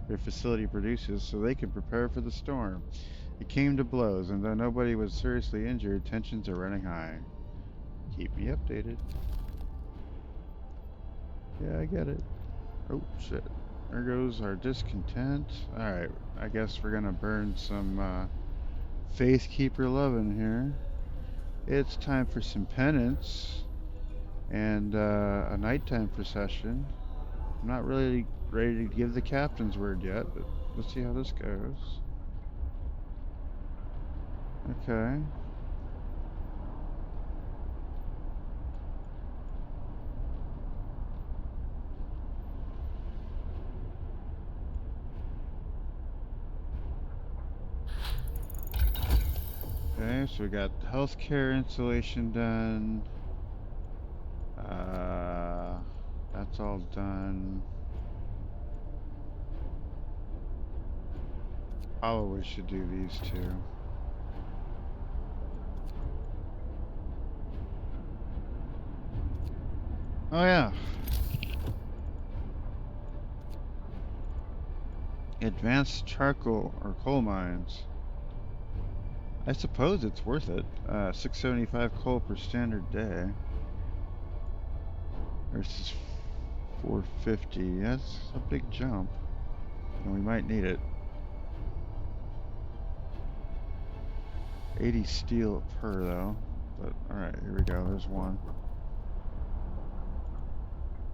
their facility produces so they could prepare for the storm. It came to blows, and though nobody was seriously injured, tensions are running high. Keep me updated. Yeah, I get it. Oh, shit. There goes our discontent. Alright, I guess we're gonna burn some Faithkeeper lovin' here. It's time for some penance and a nighttime procession. I'm not really ready to give the captain's word yet, but let's see how this goes. Okay. Okay, so we got healthcare insulation done. That's all done. Probably should do these two. Oh yeah. Advanced charcoal or coal mines. I suppose it's worth it. 675 coal per standard day. Versus 450. That's a big jump. And we might need it. 80 steel per though. But alright, here we go. There's one.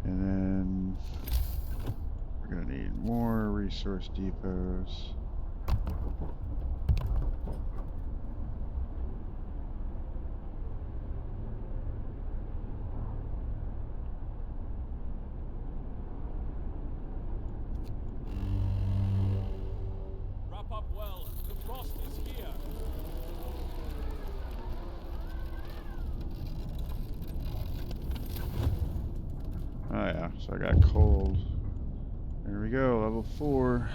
And then we're gonna need more resource depots. So I got cold. There we go, level 4.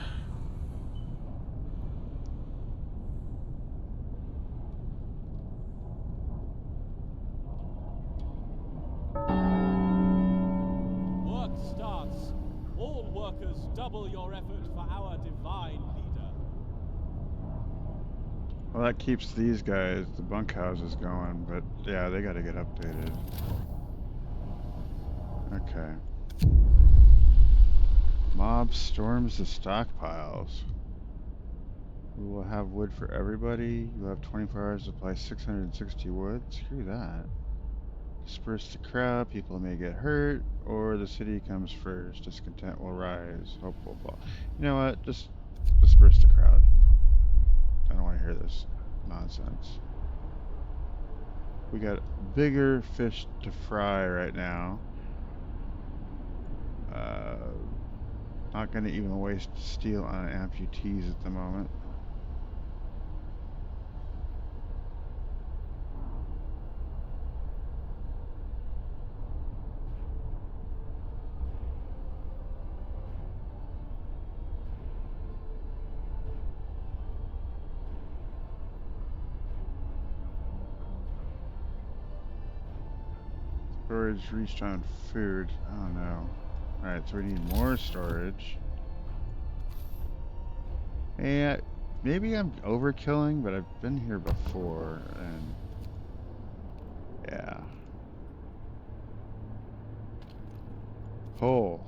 Work starts. All workers double your effort for our divine leader. Well, that keeps these guys, the bunkhouses, going, but yeah, they gotta get updated. Okay. Mob storms the stockpiles. We will have wood for everybody. You will have 24 hours to supply 660 wood. Screw that. Disperse the crowd. People may get hurt, or the city comes first. Discontent will rise. Hope will fall. You know what? Just disperse the crowd. I don't want to hear this nonsense. We got bigger fish to fry right now. Not going to even waste steel on amputees at the moment. Storage reached on food. Oh no. Alright, so we need more storage. And maybe I'm overkilling, but I've been here before, and yeah. Coal.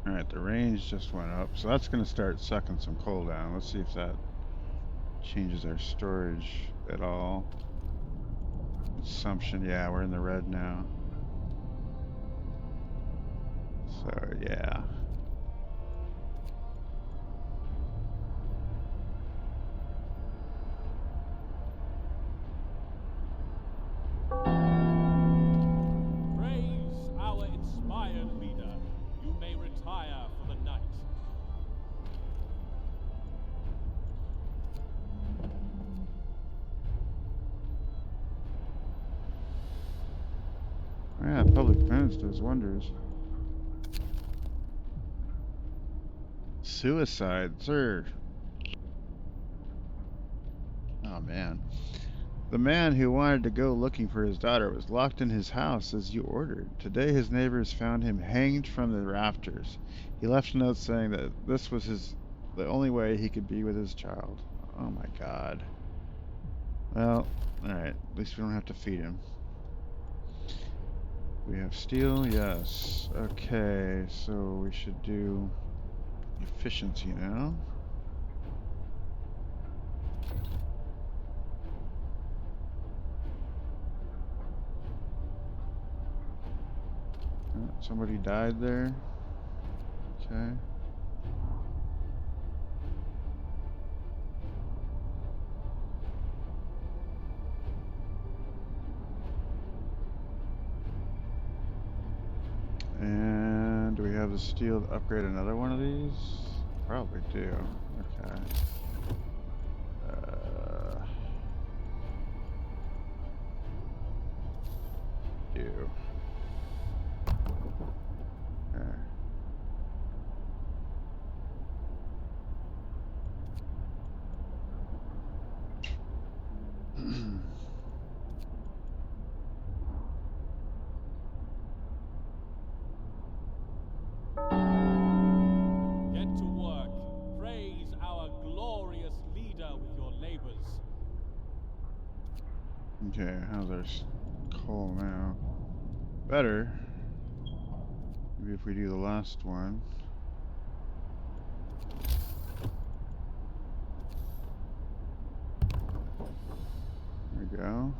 Alright, the range just went up, so that's going to start sucking some coal down. Let's see if that changes our storage at all. Consumption, yeah, we're in the red now. So, yeah. Praise our inspired leader. You may retire for the night. Yeah, public defense does wonders. Suicide, sir. Oh man. The man who wanted to go looking for his daughter was locked in his house as you ordered. Today his neighbors found him hanged from the rafters. He left a note saying that this was the only way he could be with his child. Oh my god. Well, alright. At least we don't have to feed him. We have steel, yes. Okay, so we should do efficiency now. Somebody died there. Okay. And do we have the steel to upgrade another one of these? Probably do. Okay. Do. Okay. Get to work. Praise our glorious leader with your labors. Okay, how's our coal now? Better. Maybe if we do the last one. There we go.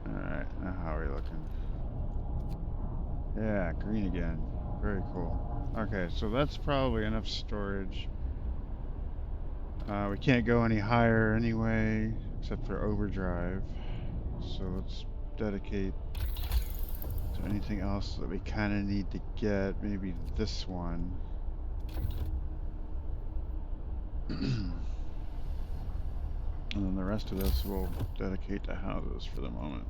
Alright. Alright, now how are we looking? Yeah, green again. Very cool. Okay, so that's probably enough storage. We can't go any higher anyway, except for overdrive. So let's dedicate to anything else that we kind of need to get. Maybe this one. And then the rest of this we'll dedicate to houses for the moment.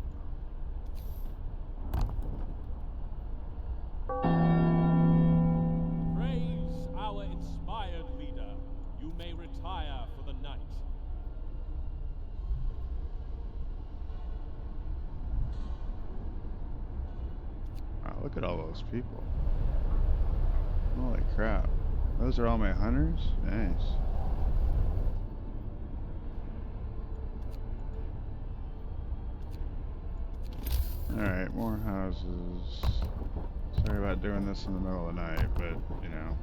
Praise our inspired leader. You may retire for the night. Wow, look at all those people. Holy crap. Those are all my hunters? Nice. Alright, more houses. Sorry about doing this in the middle of the night, but, you know,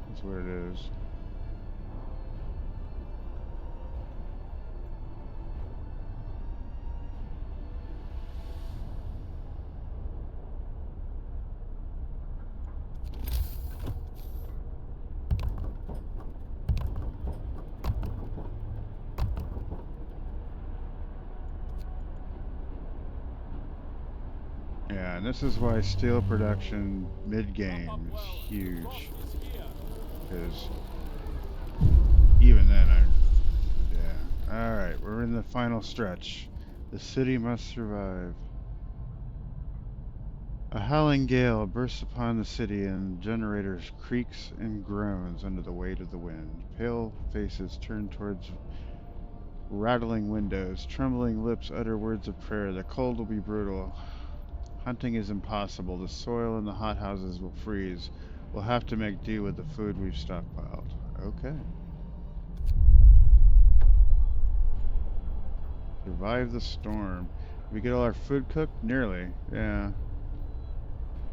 that's what it is. Yeah, and this is why steel production mid-game is huge. Because even then yeah. Alright, we're in the final stretch. The city must survive. A howling gale bursts upon the city and generators creaks and groans under the weight of the wind. Pale faces turn towards rattling windows. Trembling lips utter words of prayer. The cold will be brutal. Hunting is impossible. The soil in the hothouses will freeze. We'll have to make do with the food we've stockpiled. Okay. Survive the storm. Did we get all our food cooked? Nearly. Yeah.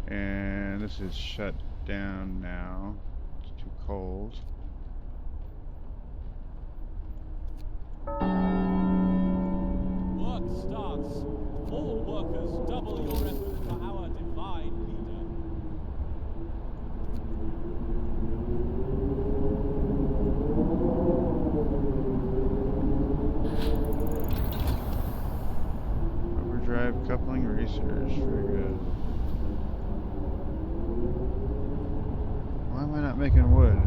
And this is shut down now. It's too cold. Work starts. All workers double your effort for our divine leader. Overdrive coupling research. Very good. Why am I not making wood?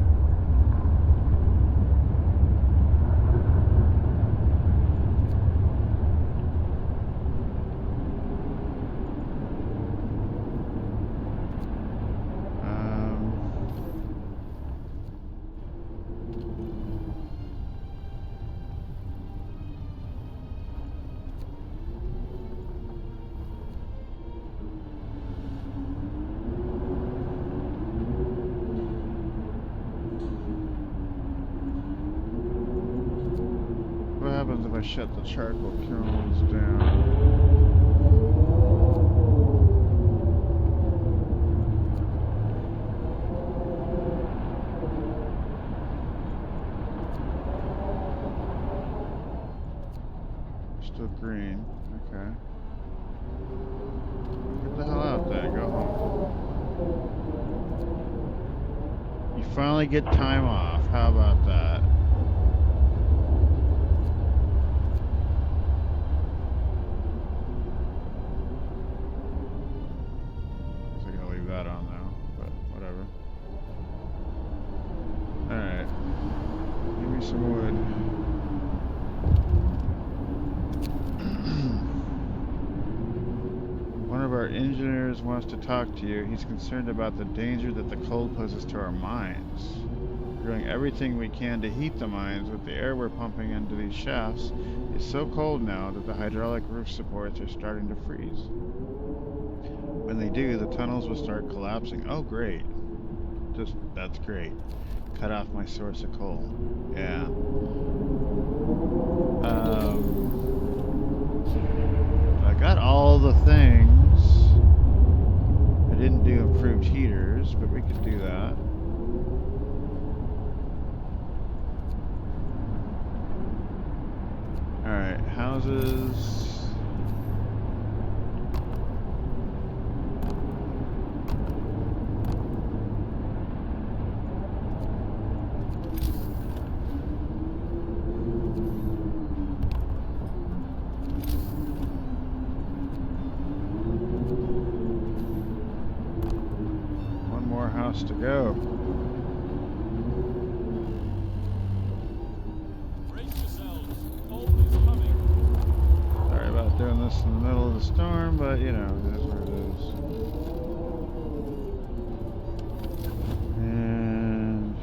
What happens if I shut the charcoal kilns down? Still green. Okay. Get the hell out there. Go home. You finally get time off. How about that? I gotta leave that on now, but whatever. Alright. Give me some wood. One of our engineers wants to talk to you. He's concerned about the danger that the cold poses to our mines. We're doing everything we can to heat the mines, but the air we're pumping into these shafts is so cold now that the hydraulic roof supports are starting to freeze. When they do, the tunnels will start collapsing. Oh, great. That's great. Cut off my source of coal. Yeah. I got all the things. I didn't do improved heaters, but we could do that. Alright, houses. house to go. Brace yourselves. Cold is coming. Sorry about doing this in the middle of the storm, but you know, it is what it is. And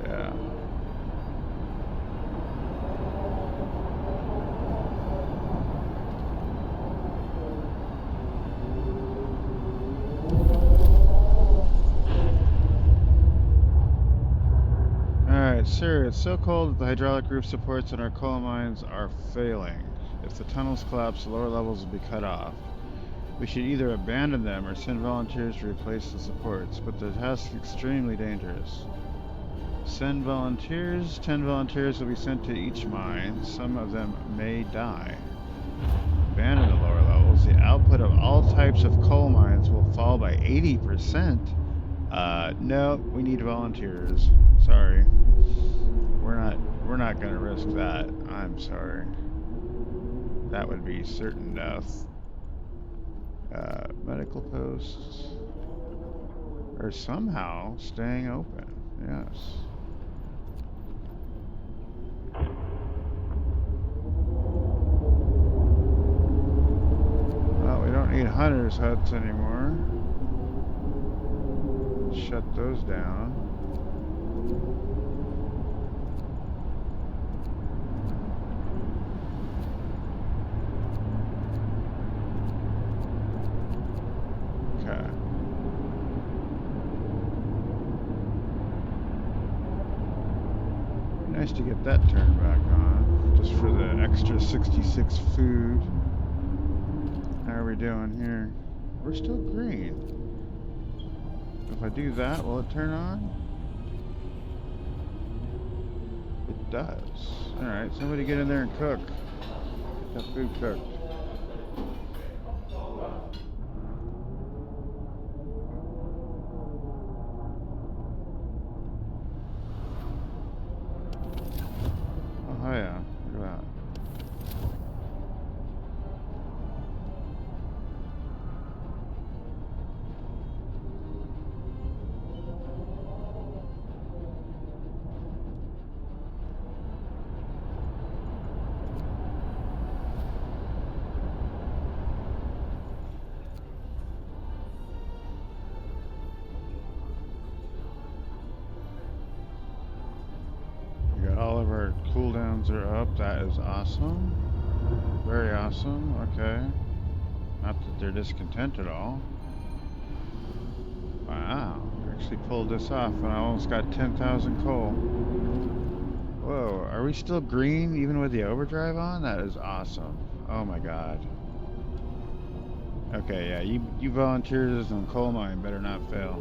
yeah. Alright, sir, it's so cold that the hydraulic roof supports in our coal mines are failing. If the tunnels collapse, the lower levels will be cut off. We should either abandon them or send volunteers to replace the supports, but the task is extremely dangerous. Send volunteers. 10 volunteers will be sent to each mine. Some of them may die. Abandon the lower levels. The output of all types of coal mines will fall by 80%. No, we need volunteers. Sorry. We're not gonna risk that. I'm sorry. That would be certain death. Medical posts are somehow staying open. Yes. Well, we don't need hunters' huts anymore. Shut those down. Okay. Nice to get that turned back on, just for the extra 66 food. How are we doing here? We're still green. If I do that, will it turn on? It does. Alright, somebody get in there and cook. Get that food cooked. Oh yeah, look at that. All of our cooldowns are up. That is awesome. Very awesome. Okay. Not that they're discontent at all. Wow. We actually pulled this off and I almost got 10,000 coal. Whoa. Are we still green even with the overdrive on? That is awesome. Oh my god. Okay, yeah. You volunteers in the coal mine better not fail.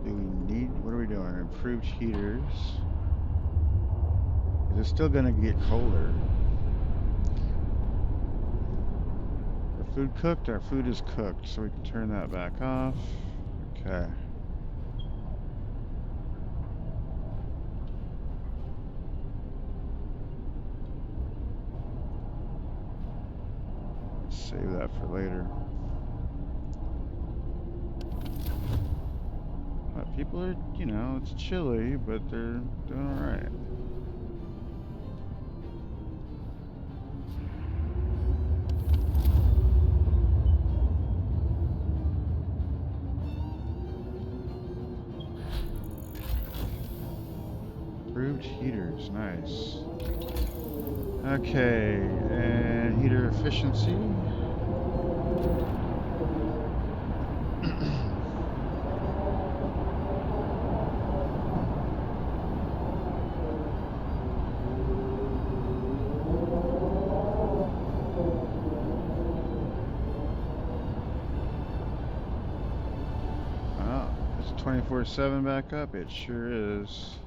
Do we need, what are we doing? Improved heaters. It's still gonna get colder. Our food cooked? Our food is cooked, so we can turn that back off. Okay. Save that for later. People are, you know, it's chilly, but they're doing alright. Improved heaters, nice. Okay, and heater efficiency. Wow, it's 24/7 back up. It sure is.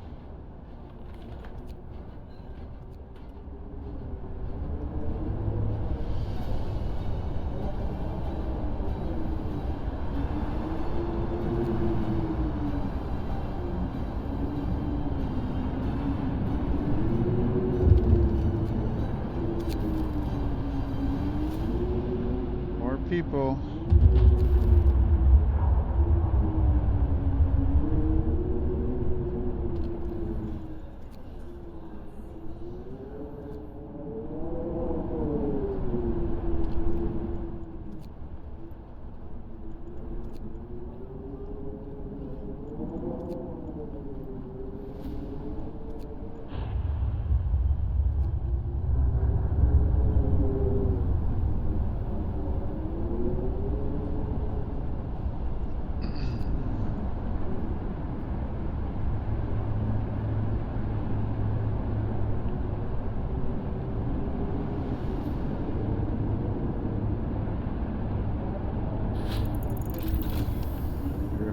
people.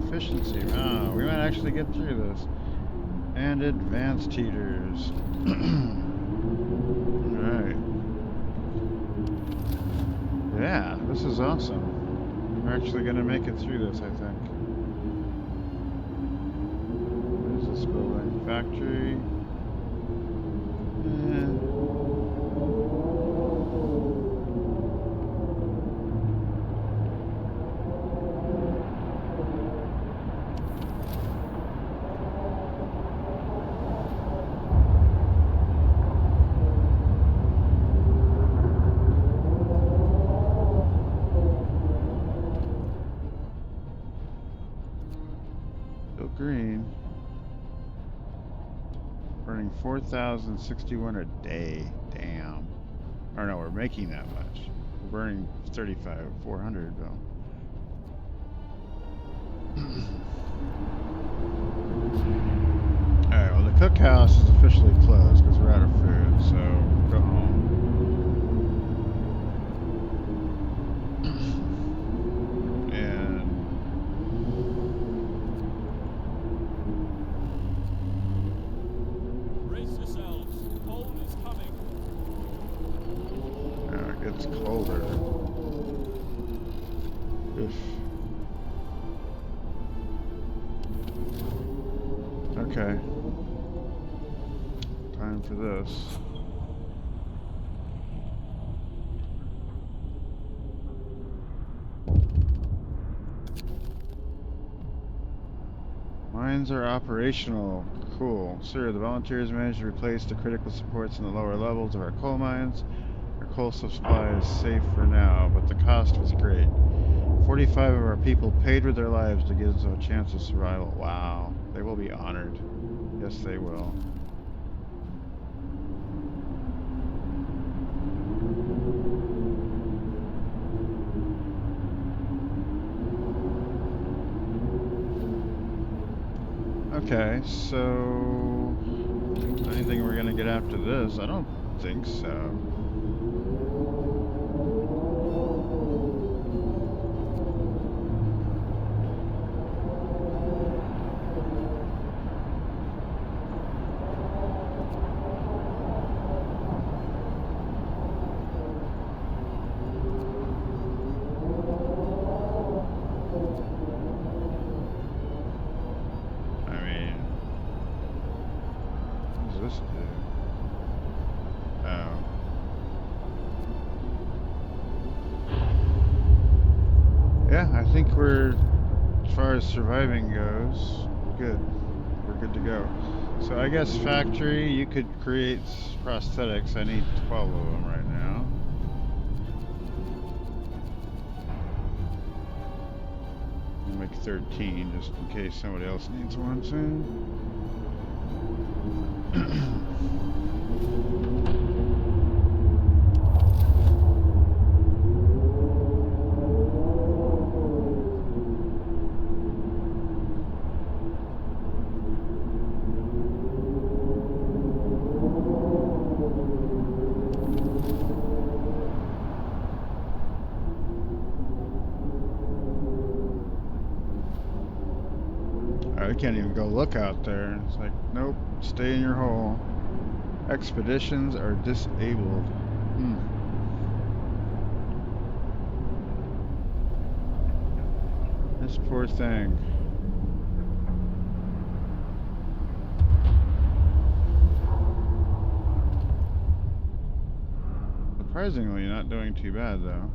Efficiency. Wow, we might actually get through this. And advanced heaters. Alright. Yeah, this is awesome. We're actually gonna make it through this, I think. What is this building? Factory. Green. Burning 4,061 a day. Damn. Or no, we're making that much. We're burning 400 though. Alright, well the cookhouse is officially closed because we're out of food, so go home. It's colder. Oof. Okay. Time for this. Mines are operational. Cool. Sir, the volunteers managed to replace the critical supports in the lower levels of our coal mines. Our coal supply is safe for now, but the cost was great. 45 of our people paid with their lives to give us a chance of survival. Wow. They will be honored. Yes, they will. Okay, so anything we're gonna get after this? I don't think so. Yeah, I think we're, as far as surviving goes, good. We're good to go. So I guess factory, you could create prosthetics. I need 12 of them right now. I'll make 13 just in case somebody else needs one soon. I can't even go look out there. It's like, nope, stay in your hole. Expeditions are disabled. This poor thing. Surprisingly, not doing too bad though.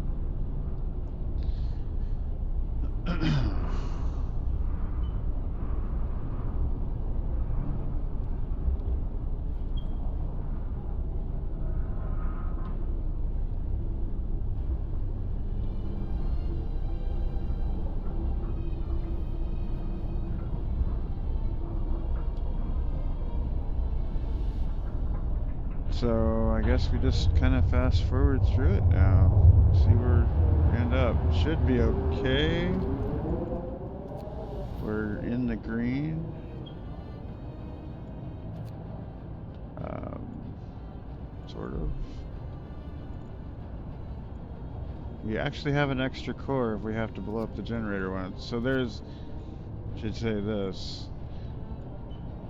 So I guess we just kind of fast forward through it now. See where we end up. Should be okay. We're in the green. Sort of. We actually have an extra core if we have to blow up the generator once. So there's, I should say this.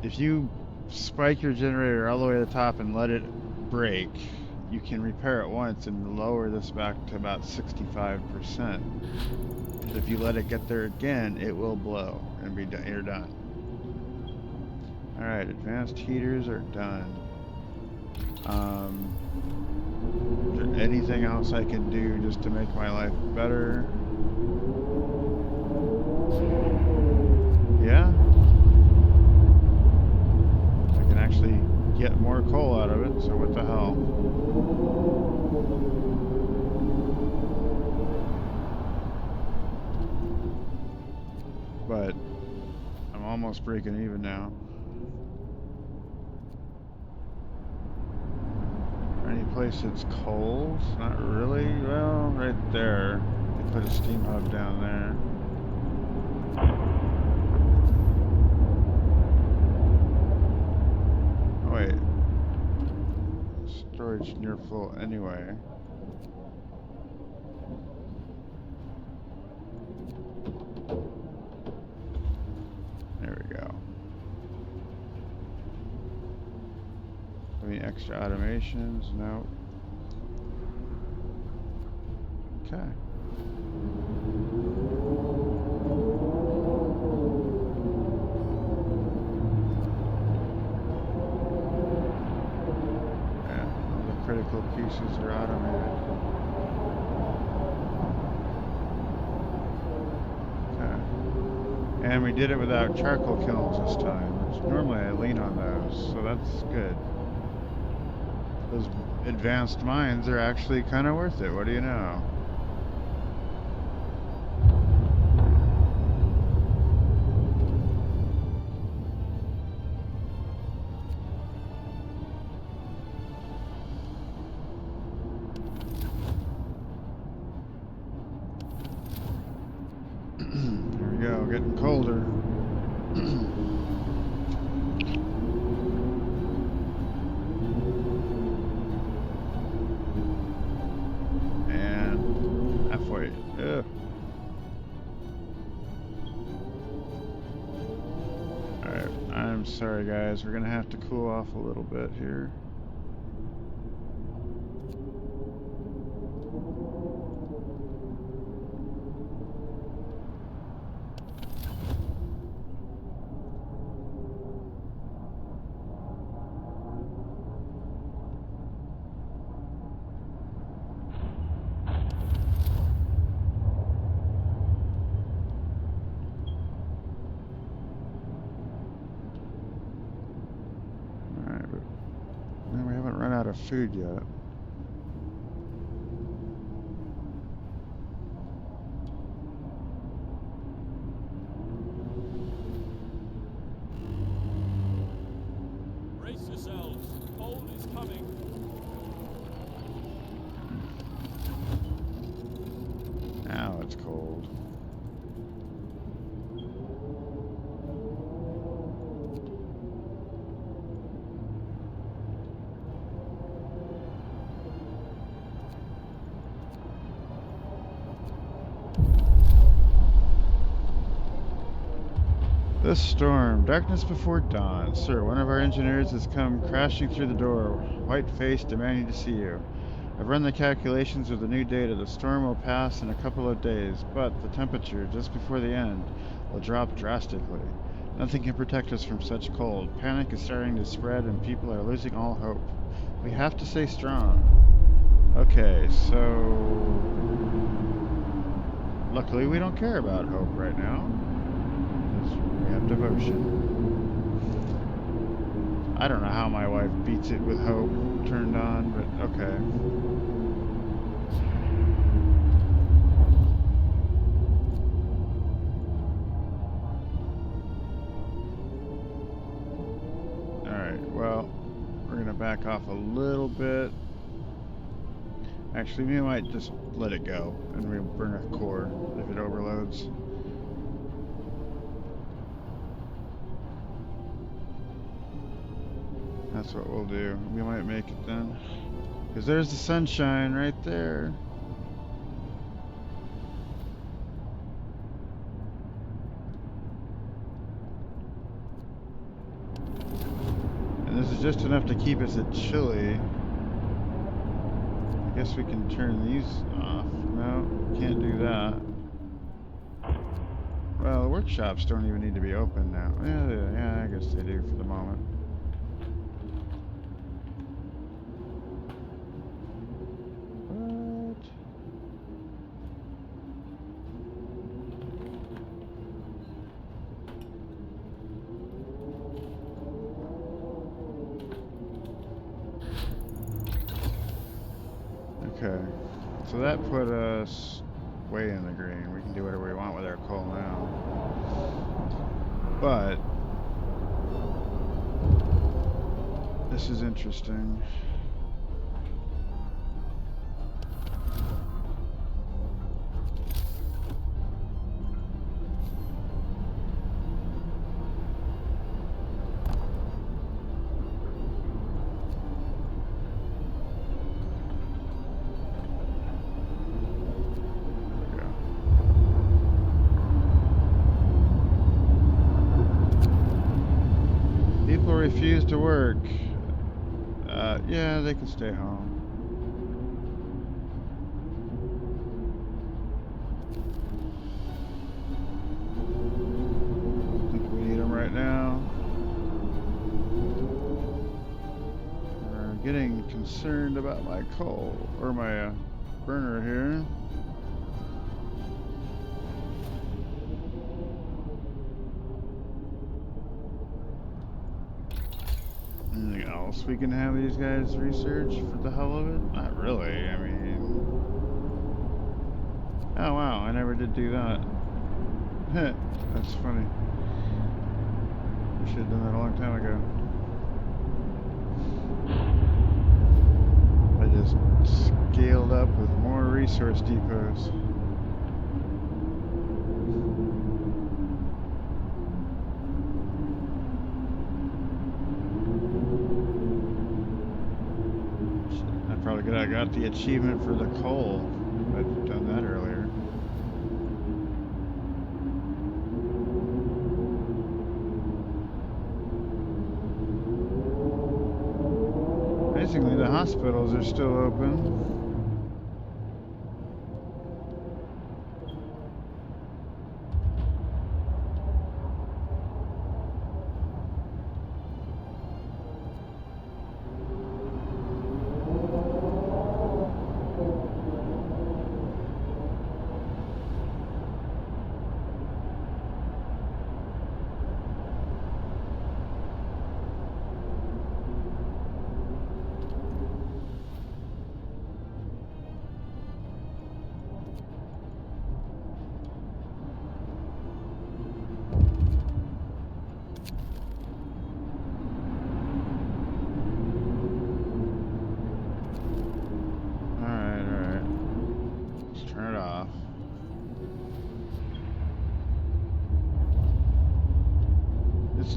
If you spike your generator all the way to the top and let it break, you can repair it once and lower this back to about 65%. If you let it get there again, it will blow and be done. You're done. Alright, advanced heaters are done. Is there anything else I can do just to make my life better? Yeah? I can actually get more coal out of it, so what the hell? But I'm almost breaking even now. Any place that's cold? Not really. Well, right there. They put a steam hub down there. Oh, wait. Storage near full anyway. There we go. Any extra automations? Nope. Okay. Yeah, all the critical pieces are automated. Okay. And we did it without charcoal kilns this time, which normally I lean on those, so that's good. Those advanced mines are actually kind of worth it. What do you know? There we go, getting colder. Ugh. Alright, I'm sorry guys, we're gonna have to cool off a little bit here. Food yet. Brace yourselves. Cold is coming. Now it's cold. This storm, darkness before dawn. Sir, one of our engineers has come crashing through the door, white-faced, demanding to see you. I've run the calculations with the new data. The storm will pass in a couple of days, but the temperature, just before the end, will drop drastically. Nothing can protect us from such cold. Panic is starting to spread and people are losing all hope. We have to stay strong. Okay, so... Luckily, we don't care about hope right now, because we have devotion. I don't know how my wife beats it with hope turned on, but okay. Alright, well, we're going to back off a little bit. Actually, we might just let it go, and we'll bring a core if it overloads. That's what we'll do. We might make it then. Because there's the sunshine right there. And this is just enough to keep us at chilly. I guess we can turn these off. No, can't do that. Well, the workshops don't even need to be open now. Yeah, I guess they do for the moment. Okay, so that put us way in the green. We can do whatever we want with our coal now. But this is interesting. Refuse to work. Yeah, they can stay home. I think we need them right now. We're getting concerned about my coal, or my burner here. Anything else we can have these guys research for the hell of it? Not really, I mean... Oh wow, I never did do that. That's funny. I should have done that a long time ago. I just scaled up with more resource depots. I got the achievement for the coal. I'd done that earlier. Amazingly, the hospitals are still open.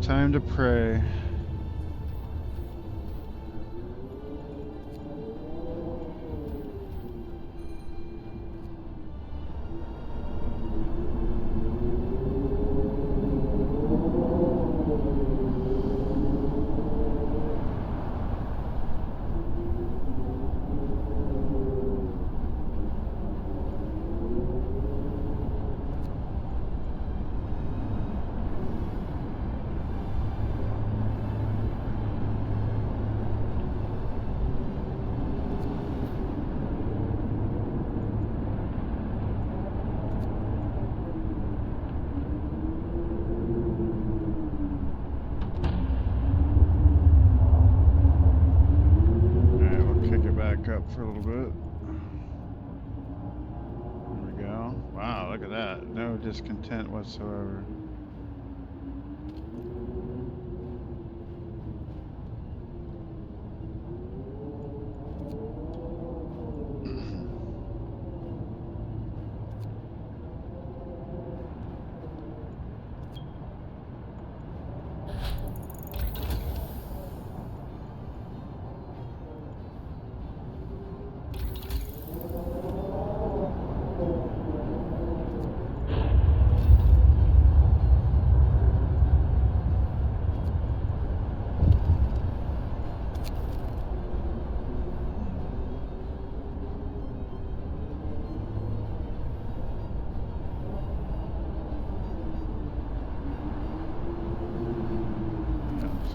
Time to pray. back up for a little bit. There we go. Wow, look at that. No discontent whatsoever.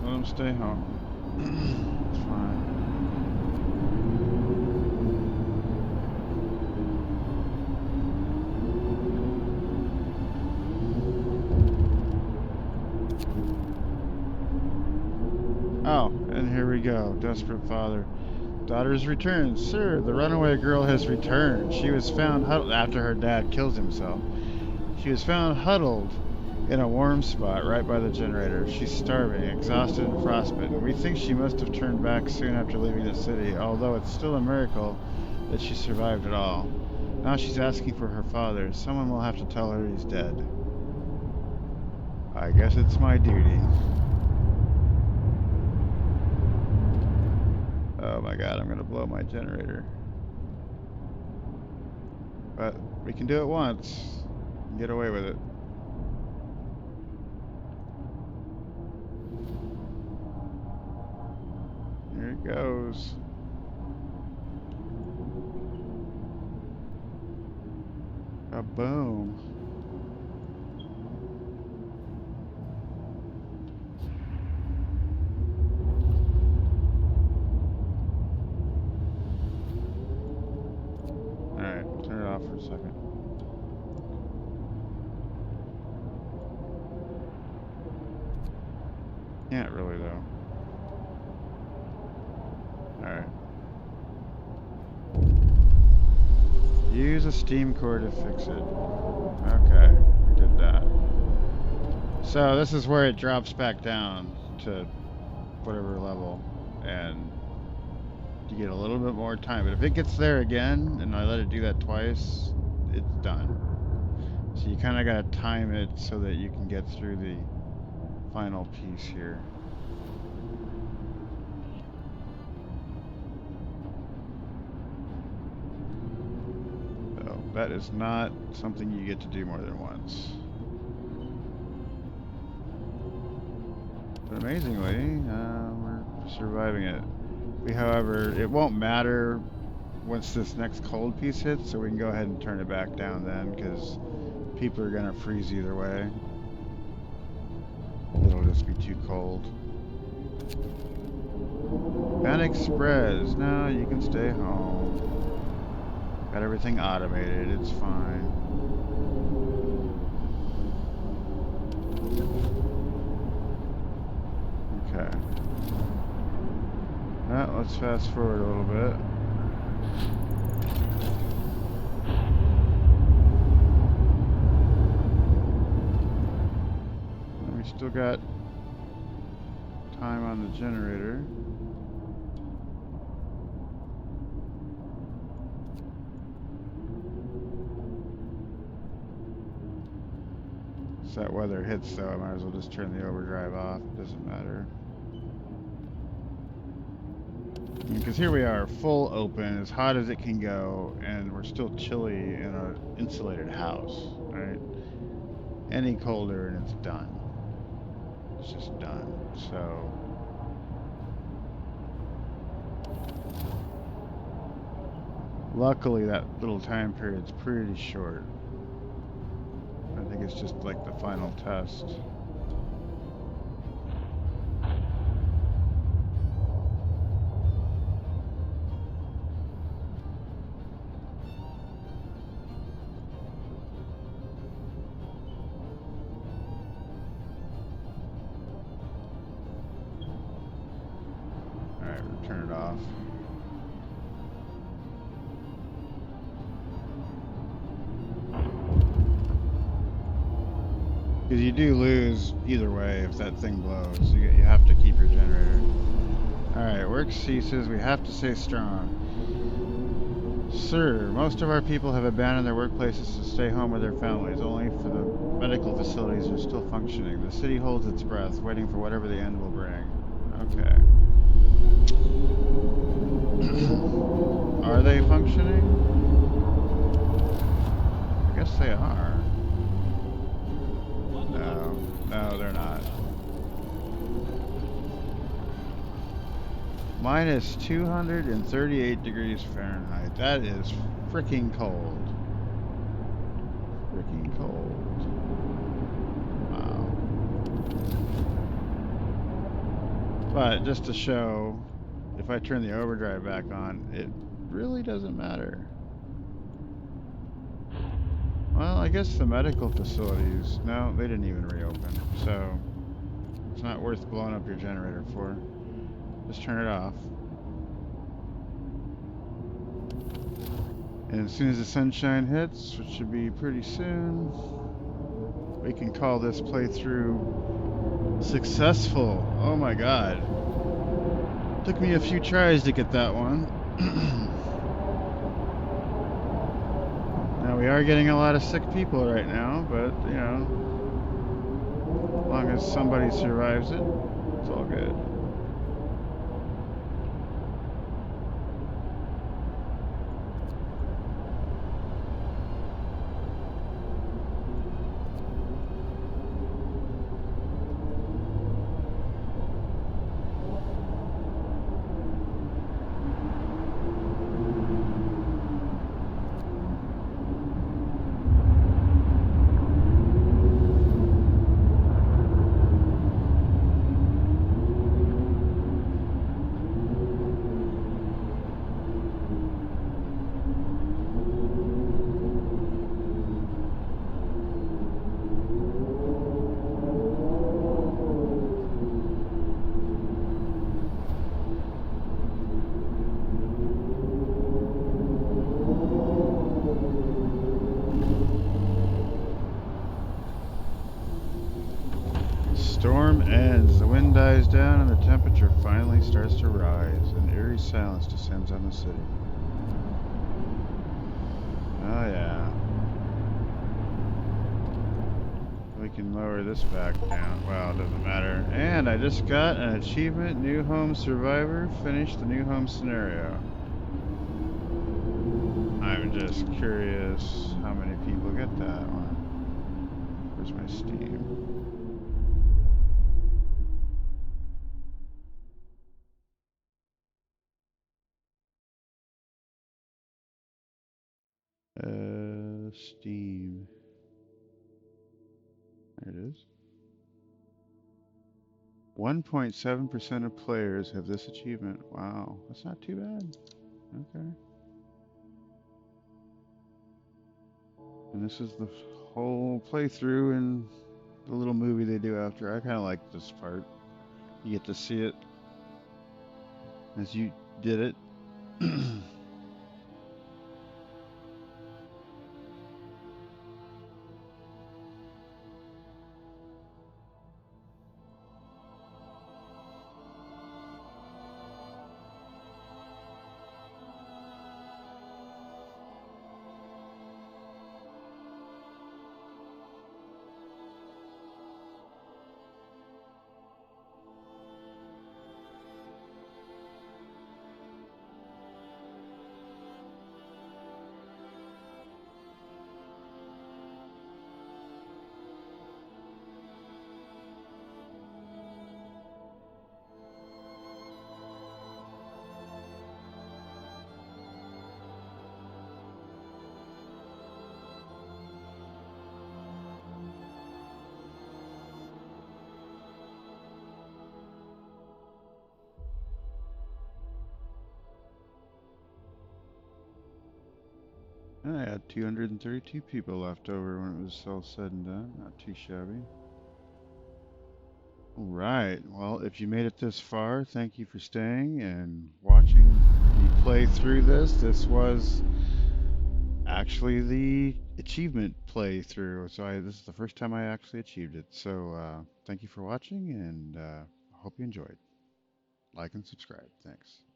Let him stay home. It's fine. Oh, and here we go. Desperate father. Daughter's returned. Sir, the runaway girl has returned. She was found huddled after her dad kills himself. She was found huddled in a warm spot right by the generator. She's starving, exhausted, and frostbitten. We think she must have turned back soon after leaving the city, although it's still a miracle that she survived at all. Now she's asking for her father. Someone will have to tell her he's dead. I guess it's my duty. Oh my god, I'm gonna blow my generator. But we can do it once and get away with it. Here it goes. Kaboom. Alright, turn it off for a second. Can't really though. Alright. Use a steam core to fix it. Okay, we did that. So this is where it drops back down to whatever level, and you get a little bit more time. But if it gets there again, and I let it do that twice, it's done. So you kind of got to time it so that you can get through the final piece here. So that is not something you get to do more than once. But amazingly, we're surviving it. However, it won't matter once this next cold piece hits, so we can go ahead and turn it back down then, because people are gonna freeze either way. It'll just be too cold. Panic spreads. No, you can stay home. Got everything automated. It's fine. Okay. Now, let's fast forward a little bit. And we still got time on the generator. If that weather hits though, I might as well just turn the overdrive off. It doesn't matter. Because here we are, full open, as hot as it can go, and we're still chilly in an insulated house, right? Any colder and it's done. It's just done. So luckily that little time period's pretty short. I think it's just like the final test. Alright, we'll turn it off. Because you do lose either way if that thing blows. You have to keep your generator. Alright, work ceases. We have to stay strong. Sir, most of our people have abandoned their workplaces to stay home with their families. Only for the medical facilities are still functioning. The city holds its breath, waiting for whatever the end will bring. Okay. Are they functioning? I guess they are. No, they're not. Minus 238 degrees Fahrenheit. That is freaking cold. Freaking cold. Wow. But just to show, if I turn the overdrive back on, it really doesn't matter. Well, I guess the medical facilities, no, they didn't even reopen, so it's not worth blowing up your generator for. Just turn it off. And as soon as the sunshine hits, which should be pretty soon, we can call this playthrough successful. Oh my god. Took me a few tries to get that one. Now we are getting a lot of sick people right now, but you know, as long as somebody survives it, it's all good. Storm ends, the wind dies down, and the temperature finally starts to rise. An eerie silence descends on the city. Oh yeah. We can lower this back down. Well, it doesn't matter. And I just got an achievement, New Home Survivor. Finish the New Home scenario. I'm just curious how many people get that one. Where's my Steam? Steam. There it is. 1.7% of players have this achievement. Wow, that's not too bad. Okay. And this is the whole playthrough and the little movie they do after. I kind of like this part. You get to see it as you did it. I had 232 people left over when it was all said and done. Not too shabby. Alright, well, if you made it this far, thank you for staying and watching me play through this. This was actually the achievement playthrough. So this is the first time I actually achieved it. So thank you for watching, and I hope you enjoyed. Like and subscribe. Thanks.